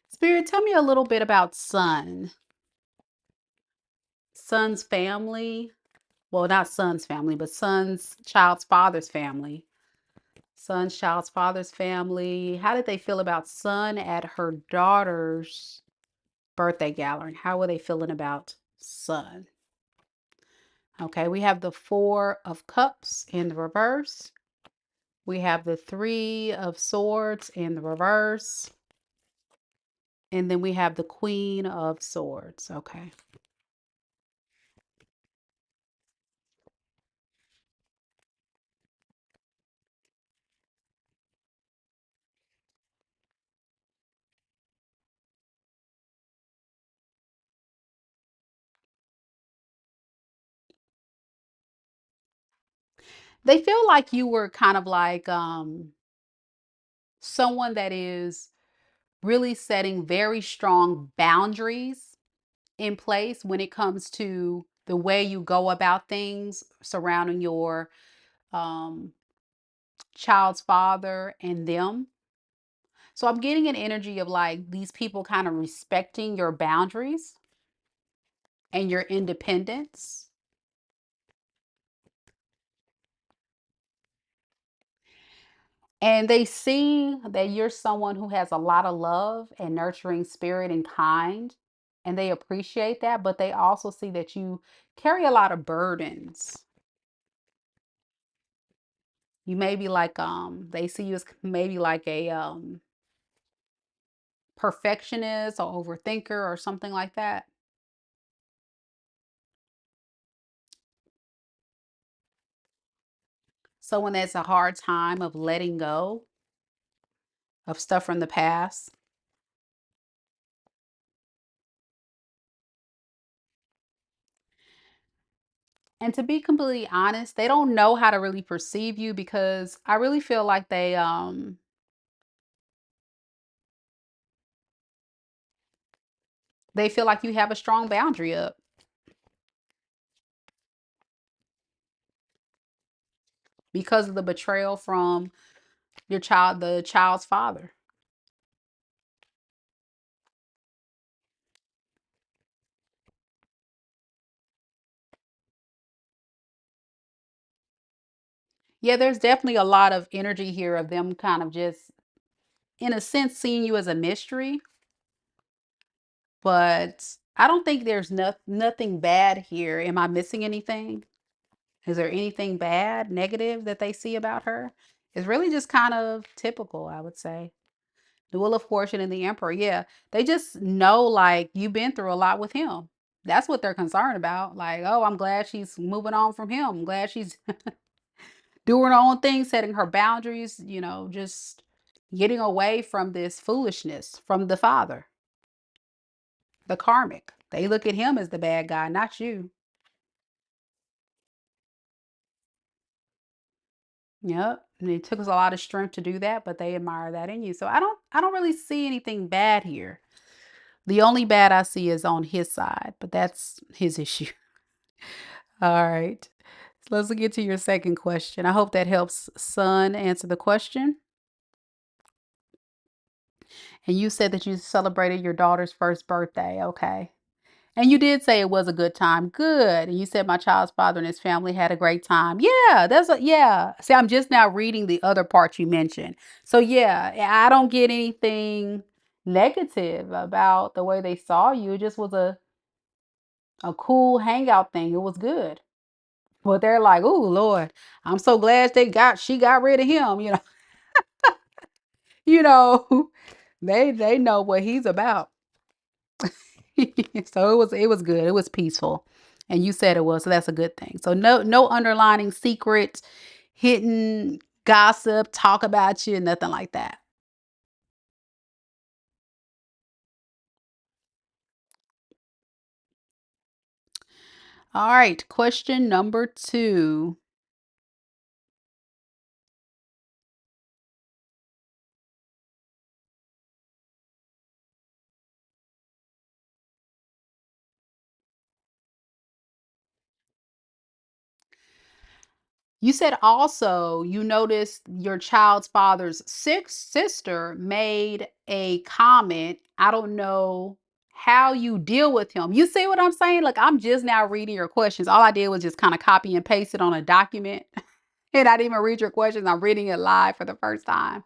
Spirit, tell me a little bit about Sun. Sun's family. Well, not Sun's family, but Sun's child's father's family. Sun's child's father's family. How did they feel about Sun at her daughter's birthday gathering? How were they feeling about Sun? Okay, we have the Four of Cups in the reverse. We have the Three of Swords in the reverse. And then we have the Queen of Swords. Okay. They feel like you were kind of like someone that is really setting very strong boundaries in place when it comes to the way you go about things surrounding your um, child's father and them. So I'm getting an energy of like these people kind of respecting your boundaries and your independence. And they see that you're someone who has a lot of love and nurturing spirit and kind. And they appreciate that, but they also see that you carry a lot of burdens. You may be like, they see you as maybe like a perfectionist or overthinker or something like that. Someone that's a hard time of letting go of stuff from the past. And to be completely honest, they don't know how to really perceive you because I really feel like they feel like you have a strong boundary up because of the betrayal from the child's father. Yeah, there's definitely a lot of energy here of them kind of just, in a sense, seeing you as a mystery. But I don't think there's nothing bad here. Am I missing anything? Is there anything bad, negative that they see about her? It's really just kind of typical, I would say. The Wheel of Fortune and the Emperor. Yeah, they just know like you've been through a lot with him. That's what they're concerned about. Like, oh, I'm glad she's moving on from him. I'm glad she's doing her own thing, setting her boundaries, just getting away from this foolishness from the father, the karmic. They look at him as the bad guy, not you. Yep. And it took us a lot of strength to do that, but they admire that in you. So I don't really see anything bad here. The only bad I see is on his side, but that's his issue. All right. So let's get to your second question. I hope that helps Sun answer the question. And you said that you celebrated your daughter's first birthday. Okay. And you did say it was a good time. Good. And you said my child's father and his family had a great time. Yeah, yeah. See, I'm just now reading the other part you mentioned. So yeah, I don't get anything negative about the way they saw you. It just was a cool hangout thing. It was good. But they're like, "Oh Lord, I'm so glad she got rid of him." You know, they know what he's about. So it was good. It was peaceful. And you said it was, so that's a good thing. So no underlining secret hidden gossip, talk about you, nothing like that. All right, question number 2. You said also you noticed your child's father's sister made a comment. I don't know how you deal with him. You see what I'm saying? Like, I'm just now reading your questions. All I did was just kind of copy and paste it on a document. And I didn't even read your questions. I'm reading it live for the first time.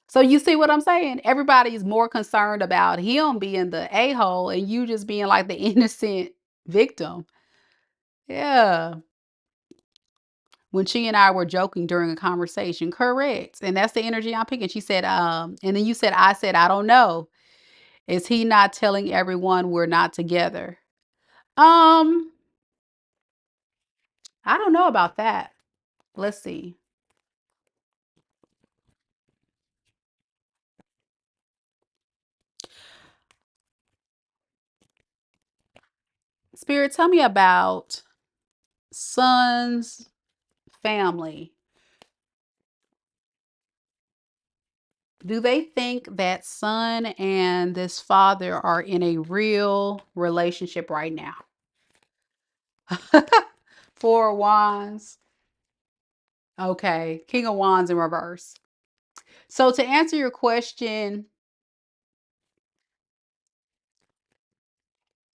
So you see what I'm saying? Everybody's more concerned about him being the a-hole and you just being like the innocent victim. Yeah. When she and I were joking during a conversation. Correct. And that's the energy I'm picking. She said, and then you said, I said, I don't know. Is he not telling everyone we're not together? Um, I don't know about that. Let's see. Spirit, tell me about son's family. Do they think that son and this father are in a real relationship right now? 4 of Wands. Okay. King of Wands in reverse. So to answer your question,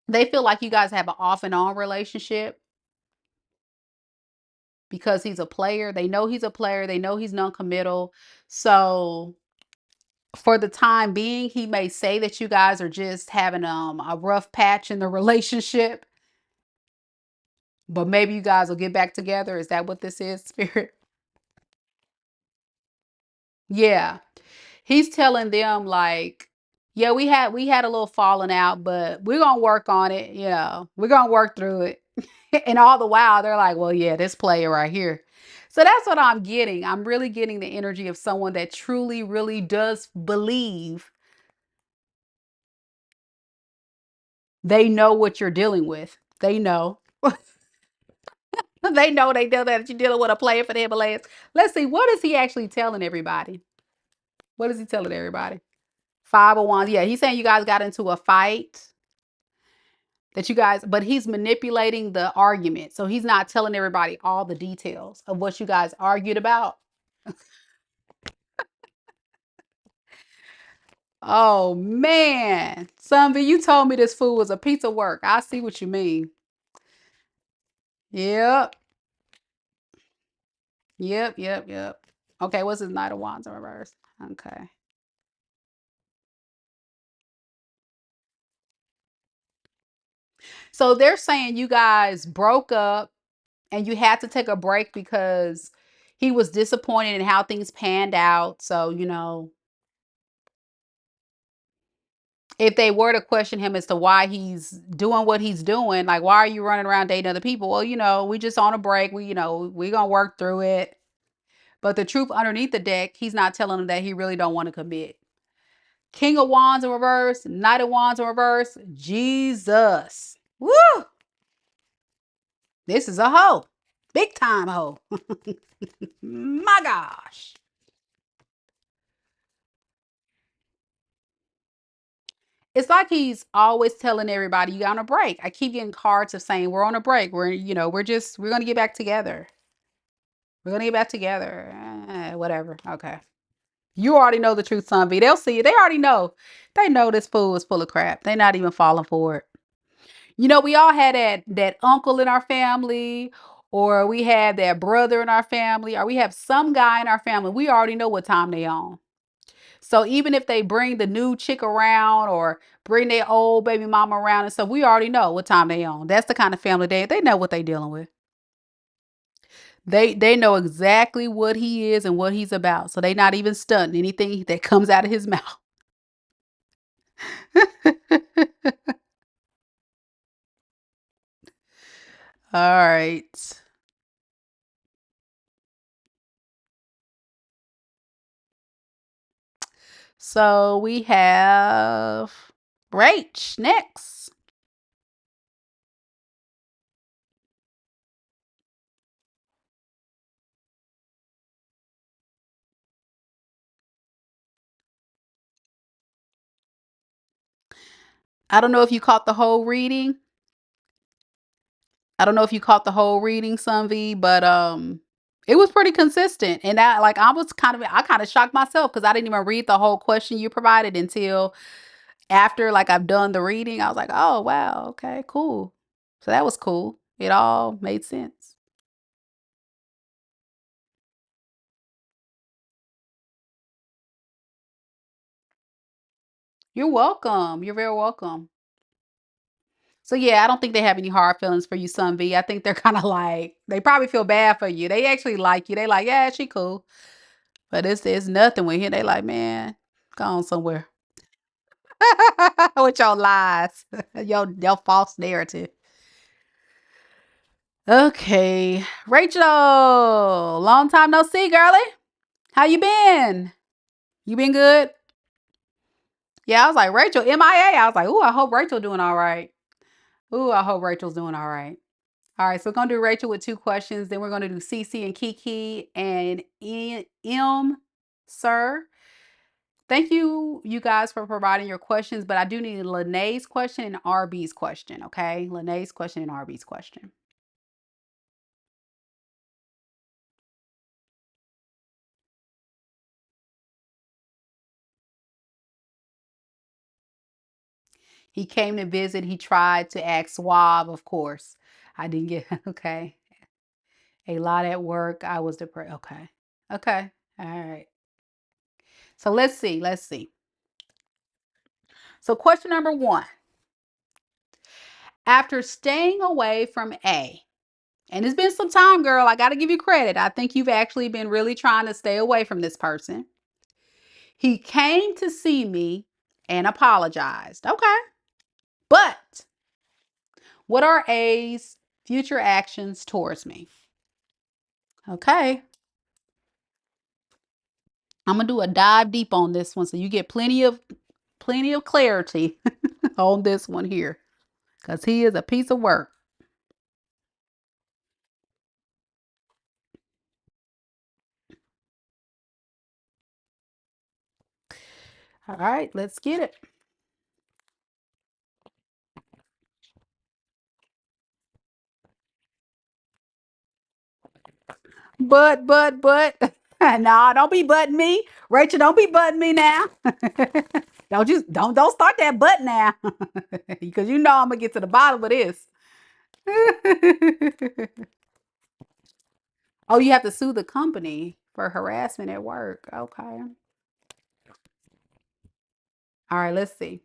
they feel like you guys have an off and on relationship because he's a player. They know he's a player. They know he's non-committal. So for the time being, he may say that you guys are just having a rough patch in the relationship, but maybe you guys will get back together. Is that what this is, Spirit? Yeah. He's telling them like, yeah, we had a little falling out, but we're gonna work on it, we're gonna work through it. And all the while they're like, well, yeah, this player right here. So that's what I'm getting. I'm really getting the energy of someone that truly, really does believe they know what you're dealing with. They know. They know that you're dealing with a player for the Himalayas. Let's see, what is he actually telling everybody? What is he telling everybody? 5 of Wands. Yeah, he's saying you guys got into a fight. That you guys, but he's manipulating the argument. So he's not telling everybody all the details of what you guys argued about. Oh man. Sunvi, you told me this fool was a piece of work. I see what you mean. Yep. Yep. Okay, what's his Knight of Wands in reverse? Okay. So they're saying you guys broke up and you had to take a break because he was disappointed in how things panned out. So, if they were to question him as to why he's doing what he's doing, like, why are you running around dating other people? Well, we just on a break. We gonna work through it. But the truth underneath the deck, he's not telling them that he really don't want to commit. King of Wands in reverse, Knight of Wands in reverse. Jesus. Woo! This is a hoe. Big time hoe. My gosh. It's like he's always telling everybody you on a break. I keep getting cards of saying we're on a break. We're gonna get back together. We're gonna get back together. Whatever. Okay. You already know the truth, son B. They'll see it. They already know. They know this fool is full of crap. They're not even falling for it. We all had that uncle in our family, or we had that brother in our family, or we have some guy in our family. We already know what time they on. So even if they bring the new chick around or bring their old baby mama around and stuff, we already know what time they on. That's the kind of family they know what they dealing with. They know exactly what he is and what he's about. So they not even stunting anything that comes out of his mouth. All right. So we have Rach next. I don't know if you caught the whole reading. I don't know if you caught the whole reading, Sunvi, but it was pretty consistent. And that like I kind of shocked myself because I didn't even read the whole question you provided until after like I've done the reading. I was like, oh wow, okay, cool. So that was cool. It all made sense. You're welcome. You're very welcome. So yeah, I don't think they have any hard feelings for you, Sun V. I think they're kind of like they probably feel bad for you. They actually like you. They like, yeah, she cool. But it's nothing with him. They like, man, go on somewhere. With your lies. Your false narrative. Okay. Rachel, long time no see, girlie. How you been? You been good? Yeah, I was like, Rachel, MIA. I was like, ooh, I hope Rachel doing all right. Ooh, I hope Rachel's doing all right. All right, so we're gonna do Rachel with 2 questions. Then we're gonna do Cece and Kiki and M. Sir. Thank you, you guys, for providing your questions. But I do need Lene's question and RB's question. Okay, Lene's question and RB's question. He came to visit. He tried to act suave, of course. I didn't get okay. A lot at work. I was depressed. Okay. Okay. All right. So let's see. Let's see. So question number 1. After staying away from A, and it's been some time, girl, I got to give you credit. I think you've actually been really trying to stay away from this person. He came to see me and apologized. Okay. But what are A's future actions towards me? Okay. I'm going to do a dive deep on this one so you get plenty of clarity on this one here cuz he is a piece of work. All right, let's get it. But. Nah, don't be butting me. Rachel, don't be butting me now. Don't start that butt now. Because you know I'm gonna get to the bottom of this. Oh, you have to sue the company for harassment at work. Okay. All right, let's see.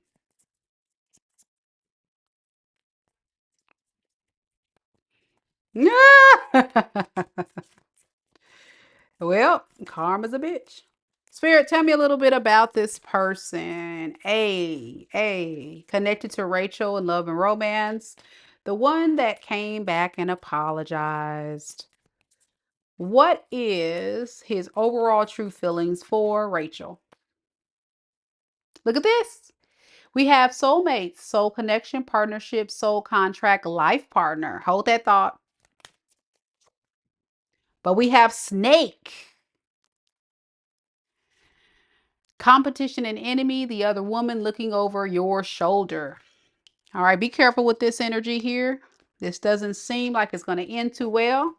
Well, karma's a bitch. Spirit, tell me a little bit about this person. Connected to Rachel in love and romance. The one that came back and apologized. What is his overall true feelings for Rachel? Look at this. We have soulmates, soul connection, partnership, soul contract, life partner. Hold that thought. But we have snake. Competition and enemy, the other woman looking over your shoulder. All right, be careful with this energy here. This doesn't seem like it's going to end too well.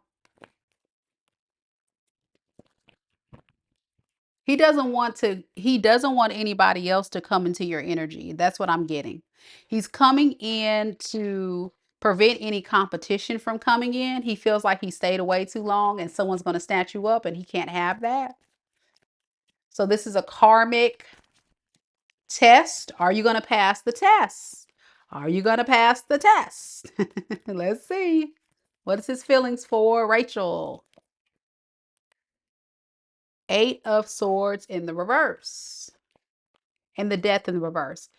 He doesn't want anybody else to come into your energy. That's what I'm getting. He's coming in to prevent any competition from coming in. He feels like he stayed away too long and someone's going to snatch you up and he can't have that. So this is a karmic test. Are you going to pass the test? Are you going to pass the test? Let's see. What is his feelings for Rachel? 8 of Swords in the reverse. And the Death in the reverse.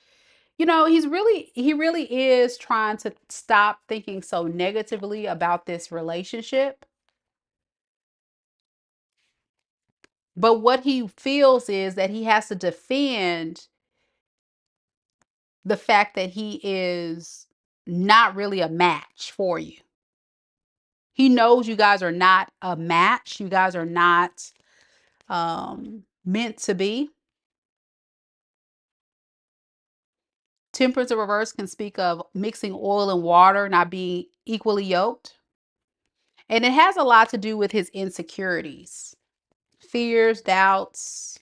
You know, he really is trying to stop thinking so negatively about this relationship. But what he feels is that he has to defend the fact that he is not really a match for you. He knows you guys are not a match. You guys are not meant to be. Temperance in reverse can speak of mixing oil and water, not being equally yoked. And it has a lot to do with his insecurities, fears, doubts.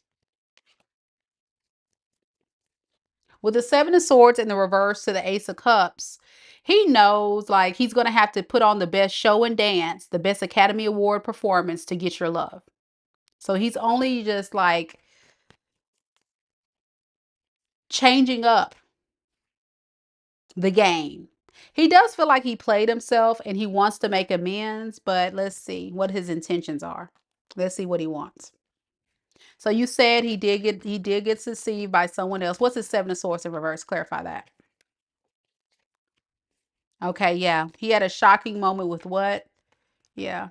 With the Seven of Swords in the reverse to the Ace of Cups, he knows like he's going to have to put on the best show and dance, the best Academy Award performance to get your love. So he's only just like changing up the game. He does feel like he played himself and he wants to make amends, but let's see what his intentions are. Let's see what he wants. So you said he did get deceived by someone else. What's his Seven of Swords in reverse? Clarify that. Okay, yeah. He had a shocking moment with what? Yeah.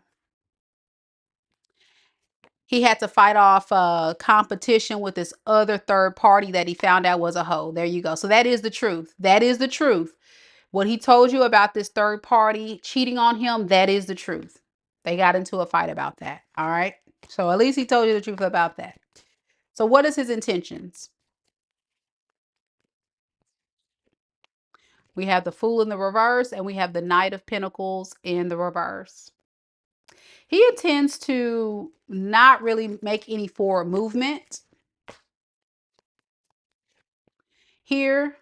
He had to fight off a competition with this other third party that he found out was a hoe. There you go. So that is the truth. That is the truth. What he told you about this third party cheating on him, that is the truth. They got into a fight about that. All right. So at least he told you the truth about that. So what is his intentions? We have the Fool in the reverse and we have the Knight of Pentacles in the reverse. He intends to not really make any forward movement here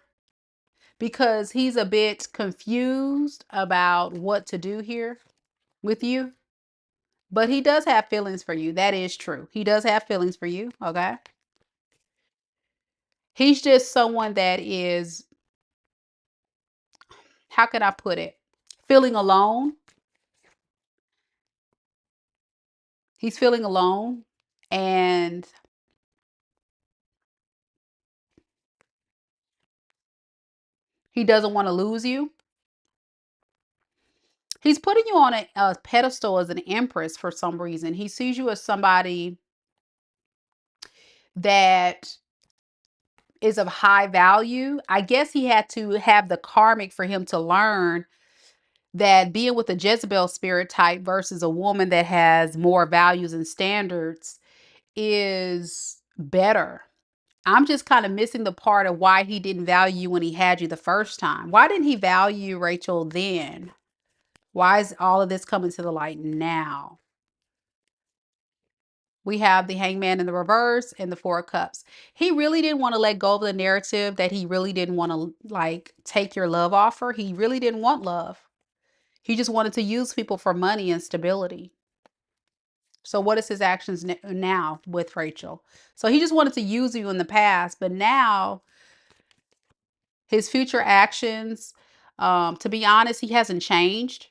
because he's a bit confused about what to do here with you. But he does have feelings for you. That is true. He does have feelings for you. Okay. He's just someone that is, how can I put it? Feeling alone. He's feeling alone and he doesn't want to lose you. He's putting you on a pedestal as an empress for some reason. He sees you as somebody that is of high value. I guess he had to have the karmic for him to learn that being with a Jezebel spirit type versus a woman that has more values and standards is better. I'm just kind of missing the part of why he didn't value you when he had you the first time. Why didn't he value Rachel then? Why is all of this coming to the light now? We have the Hangman in the reverse and the Four of Cups. He really didn't want to let go of the narrative that he really didn't want to like take your love offer. He really didn't want love. He just wanted to use people for money and stability. So what is his actions now with Rachel? So he just wanted to use you in the past, but now his future actions, to be honest, he hasn't changed.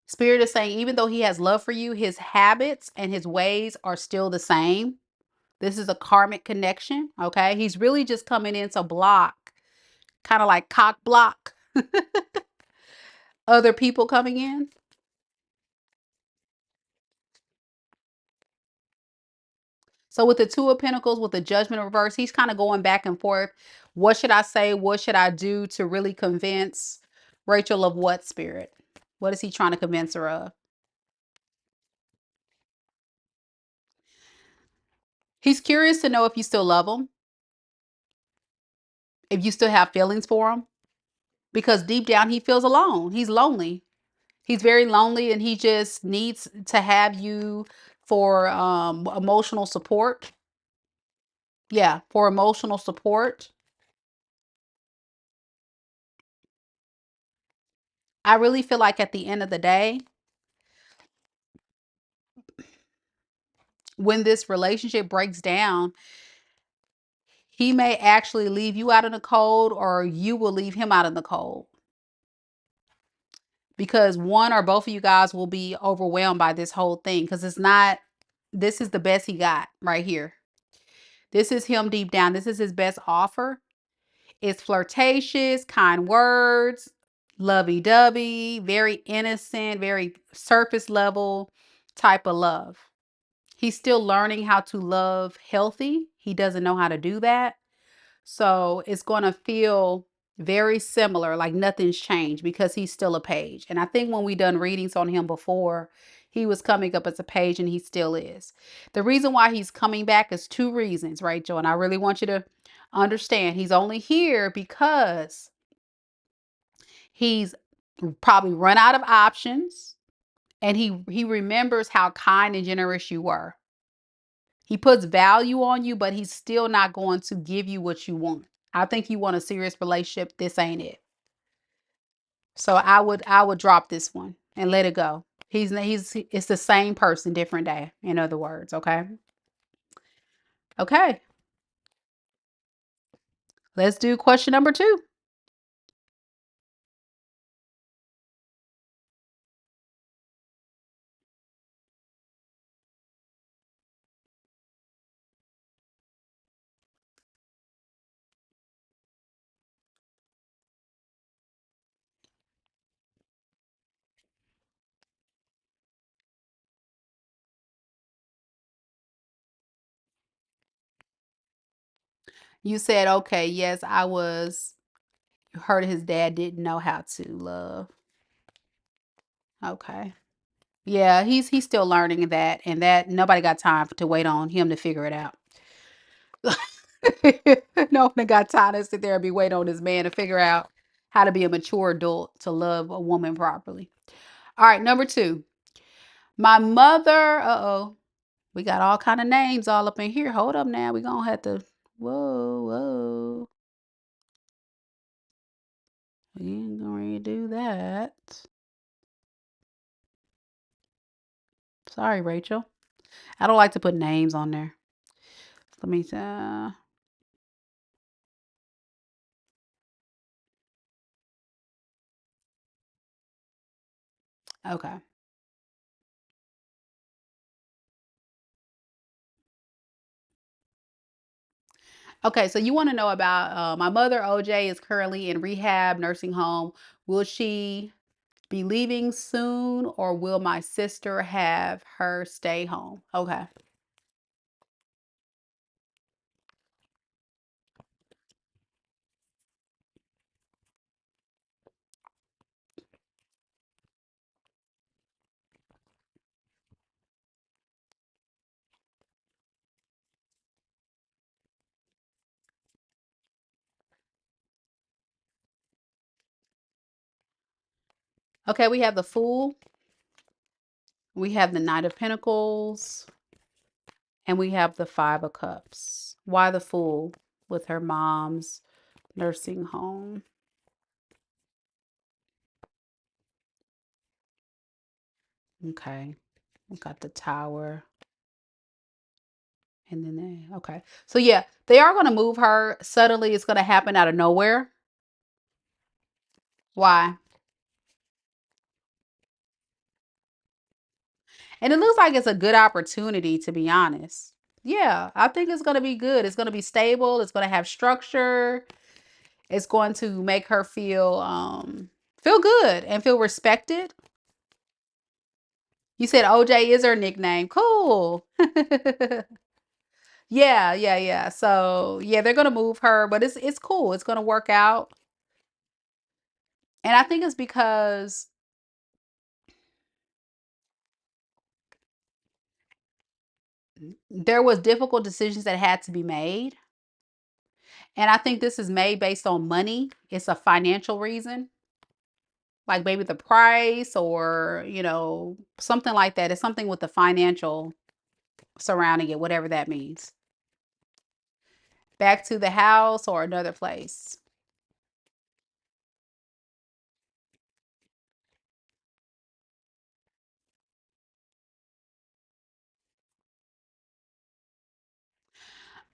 Spirit is saying, even though he has love for you, his habits and his ways are still the same. This is a karmic connection. Okay. He's really just coming in to block, kind of like cock block other people coming in. So with the Two of Pentacles, with the Judgment in reverse, he's kind of going back and forth. What should I say? What should I do to really convince Rachel of what, Spirit? What is he trying to convince her of? He's curious to know if you still love him, if you still have feelings for him, because deep down he feels alone. He's lonely. He's very lonely and he just needs to have you for emotional support. Yeah, for emotional support. I really feel like at the end of the day, when this relationship breaks down, he may actually leave you out in the cold or you will leave him out in the cold. Because one or both of you guys will be overwhelmed by this whole thing. Because it's not, this is the best he got right here. This is him deep down. This is his best offer. It's flirtatious, kind words, lovey-dovey, very innocent, very surface level type of love. He's still learning how to love healthy. He doesn't know how to do that. So it's going to feel very similar, like nothing's changed because he's still a page. And I think when we done readings on him before, he was coming up as a page and he still is. The reason why he's coming back is two reasons, Rachel. And I really want you to understand he's only here because he's probably run out of options and he remembers how kind and generous you were. He puts value on you, but he's still not going to give you what you want. I think you want a serious relationship. This ain't it. So I would drop this one and let it go. He's it's the same person, different day. In other words, okay? Okay. Let's do question number 2. You said, okay, yes, I was heard his dad didn't know how to love. Okay. Yeah, he's still learning that, and that nobody got time to wait on him to figure it out. No one got time to sit there and be waiting on this man to figure out how to be a mature adult to love a woman properly. All right, number 2. My mother, uh-oh. We got all kind of names all up in here. Hold up now. We gonna have to, whoa, whoa. We ain't gonna redo that. Sorry, Rachel. I don't like to put names on there. Let me, okay. Okay, so you want to know about my mother, OJ, is currently in rehab, nursing home. Will she be leaving soon or will my sister have her stay home? Okay. Okay, we have the Fool, we have the Knight of Pentacles, and we have the Five of Cups. Why the Fool with her mom's nursing home? Okay. We got the Tower. And then okay. So yeah, they are going to move her. Suddenly it's going to happen out of nowhere. Why? And it looks like it's a good opportunity, to be honest. Yeah, I think it's going to be good. It's going to be stable. It's going to have structure. It's going to make her feel good and feel respected. You said OJ is her nickname. Cool. Yeah, yeah, yeah. So yeah, they're gonna move her, but it's cool. It's gonna work out. And I think it's because there was difficult decisions that had to be made. And I think this is made based on money. It's a financial reason. Like maybe the price or, something like that. It's something with the financial surrounding it, whatever that means. Back to the house or another place.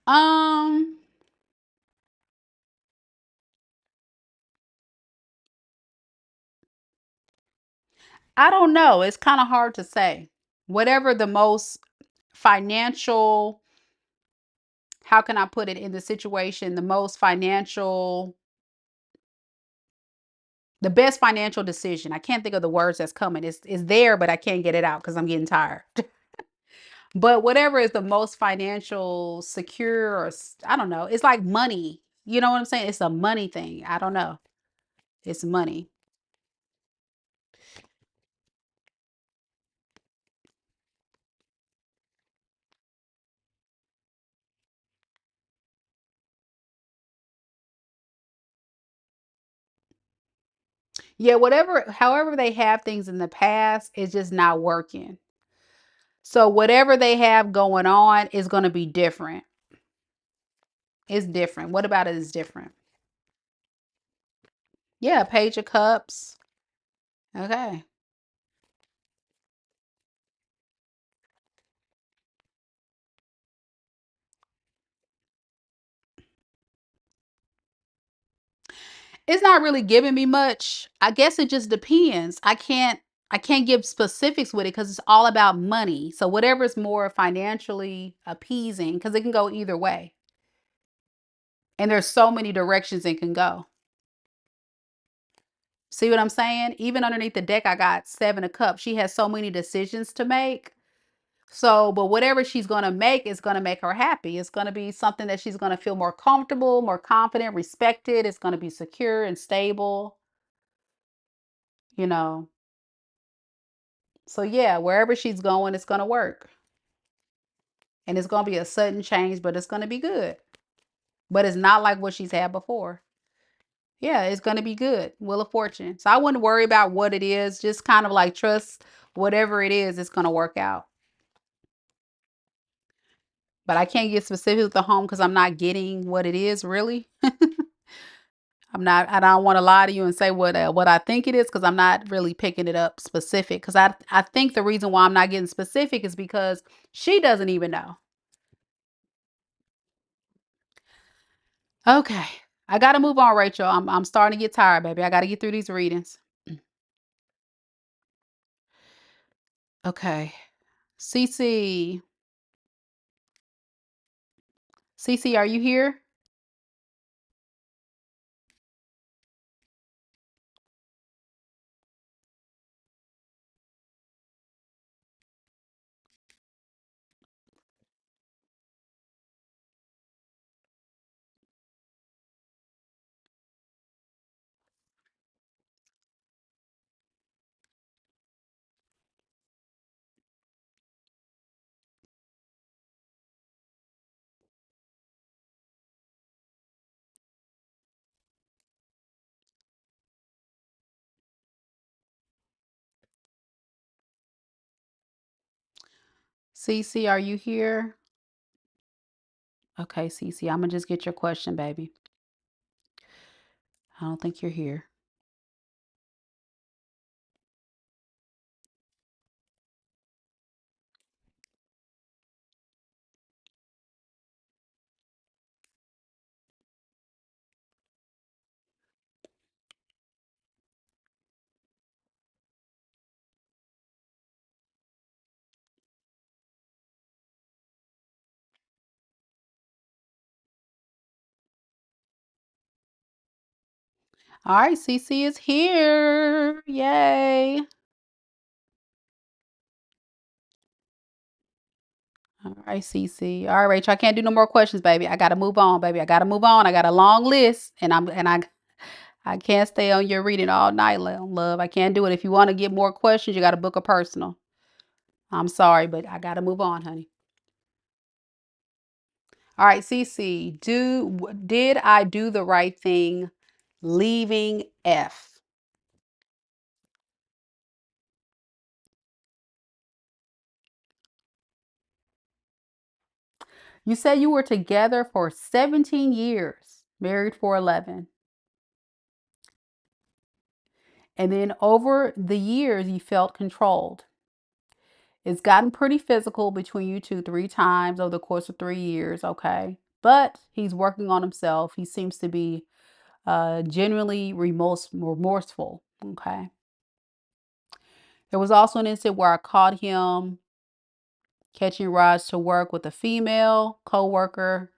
Um, I don't know. It's kind of hard to say. Whatever the most financial, how can I put it in the situation, the most financial, the best financial decision. I can't think of the words that's coming. It's there, but I can't get it out because I'm getting tired. But whatever is the most financial secure, or I don't know, it's like money. You know what I'm saying? It's a money thing. I don't know. It's money. Yeah, whatever, however they have things in the past, it's just not working. So whatever they have going on is going to be different. It's different. What about it is different? Yeah, Page of Cups. Okay. It's not really giving me much. I guess it just depends. I can't give specifics with it because it's all about money. So whatever's more financially appeasing, because it can go either way. And there's so many directions it can go. See what I'm saying? Even underneath the deck, I got Seven of Cups. She has so many decisions to make. So, but whatever she's going to make is going to make her happy. It's going to be something that she's going to feel more comfortable, more confident, respected. It's going to be secure and stable, you know. So, yeah, wherever she's going, it's going to work. And it's going to be a sudden change, but it's going to be good. But it's not like what she's had before. Yeah, it's going to be good. Wheel of Fortune. So I wouldn't worry about what it is. Just kind of like trust whatever it is, it's going to work out. But I can't get specific with the home because I'm not getting what it is really. I'm not. I don't want to lie to you and say what I think it is because I'm not really picking it up specific. Because I think the reason why I'm not getting specific is because she doesn't even know. Okay, I got to move on, Rachel. I'm starting to get tired, baby. I got to get through these readings. Okay, Cece, Cece, are you here? Cece, are you here? Okay, Cece, I'm gonna just get your question, baby. I don't think you're here. All right, Cece is here. Yay. All right, Cece. All right, Rachel. I can't do no more questions, baby. I gotta move on, baby. I gotta move on. I got a long list, and I can't stay on your reading all night, love. I can't do it. If you want to get more questions, you gotta book a personal. I'm sorry, but I gotta move on, honey. All right, Cece. Did I do the right thing leaving F? You said you were together for 17 years, married for 11. And then over the years, you felt controlled. It's gotten pretty physical between you two 3 times over the course of 3 years, okay? But he's working on himself. He seems to be genuinely remorseful, okay? There was also an incident where I caught him catching rides to work with a female coworker.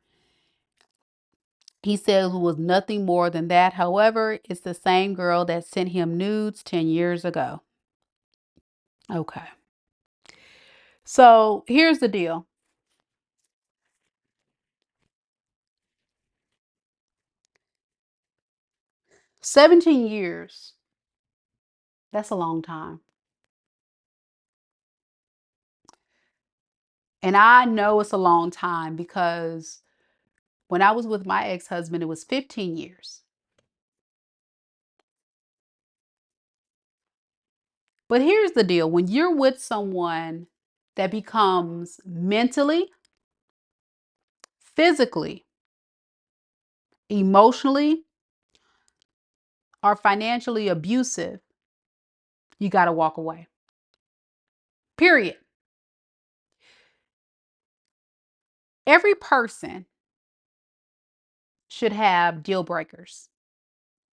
He said it was nothing more than that. However, it's the same girl that sent him nudes 10 years ago. Okay. So here's the deal. 17 years, that's a long time. And I know it's a long time because when I was with my ex-husband, it was 15 years. But here's the deal. When you're with someone that becomes mentally, physically, emotionally, or financially abusive, you got to walk away. Period. Every person should have deal breakers,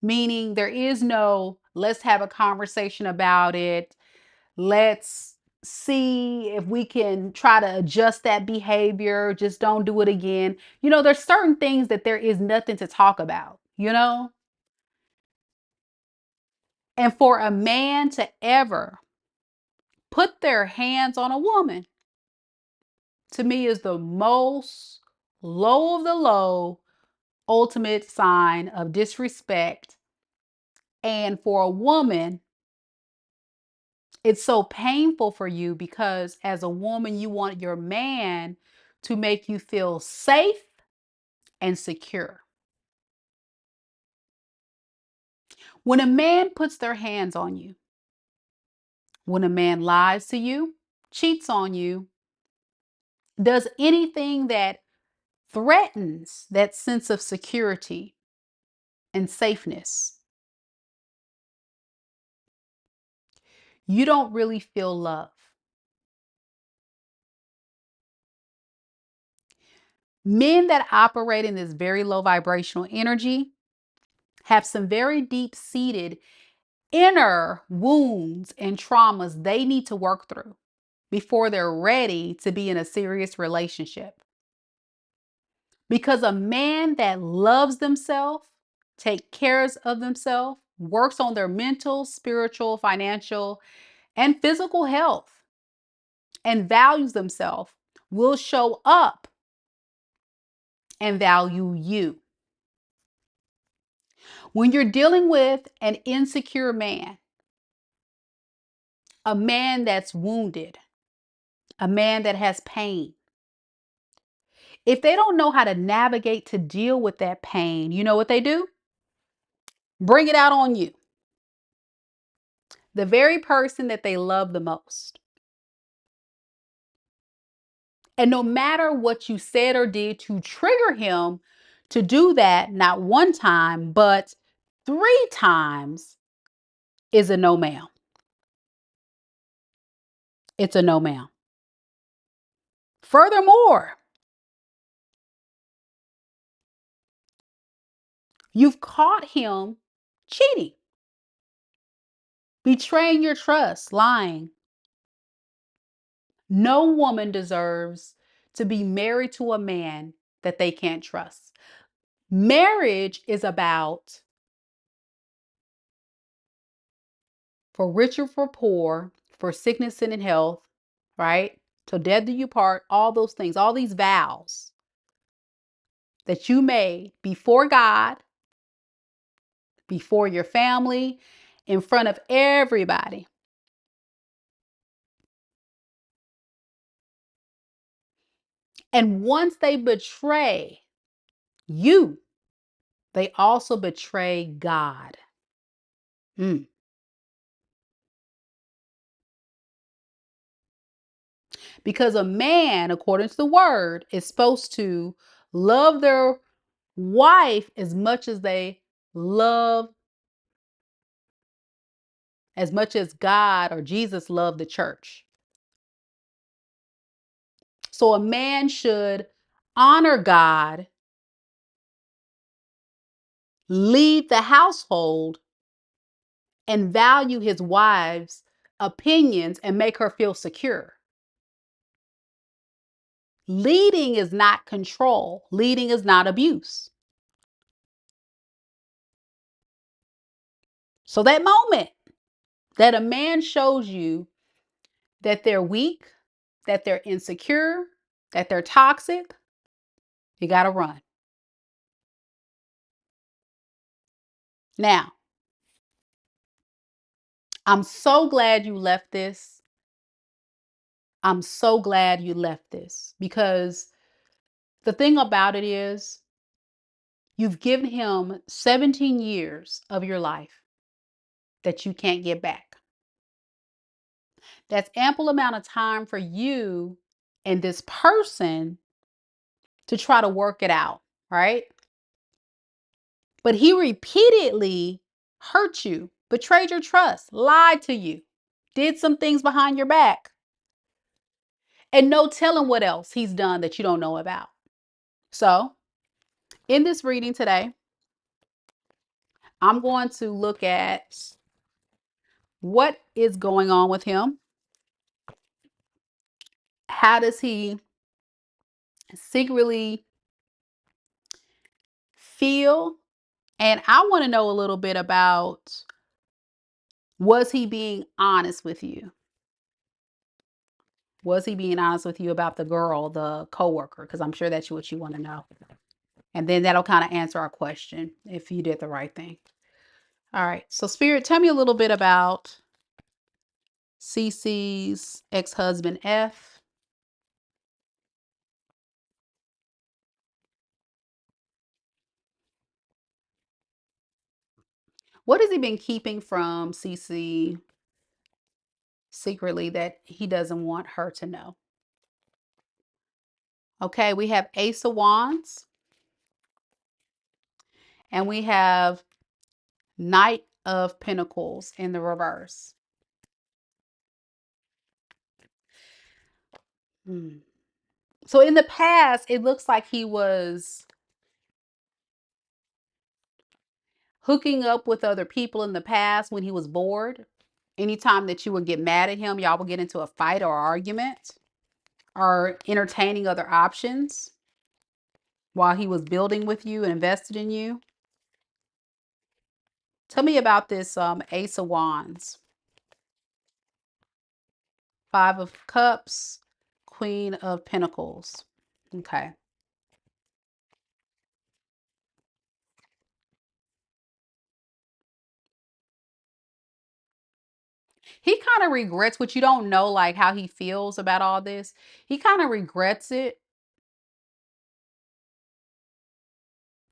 meaning there is no, let's have a conversation about it. Let's see if we can try to adjust that behavior. Just don't do it again. There's certain things that there is nothing to talk about. And for a man to ever put their hands on a woman, to me, is the most low of the low, ultimate sign of disrespect. And for a woman, it's so painful for you because as a woman, you want your man to make you feel safe and secure. When a man puts their hands on you, when a man lies to you, cheats on you, does anything that threatens that sense of security and safeness, you don't really feel love. Men that operate in this very low vibrational energy have some very deep-seated inner wounds and traumas they need to work through before they're ready to be in a serious relationship. Because a man that loves themselves, takes care of themselves, works on their mental, spiritual, financial, and physical health, and values themselves, will show up and value you. When you're dealing with an insecure man, a man that's wounded, a man that has pain, if they don't know how to navigate to deal with that pain, you know what they do? Bring it out on you. The very person that they love the most. And no matter what you said or did to trigger him to do that, not one time, but 3 times, is a no, ma'am. It's a no, ma'am. Furthermore, you've caught him cheating, betraying your trust, lying. No woman deserves to be married to a man that they can't trust. Marriage is about, for rich or for poor, for sickness and in health, right? Till death do you part, all those things, all these vows that you made before God, before your family, in front of everybody. And once they betray you, they also betray God. Mm. Because a man, according to the word, is supposed to love their wife as much as they love, as much as God or Jesus loved the church. So a man should honor God, lead the household, and value his wife's opinions and make her feel secure. Leading is not control. Leading is not abuse. So that moment that a man shows you that they're weak, that they're insecure, that they're toxic, you got to run. Now, I'm so glad you left this. I'm so glad you left this because the thing about it is you've given him 17 years of your life that you can't get back. That's ample amount of time for you and this person to try to work it out, right? But he repeatedly hurt you, betrayed your trust, lied to you, did some things behind your back, and no telling what else he's done that you don't know about. So, in this reading today, I'm going to look at what is going on with him. How does he secretly feel? And I want to know a little bit about, was he being honest with you? Was he being honest with you about the girl, the coworker? Because I'm sure that's what you want to know. And then that'll kind of answer our question if you did the right thing. All right. So, Spirit, tell me a little bit about CC's ex-husband, F. What has he been keeping from CC secretly that he doesn't want her to know? Okay, we have Ace of Wands. And we have Knight of Pentacles in the reverse. So in the past, it looks like he was hooking up with other people in the past when he was bored. Anytime that you would get mad at him, y'all would get into a fight or argument, or entertaining other options while he was building with you and invested in you. Tell me about this Ace of Wands. Five of Cups, Queen of Pentacles. Okay. He kind of regrets, what you don't know, like how he feels about all this. He kind of regrets it.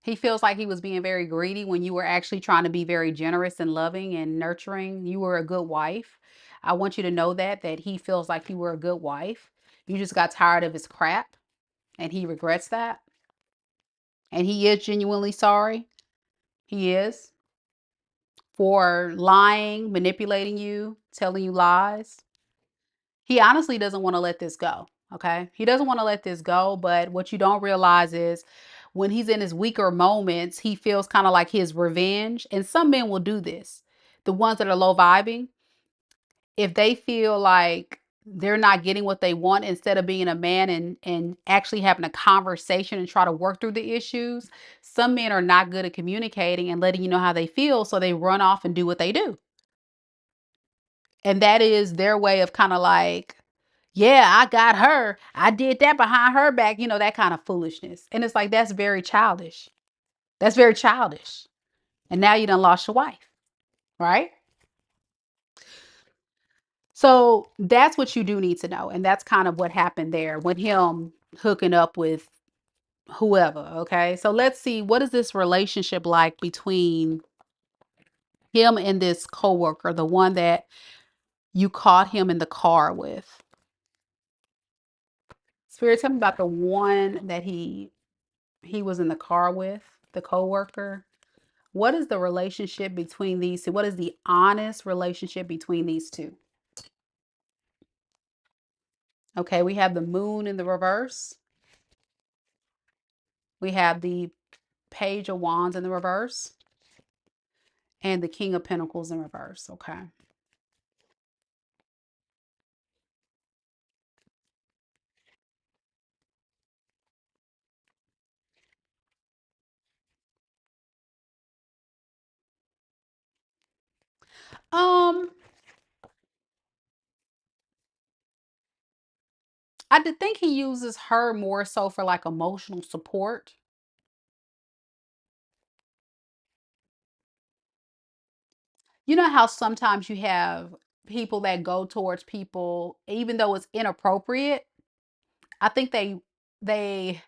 He feels like he was being very greedy when you were actually trying to be very generous and loving and nurturing. You were a good wife. I want you to know that he feels like you were a good wife. You just got tired of his crap and he regrets that. And he is genuinely sorry. He is, for lying, manipulating you, telling you lies. He honestly doesn't want to let this go. Okay. He doesn't want to let this go. But what you don't realize is when he's in his weaker moments, he feels kind of like his revenge. And some men will do this. The ones that are low vibing, if they feel like they're not getting what they want, instead of being a man and actually having a conversation and try to work through the issues, some men are not good at communicating and letting you know how they feel. So they run off and do what they do. And that is their way of kind of like, yeah, I got her. I did that behind her back, that kind of foolishness. And it's like, that's very childish. That's very childish. And now you done lost your wife, right? So that's what you do need to know. And that's kind of what happened there with him hooking up with whoever. Okay. So let's see, what is this relationship like between him and this coworker, the one that you caught him in the car with? Spirit, tell me about the one that he was in the car with, the coworker. What is the relationship between these two? What is the honest relationship between these two? Okay, we have the moon in the reverse. We have the page of wands in the reverse. And the king of pentacles in reverse. Okay. Um, I did think he uses her more so for like emotional support. You know how sometimes you have people that go towards people even though it's inappropriate? I think they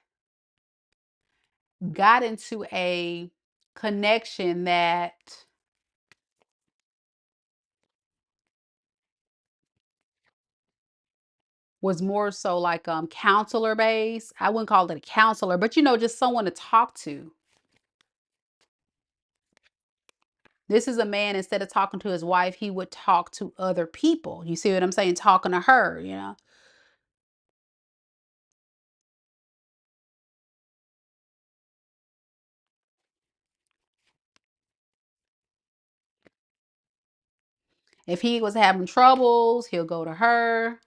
got into a connection that was more so like counselor based. I wouldn't call it a counselor, but just someone to talk to. This is a man, instead of talking to his wife, he would talk to other people. You see what I'm saying? Talking to her. If he was having troubles, he'll go to her.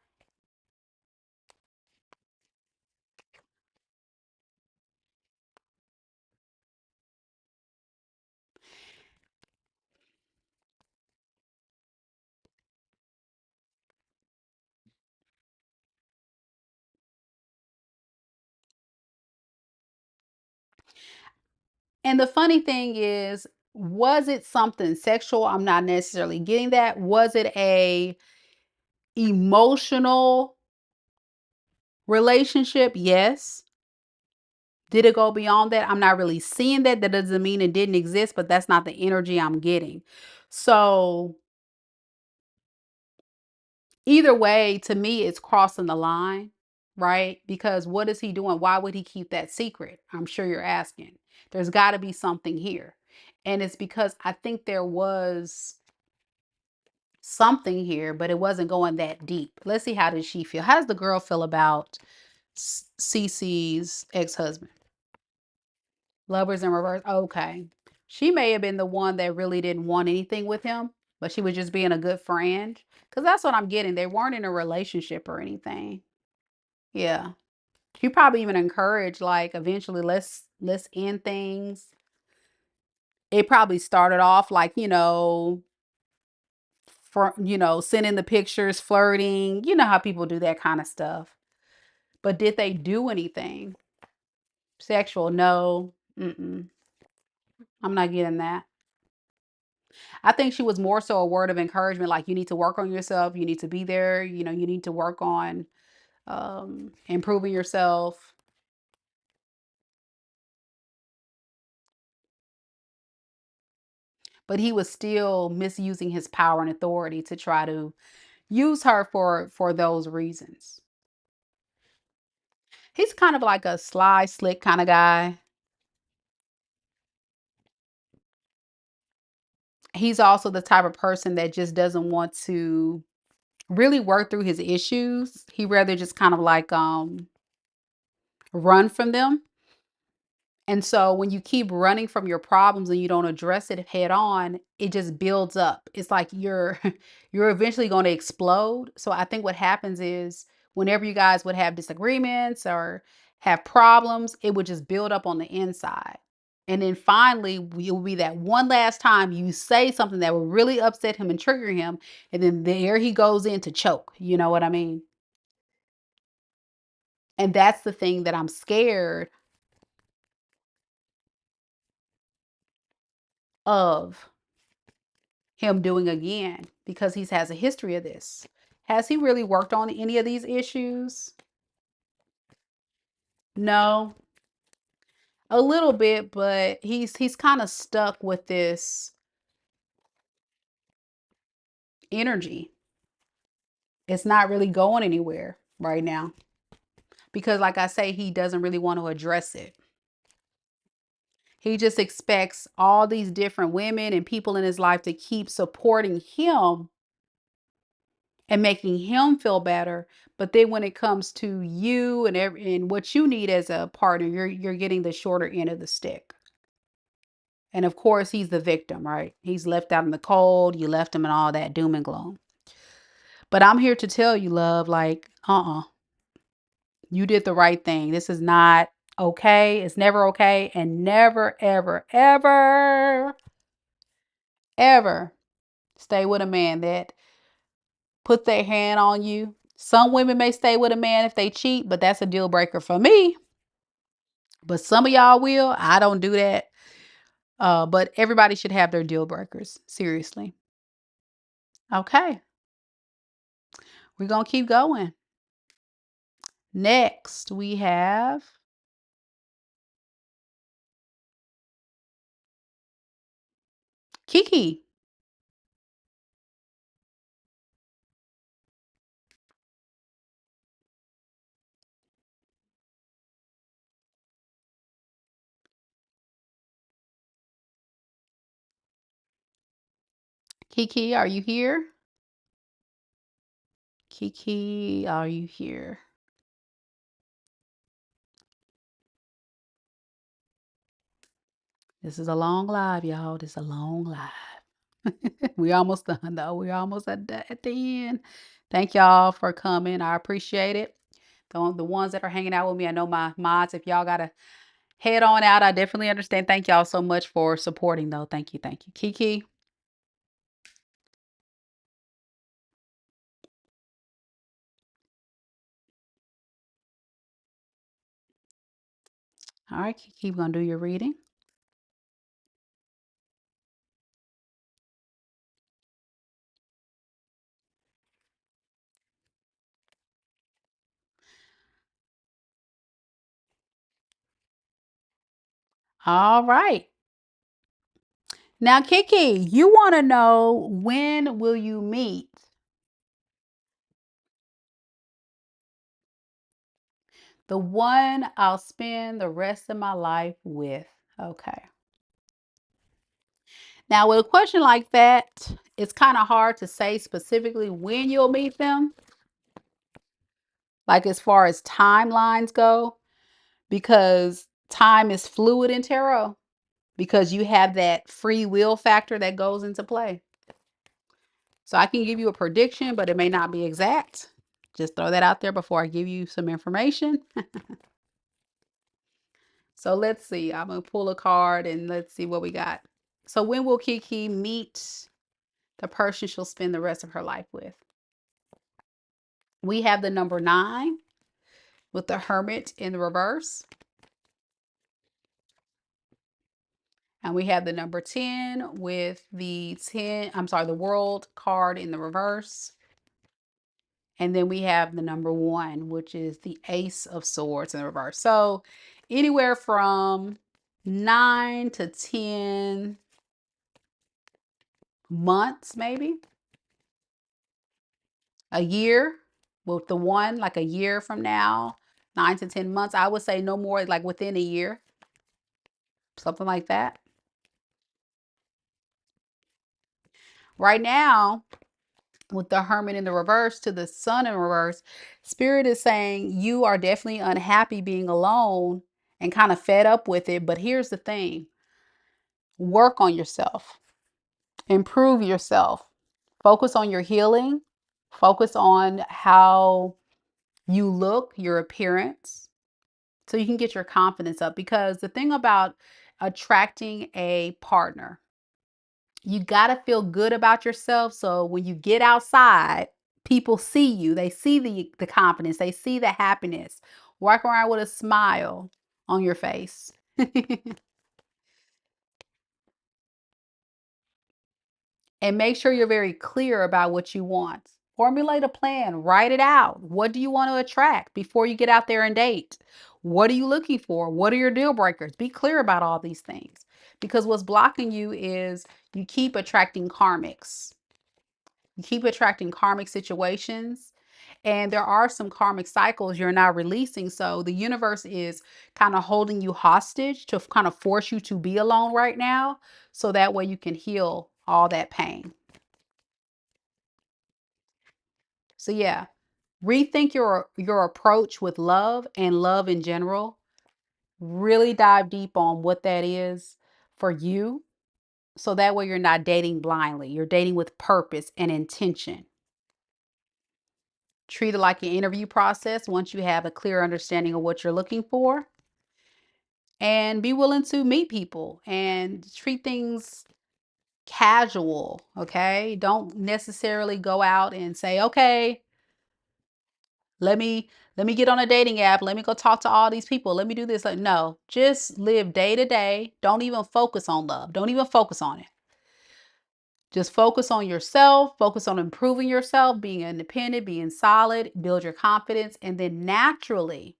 And the funny thing is, was it something sexual? I'm not necessarily getting that. Was it a emotional relationship? Yes. Did it go beyond that? I'm not really seeing that. That doesn't mean it didn't exist, but that's not the energy I'm getting. So either way, to me, it's crossing the line, right? Because what is he doing? Why would he keep that secret? I'm sure you're asking. There's got to be something here. And it's because I think there was something here, but it wasn't going that deep. Let's see, how does she feel? How does the girl feel about Cece's ex-husband? Lovers in reverse. Okay. She may have been the one that really didn't want anything with him, but she was just being a good friend. Because that's what I'm getting. They weren't in a relationship or anything. Yeah. She probably even encouraged, like, eventually let's end things. It probably started off like, for sending the pictures, flirting. You know how people do that kind of stuff. But did they do anything sexual? No. Mm-mm. I'm not getting that. I think she was more so a word of encouragement, like you need to work on yourself, you need to be there, you need to work on improving yourself. But he was still misusing his power and authority to try to use her for those reasons. He's kind of like a sly, slick kind of guy. He's also the type of person that just doesn't want to really work through his issues. He rather just kind of like run from them. And so when you keep running from your problems and you don't address it head on, it just builds up. It's like you're you're eventually going to explode. So I think what happens is whenever you guys would have disagreements or have problems, it would just build up on the inside. And then finally, it will be that one last time you say something that will really upset him and trigger him. And then there he goes in to choke. You know what I mean? And that's the thing that I'm scared of him doing again, because he has a history of this. Has he really worked on any of these issues? No, a little bit, but he's kind of stuck with this energy. It's not really going anywhere right now because like I say, he doesn't really want to address it. He just expects all these different women and people in his life to keep supporting him and making him feel better. But then when it comes to you and what you need as a partner, you're getting the shorter end of the stick. And of course, he's the victim, right? He's left out in the cold. You left him in all that doom and gloom. But I'm here to tell you, love, like, you did the right thing. This is not okay. It's never okay. And never, ever, ever, ever stay with a man that put their hand on you, Some women may stay with a man if they cheat, but that's a deal breaker for me. But some of y'all will. I don't do that. But everybody should have their deal breakers. Seriously. Okay. We're going to keep going. Next, we have Kiki. Kiki, are you here? Kiki, are you here? This is a long live, y'all. This is a long live. We almost done, though. We're almost at the end. Thank y'all for coming. I appreciate it. The ones that are hanging out with me, I know my mods, if y'all got to head on out, I definitely understand. Thank y'all so much for supporting, though. Thank you. Thank you. Kiki. All right, Kiki, we're going to do your reading. All right. Now, Kiki, you want to know, when will you meet the one I'll spend the rest of my life with? Okay. Now, with a question like that, it's kind of hard to say specifically when you'll meet them, like as far as timelines go, because time is fluid in tarot, because you have that free will factor that goes into play. So I can give you a prediction, but it may not be exact. Just throw that out there before I give you some information. So let's see. I'm going to pull a card and let's see what we got. So when will Kiki meet the person she'll spend the rest of her life with? We have the number 9 with the Hermit in the reverse. And we have the number 10 with the the World card in the reverse. And then we have the number 1, which is the Ace of Swords in the reverse. So anywhere from 9 to 10 months, maybe a year with the 1, like a year from now, 9 to 10 months. I would say no more, like within a year, something like that. Right now, with the Hermit in the reverse to the Sun in reverse, Spirit is saying you are definitely unhappy being alone and kind of fed up with it. But here's the thing: work on yourself, improve yourself, focus on your healing, focus on how you look, your appearance, so you can get your confidence up. Because the thing about attracting a partner, you got to feel good about yourself. So when you get outside, people see you. They see the confidence. They see the happiness. Walk around with a smile on your face. And make sure you're very clear about what you want. Formulate a plan, write it out. What do you want to attract before you get out there and date? What are you looking for? What are your deal breakers? Be clear about all these things, because what's blocking you is you keep attracting karmics. You keep attracting karmic situations, and there are some karmic cycles you're not releasing. So the universe is kind of holding you hostage to kind of force you to be alone right now, so that way you can heal all that pain. So yeah, rethink your approach with love and love in general. Really dive deep on what that is for you, so that way you're not dating blindly. You're dating with purpose and intention. Treat it like an interview process once you have a clear understanding of what you're looking for. And be willing to meet people and treat things casual, okay? Don't necessarily go out and say, okay, Let me get on a dating app. Let me go talk to all these people. Let me do this. Like, no, just live day to day. Don't even focus on love. Don't even focus on it. Just focus on yourself, focus on improving yourself, being independent, being solid, build your confidence, and then naturally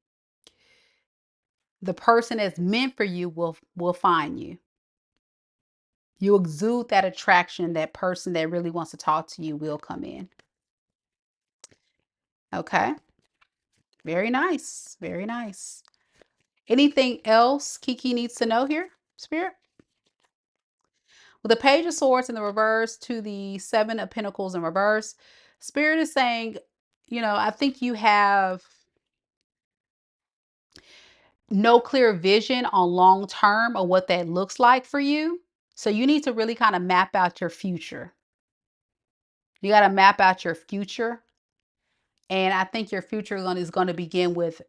the person that's meant for you will find you. You exude that attraction, that person that really wants to talk to you will come in. Okay. Very nice. Very nice. Anything else Kiki needs to know here, Spirit? With the Page of Swords in the reverse to the Seven of Pentacles in reverse, Spirit is saying, I think you have no clear vision on long term of what that looks like for you. So you need to really kind of map out your future. You got to map out your future. And I think your future is going to begin with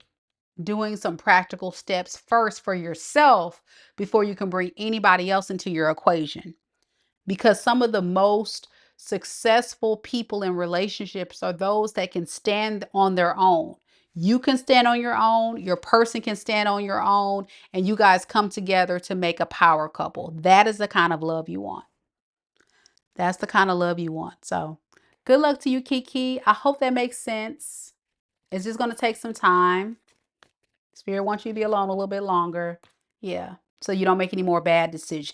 doing some practical steps first for yourself before you can bring anybody else into your equation. Because some of the most successful people in relationships are those that can stand on their own. You can stand on your own, your person can stand on your own, and you guys come together to make a power couple. That is the kind of love you want. That's the kind of love you want. So good luck to you, Kiki. I hope that makes sense. It's just going to take some time. Spirit wants you to be alone a little bit longer. Yeah. So you don't make any more bad decisions.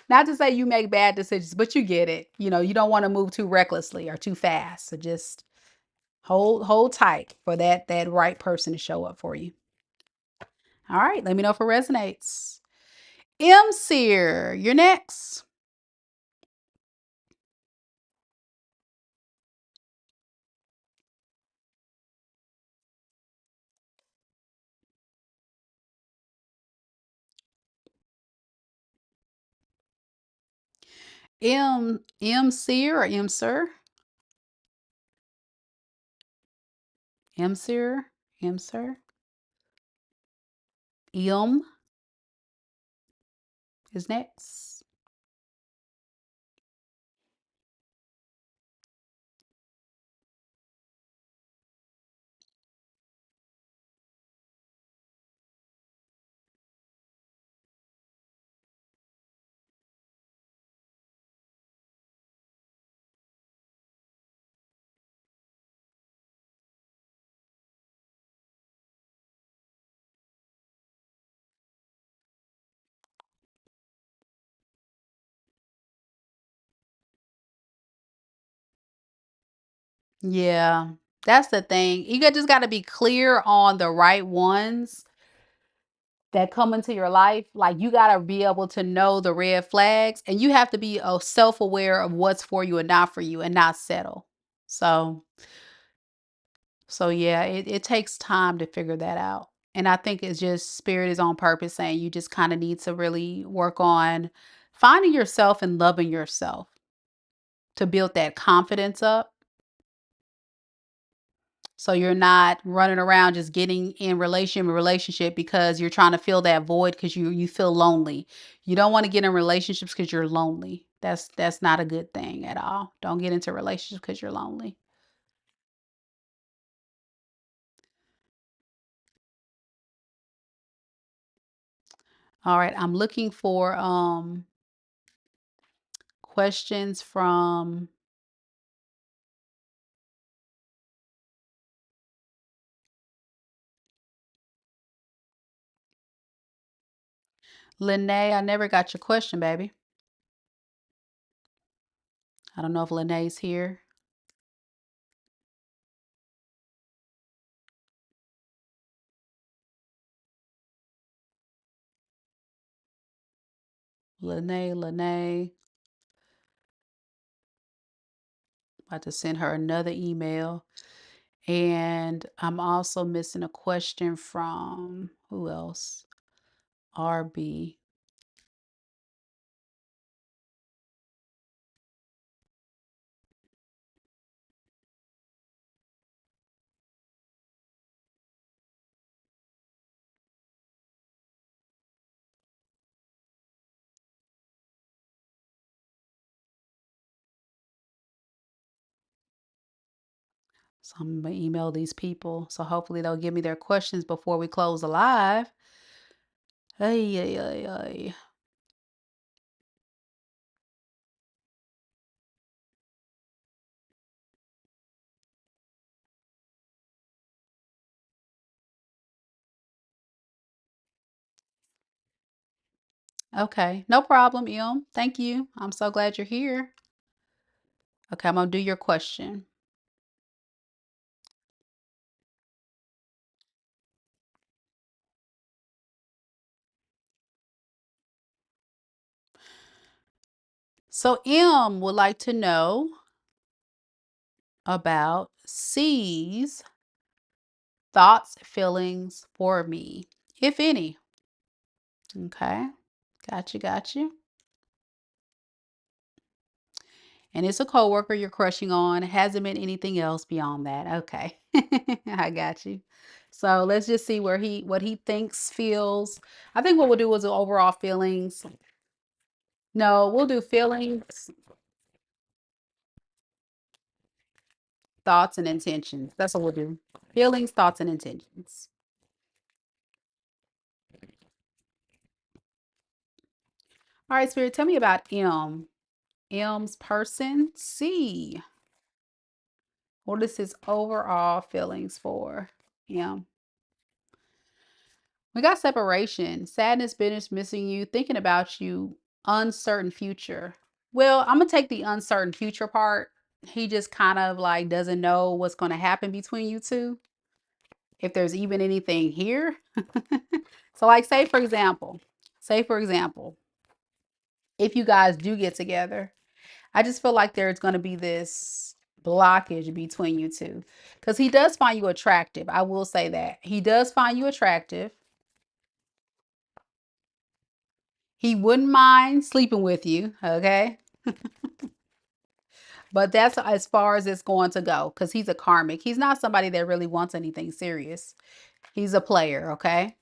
Not to say you make bad decisions, but you get it. You don't want to move too recklessly or too fast. So just hold tight for that right person to show up for you. All right, let me know if it resonates. Seer, you're next. Seer or Sir? Seer, Sir. Is next. Yeah, that's the thing. You just got to be clear on the right ones that come into your life. Like you got to be able to know the red flags, and you have to be self-aware of what's for you and not for you and not settle. So, yeah, it takes time to figure that out. And I think it's just spirit is on purpose saying you just kind of need to really work on finding yourself and loving yourself to build that confidence up. So you're not running around just getting in relationship because you're trying to fill that void because you feel lonely. You don't want to get in relationships because you're lonely. That's not a good thing at all. Don't get into relationships because you're lonely. All right, I'm looking for questions from Lene. I never got your question, baby. I don't know if Lene's here. Lene. About to send her another email. And I'm also missing a question from who else? RB. So I'm going to email these people. So hopefully they'll give me their questions before we close the live. Ay, ay, ay, ay. Okay, no problem, Em. Thank you. I'm so glad you're here. Okay, I'm going to do your question. So M would like to know about C's thoughts, feelings for me, if any. Okay, got you, got you. And it's a coworker you're crushing on. It hasn't been anything else beyond that. Okay, I got you. So let's just see what he thinks, feels. I think what we'll do is overall feelings. No, we'll do feelings, thoughts, and intentions. That's what we'll do. Feelings, thoughts, and intentions. All right, Spirit, tell me about M. M's person. C. What is his overall feelings for M? We got separation, sadness, bitterness, missing you, thinking about you, uncertain future. Well, I'm going to take the uncertain future part. He just kind of like doesn't know what's going to happen between you two, if there's even anything here. So like say for example, if you guys do get together, I just feel like there's going to be this blockage between you two, because he does find you attractive. I will say that he does find you attractive. He wouldn't mind sleeping with you, okay? But that's as far as it's going to go, because he's a karmic. He's not somebody that really wants anything serious. He's a player, okay?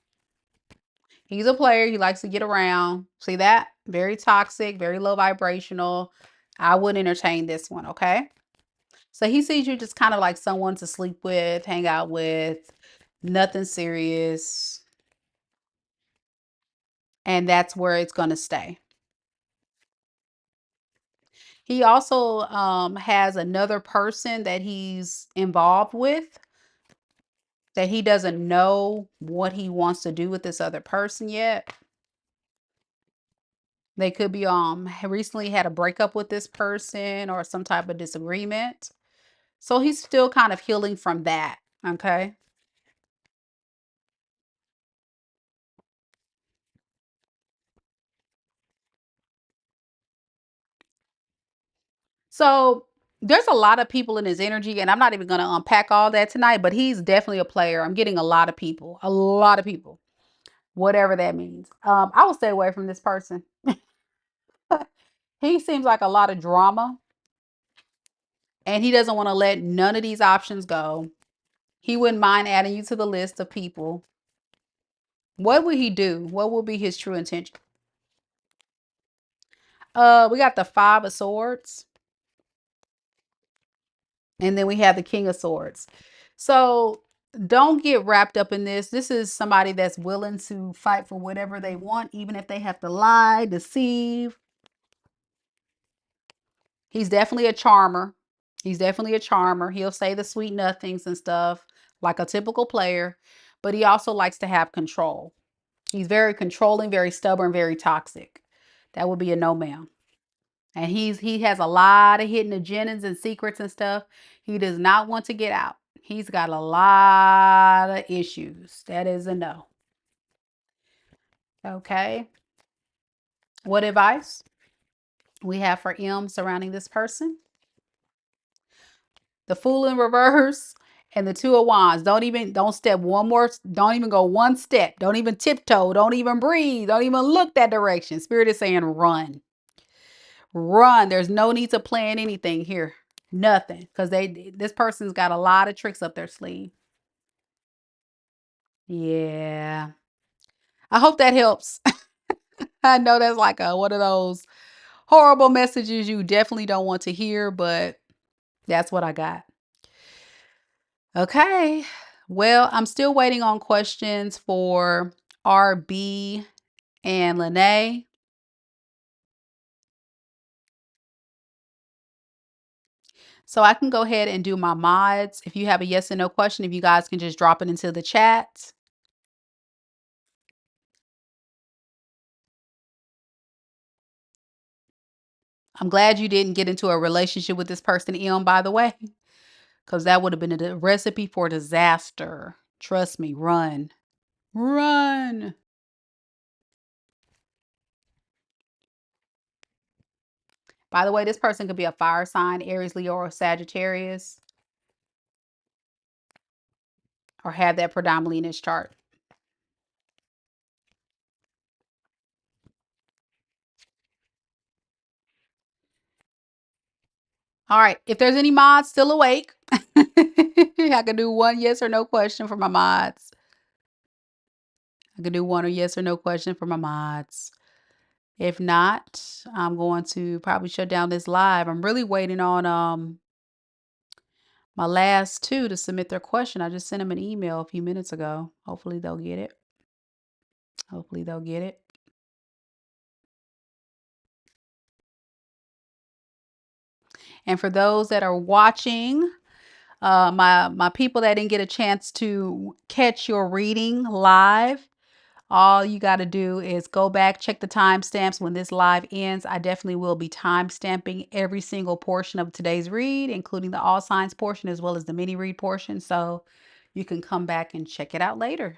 He's a player. He likes to get around. See that? Very toxic, very low vibrational. I wouldn't entertain this one, okay? So he sees you just kind of like someone to sleep with, hang out with, nothing serious. And that's where it's going to stay. He also has another person that he's involved with, that he doesn't know what he wants to do with this other person yet. They could be recently had a breakup with this person or some type of disagreement. So he's still kind of healing from that. Okay. So there's a lot of people in his energy, and I'm not even going to unpack all that tonight, but he's definitely a player. I'm getting a lot of people, whatever that means. I will stay away from this person. He seems like a lot of drama, and he doesn't want to let none of these options go. He wouldn't mind adding you to the list of people. What would he do? What will be his true intention? We got the Five of Swords, and then we have the King of Swords. So don't get wrapped up in this. This is somebody that's willing to fight for whatever they want, even if they have to lie, deceive. He's definitely a charmer. He'll say the sweet nothings and stuff like a typical player, but he also likes to have control. He's very controlling, very stubborn, very toxic. That would be a no, ma'am. And he has a lot of hidden agendas and secrets and stuff. He does not want to get out. He's got a lot of issues. That is a no. Okay. What advice we have for M surrounding this person? The Fool in reverse and the Two of Wands. Don't step one more. Don't even go one step. Don't even tiptoe. Don't even breathe. Don't even look that direction. Spirit is saying run. Run. There's no need to plan anything here. Nothing. Because this person's got a lot of tricks up their sleeve. Yeah. I hope that helps. I know that's like one of those horrible messages you definitely don't want to hear, but that's what I got. Okay. Well, I'm still waiting on questions for RB and Lene. So I can go ahead and do my mods. If you have a yes or no question, if you guys can just drop it into the chat. I'm glad you didn't get into a relationship with this person, Em, by the way, because that would have been a recipe for disaster. Trust me, run. Run. By the way, this person could be a fire sign, Aries, Leo, or Sagittarius, or have that predominantly in his chart. All right. If there's any mods still awake, I can do one yes or no question for my mods. I can do one or yes or no question for my mods. If not, I'm going to probably shut down this live. I'm really waiting on my last two to submit their question. I just sent them an email a few minutes ago. Hopefully they'll get it. Hopefully they'll get it. And for those that are watching, my people that didn't get a chance to catch your reading live, all you got to do is go back, check the timestamps when this live ends. I definitely will be timestamping every single portion of today's read, including the all signs portion as well as the mini read portion. So you can come back and check it out later.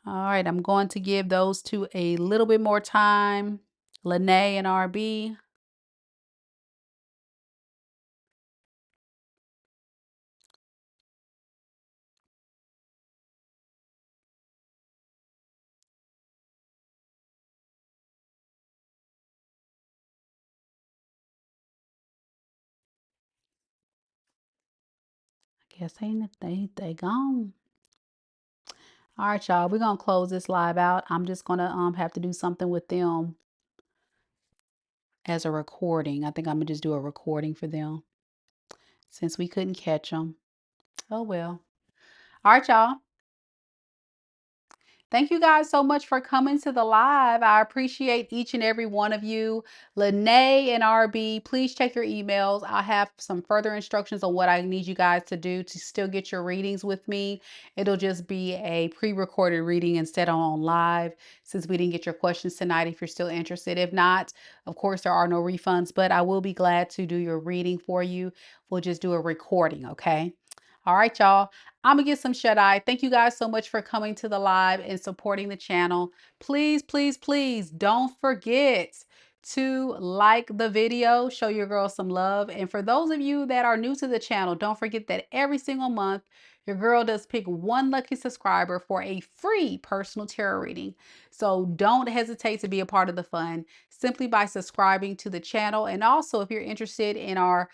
All right, I'm going to give those two a little bit more time. Lene and RB. I guess they gone. All right, y'all. We're gonna close this live out. I'm just gonna have to do something with them as a recording. I think I'm gonna just do a recording for them since we couldn't catch them. Oh well. All right, y'all. Thank you guys so much for coming to the live. I appreciate each and every one of you. Lene and RB, please check your emails. I'll have some further instructions on what I need you guys to do to still get your readings with me. It'll just be a pre-recorded reading instead of on live since we didn't get your questions tonight if you're still interested. If not, of course, there are no refunds, but I will be glad to do your reading for you. We'll just do a recording, okay? All right, y'all. I'm gonna get some shut eye. Thank you guys so much for coming to the live and supporting the channel. Please, please, please don't forget to like the video, show your girl some love. And for those of you that are new to the channel, don't forget that every single month, your girl does pick one lucky subscriber for a free personal tarot reading. So don't hesitate to be a part of the fun simply by subscribing to the channel. And also, if you're interested in our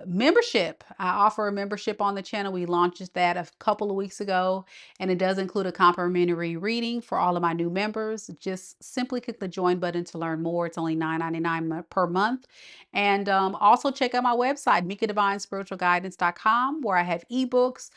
membership, I offer a membership on the channel. We launched that a couple of weeks ago, and it does include a complimentary reading for all of my new members. Just simply click the join button to learn more. It's only $9.99 per month. And also check out my website, MikaDivineSpiritualGuidance.com, where I have ebooks,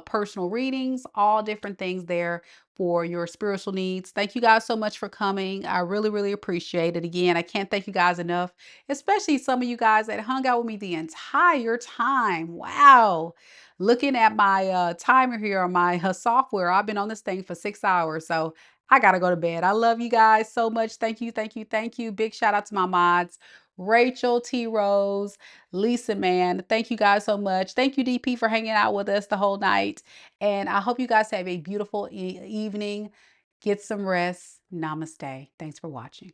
personal readings, all different things there for your spiritual needs. Thank you guys so much for coming. I really, really appreciate it. Again, I can't thank you guys enough, especially some of you guys that hung out with me the entire time. Wow. Looking at my timer here on my software, I've been on this thing for 6 hours. So I got to go to bed. I love you guys so much. Thank you, thank you, thank you. Big shout out to my mods, Rachel, T. Rose, Lisa, man. Thank you guys so much. Thank you, DP, for hanging out with us the whole night. And I hope you guys have a beautiful evening. Get some rest. Namaste. Thanks for watching.